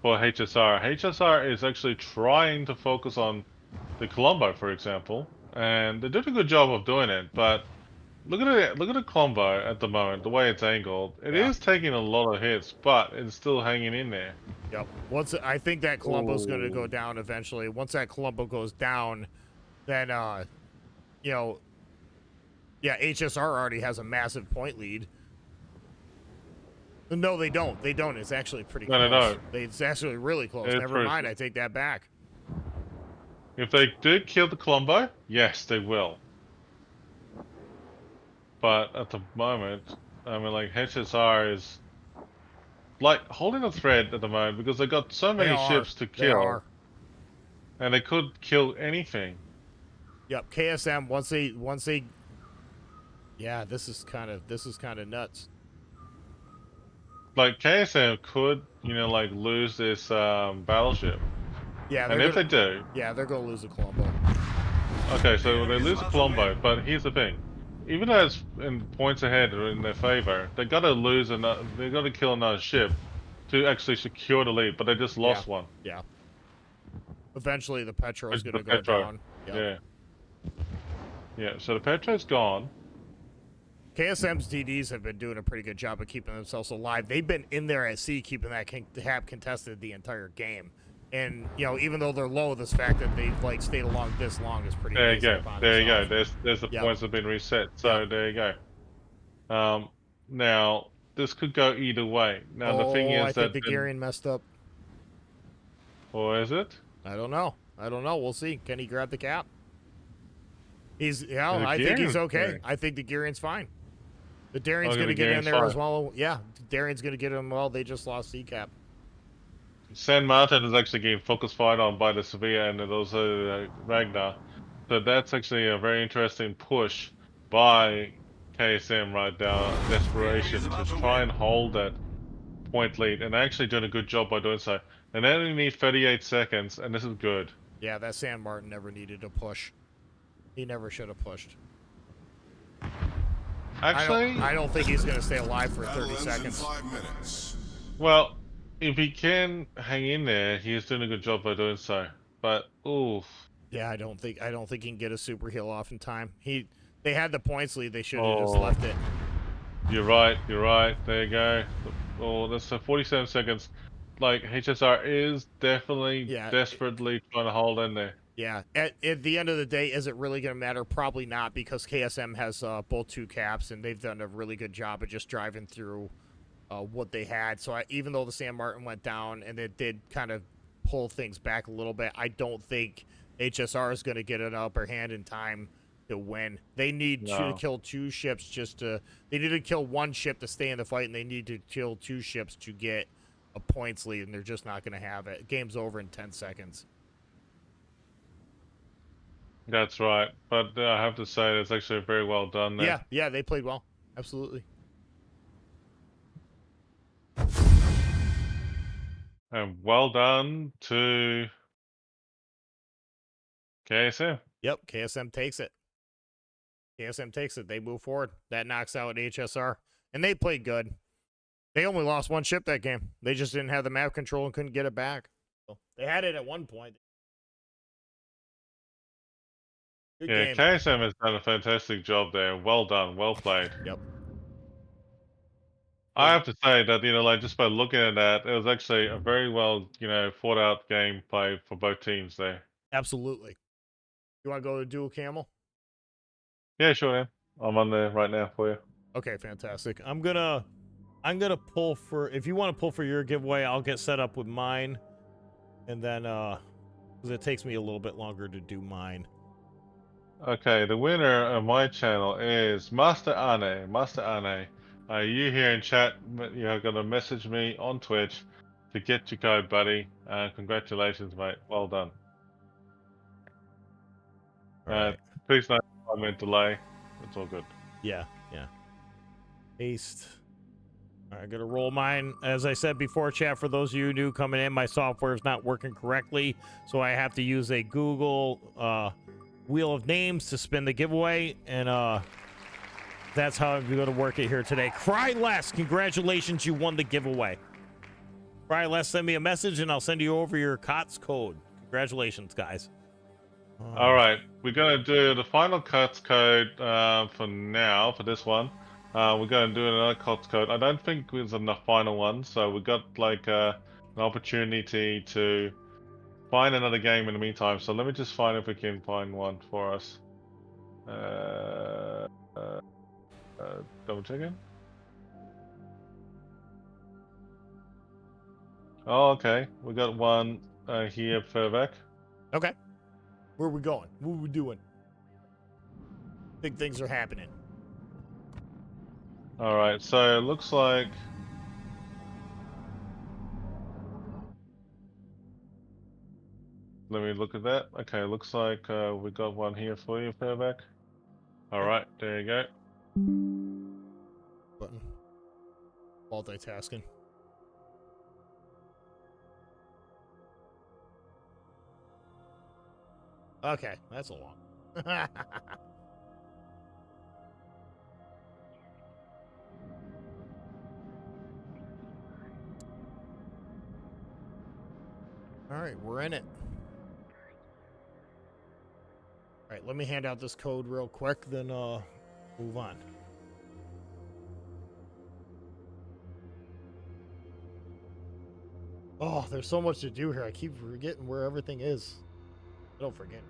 for HSR. HSR is actually trying to focus on the Colombo, for example, and they did a good job of doing it, but look at it. Look at the Colombo at the moment, the way it's angled. It is taking a lot of hits, but it's still hanging in there. Yep. I think that Colombo's going to go down eventually. Once that Colombo goes down, then, you know, yeah, HSR already has a massive point lead. No, they don't. They don't. It's actually pretty close. No. It's actually really close. It's Never mind. I take that back. If they do kill the Colombo, yes, they will. But at the moment, I mean, like, HSR is like holding a thread at the moment because they got so many ships to kill, and they could kill anything. Yep. KSM once they. Yeah, this is kind of nuts. Like KSM could, you know, like lose this battleship. Yeah, and if they do, yeah, they're gonna lose a Colombo. Okay, so they lose a Colombo, but here's the thing: even though it's in points ahead or in their favor, they got to lose another. They got to kill another ship to actually secure the lead. But they just lost one. Yeah. Eventually, the Petro is gonna go Petro. down. Yep. Yeah. Yeah. So the Petro's gone. KSM's DDs have been doing a pretty good job of keeping themselves alive. They've been in there at sea, keeping that hap contested the entire game. And, you know, even though they're low, this fact that they've, like, stayed along this long is pretty There you go. There you go. itself. There's the points have been reset. So there you go. Now, this could go either way. Now, the thing is I think the gearing messed up. Or is it? I don't know. We'll see. Can he grab the cap? I think he's okay. I think the gearing's fine. The Daring's going to get in there as well. Yeah, Daring's going to get him. Well, they just lost C-Cap. San Martin is actually getting focus fired on by the Sevilla and also Ragnar. So that's actually a very interesting push by KSM right now. Desperation to try and hold that point lead. And they're actually doing a good job by doing so. And they only need 38 seconds, and this is good. Yeah, that San Martin never needed to push. He never should have pushed. Actually, I don't think he's going to stay alive for 30 seconds. 5 minutes. Well, if he can hang in there, he is doing a good job by doing so. But oof. Yeah, I don't think he can get a super heal off in time. They had the points lead. They should have just left it. You're right. There you go. Oh, that's 47 seconds. Like HSR is definitely desperately trying to hold in there. Yeah, at the end of the day, is it really going to matter? Probably not, because KSM has both 2 caps, and they've done a really good job of just driving through what they had. So even though the San Martin went down, and it did kind of pull things back a little bit, I don't think HSR is going to get an upper hand in time to win. They need to kill 2 ships they need to kill 1 ship to stay in the fight, and they need to kill 2 ships to get a points lead, and they're just not going to have it. Game's over in 10 seconds. That's right. But I have to say, it's actually very well done there. Yeah, they played well. Absolutely. And well done to KSM. Yep, KSM takes it. KSM takes it. They move forward. That knocks out HSR. And they played good. They only lost one ship that game. They just didn't have the map control and couldn't get it back. So they had it at one point. Good Yeah, game. KSM has done a fantastic job there. Well done. Well played. Yep. I have to say that, like just by looking at that, it was actually a very well, thought out game play for both teams there. Absolutely. You want to go to dual camel? Yeah, sure, man. I'm on there right now for you. Okay, fantastic. I'm gonna pull for, if you want to pull for your giveaway, I'll get set up with mine, and then because it takes me a little bit longer to do mine. Okay, the winner of my channel is Master Ane. Master Ane, you here in chat, you're gonna message me on Twitch to get your code, buddy. Congratulations, mate. Well done. All right. Please no comment delay. It's all good. Yeah. Paste. All right, I gotta roll mine. As I said before, chat, for those of you new coming in, my software is not working correctly, so I have to use a Google wheel of names to spin the giveaway, and that's how I'm gonna work it here today. Cry Less, congratulations, you won the giveaway. Cry Less, send me a message, and I'll send you over your KOTS code. Congratulations, guys. All right, we're gonna do the final KOTS code for now for this one. We're gonna do another KOTS code. I don't think there's the final one, so we got like an opportunity to find another game in the meantime. So let me just find if we can find one for us. Double checking. Oh, okay. We got one here further back. Okay. Where are we going? What are we doing? Big things are happening. All right, so it looks like let me look at that. Okay, looks like we got one here for you further back. All right, there you go. Button. Multitasking. Okay, that's a long. All right, we're in it. All right, let me hand out this code real quick, then move on. Oh, there's so much to do here. I keep forgetting where everything is. Don't forget.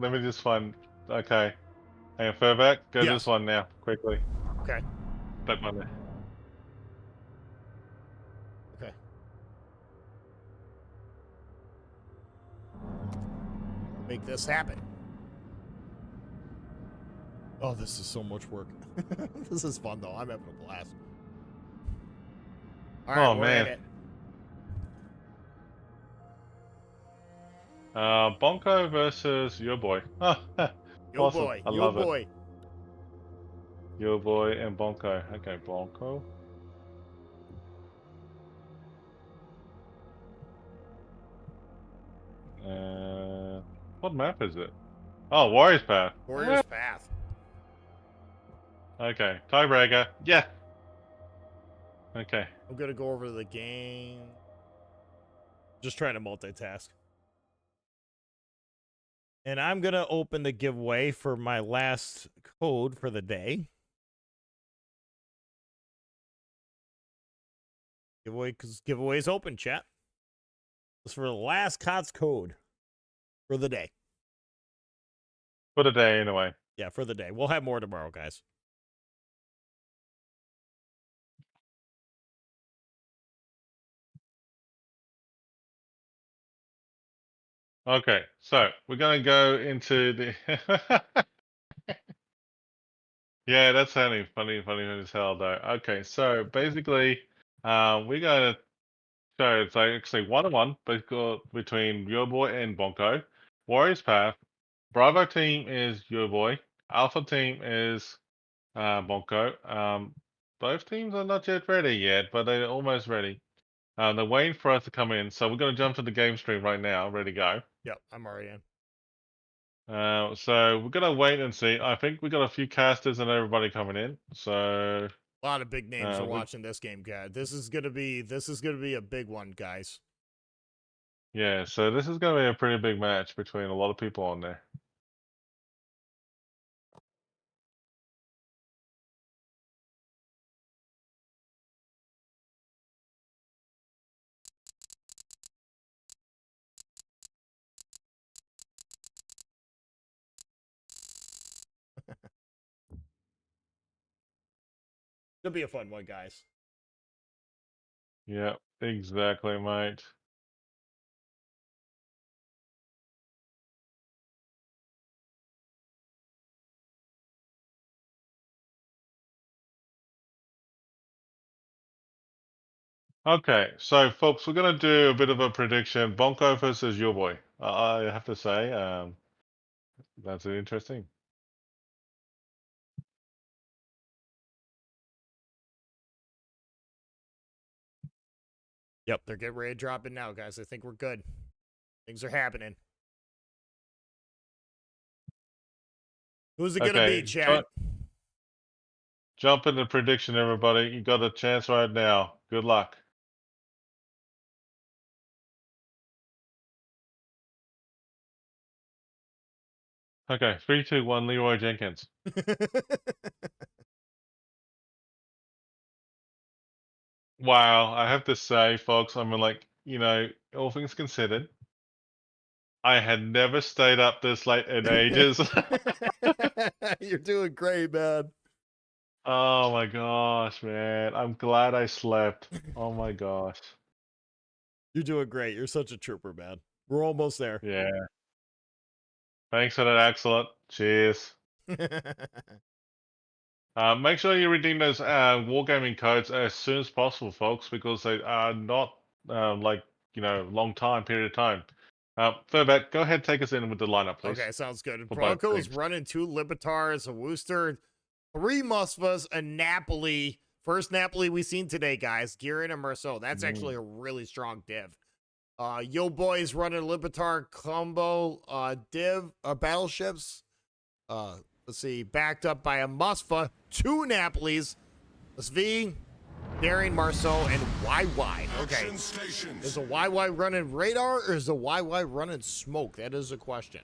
Let me just find. Okay, hang on, further back. Go Yes. this one now, quickly. Okay. That one there. Okay. Make this happen. Oh, this is so much work. This is fun though. I'm having a blast. All right, Oh, we're man. in it. Bonko versus your boy. Yo Awesome. boy. I Yo love boy. it. Your boy and Bonko. Okay, Bonko. What map is it? Oh, Warriors Path. Warrior's Path. Okay, tiebreaker. Yeah. Okay. I'm gonna go over the game. Just trying to multitask. And I'm gonna open the giveaway for my last code for the day. Giveaway's open, chat. This is for the last KOTS code for the day. For the day, anyway. Yeah, for the day. We'll have more tomorrow, guys. Okay, so we're gonna go into the Yeah, that's funny as hell though. Okay, so basically, we got to show it's like actually 1-1 between your boy and Bonko. Warriors Path. Bravo team is your boy. Alpha team is Bonko. Both teams are not yet ready yet, but they're almost ready. They're waiting for us to come in, so we're gonna jump to the game stream right now. Ready to go. Yep, I'm already in. So we're gonna wait and see. I think we got a few casters and everybody coming in. So A lot of big names are we, watching this game, guys. This is gonna be a big one, guys. yeah, so this is gonna be a pretty big match between a lot of people on there. It'll be a fun one, guys. Yeah, exactly, mate. Okay, so folks, we're gonna do a bit of a prediction. Bonko versus your boy. I have to say, that's interesting. Yep, they're getting ready to drop in now, guys. I think we're good. Things are happening. Who's it gonna be, Okay, Chad? jump into prediction, everybody. You got a chance right now. Good luck. Okay, 3, 2, 1. Leroy Jenkins. Wow, I have to say, folks, I mean, like, all things considered, I had never stayed up this late in ages. You're doing great, man. Oh my gosh, man. I'm glad I slept. Oh my gosh. You're doing great. You're such a trooper, man. We're almost there. Yeah. Thanks for that, excellent. Cheers. Make sure you redeem those wargaming codes as soon as possible, folks, because they are not like, long time, period of time. Furbat, go ahead, take us in with the lineup, please. Okay, sounds good. For both Broncos teams. running 2 Libitars, a Wooster, 3 Musfas, a Napoli. First Napoli we've seen today, guys. Gearin and Marceau. That's actually a really strong div. Yo boys running Libitar combo div battleships. Let's see, backed up by a Musfa, 2 Napolis, SV, Daring, Marceau, and YY. Okay. Action stations. Is a YY running radar or is a YY running smoke? That is a question.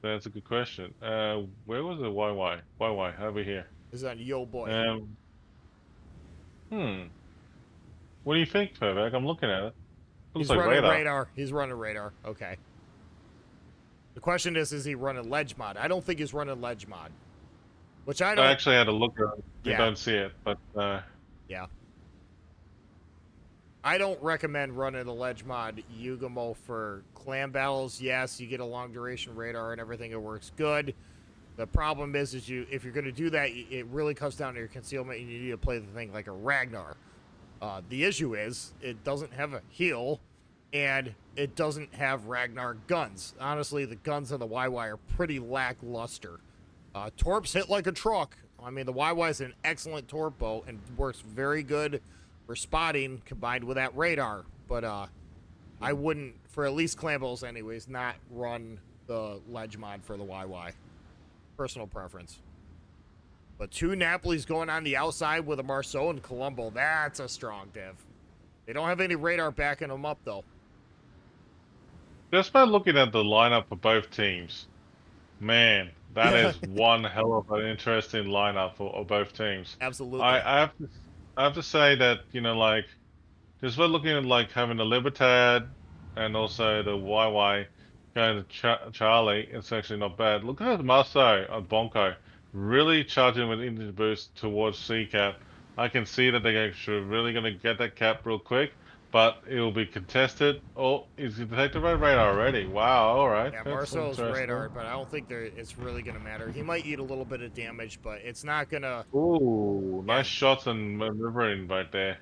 That's a good question. Where was the YY? YY, over here. Is that Yo boy? Hmm. What do you think, Furbat? I'm looking at it. Looks He's like running radar. He's running radar. Okay. The question is he running ledge mod? I don't think he's running ledge mod. Which I don't. I actually had a look at it. You Yeah. don't see it, but Yeah. I don't recommend running the ledge mod Yugamo for clan battles. Yes, you get a long duration radar and everything. It works good. The problem is if you're going to do that, it really comes down to your concealment, and you need to play the thing like a Ragnar. The issue is it doesn't have a heal, and it doesn't have Ragnar guns. Honestly, the guns on the YY are pretty lackluster. Torps hit like a truck. I mean, the YY is an excellent torp bow and works very good for spotting combined with that radar. But I wouldn't, for at least clan battles anyways, not run the ledge mod for the YY. Personal preference. But 2 Napolis going on the outside with a Marceau and Colombo. That's a strong div. They don't have any radar backing them up, though. just by looking at the lineup for both teams, man, that is one hell of an interesting lineup for both teams. Absolutely. I have to say that, like, just by looking at like having the Libertad and also the YY going to Charlie, it's actually not bad. Look at Maso on Bonko, really charging with engine boost towards C cap. I can see that they're actually really going to get that cap real quick. but it will be contested. Oh, he's detected by radar already. Wow, all right. Yeah, That's Marceau's interesting. radar, but I don't think it's really gonna matter. He might eat a little bit of damage, but it's not gonna. Ooh, Yeah, nice shots and maneuvering right there.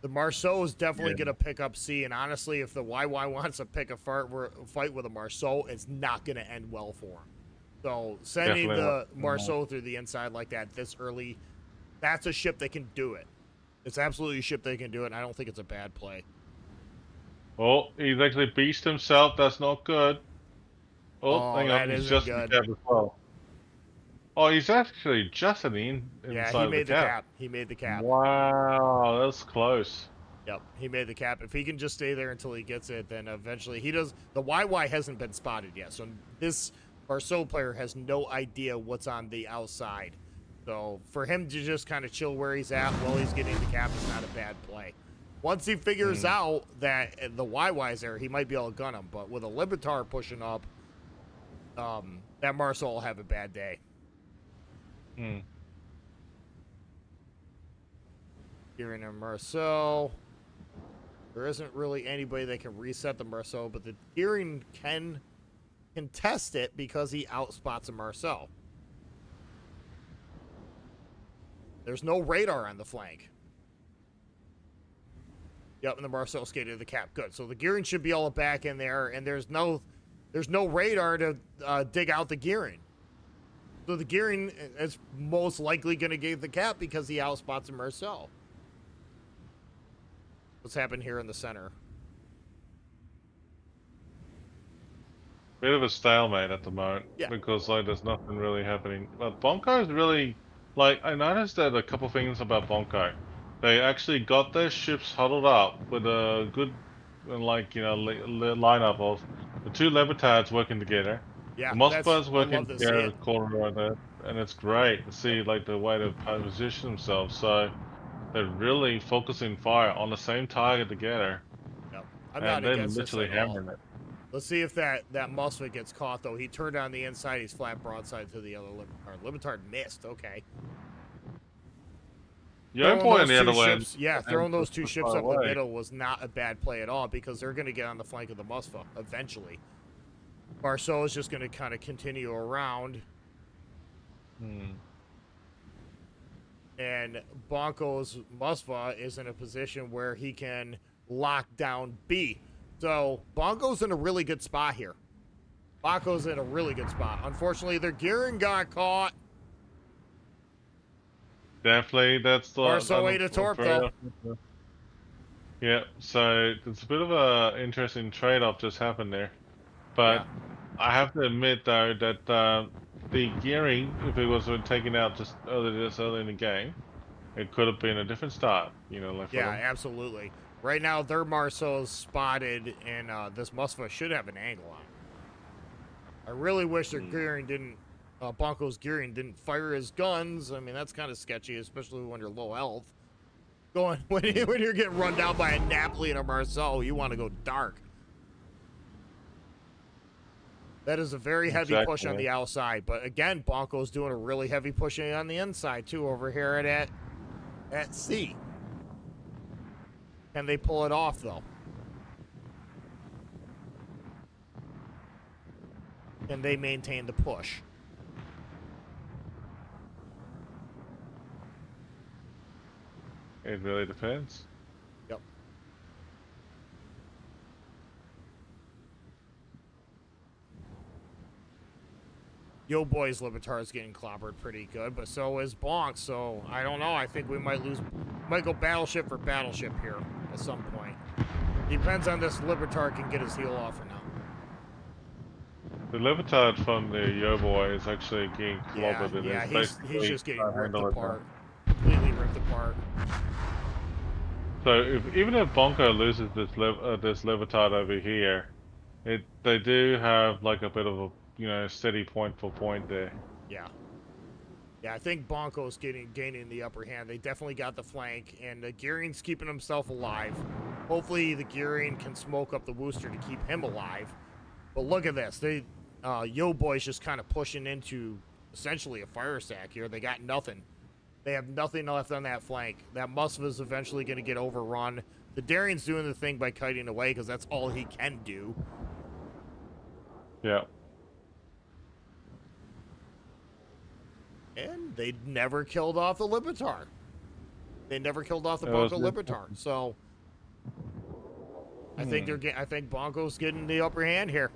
the Marceau is definitely Yeah, gonna pick up C, and honestly, if the YY wants to pick a fight with a Marceau, it's not gonna end well for him. So sending definitely. the Marceau through the inside like that this early, that's a ship that can do it. It's absolutely a ship that can do it, and I don't think it's a bad play. Oh, he's actually beached himself. That's not good. Oh, Oh, hang on. that He's isn't just in the good. cab as well. Oh, he's actually just Yeah, inside he of the made the cab. cap. He made the cap. Wow, that's close. Yep, he made the cap. If he can just stay there until he gets it, then eventually he does. The YY hasn't been spotted yet, so this Marceau player has no idea what's on the outside. So for him to just kind of chill where he's at while he's getting the cap is not a bad play. Once he figures out that the YY's there, he might be able to gun him. But with a Libertar pushing up, that Marceau will have a bad day. Hmm. Gearing a Marceau. There isn't really anybody that can reset the Marceau, but the gearing can contest it because he outspots a Marceau. There's no radar on the flank. Yep, and the Marceau skated to the cap. Good. So the gearing should be all back in there, and there's no radar to dig out the gearing. So the gearing is most likely going to give the cap because he outspots a Marceau. What's happened here in the center? Bit of a stalemate at the moment. Yeah. Because like there's nothing really happening. But Bonko is really like I noticed that a couple things about Bonko. They actually got their ships huddled up with a good like lineup of the two Levitards working together. Yeah, The that's Moskvas I working love to see together in it. the corner right there. And it's great to see like the way they position themselves. So they're really focusing fire on the same target together. Yep. I'm And not they're against this literally at all. hammering it. Let's see if that Musfit gets caught, though. He turned on the inside. He's flat broadside to the other Libitard. Libitard missed. Okay. Your Throwing point on those the two other way. ships, yeah, throwing those two ships far up the away. middle was not a bad play at all because they're going to get on the flank of the Musfa eventually. Marceau is just going to kind of continue around. And Bonko's Musfa is in a position where he can lock down B. So Bonko's in a really good spot here. Bonko's in a really good spot. Unfortunately, their gearing got caught. Definitely, that's the Marceau ate a torp, though. Yeah, so it's a bit of a interesting trade-off just happened there, but Yeah. I have to admit though that the gearing, if it was taken out just early in the game, it could have been a different start. Like for Yeah, them. absolutely. Right now, their Marceau's spotted, and this Musfa should have an angle on it. I really wish their gearing didn't, Bonko's gearing didn't fire his guns. I mean, that's kind of sketchy, especially when you're low health. When you're getting run down by a Napoli and a Marceau, you want to go dark. That is a very heavy push on the outside. But again, Bonko's doing a really heavy pushing on the inside, too, over here at C. Can they pull it off, though? Can they maintain the push? It really depends. Yep. Yo Boy's Libertar's getting clobbered pretty good, but so is Bonk, so I don't know. I think we might go battleship for battleship here at some point. Depends on this Libertar can get his heel off or not. The Levitard from the Yo-Boy is actually getting Yeah, clobbered. yeah, he's just getting ripped handle it apart. Completely ripped apart. So even if Bonko loses this Levitard over here, they do have like a bit of a steady point for point there. Yeah. Yeah, I think Bonko's gaining the upper hand. They definitely got the flank, and the Gearing's keeping himself alive. Hopefully the Gearing can smoke up the Wooster to keep him alive. But look at this. Yo Boy's just kind of pushing into essentially a fire sack here. They got nothing. They have nothing left on that flank. That Musva is eventually going to get overrun. The Darian's doing the thing by kiting away because that's all he can do. Yeah. And they never killed off the Libertar. They never killed off the Bonko Libertar. So I think I think Bonko's getting the upper hand here.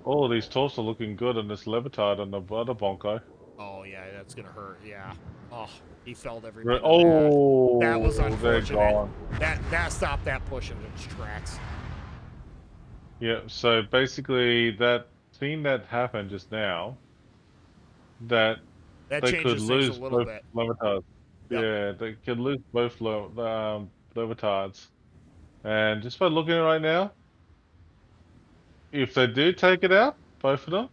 Oh, these torps are looking good on this Levitard and the other Bonko. Oh yeah, that's gonna hurt. Yeah. Oh, he felled everybody. Oh, that was they're unfortunate. gone. That stopped that push in its tracks. Yeah, so basically that scene that happened just now, that That they could changes things a lose little both bit. Levitards. Yep. Yeah, they could lose both Levitards. And just by looking at it right now, if they do take it out, both of them,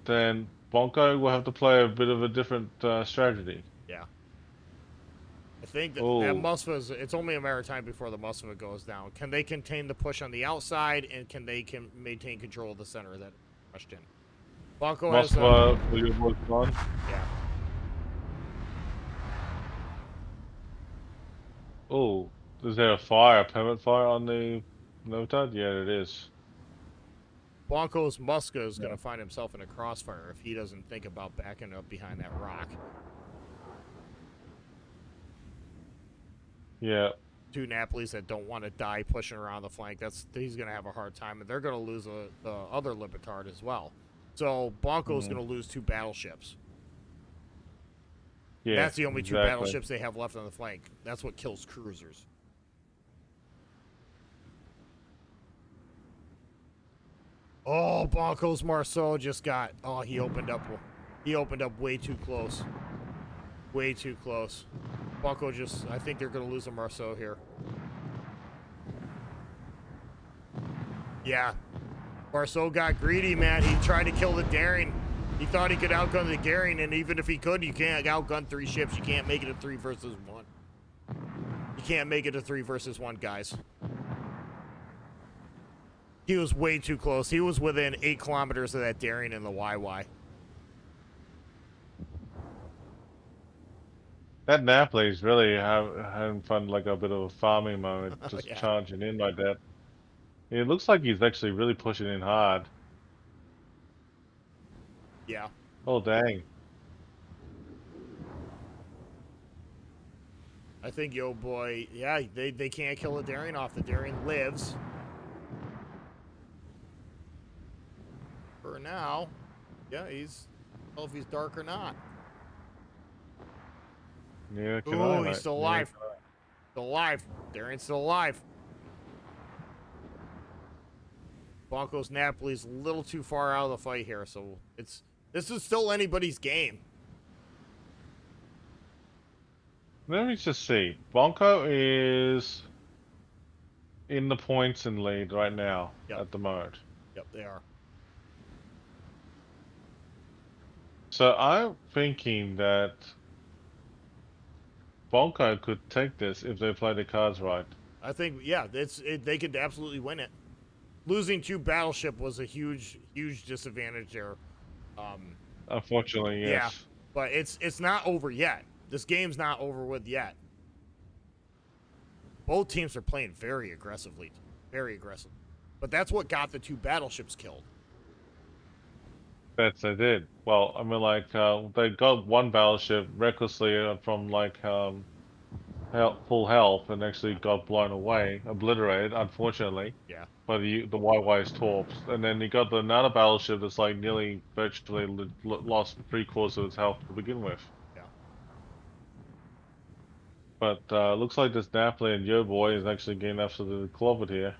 then Bonko will have to play a bit of a different strategy. Yeah. I think that Oh, Musva it's only a matter of time before the Musva goes down. Can they contain the push on the outside, and can they maintain control of the center? That question. Bonko has Moskva, will you work on? yeah. Oh, is there a fire, a permanent fire on the Levitard? Yeah, it is. Bonko's Muska is going to find himself in a crossfire if he doesn't think about backing up behind that rock. Yeah. Two Napolis that don't want to die pushing around the flank. He's going to have a hard time, and they're going to lose the other Libertard as well. So Bonko's going to lose two battleships. Yeah, that's the only two battleships they have left on the flank. That's what kills cruisers. Oh, Bonko's Marceau just got. Oh, he opened up. He opened up way too close. Way too close. Bonko just. I think they're going to lose a Marceau here. Yeah. Marceau got greedy, man. He tried to kill the Daring. He thought he could outgun the Daring, and even if he could, you can't outgun 3 ships. You can't make it a 3 versus 1. You can't make it a 3 versus 1, guys. He was way too close. He was within 8 kilometers of that Daring in the YY. That Napoli's really having fun, like a bit of a farming moment, just Yeah. charging in like that. It looks like he's actually really pushing in hard. Yeah. Oh, dang. I think, yo, boy, yeah, they can't kill the Daring off. The Daring lives. For now. Yeah, I don't know if he's dark or not. Yeah, Ooh, he's still alive. Still alive. Daring's still alive. Bonko's Napoli's a little too far out of the fight here, so this is still anybody's game. Let me just see. Bonko is in the points in lead right now at the moment. Yep, they are. So I'm thinking that Bonko could take this if they play the cards right. I think, yeah, they could absolutely win it. Losing 2 battleship was a huge disadvantage there. Unfortunately, yes. Yeah, but it's not over yet. This game's not over with yet. Both teams are playing very aggressively. Very aggressive. But that's what got the 2 battleships killed. That's they did. Well, I mean, like, they got 1 battleship recklessly from, like, full health and actually got blown away, obliterated, unfortunately. Yeah. By the YY's torps. And then you got another battleship that's, like, nearly virtually lost 3/4 of its health to begin with. Yeah. But looks like this Napoli and Yo Boy is actually getting absolutely clobbered here.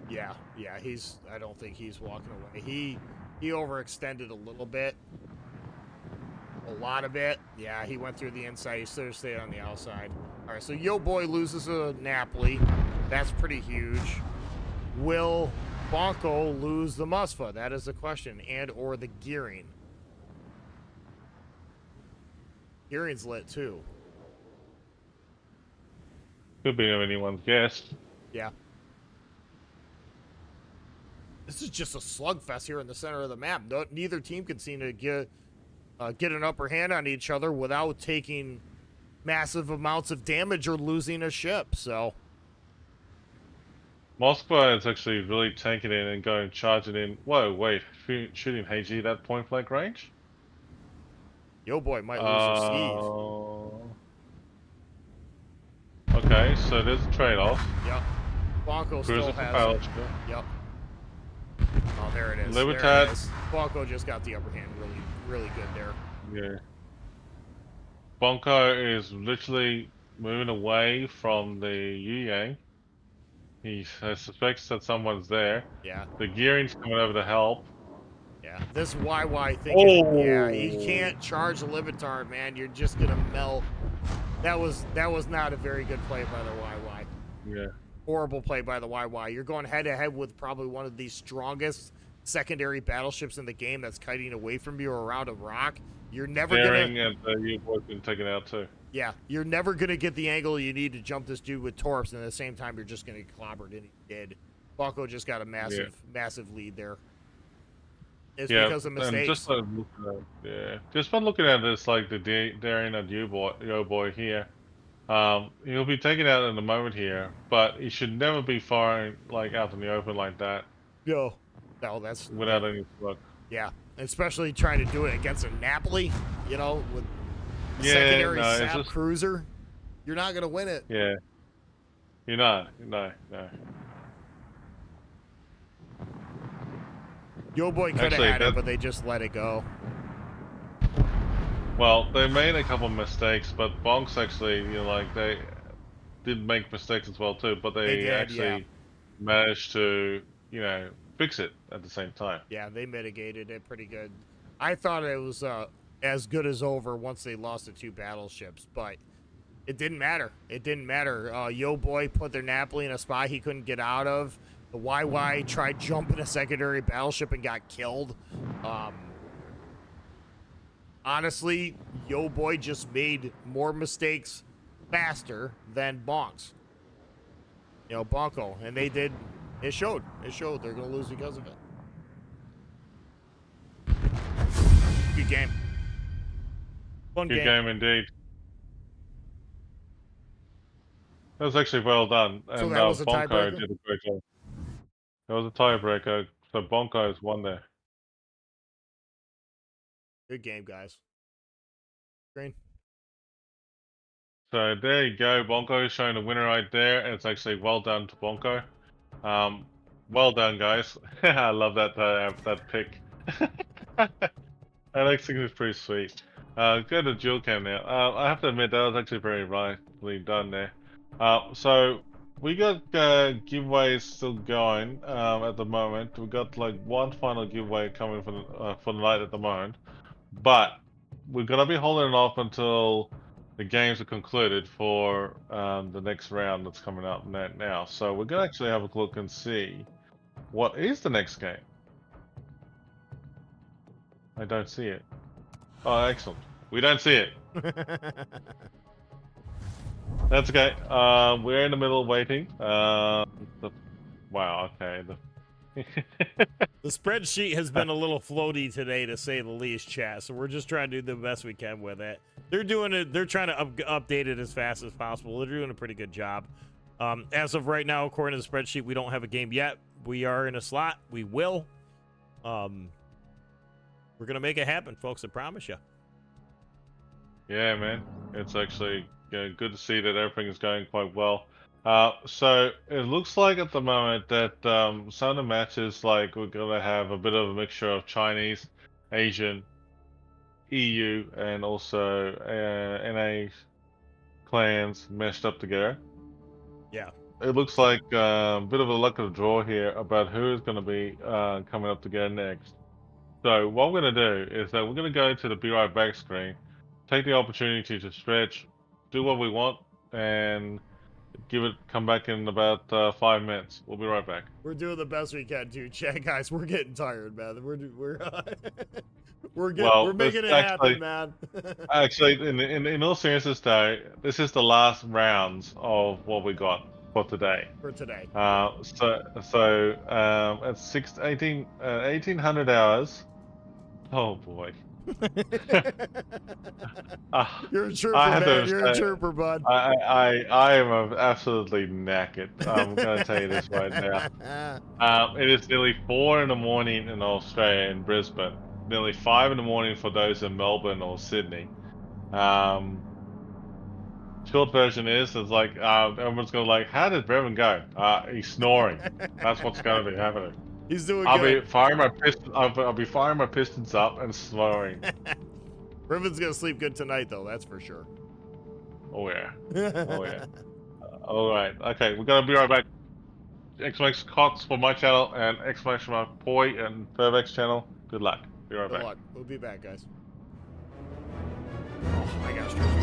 Yeah, I don't think he's walking away. He overextended a little bit. A lot of it. Yeah, he went through the inside. He should have stayed on the outside. All right, so Yo Boy loses a Napoli. That's pretty huge. Will Bonko lose the Musfa? That is the question. And or the Gearing. Gearing's lit too. Could be anyone's guess. Yeah. This is just a slugfest here in the center of the map. Neither team can seem to get an upper hand on each other without taking massive amounts of damage or losing a ship. So Moskva is actually really tanking in and going charging in. Whoa, wait, shooting HG that point blank range? Yo boy might lose his Steve. Okay, so there's a trade-off. Yep. Bonko still Cruiser has propelled. it. Yep. Oh, there it is. Libertad. There it is. Bonko just got the upper hand really, really good there. Yeah. Bonko is literally moving away from the Yu-Yang. He suspects that someone's there. Yeah. The gearing's coming over to help. Yeah. This YY thing. Oh! Yeah, you can't charge the Libitard, man. You're just gonna melt. That was not a very good play by the YY. Yeah. Horrible play by the YY. You're going head to head with probably one of the strongest secondary battleships in the game that's kiting away from you around a rock. You're never Daring gonna. and the U-boat's been taken out too. Yeah, you're never gonna get the angle you need to jump this dude with torps, and at the same time you're just gonna get clobbered, and he did. Bonko just got a massive lead there. It's because of mistakes. And just by looking at this, like the Daring and U-boy here, he'll be taken out in a moment here, but he should never be firing like out in the open like that. No, that's without any luck. Yeah, especially trying to do it against a Napoli, you know, with secondary SAP cruiser. You're not gonna win it. Yeah, you're not. No. Yo boy could have had it, but they just let it go. Well, they made a couple mistakes, but Bonks actually, they did make mistakes as well too, but they actually managed to, fix it at the same time. Yeah, they mitigated it pretty good. I thought it was as good as over once they lost the 2 battleships, but it didn't matter. It didn't matter. Yo boy put their Napoli in a spot he couldn't get out of. The YY tried jumping a secondary battleship and got killed. Honestly, Yo boy just made more mistakes faster than Bonks. Bonko, and they did. It showed. It showed. They're going to lose because of it. Good game. Fun game. Good game indeed. That was actually well done. And so that was a Bonko tiebreaker? did a great job. That was a tiebreaker, so Bonko has won there. Good game, guys. Green. So there you go. Bonko is showing the winner right there, and it's actually well done to Bonko. Well done, guys. I love that pick. That actually was pretty sweet. Go to dual cam now. I have to admit that was actually very rightly done there. So we got giveaways still going at the moment. We got like one final giveaway coming for the night at the moment, but we're gonna be holding it off until the games are concluded for the next round that's coming up now. So we're gonna actually have a look and see what is the next game. I don't see it. Oh, excellent. We don't see it. That's okay. We're in the middle waiting. Wow. Okay. The spreadsheet has been a little floaty today, to say the least, chat. So we're just trying to do the best we can with it. They're doing it. They're trying to update it as fast as possible. They're doing a pretty good job. As of right now, according to the spreadsheet, we don't have a game yet. We are in a slot. We will. We're gonna make it happen, folks. I promise you. Yeah, man. It's actually good to see that everything is going quite well. So it looks like at the moment that some of the matches, like, we're gonna have a bit of a mixture of Chinese, Asian, EU, and also NA clans meshed up together. Yeah. It looks like a bit of a luck of the draw here about who is going to be coming up together next. So what we're going to do is that we're going to go to the Be Right Back screen, take the opportunity to stretch, do what we want, and come back in about 5 minutes. We'll be right back. We're doing the best we can, dude. Chat, guys, we're getting tired, man. We're making it happen, man. Actually, in all seriousness, though, this is the last rounds of what we got for today. So at 1800 hours. Oh boy. You're a trooper, I have man. to You're a say, trooper, bud. I am absolutely knackered. I'm gonna tell you this right now. It is nearly 4 in the morning in Australia, in Brisbane. Nearly 5 in the morning for those in Melbourne or Sydney. Short version is like everyone's gonna like, how did Brevin go? He's snoring. That's what's gonna be happening. He's doing I'll good. be firing my piston. I'll be firing my pistons up and snoring. Riven's gonna sleep good tonight, though. That's for sure. Oh yeah. Oh yeah. All right. Okay, we're gonna be right back. Exclamation Cox for my channel and exclamation mark Poi and Pervex channel. Good luck. Be right Good back. luck. We'll be back, guys. Oh, I got stressed.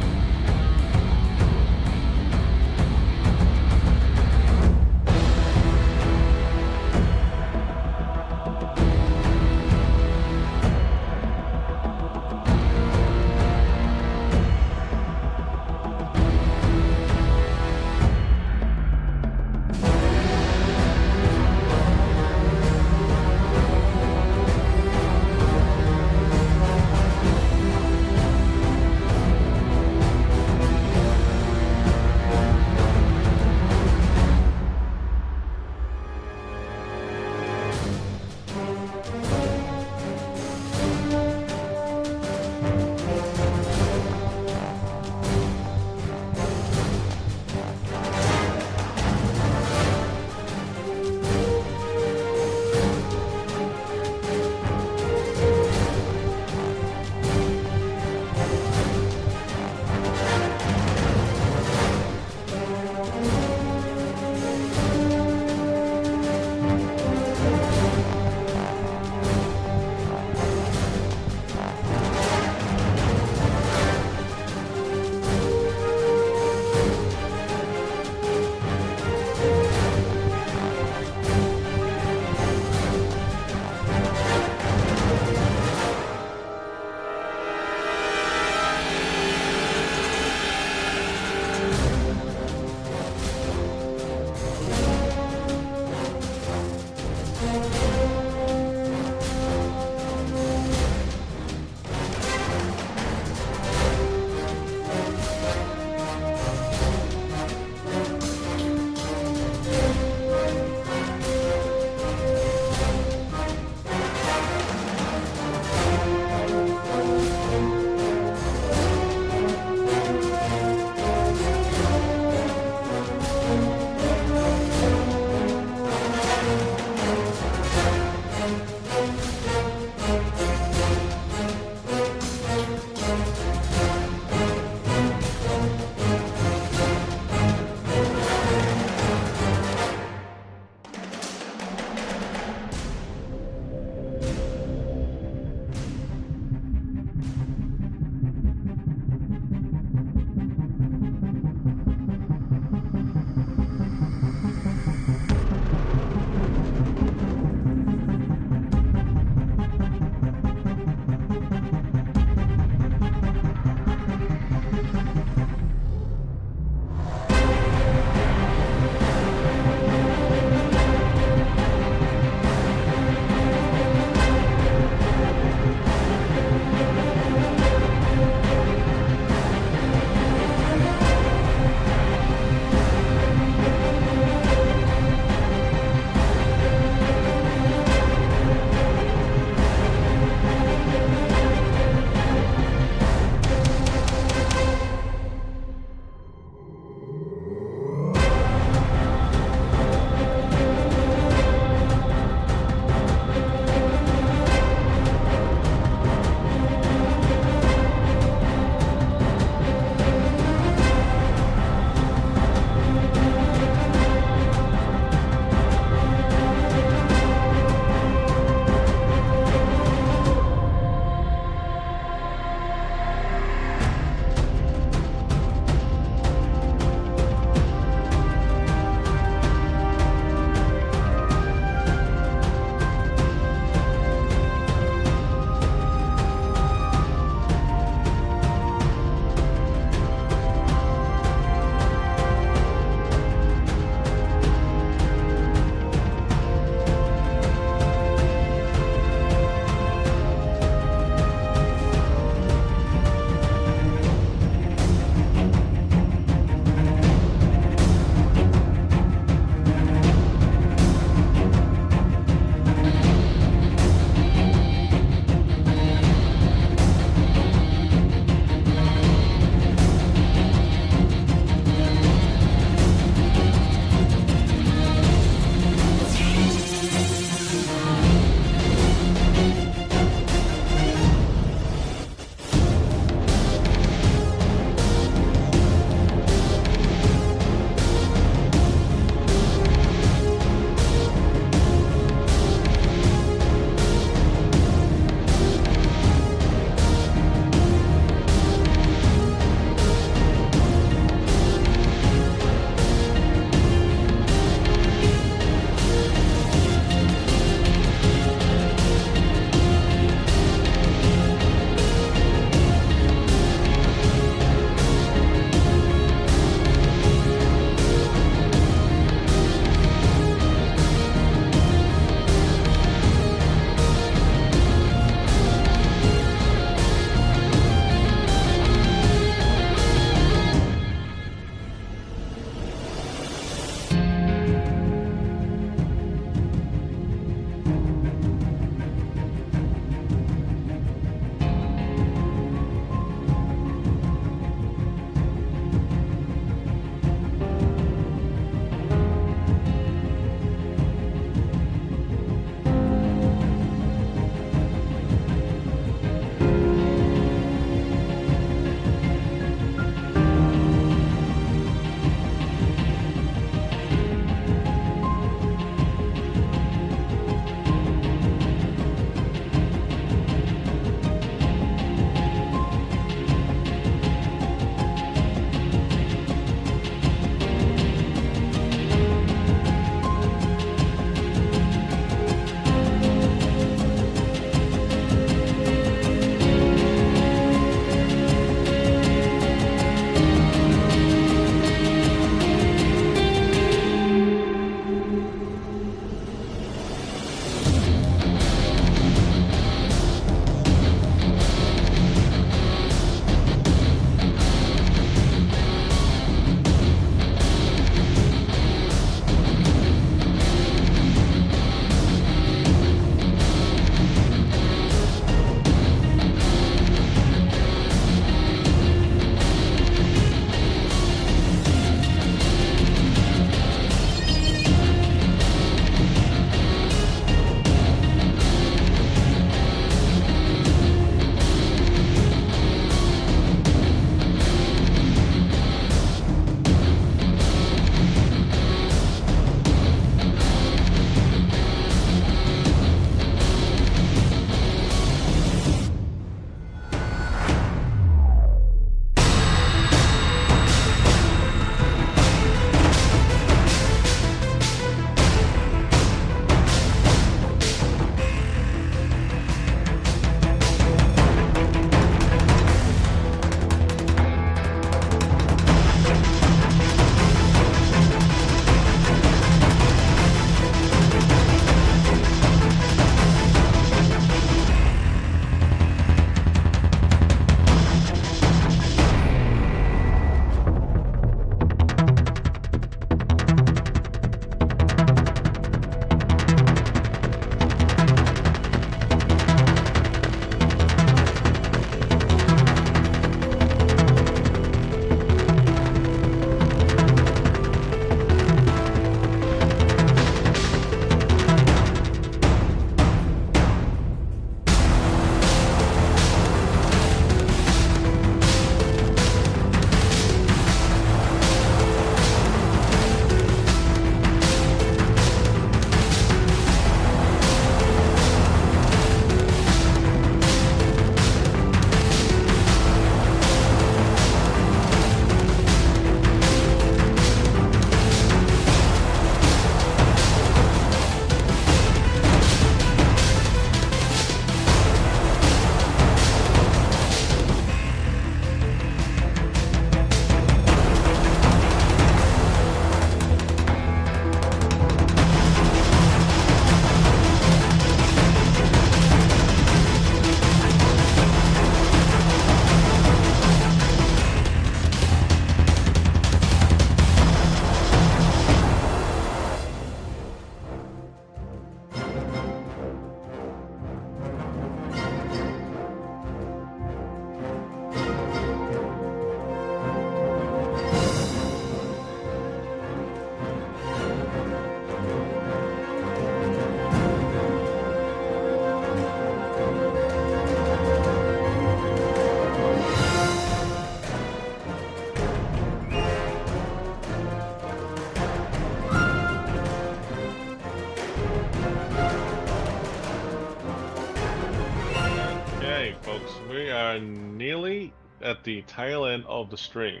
at the tail end of the stream.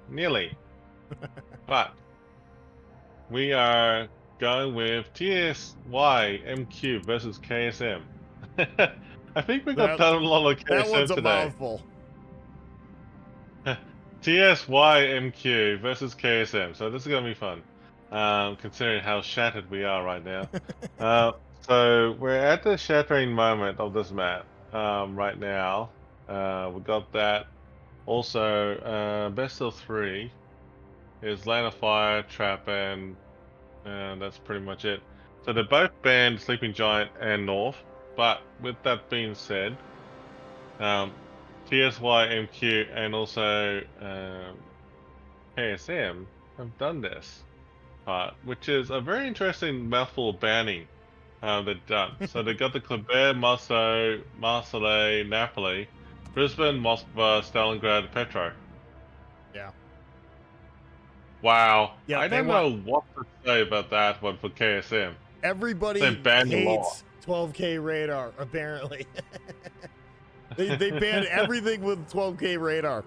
Nearly. But we are going with TSY MQ versus KSM. I think we got done a lot of That KSM one's a today. mouthful. TSY MQ versus KSM. So this is gonna be fun. Considering how shattered we are right now. So we're at the shattering moment of this map right now. We got that. Also, best of 3 is Land of Fire, Trap, and that's pretty much it. So they're both banned Sleeping Giant and North. But with that being said, TSY MQ and also KSM have done this part, which is a very interesting mouthful of banning they've done. So they got the Quebec, Marseille, Napoli, Brisbane, Moscow, Stalingrad, Petro. Yeah. Wow. Yeah, I they don't know what to say about that one for KSM. Everybody They banned a lot. hates 12K radar, apparently. they banned everything with 12K radar.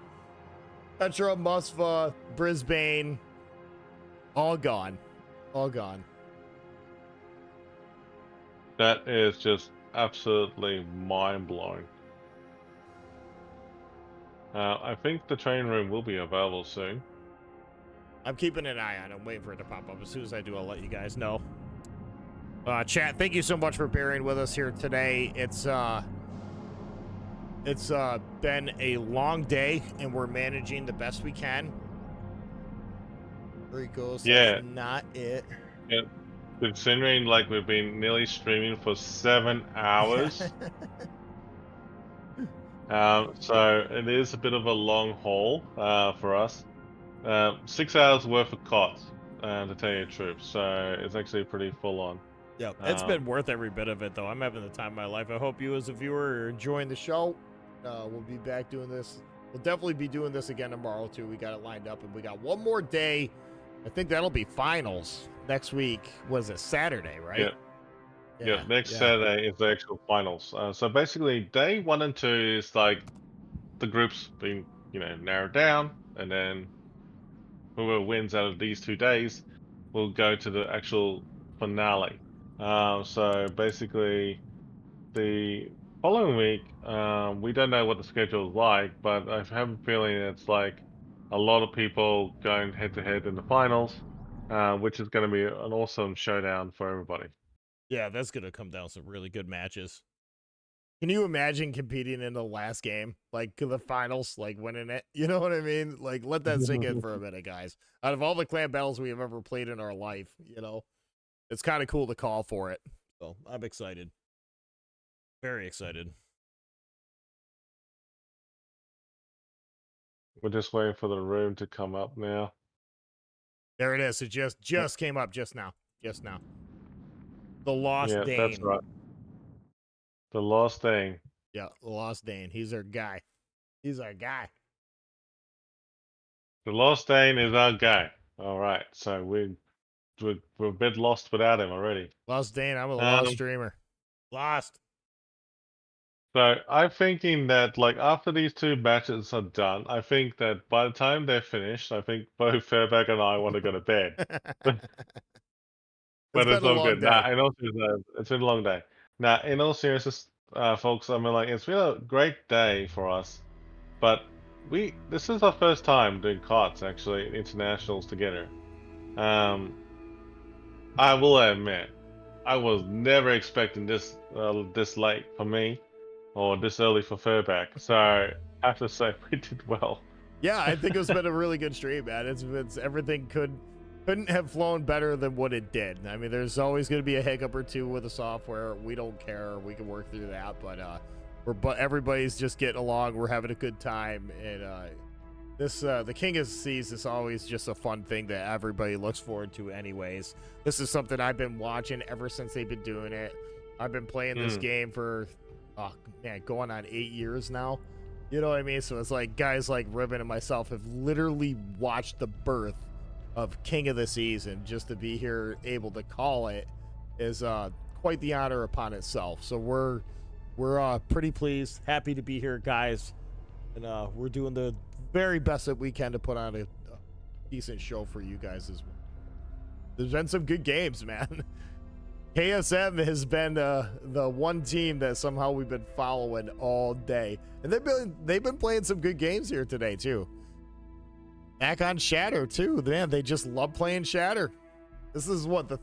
Petra, Musva, Brisbane, all gone. All gone. That is just absolutely mind-blowing. I think the train room will be available soon. I'm keeping an eye on it. I'm waiting for it to pop up. As soon as I do, I'll let you guys know. Chat, thank you so much for bearing with us here today. It's been a long day, and we're managing the best we can. Rico says Yeah. not it. Yeah. Considering like we've been nearly streaming for 7 hours. So it is a bit of a long haul for us. 6 hours worth of COTS, to tell you the truth. So it's actually pretty full on. Yep, it's been worth every bit of it, though. I'm having the time of my life. I hope you, as a viewer, are enjoying the show. We'll be back doing this. We'll definitely be doing this again tomorrow, too. We got it lined up, and we got one more day. I think that'll be finals next week. Was it Saturday, right? Yeah. Next Saturday is the actual finals. So basically, day 1 and 2 is like the groups being, narrowed down, and then whoever wins out of these 2 days will go to the actual finale. So basically, the following week, we don't know what the schedule is like, but I have a feeling it's like a lot of people going head to head in the finals, which is going to be an awesome showdown for everybody. Yeah, that's going to come down some really good matches. Can you imagine competing in the last game, like to the finals, like winning it? You know what I mean? Like, let that sink in for a minute, guys. Out of all the clan battles we have ever played in our life, it's kind of cool to call for it. So I'm excited. Very excited. We're just waiting for the room to come up now. There it is. It just came up just now. Just now. The Lost Dane. Yeah, that's right. The Lost Dane. Yeah, the Lost Dane. He's our guy. He's our guy. The Lost Dane is our guy. All right, so we're a bit lost without him already. Lost Dane. I'm a lost streamer. Lost. So I'm thinking that like after these 2 matches are done, I think that by the time they're finished, I think both Fairback and I want to go to bed. But it's all good. Nah, in all seriousness, it's been a long day. Nah, in all seriousness, folks, I mean, like, it's been a great day for us. But this is our first time doing COTS, actually, internationals together. I will admit, I was never expecting this late for me, or this early for Fairback. So I have to say, we did well. Yeah, I think it's been a really good stream, man. It's everything couldn't have flown better than what it did. I mean, there's always going to be a hiccup or two with the software. We don't care. We can work through that. But everybody's just getting along. We're having a good time. And the King of the Seas is always just a fun thing that everybody looks forward to anyways. This is something I've been watching ever since they've been doing it. I've been playing this game for, going on 8 years now. You know what I mean? So it's like guys like Ribbon and myself have literally watched the birth of King of the Seas, and just to be here able to call it is quite the honor upon itself. So we're pretty pleased, happy to be here, guys. and we're doing the very best that we can to put on a decent show for you guys as well. There's been some good games, man. KSM has been the one team that somehow we've been following all day, and they've been playing some good games here today too. Back on Shatter too, man. They just love playing Shatter. This is what the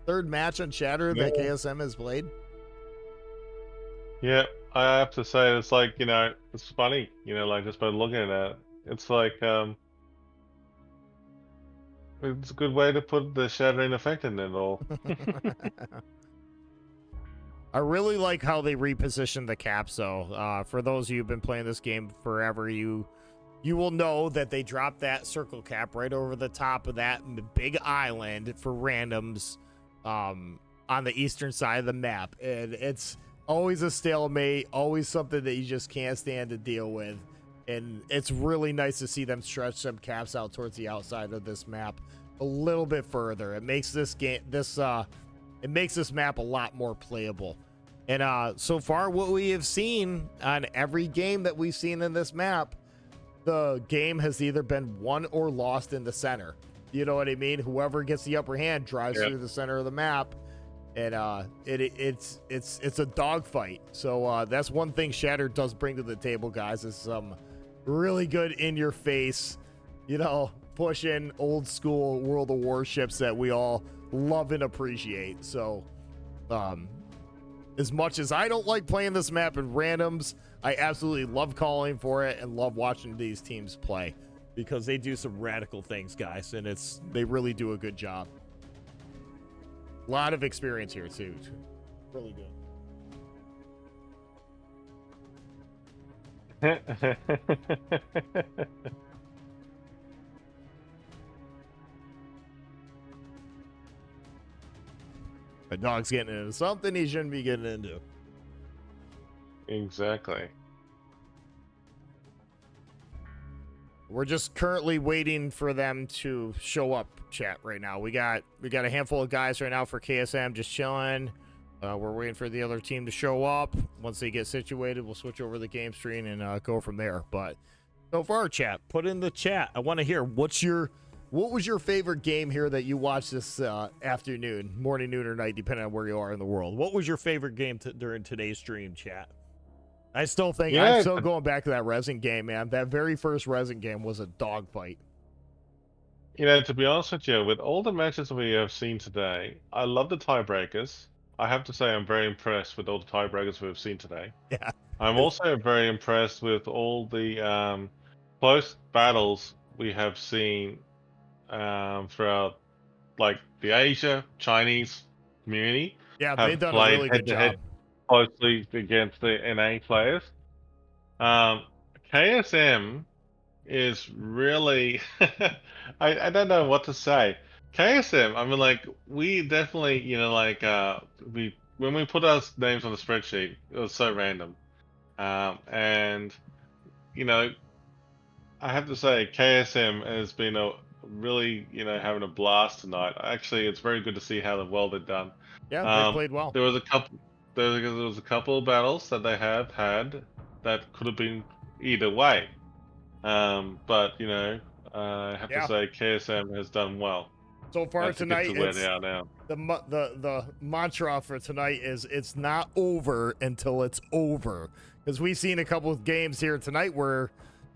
third match on Shatter that KSM has played. Yeah, I have to say it's like, it's funny, like just by looking at it. It's like it's a good way to put the shattering effect in it all. I really like how they repositioned the caps though. For those of you who've been playing this game forever, you will know that they dropped that circle cap right over the top of that big island for randoms on the eastern side of the map. And it's always a stalemate, always something that you just can't stand to deal with. And it's really nice to see them stretch some caps out towards the outside of this map a little bit further. It makes this game, it makes this map a lot more playable. And so far, what we have seen on every game that we've seen in this map, the game has either been won or lost in the center. You know what I mean? Whoever gets the upper hand drives through the center of the map, and it's a dogfight. So that's one thing Shatter does bring to the table, guys, is some really good in your face, pushing old school World of Warships that we all love and appreciate. So as much as I don't like playing this map in randoms, I absolutely love calling for it and love watching these teams play because they do some radical things, guys, and they really do a good job. A lot of experience here too. Really good. A dog's getting into something he shouldn't be getting into. Exactly. We're just currently waiting for them to show up, chat, right now. We got a handful of guys right now for KSM just chilling. We're waiting for the other team to show up. Once they get situated, we'll switch over the game screen and go from there. But so far, chat, put in the chat. I want to hear what was your favorite game here that you watched this afternoon, morning, noon, or night, depending on where you are in the world. What was your favorite game during today's stream, chat? I still think I'm still going back to that resin game, man. That very first resin game was a dogfight. To be honest with you, with all the matches we have seen today, I love the tiebreakers. I have to say I'm very impressed with all the tiebreakers we've seen today. Yeah. I'm also very impressed with all the close battles we have seen throughout, like the Asia, Chinese community. Yeah, they've done a really good job. Closely against the NA players. KSM is really I don't know what to say. KSM, I mean, like, we definitely, when we put our names on the spreadsheet, it was so random. And I have to say KSM has been really, having a blast tonight. Actually, it's very good to see how well they've done. Yeah, they played well. There was a couple of battles that they have had that could have been either way. But I have to say KSM has done well. So far tonight, to where they are now. The mantra for tonight is it's not over until it's over. Because we've seen a couple of games here tonight where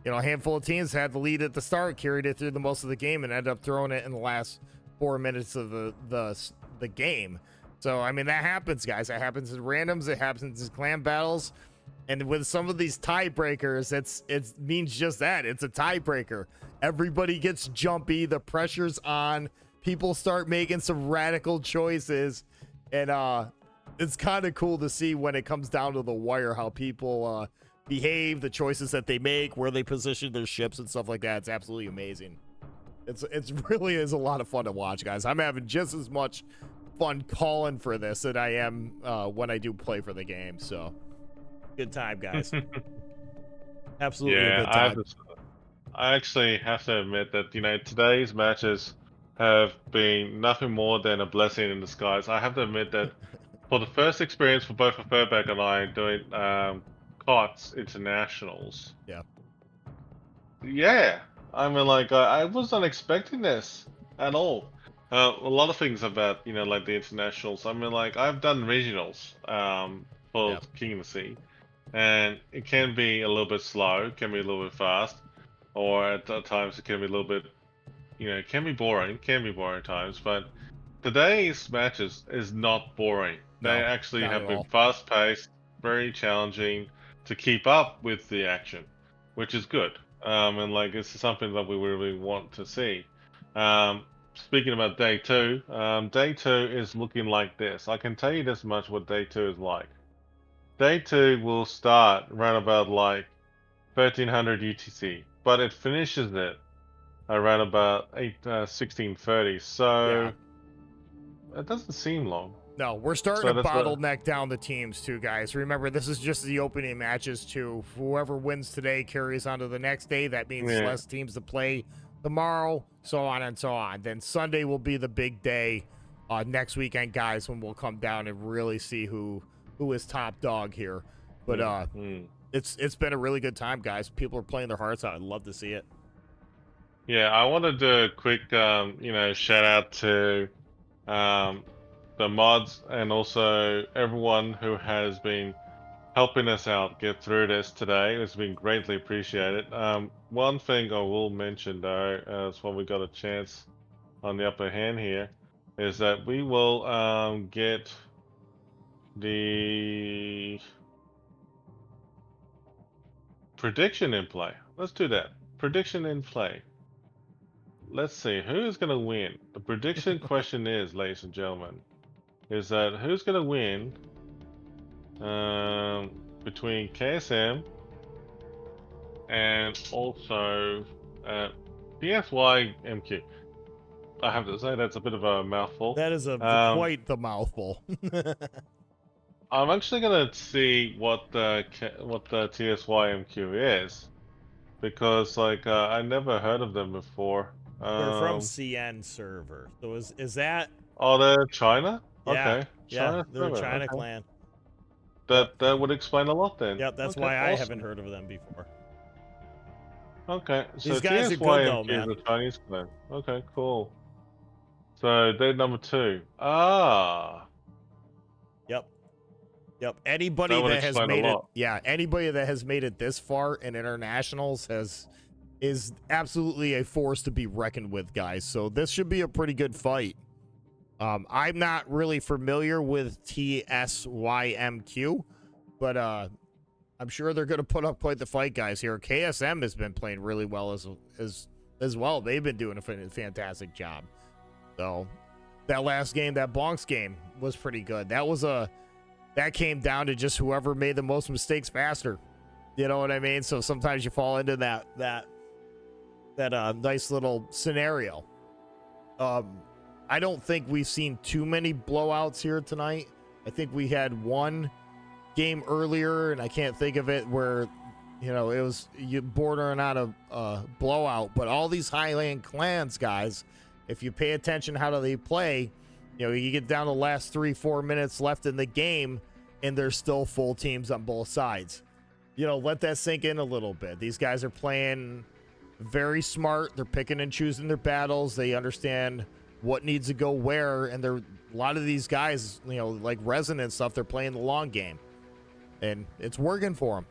a handful of teams had the lead at the start, carried it through the most of the game, and ended up throwing it in the last 4 minutes of the game. So I mean, that happens, guys. That happens in randoms. It happens in clan battles. And with some of these tiebreakers, it means just that. It's a tiebreaker. Everybody gets jumpy. The pressure's on. People start making some radical choices. And it's kind of cool to see when it comes down to the wire how people behave, the choices that they make, where they position their ships and stuff like that. It's absolutely amazing. It's really is a lot of fun to watch, guys. I'm having just as much fun calling for this that I am when I do play for the game. So good time, guys. Absolutely a good time. I actually have to admit that today's matches have been nothing more than a blessing in disguise. I have to admit that for the first experience for both Furback and I doing KOTS Internationals, Yeah, I mean, like I wasn't expecting this at all. A lot of things about like the internationals. I mean, like I've done regionals for Yeah. King of the Sea, and it can be a little bit slow, can be a little bit fast, or at times it can be a little bit, it can be boring at times. But today's matches is not boring. They No, actually not at have been all. fast paced, very challenging to keep up with the action, which is good. And like this is something that we really want to see. Speaking about day two is looking like this. I can tell you this much what day two is like. Day two will start around about like 1300 UTC, but it finishes it around about 1630. Yeah. So it doesn't seem long. No, we're starting So to that's what. bottleneck down the teams too, guys. Remember, this is just the opening matches too. Whoever wins today carries on to the next day. That means Yeah. less teams to play tomorrow, so on and so on. Then Sunday will be the big day next weekend, guys, when we'll come down and really see who is top dog here. But it's been a really good time, guys. People are playing their hearts out. I'd love to see it. Yeah, I want to do a quick, shout out to the mods and also everyone who has been helping us out get through this today. It's been greatly appreciated. One thing I will mention though, as when we got a chance on the upper hand here, is that we will get the prediction in play. Let's do that. Prediction in play. Let's see who's gonna win. The prediction question is, ladies and gentlemen, is that who's gonna win between KSM and also PSY MQ. I have to say that's a bit of a mouthful. That is quite the mouthful. I'm actually gonna see what the TSY MQ is because like I never heard of them before. They're from CN server. So is that? Oh, they're China? Yeah, Okay. yeah, China they're a server, China okay. clan. That would explain a lot then. Yep, that's Okay, why I awesome. haven't heard of them before. Okay, so These guys are good though, TSYMQ man. is a Chinese clan. Okay, cool. So they're number 2. Ah, Yep. Yep. Anybody that would that has explain a made it, lot. yeah, anybody that has made it this far in internationals is absolutely a force to be reckoned with, guys. So this should be a pretty good fight. I'm not really familiar with TSYMQ, but I'm sure they're going to put up quite the fight, guys. Here, KSM has been playing really well as well. They've been doing a fantastic job. So that last game, that Bonks game, was pretty good. That came down to just whoever made the most mistakes faster. You know what I mean? So sometimes you fall into that nice little scenario. I don't think we've seen too many blowouts here tonight. I think we had one game earlier, and I can't think of it, where it was bordering on a blowout. But all these Highland clans, guys, if you pay attention how do they play, you get down to the last 3-4 minutes left in the game, and there's still full teams on both sides. Let that sink in a little bit. These guys are playing very smart. They're picking and choosing their battles. They understand what needs to go where, and a lot of these guys, like Resin and stuff, they're playing the long game, and it's working for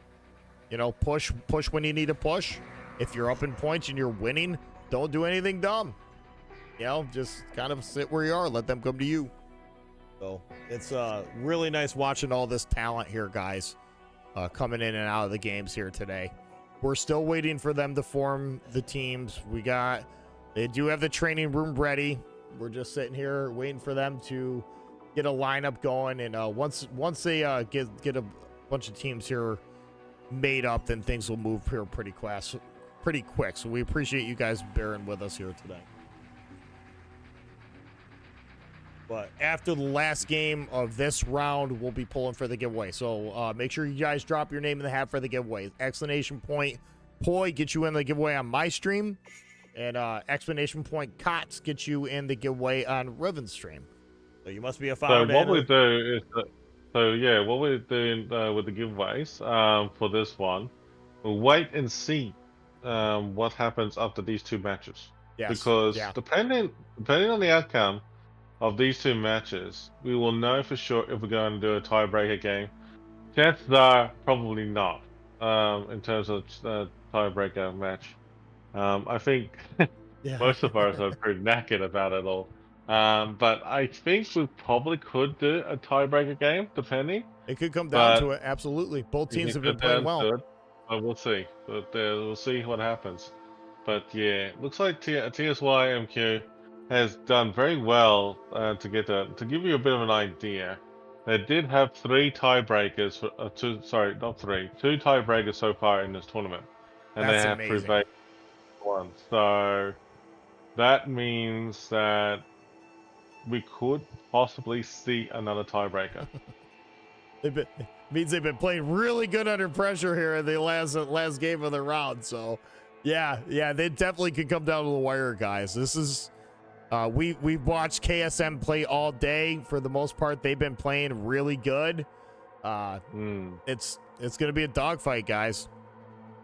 them. Push when you need to push. If you're up in points and you're winning, don't do anything dumb. Just kind of sit where you are. Let them come to you. So it's really nice watching all this talent here, guys, coming in and out of the games here today. We're still waiting for them to form the teams. They do have the training room ready. We're just sitting here waiting for them to get a lineup going. And once they get a bunch of teams here made up, then things will move here pretty quick. So we appreciate you guys bearing with us here today. But after the last game of this round, we'll be pulling for the giveaway. So make sure you guys drop your name in the hat for the giveaway. Explanation point Poi get you in the giveaway on my stream. And explanation point KOTS get you in the giveaway on Riven's stream. So you must be a So founder. what we do is that, what we're doing with the giveaways for this one, we'll wait and see what happens after these two matches. Yes. Because Yeah. depending on the outcome of these two matches, we will know for sure if we're going to do a tiebreaker game. Chances are probably not. In terms of tiebreaker match, I think Yeah. most of us are pretty knackered about it all. But I think we probably could do a tiebreaker game, depending. It could come down to But it. Absolutely. Both you teams can have been put playing down well. to it. But we'll see. But we'll see what happens. But yeah, looks like TSY MQ has done very well to get to give you a bit of an idea. They did have three tiebreakers for two. Sorry, not three. Two tiebreakers so far in this tournament, and they That's have amazing. prevailed one. So that means that we could possibly see another tiebreaker. Means they've been playing really good under pressure here in the last game of the round. So, yeah, they definitely could come down to the wire, guys. This is we've watched KSM play all day. For the most part, they've been playing really good. It's gonna be a dogfight, guys.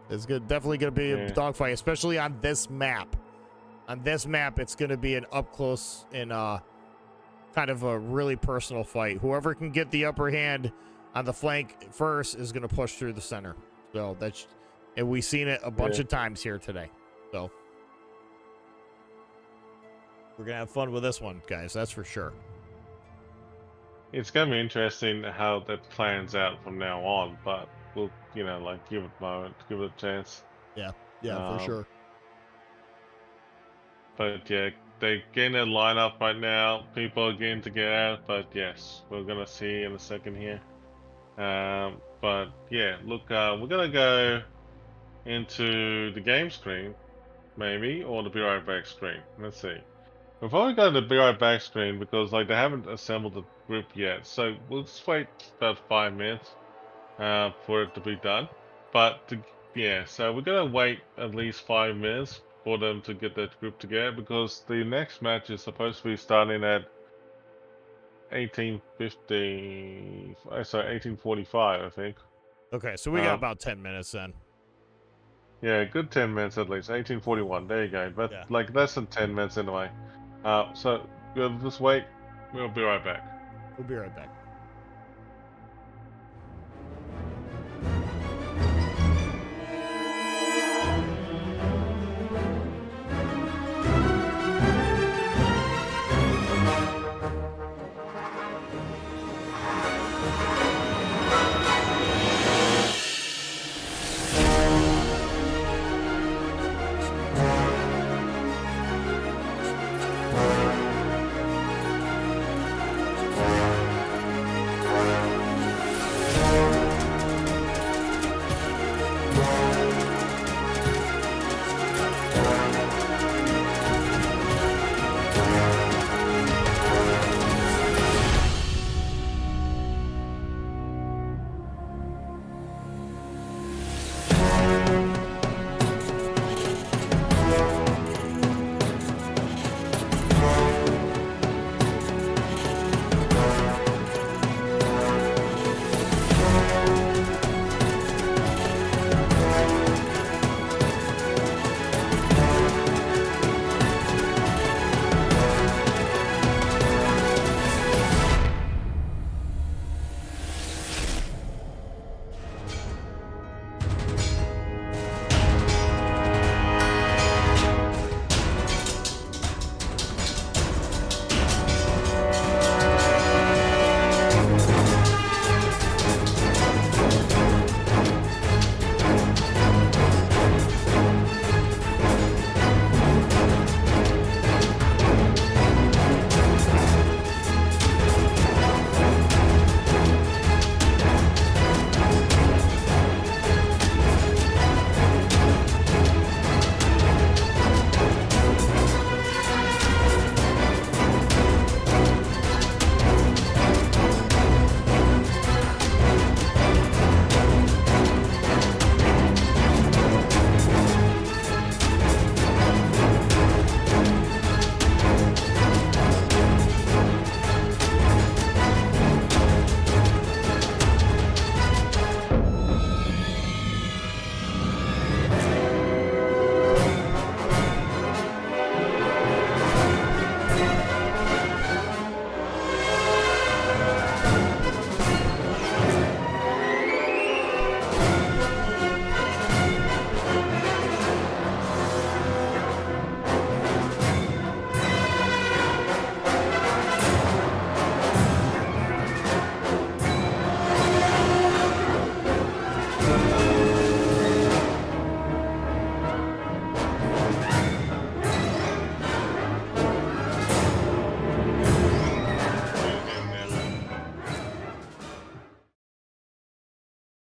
It's definitely gonna be a dogfight, especially on this map. On this map, it's gonna be an up close and kind of a really personal fight. Whoever can get the upper hand on the flank first is going to push through the center. So and we've seen it a bunch of times here today. So we're going to have fun with this one, guys. That's for sure. It's going to be interesting how that plans out from now on, but we'll, like give it a moment, give it a chance. Yeah, for sure. But yeah, they're getting a lineup right now. People are getting to get out, but yes, we're gonna see in a second here. But yeah, look, we're gonna go into the game screen, maybe, or the Be Right Back screen. Let's see. We've probably got the Be Right Back screen because they haven't assembled the group yet. So we'll just wait about 5 minutes for it to be done. But so we're gonna wait at least 5 minutes for them to get that group together because the next match is supposed to be starting at 1845, I think. Okay, so we got about 10 minutes then. Yeah, good 10 minutes at least. 1841. There you go. But like less than 10 minutes anyway. So we'll just wait. We'll be right back. We'll be right back.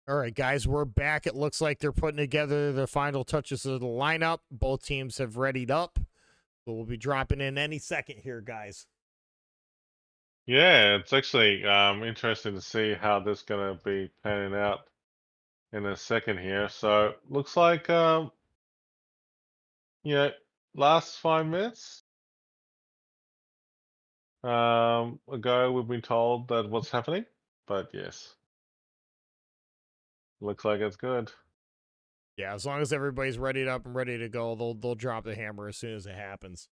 All right, guys, we're back. It looks like they're putting together the final touches of the lineup. Both teams have readied up. So we'll be dropping in any second here, guys. Yeah, it's actually interesting to see how this gonna be panning out in a second here. So looks like you know, last 5 minutes ago we've been told that what's happening, but yes, looks like it's good. Yeah, as long as everybody's readied up and ready to go, they'll drop the hammer as soon as it happens.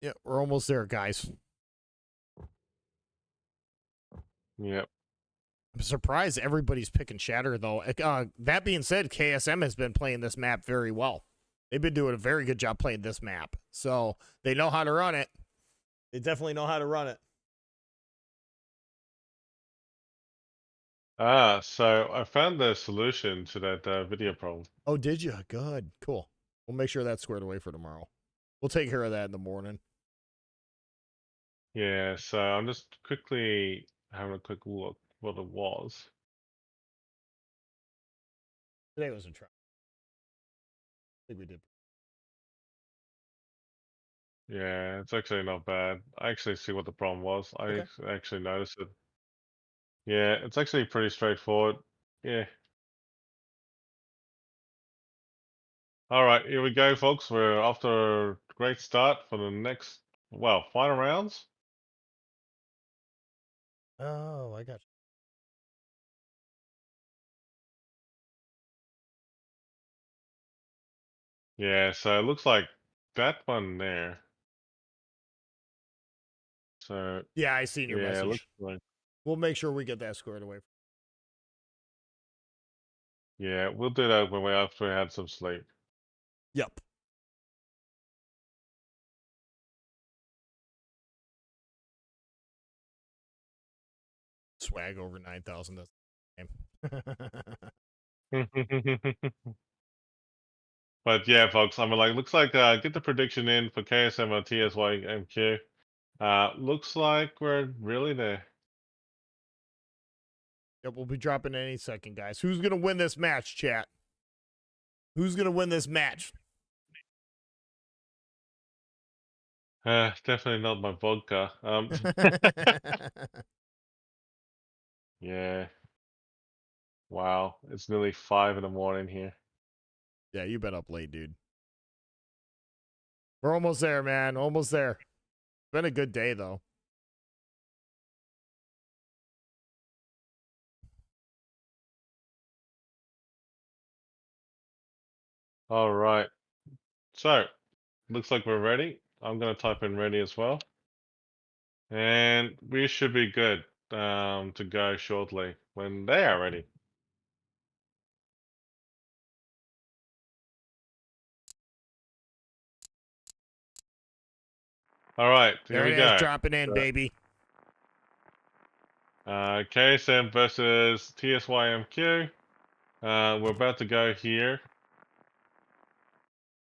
Yeah, we're almost there, guys. Yep. I'm surprised everybody's picking Shatter, though. That being said, KSM has been playing this map very well. They've been doing a very good job playing this map. So they know how to run it. They definitely know how to run it. So I found the solution to that video problem. Oh, did you? Good. Cool. We'll make sure that's squared away for tomorrow. We'll take care of that in the morning. Yeah, so I'm just quickly having a quick look what it was. Today was a try. I think we did. Yeah, it's actually not bad. I actually see what the problem was. Okay. Actually noticed it. Yeah, it's actually pretty straightforward. Yeah. All right, here we go, folks. We're off to a great start for the next, well, final rounds. Oh, I got Yeah, so it looks like that one there. So you. Yeah, I seen your yeah, it looks message. like We'll make sure we get that squared away. yeah, we'll do that when we after we had some sleep. Yep. Swag over 9,000. That's the game. But yeah, folks, I mean, like, looks like get the prediction in for KSM or TSYMQ. Looks like we're really there. Yep, we'll be dropping any second, guys. Who's gonna win this match, chat? Who's gonna win this match? Definitely not my vodka. Yeah. Wow, it's nearly 5 in the morning here. Yeah, you've been up late, dude. We're almost there, man. Almost there. Been a good day, though. All right. So, looks like we're ready. I'm gonna type in ready as well. And we should be good to go shortly when they are ready. All right, here There we it is, go. dropping in, baby. KSM versus TSYMQ. We're about to go here.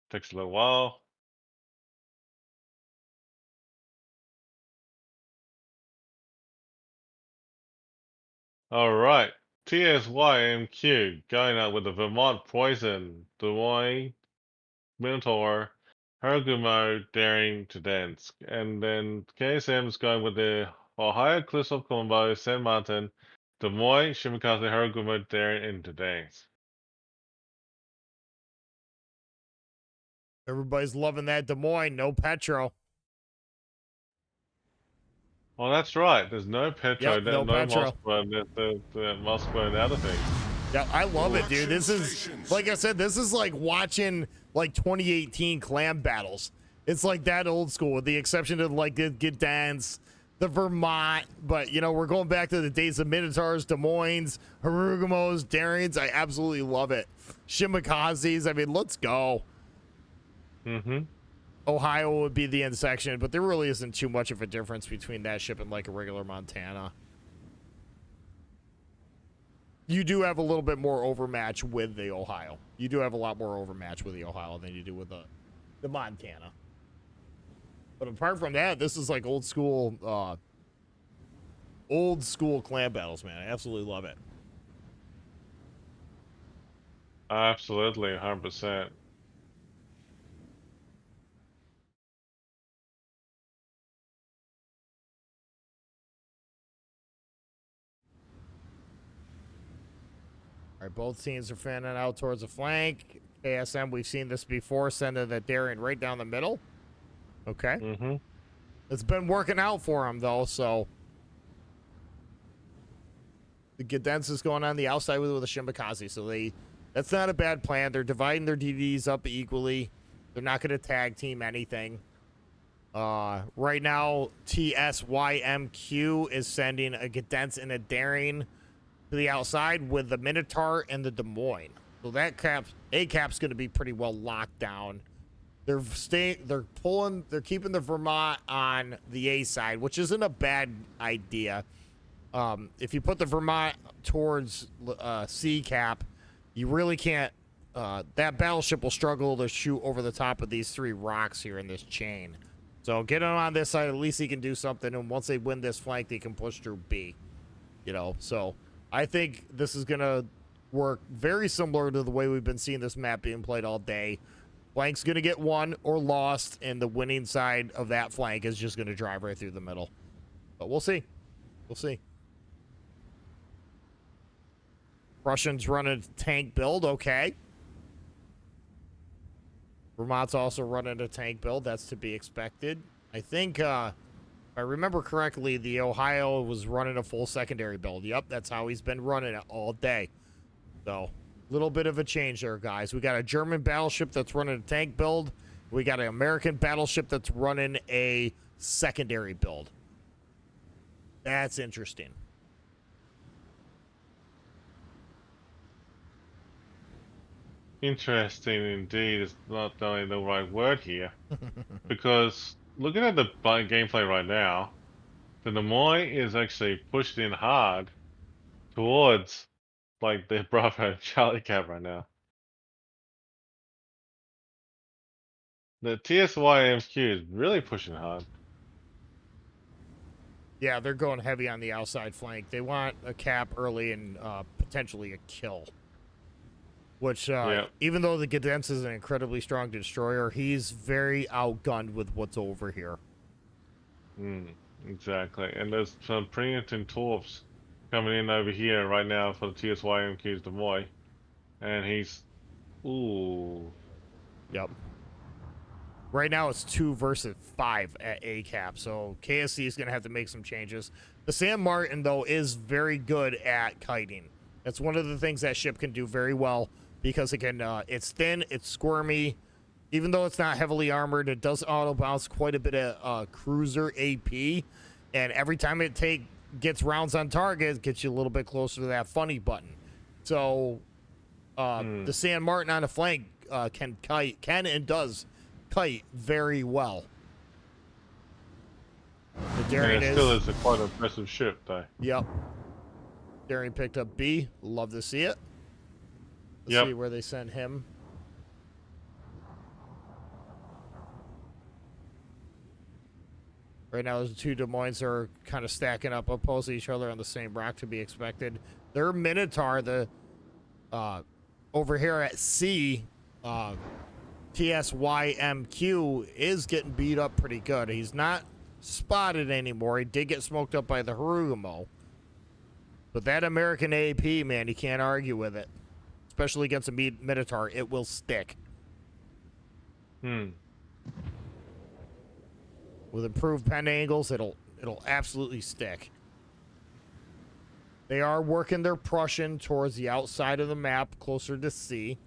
Takes a little while. All right, TSYMQ going out with the Vermont Poison, Des Moines, Minotaur, Harugumo, Daring to Dance, and then KSM's going with the Ohio Cliffs of Combo, San Martin, Des Moines, Shimakaze, Harugumo, Daring, and to Dance. Everybody's loving that Des Moines. No Petro. Well, that's right. There's no Petro, Yep, no no Petro. Moskva, the Moskva and other things. Yeah, I love it, dude. This is, like I said, this is like watching like 2018 clam battles. It's like that old school, with the exception of like the Gdansk, the Vermont. But, you know, we're going back to the days of Minotaurs, Des Moines, Harugamos, Darians. I absolutely love it. Shimakazes. I mean, let's go. Mm-hmm. Ohio would be the end section, but there really isn't too much of a difference between that ship and like a regular Montana. You do have a little bit more overmatch with the Ohio. You do have a lot more overmatch with the Ohio than you do with the Montana. But apart from that, this is like old school clan battles, man. I absolutely love it. Absolutely, 100%. All right, both teams are fanning out towards the flank. KSM, we've seen this before, sending the Darien right down the middle. Okay. Mm-hmm. It's been working out for him, though, so... The Gedens is going on the outside with a Shimbakaze, so that's not a bad plan. They're dividing their DDs up equally. They're not going to tag team anything. Right now, TSYMQ is sending a Gedens and a Daring to the outside with the Minotaur and the Des Moines. So that cap's going to be pretty well locked down. They're keeping the Vermont on the A side, which isn't a bad idea. If you put the Vermont towards C cap, you really can't. That battleship will struggle to shoot over the top of these 3 rocks here in this chain. So get him on this side. At least he can do something. And once they win this flank, they can push through B. You know, so I think this is gonna work very similar to the way we've been seeing this map being played all day. Flank's gonna get won or lost, and the winning side of that flank is just gonna drive right through the middle. But we'll see. We'll see. Russians running a tank build, okay. Vermont's also running a tank build. That's to be expected. I think, if I remember correctly, the Ohio was running a full secondary build. Yep, that's how he's been running it all day. So, a little bit of a change there, guys. We got a German battleship that's running a tank build. We got an American battleship that's running a secondary build. That's interesting. Interesting indeed is not only the right word here. Because looking at the gameplay right now, the Des Moines is actually pushed in hard towards like the Bravo and Charlie Cap right now. The TSYMQ is really pushing hard. Yeah, they're going heavy on the outside flank. They want a cap early and potentially a kill. Which, even though the Gedens is an incredibly strong destroyer, he's very outgunned with what's over here. Exactly. And there's some Princeton Torps coming in over here right now for the TSYMQ's Des Moines. And he's... Ooh. Yep. Right now it's 2 versus 5 at A cap, so KSC is going to have to make some changes. The San Martin, though, is very good at kiting. That's one of the things that ship can do very well. Because it can, it's thin, it's squirmy. Even though it's not heavily armored, it does auto bounce quite a bit of cruiser AP. And every time it gets rounds on target, it gets you a little bit closer to that funny button. So the San Martin on the flank can and does kite very well. The Daring still is a quite impressive ship, though. Yep. Daring picked up B. Love to see it. Let's see where they send him. Right now, those 2 Des Moines are kind of stacking up opposed to each other on the same rock, to be expected. Their Minotaur, over here at C, TSYMQ, is getting beat up pretty good. He's not spotted anymore. He did get smoked up by the Harugumo. But that American AP, man, you can't argue with it. Especially against a Minotaur, it will stick. With improved pen angles, it'll absolutely stick. They are working their Prussian towards the outside of the map, closer to C.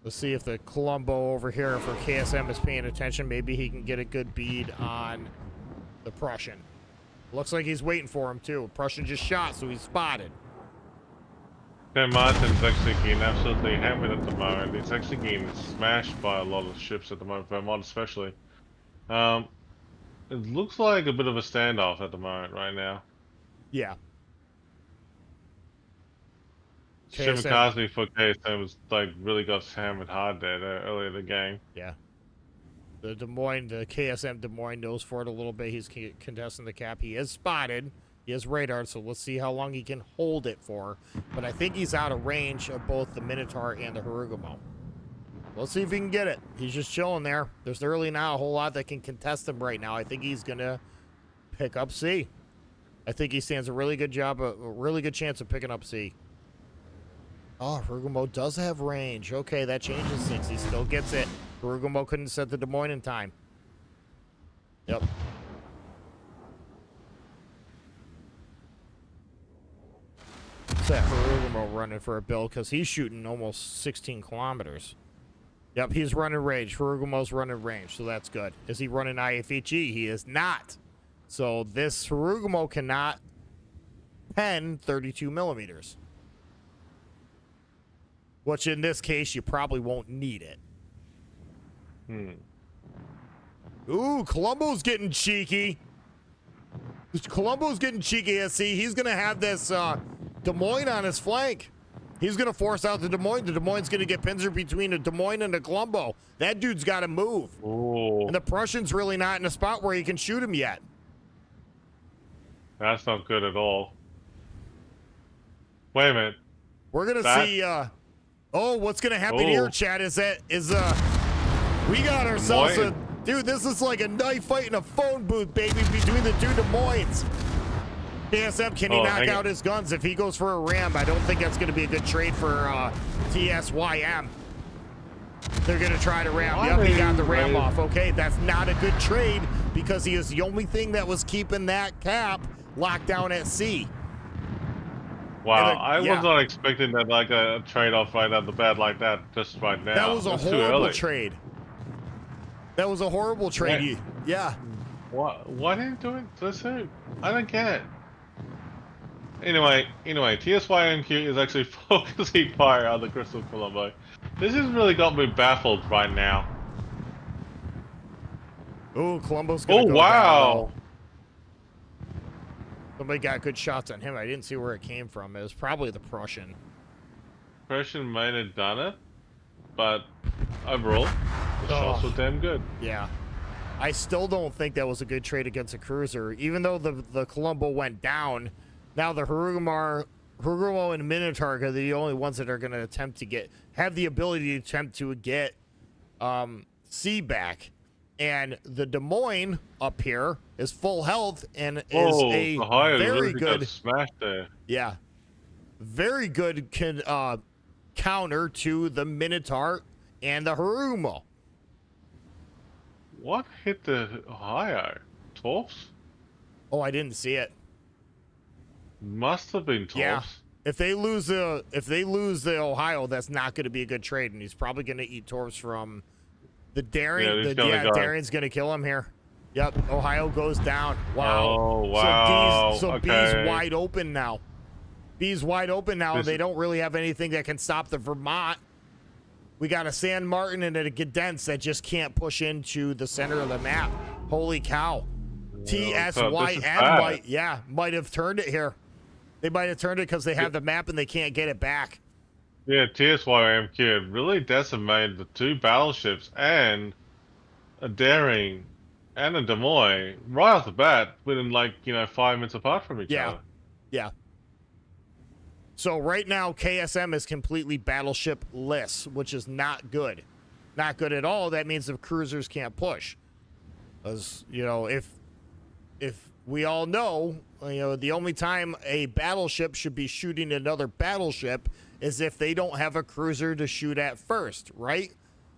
Let's see if the Columbo over here for KSM is paying attention. Maybe he can get a good bead on the Prussian. Looks like he's waiting for him, too. Prussian just shot, so he's spotted. San Martin's actually getting absolutely hammered at the moment. He's actually getting smashed by a lot of ships at the moment, Vermont especially. It looks like a bit of a standoff at the moment right now. Yeah. Shimakaze for KSM was like really got hammered hard there earlier in the game. Yeah. The KSM Des Moines knows for it a little bit. He's contesting the cap. He is spotted. He has radar, so let's see how long he can hold it for. But I think he's out of range of both the Minotaur and the Harugumo. Let's see if he can get it. He's just chilling there. There's really not a whole lot that can contest him right now. I think he's going to pick up C. I think he stands a really good chance of picking up C. Oh, Harugumo does have range. Okay, that changes things. He still gets it. Harugumo couldn't set the Des Moines in time. Yep. That Harugumo running for a build because he's shooting almost 16 kilometers. Yep, he's running range. Harugumo's running range, so that's good. Is he running IFHE? He is not. So this Harugumo cannot pen 32 millimeters. Which in this case, you probably won't need it. Ooh, Columbo's getting cheeky. Columbo's getting cheeky. See, he's going to have this Des Moines on his flank. He's going to force out the Des Moines. The Des Moines going to get pincer between the Des Moines and the Columbo. That dude's got to move. Ooh. And the Prussian's really not in a spot where he can shoot him yet. That's not good at all. Wait a minute. We're going to see... oh, what's going to happen here, Chad, is we got ourselves a... Dude, this is like a knife fight in a phone booth, baby, between the two Des Moines. KSM, can he knock out his guns? If he goes for a ram, I don't think that's going to be a good trade for TSYM. They're going to try to ram. Yep, he got the ram off. Okay, that's not a good trade because he is the only thing that was keeping that cap locked down at C. Wow, I was not expecting that, like a trade-off right at the bat like that just right now. That was a horrible trade. That was a horrible trade. Yeah. Why didn't he do it this soon? I don't get it. Anyway, TSYMQ is actually focusing fire on the Crystal Columbo. This has really got me baffled right now. Oh, Columbo's gonna go wow. down. Somebody got good shots on him. I didn't see where it came from. It was probably the Prussian. Prussian might have done it, but overall, the shots were damn good. Yeah. I still don't think that was a good trade against a cruiser. Even though the Columbo went down, now the Harugumo and Minotaur are the only ones that are going to attempt to have the ability to attempt to get C back. And the Des Moines up here is full health and is a very good smash there. Yeah. Very good counter to the Minotaur and the Harugumo. What hit the Ohio? Torps? Oh, I didn't see it. Must have been Torps. Yeah. If they lose the Ohio, that's not going to be a good trade, and he's probably going to eat Torps from the Daring. Daring's going to kill him here. Yep. Ohio goes down. Wow. Oh wow. So B's wide open now. B's wide open now. They don't really have anything that can stop the Vermont. We got a San Martin and a Cadence that just can't push into the center of the map. Holy cow. TSYM might have turned it here. They might have turned it because they have the map and they can't get it back. Yeah, TSYMQ really decimated the two battleships and a Daring and a Des Moines right off the bat within 5 minutes apart from each other. Yeah. So right now, KSM is completely battleship-less, which is not good. Not good at all. That means the cruisers can't push. As if we all know, the only time a battleship should be shooting another battleship is if they don't have a cruiser to shoot at first, right?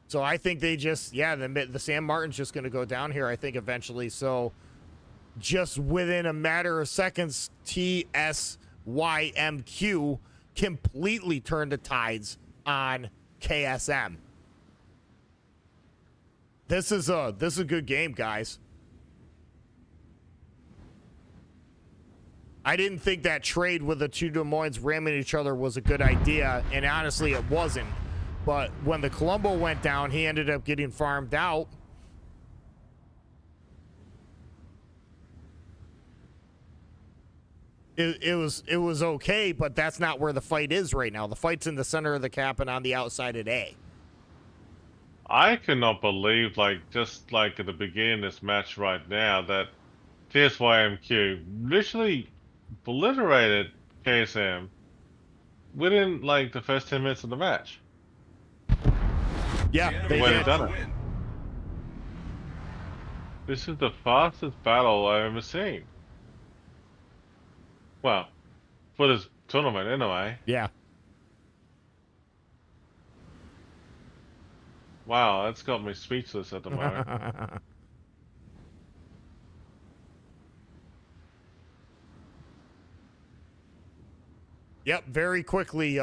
So I think they just, the San Martin's just going to go down here, I think, eventually. So just within a matter of seconds, TSYMQ completely turned the tides on KSM. This is a good game, guys. I didn't think that trade with the two Des Moines ramming each other was a good idea, and honestly, it wasn't. But when the Columbo went down, he ended up getting farmed out. it was okay, but that's not where the fight is right now. The fight's in the center of the cap and on the outside at A. I cannot believe, like, just like at the beginning of this match right now, that TSYMQ literally obliterated KSM within like the first 10 minutes of the match. Yeah, The they enemy way is they've did. about done to it. win. This is the fastest battle I've ever seen. Well, for this tournament anyway. Yeah. Wow, that's got me speechless at the moment. Yep, very quickly,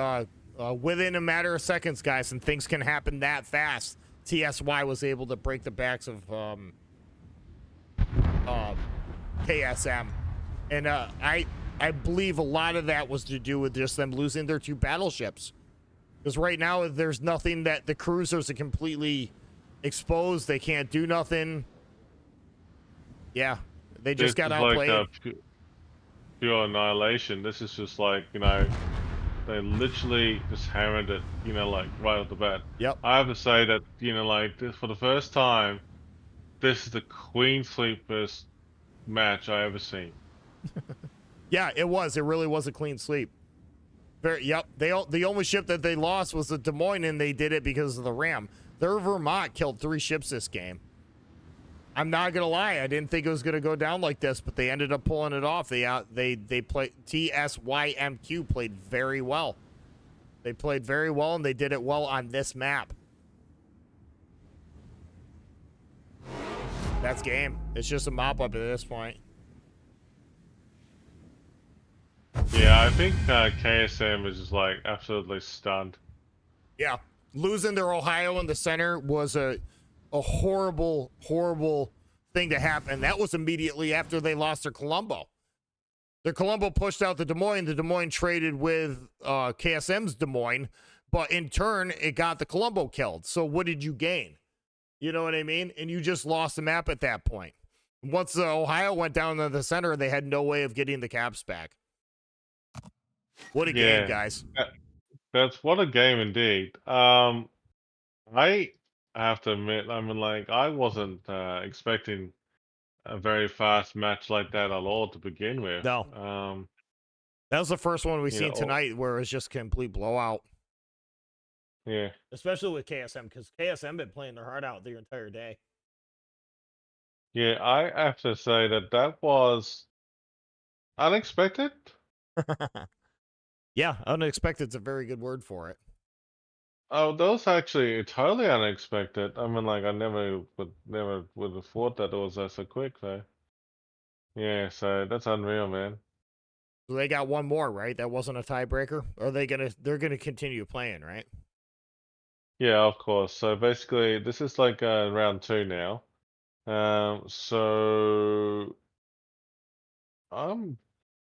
within a matter of seconds, guys, and things can happen that fast. TSY was able to break the backs of KSM, and I believe a lot of that was to do with just them losing their two battleships. Because right now, there's nothing that the cruisers are completely exposed. They can't do nothing. Yeah, they just This got is like outplayed. pure annihilation. This is just like, they literally just hammered it, like right off the bat. Yep. I have to say that, like this, for the first time, this is the clean sweepest match I ever seen. Yeah, it was. It really was a clean sweep. Yep. The only ship that they lost was the Des Moines, and they did it because of the Ram. Their Vermont killed 3 ships this game. I'm not gonna lie, I didn't think it was gonna go down like this, but they ended up pulling it off. They played TSYMQ played very well. They played very well, and they did it well on this map. That's game. It's just a mop up at this point. Yeah, I think KSM is just like absolutely stunned. Yeah, losing their Ohio in the center was a horrible, horrible thing to happen. That was immediately after they lost their Colombo. Their Colombo pushed out the Des Moines. The Des Moines traded with KSM's Des Moines, but in turn, it got the Colombo killed. So what did you gain? You know what I mean? And you just lost the map at that point. Once the Ohio went down to the center, they had no way of getting the caps back. What a game, Yeah, guys. that's what a game indeed. I have to admit, I mean, like, I wasn't expecting a very fast match like that at all to begin with. No. That was the first one we You know, seen tonight where it was just complete blowout. yeah, Especially with KSM, because KSM been playing their heart out the entire day. yeah, I have to say that that was unexpected. Yeah, unexpected's a very good word for it. Oh, that was actually totally unexpected. I mean, like, I never would have thought that it was so quick, though. Yeah, so that's unreal, man. So they got one more, right? That wasn't a tiebreaker. Or they're gonna continue playing, right? Yeah, of course. So basically, this is like round 2 now. So I'm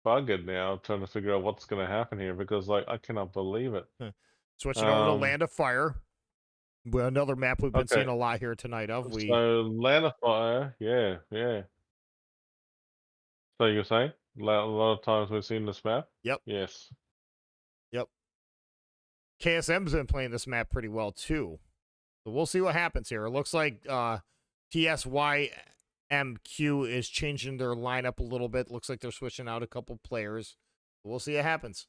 buggered now, trying to figure out what's going to happen here because, like, I cannot believe it. Switching over to Land of Fire. Well, another map we've been Okay, seeing a lot here tonight of. so Land of Fire, yeah, yeah. So you're saying a lot of times we've seen this map? Yep, Yes. yep. KSM's been playing this map pretty well too. So we'll see what happens here. It looks like TSYMQ is changing their lineup a little bit. Looks like they're switching out a couple players. We'll see what happens.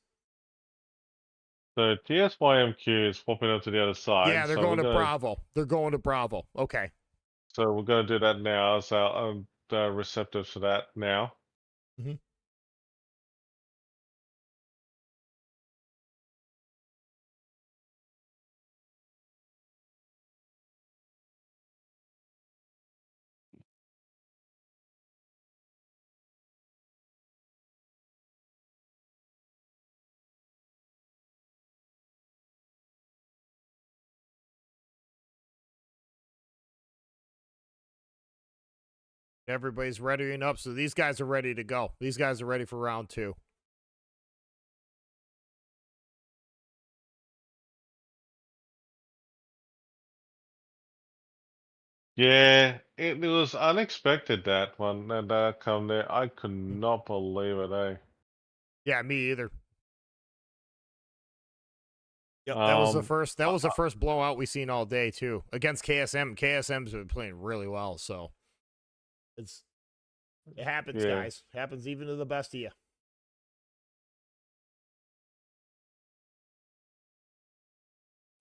So TSYMQ is swapping up to the other side. Yeah, they're So going we're to gonna Bravo. They're going to Bravo. Okay. so we're gonna do that now. So I'm receptive to that now. Mhm. Everybody's readying up, so these guys are ready to go. These guys are ready for round 2. Yeah, it was unexpected that one that come there. I could not believe it, eh? Yeah, me either. Yep, that was the first blowout we seen all day too against KSM. KSM's been playing really well, so it happens, Yeah. guys. Happens even to the best of you.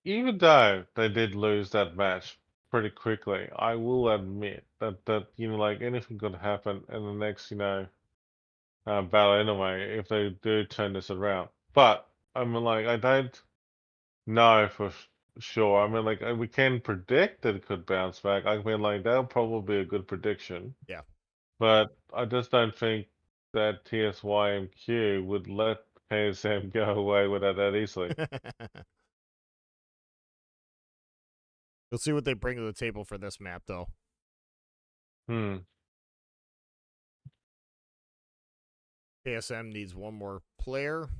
Even though they did lose that match pretty quickly, I will admit that like anything could happen in the next battle anyway if they do turn this around. But I mean, like I don't know for sure. I mean, like we can predict that it could bounce back. I mean, like that'll probably be a good prediction. Yeah. But I just don't think that TSYMQ would let KSM go away with that easily. We'll see what they bring to the table for this map, though. Hmm. KSM needs one more player.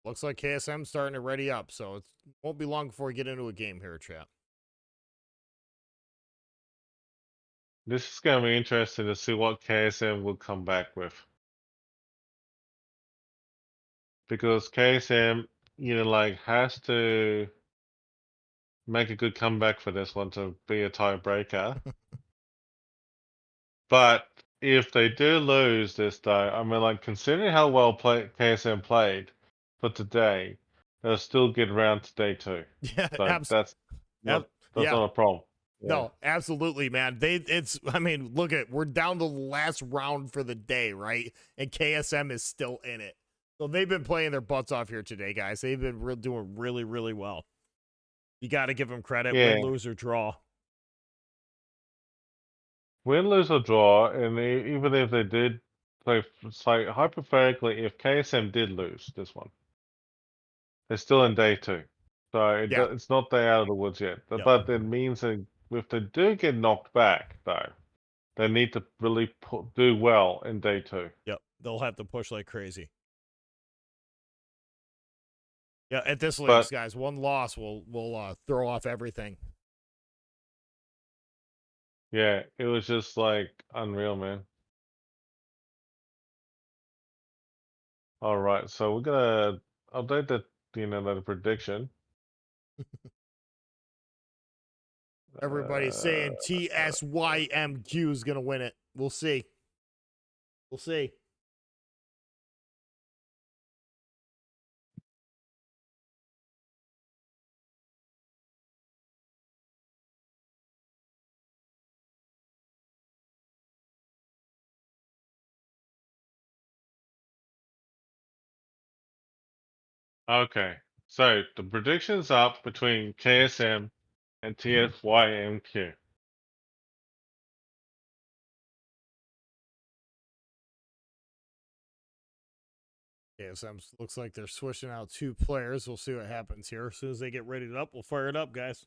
Looks like KSM's starting to ready up, so it won't be long before we get into a game here, chat. This is going to be interesting to see what KSM will come back with. Because KSM, like has to make a good comeback for this one to be a tiebreaker. But if they do lose this though, I mean, like considering how well KSM played for today, they'll still get around to day 2. Yeah, So that's not yeah. a problem. Yeah. No, absolutely, man. I mean, look we're down to the last round for the day, right? And KSM is still in it. So they've been playing their butts off here today, guys. They've been doing really, really well. You got to give them credit. Yeah. Win, lose, or draw. Win, lose, or draw, and even if they did play, so hypothetically, if KSM did lose this one, they're still in day 2. So Yeah. it's not they out of the woods yet. Yep. But it means that if they do get knocked back, though, they need to really do well in day 2. Yep. They'll have to push like crazy. Yeah, at this leagues, guys, one loss will throw off everything. Yeah, it was just like unreal, man. All right, so we're gonna update the prediction. Everybody's saying TSYMQ is gonna win it. We'll see. We'll see. Okay, so the prediction's up between KSM and TSYMQ. KSM looks like they're switching out 2 players. We'll see what happens here. As soon as they get ready up, we'll fire it up, guys.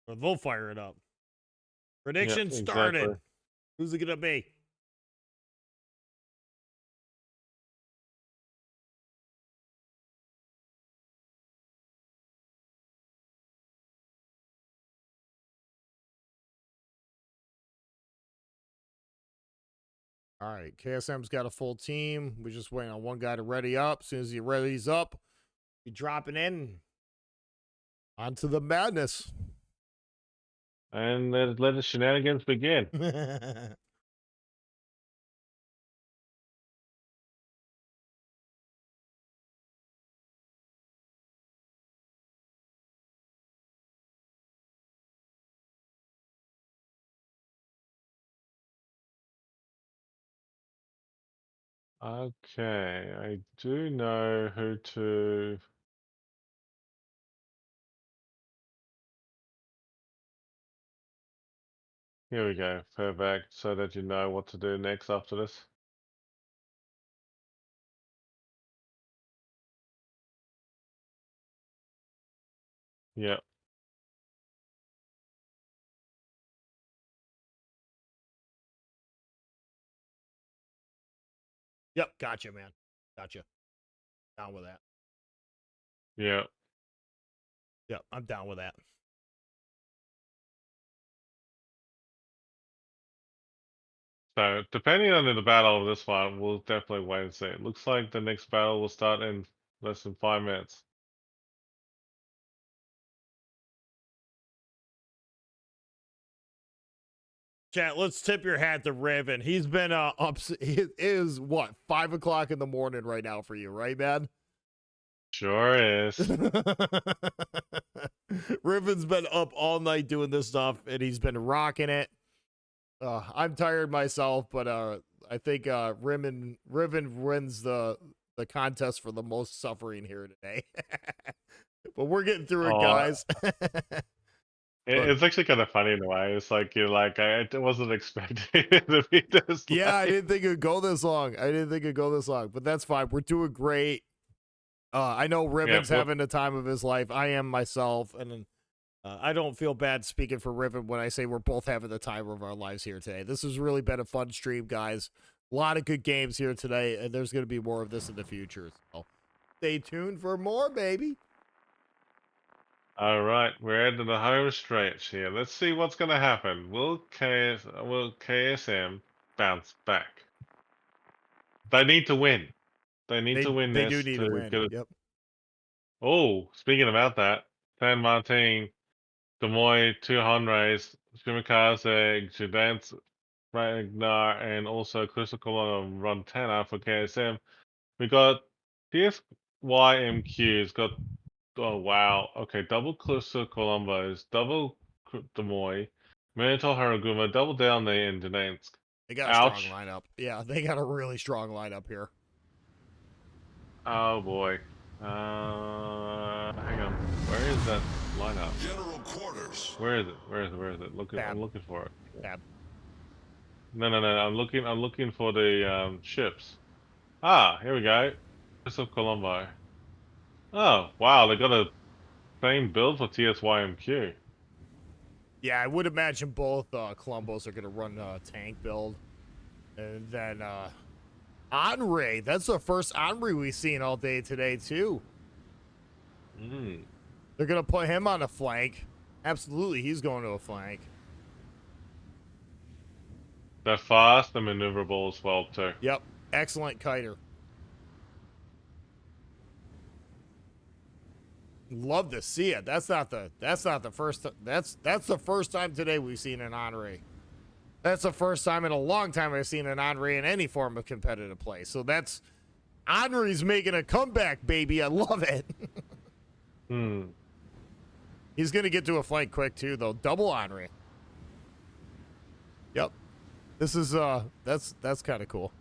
Or they'll fire it up. Prediction started. Exactly. Who's it gonna be? All right, KSM's got a full team. We're just waiting on one guy to ready up. As soon as he readies up, be dropping in onto the madness. And let the shenanigans begin. Okay, I do know who to. Here we go. Perfect. So that you know what to do next after this. Yeah. Yep, gotcha, man. Gotcha. Down with that. Yeah. Yep, I'm down with that. So depending on the battle of this one, we'll definitely wait and see. It looks like the next battle will start in less than 5 minutes. Chat, let's tip your hat to Riven. He's been up. It is what, 5 o'clock in the morning right now for you, right, man? Sure is. Riven's been up all night doing this stuff, and he's been rocking it. I'm tired myself, but I think Riven wins the contest for the most suffering here today. But we're getting through it, Oh, guys. it's actually kind of funny in a way. It's like you're like I wasn't expecting it to be this Yeah, I late. didn't think it'd go this long. But that's fine. We're doing great. I know Yeah, Riven's having the time of his life. I am myself, and I don't feel bad speaking for Riven when I say we're both having the time of our lives here today. This has really been a fun stream, guys. A lot of good games here today, and there's going to be more of this in the future. So stay tuned for more, baby. all right, we're into the home stretch here. Let's see what's going to happen. Will KSM bounce back? They need to win. They need to win They do this need to to win. get it. Yep. Oh, speaking about that, San Martin, Des Moines, 200s, Shimakaze, Gdansk, Ragnar, and also Crystal on run 10 out for KSM. We got PSYMQ's got, oh wow, okay, double Crystal Columbus, double Des Moines, Minotaur Haraguma, double down there in Gdansk. They got a strong Ouch. lineup. Yeah, they got a really strong lineup here. Oh boy. Hang on. Where is that lineup? General quarters. Where is it? Where is it? Where is it? I'm looking for it. Tab. No, no, no. I'm looking for the ships. Ah, here we go. Crystal Colombo. Oh, wow, they got a same build for TSYMQ. Yeah, I would imagine both Columbos are going to run tank build. And then Henri, that's the first Henri we've seen all day today, too. Mm. They're going to put him on a flank. Absolutely, he's going to a flank. They're fast and maneuverable as well too. Yep, excellent kiter. Love to see it. That's not the first. That's the first time today we've seen an Henri. That's the first time in a long time I've seen an Henri in any form of competitive play. So that's Henri's making a comeback, baby. I love it. Hmm. He's gonna get to a flank quick too, though. Double Henri. Yep. This is that's kind of cool.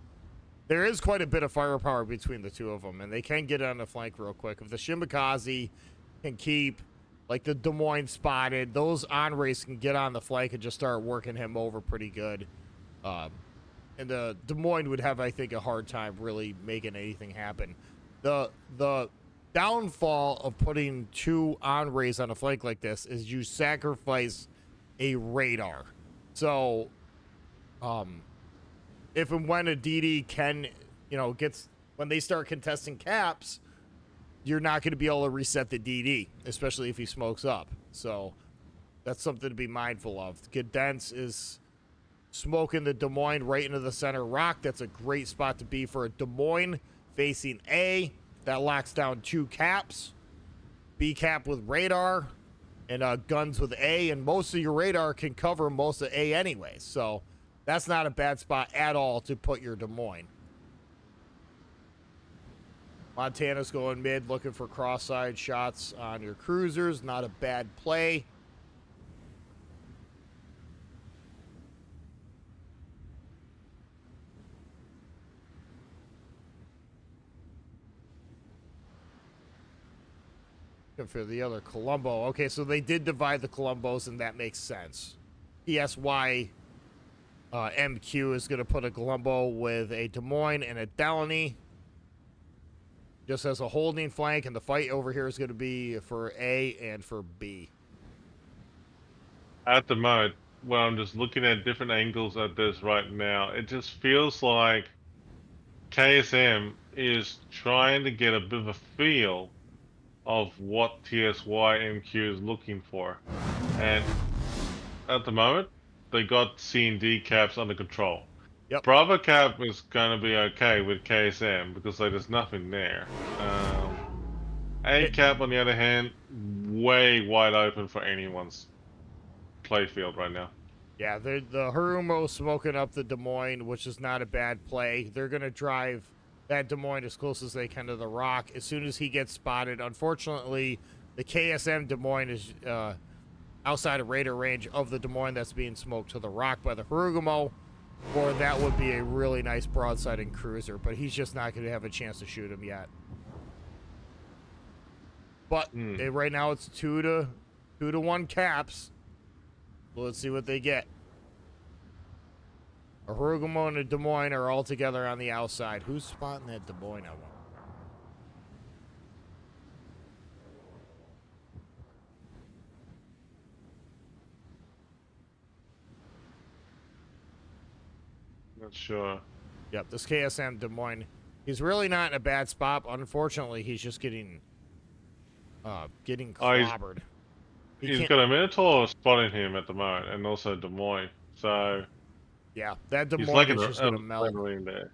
There is quite a bit of firepower between the two of them, and they can get on the flank real quick. If the Shimakaze can keep, like the Des Moines spotted, those Henris can get on the flank and just start working him over pretty good. And the Des Moines would have, I think, a hard time really making anything happen. The downfall of putting two Henris on a flank like this is you sacrifice a radar. So, if and when a DD can, gets, when they start contesting caps, you're not going to be able to reset the DD, especially if he smokes up. So that's something to be mindful of. Gdansk is smoking the Des Moines right into the center rock. That's a great spot to be for a Des Moines facing A. That locks down two caps. B cap with radar and guns with A. And most of your radar can cover most of A anyway. So that's not a bad spot at all to put your Des Moines. Montana's going mid, looking for cross-side shots on your cruisers. Not a bad play. Looking for the other Colombo. Okay, so they did divide the Colombos, and that makes sense. PSY MQ is going to put a Columbo with a Des Moines and a Delaney just as a holding flank, and the fight over here is going to be for A and for B. At the moment, when I'm just looking at different angles at this right now, it just feels like KSM is trying to get a bit of a feel of what TSY MQ is looking for. And at the moment, they got C and D caps under control. Yep. Bravo cap is going to be okay with KSM because like, there's nothing there. A cap, on the other hand, way wide open for anyone's playfield right now. Yeah, the Harumo smoking up the Des Moines, which is not a bad play. They're going to drive that Des Moines as close as they can to the rock. As soon as he gets spotted, unfortunately, the KSM Des Moines is outside of radar range of the Des Moines that's being smoked to the rock by the Harumo, or that would be a really nice broadside and cruiser, but he's just not going to have a chance to shoot him yet. But right now it's 2-1 caps. So let's see what they get. A Harumo and a Des Moines are all together on the outside. Who's spotting that Des Moines? I want. Not sure. Yep, this KSM Des Moines. He's really not in a bad spot. Unfortunately, he's just getting clobbered. He's got a Minotaur spotting him at the moment, and also Des Moines. So yeah, that Des he's Moines like is just gonna melt. there.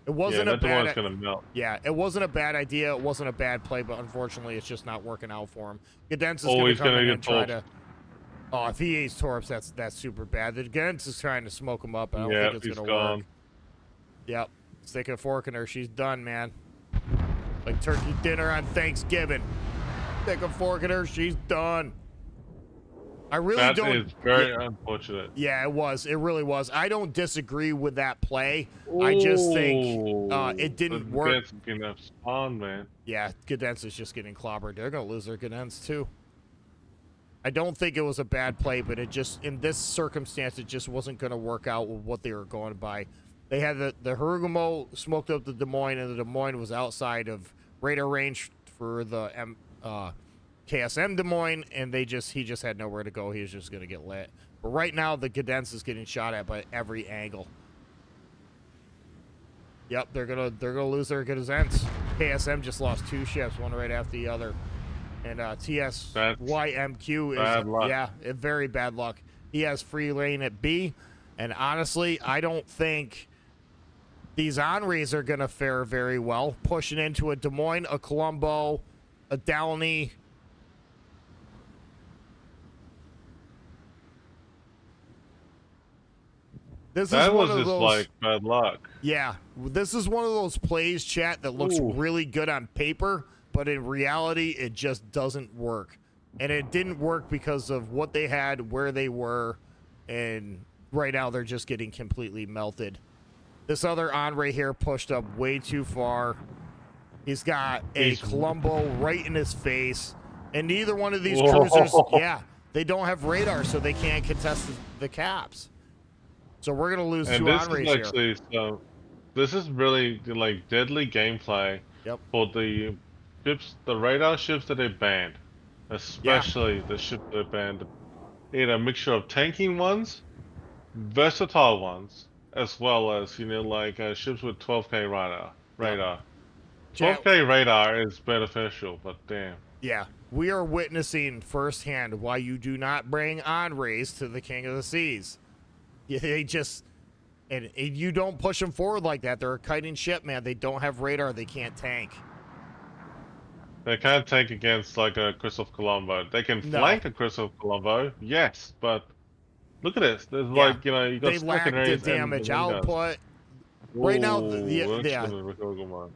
It wasn't a Des Moines bad. gonna melt. Yeah, it wasn't a bad idea. It wasn't a bad play, but unfortunately, it's just not working out for him. Cadence is He's gonna come in get and try torped. to. Oh, if he eats Torps, that's super bad. The Cadence is trying to smoke him up. I don't think it's he's gonna gone. work. Yep, stick a fork in her. She's done, man. Like turkey dinner on Thanksgiving. Stick a fork in her. She's done. I really That don't. is very unfortunate. Yeah, it was. It really was. I don't disagree with that play. I just think it didn't work. On, man. Yeah, Cadence is just getting clobbered. They're going to lose their Cadence, too. I don't think it was a bad play, but it just, in this circumstance, it just wasn't going to work out with what they were going by. They had the Harumo smoked up the Des Moines, and the Des Moines was outside of radar range for the KSM Des Moines, and he just had nowhere to go. He was just going to get lit. But right now, the Cadence is getting shot at by every angle. Yep, they're gonna lose their Cadence. KSM just lost 2 ships, one right after the other. And TSYMQ is bad luck. yeah, very bad luck. He has free lane at B, and honestly, I don't think these Henris are gonna fare very well. Pushing into a Des Moines, a Columbo, a Downey. That was just like bad luck. Yeah, this is one of those plays, chat, that looks really good on paper, but in reality, it just doesn't work. And it didn't work because of what they had, where they were, and right now they're just getting completely melted. This other Andre here pushed up way too far. He's got a Columbo right in his face, and neither one of these cruisers, they don't have radar, so they can't contest the caps. So we're gonna lose 2 Henris here. So this is really like deadly gameplay for the ships, the radar ships that they banned, especially the ships that they banned. A mixture of tanking ones, versatile ones, as well as ships with 12K radar. 12K radar is beneficial, but damn. Yeah, we are witnessing firsthand why you do not bring Henris to the King of the Seas. They just, and you don't push them forward like that. They're a kiting ship, man. They don't have radar. They can't tank. They can't tank against like a Crystal Colombo. They can flank a Crystal Colombo, yes, but look at this. There's you got they lack the damage output. Right now, the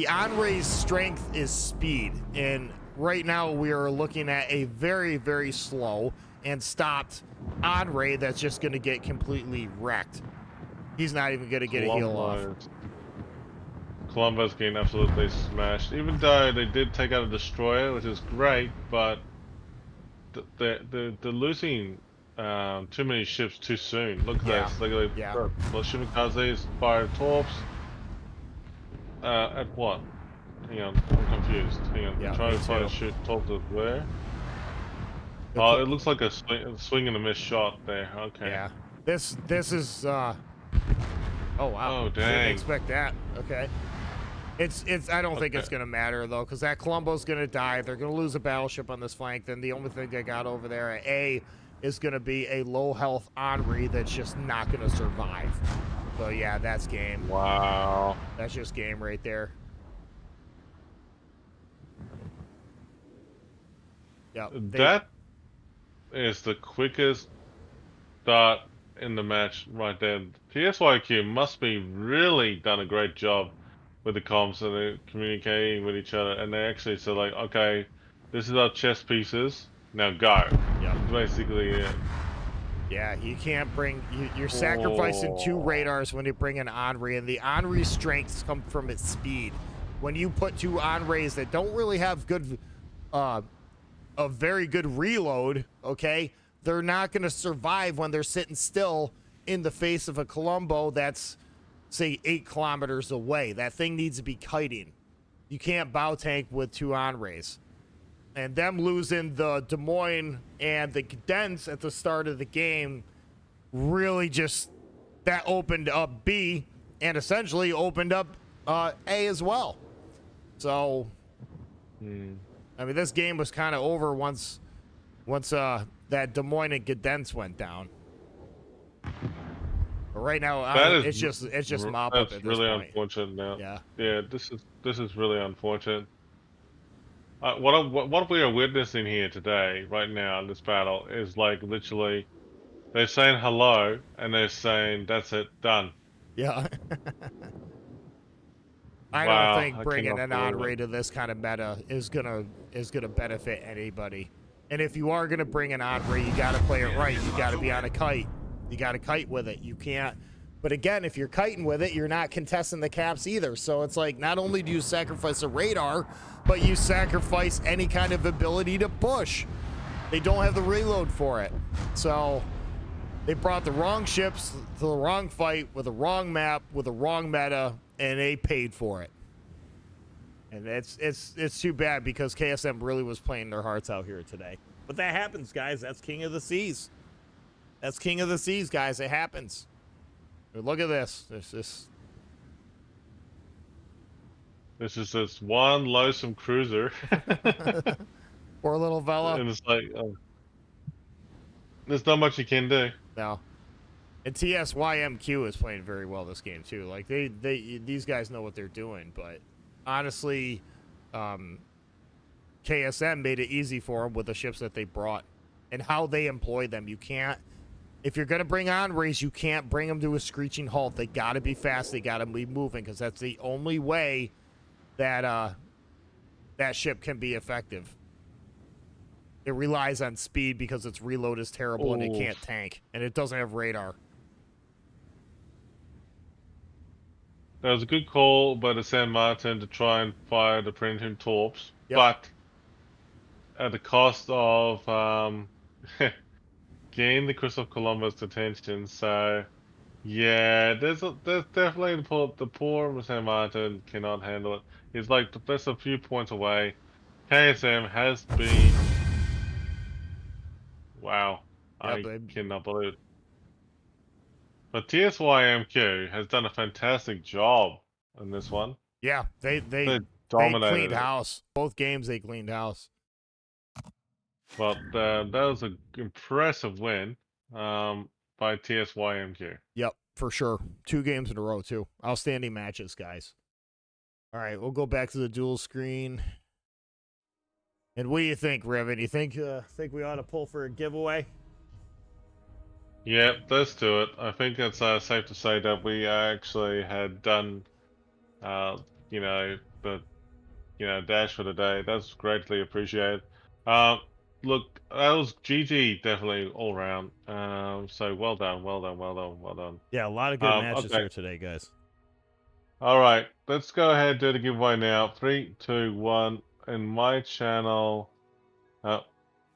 Henri's strength is speed, and right now we are looking at a very, very slow and stopped Henri that's just going to get completely wrecked. He's not even going to get a heal off. Columbo's getting absolutely smashed, even though they did take out a destroyer, which is great, but they're losing too many ships too soon. Look at Yeah. this. Look at Yeah. well, Shimikazes fire torps. At what? Hang on, I'm confused. Hang on, they're Yeah, trying me to fire too. shoot torps at where? The Oh, cl- it looks like a swing and a miss shot there. Okay. yeah. This is oh wow. Oh Didn't dang. expect that. Okay. It's I don't think Okay. it's gonna matter though, because that Columbo's gonna die. They're gonna lose a battleship on this flank. Then the only thing they got over there at A is gonna be a low health Henri that's just not gonna survive. So yeah, that's game. Wow. That's just game right there. Yep. That is the quickest start in the match right there. TSYQ must be really done a great job with the comms and they're communicating with each other, and they actually said like, okay, this is our chess pieces. Now go. Yep. It's basically it. Yeah, you can't bring you're sacrificing 2 radars when you bring in Henri, and the Henri's strengths come from its speed. When you put 2 Henris that don't really have good a very good reload, okay, they're not going to survive when they're sitting still in the face of a Columbo that's say 8 kilometers away. That thing needs to be kiting. You can't bow tank with 2 Henris. And them losing the Des Moines and the Cadence at the start of the game really just that opened up B and essentially opened up A as well. So I mean, this game was kind of over once that Des Moines and Cadence went down. But right now, it's just mop up that's at this really point. unfortunate now. Yeah. Yeah, this is really unfortunate. What we are witnessing here today, right now in this battle, is like literally they're saying hello and they're saying that's it, done. Yeah. I don't Wow, think I bringing cannot an believe Henri it. to this kind of meta is gonna benefit anybody. And if you are gonna bring an Henri, you gotta play it right. You gotta be on a kite. You gotta kite with it. You can't. But again, if you're kiting with it, you're not contesting the caps either. So it's like not only do you sacrifice a radar, but you sacrifice any kind of ability to push. They don't have the reload for it. So they brought the wrong ships to the wrong fight with the wrong map with the wrong meta, and they paid for it. And it's too bad because KSM really was playing their hearts out here today. But that happens, guys. That's King of the Seas. That's King of the Seas, guys. It happens. But look at this. This is this one lonesome cruiser, Poor little fella. and it's like there's not much you can do. No. And TSYMQ is playing very well this game too. Like these guys know what they're doing, but honestly, KSM made it easy for them with the ships that they brought and how they employ them. You can't, if you're gonna bring on race, you can't bring them to a screeching halt. They gotta be fast. They gotta be moving because that's the only way that that ship can be effective. It relies on speed because its reload is terrible and it Oof. can't tank and it doesn't have radar. That was a good call by the San Martin to try and fire the Printing torps, Yep. but at the cost of gain the Christoph Columbus attention. So yeah, there's definitely the poor San Martin cannot handle it. He's like that's a few points away. KSM has been wow. Yep, I cannot believe it. But TSYMQ has done a fantastic job in this one. yeah, they They cleaned dominated it. house. Both games they cleaned house. But that was an impressive win by TSYMQ. Yep, for sure. 2 games in a row too. Outstanding matches, guys. All right, we'll go back to the dual screen. And what do you think, Riven? You think we ought to pull for a giveaway? Yep, let's do it. I think it's safe to say that we actually had done, you know, the dash for the day. That's greatly appreciated. Look, that was GG definitely all round. So well done, well done, well done, well done. Yeah, a lot of good matches Okay. here today, guys. All right, let's go ahead and do the giveaway now. 3, 2, 1. In my channel,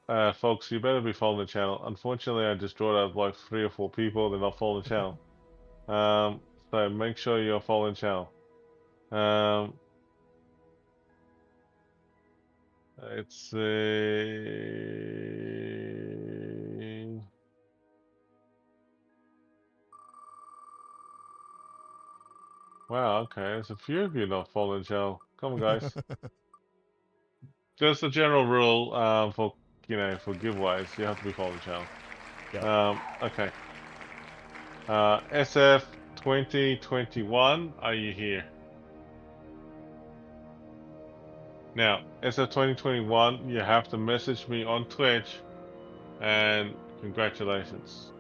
folks, you better be following the channel. Unfortunately, I just drawed out like 3 or 4 people. They're not following the channel. So make sure you're following the channel. It's wow. Okay, there's a few of you not following the channel. Come on, guys. Just a general rule for for giveaways, you have to be following the channel. Yep. Okay. SF 2021, are you here? Now, SF 2021, you have to message me on Twitch, and congratulations.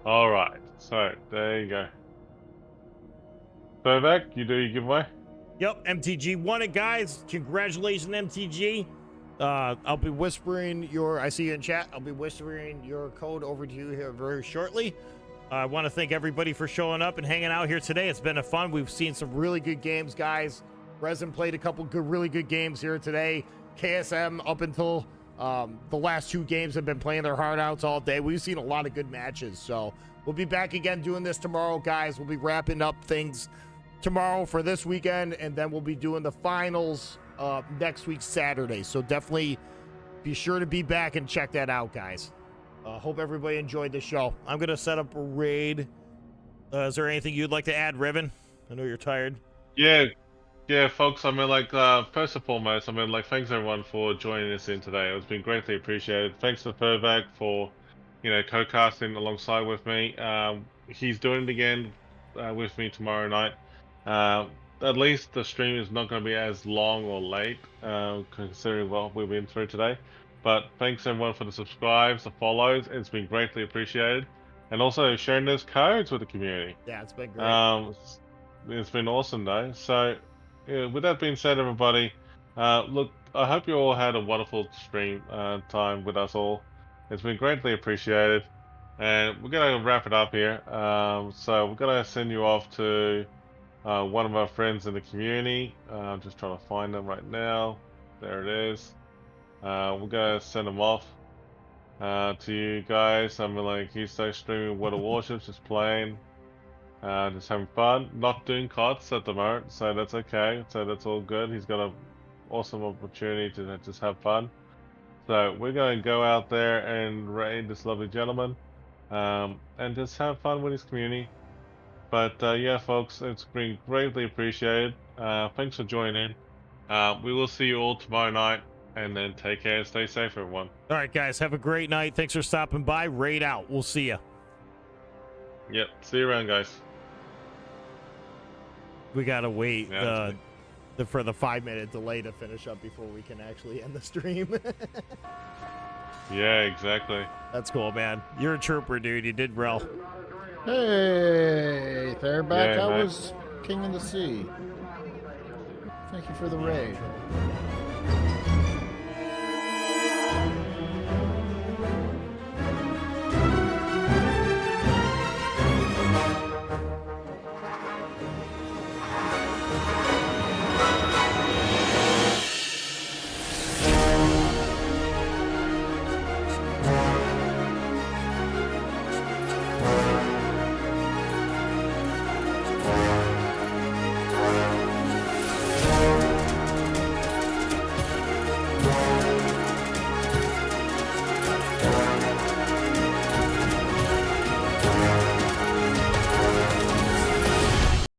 All right, so there you go. Slovak, you do your giveaway. Yep, MTG won it, guys. Congratulations, MTG. I'll be whispering your, I see you in chat. I'll be whispering your code over to you here very shortly. I want to thank everybody for showing up and hanging out here today. It's been a fun. We've seen some really good games, guys. Resin played a couple really good games here today. KSM up until the last 2 games have been playing their heart outs all day. We've seen a lot of good matches. So we'll be back again doing this tomorrow, guys. We'll be wrapping up things tomorrow for this weekend, and then we'll be doing the finals next week, Saturday. So definitely be sure to be back and check that out, guys. Hope everybody enjoyed the show. I'm going to set up a raid. Is there anything you'd like to add, Riven? I know you're tired. Yeah, folks. I mean, like, first and foremost, I mean, like, thanks everyone for joining us in today. It's been greatly appreciated. Thanks to Furback for, co-casting alongside with me. He's doing it again with me tomorrow night. At least the stream is not going to be as long or late, considering what we've been through today. But thanks everyone for the subscribes, the follows. It's been greatly appreciated, and also sharing those codes with the community. Yeah, it's been great. It's been awesome though. So, with that being said, everybody, look, I hope you all had a wonderful stream time with us all. It's been greatly appreciated, and we're gonna wrap it up here. So we're gonna send you off to one of our friends in the community. I'm just trying to find them right now. There it is. We're gonna send them off to you guys. I mean, like, he's streaming World of Warships, just playing, just having fun. Not doing COTS at the moment, so that's okay. So that's all good. He's got an awesome opportunity to just have fun. So we're gonna go out there and raid this lovely gentleman, and just have fun with his community. But yeah, folks, it's been greatly appreciated. Thanks for joining in. We will see you all tomorrow night, and then take care and stay safe, everyone. All right, guys, have a great night. Thanks for stopping by. Raid out. We'll see you. Yep, see you around, guys. We got to wait For the 5-minute delay to finish up before we can actually end the stream. Yeah, exactly. That's cool, man. You're a trooper, dude. You did well. Hey, Fairback, Yeah, how mate. was King of the Sea? Thank you for the raid.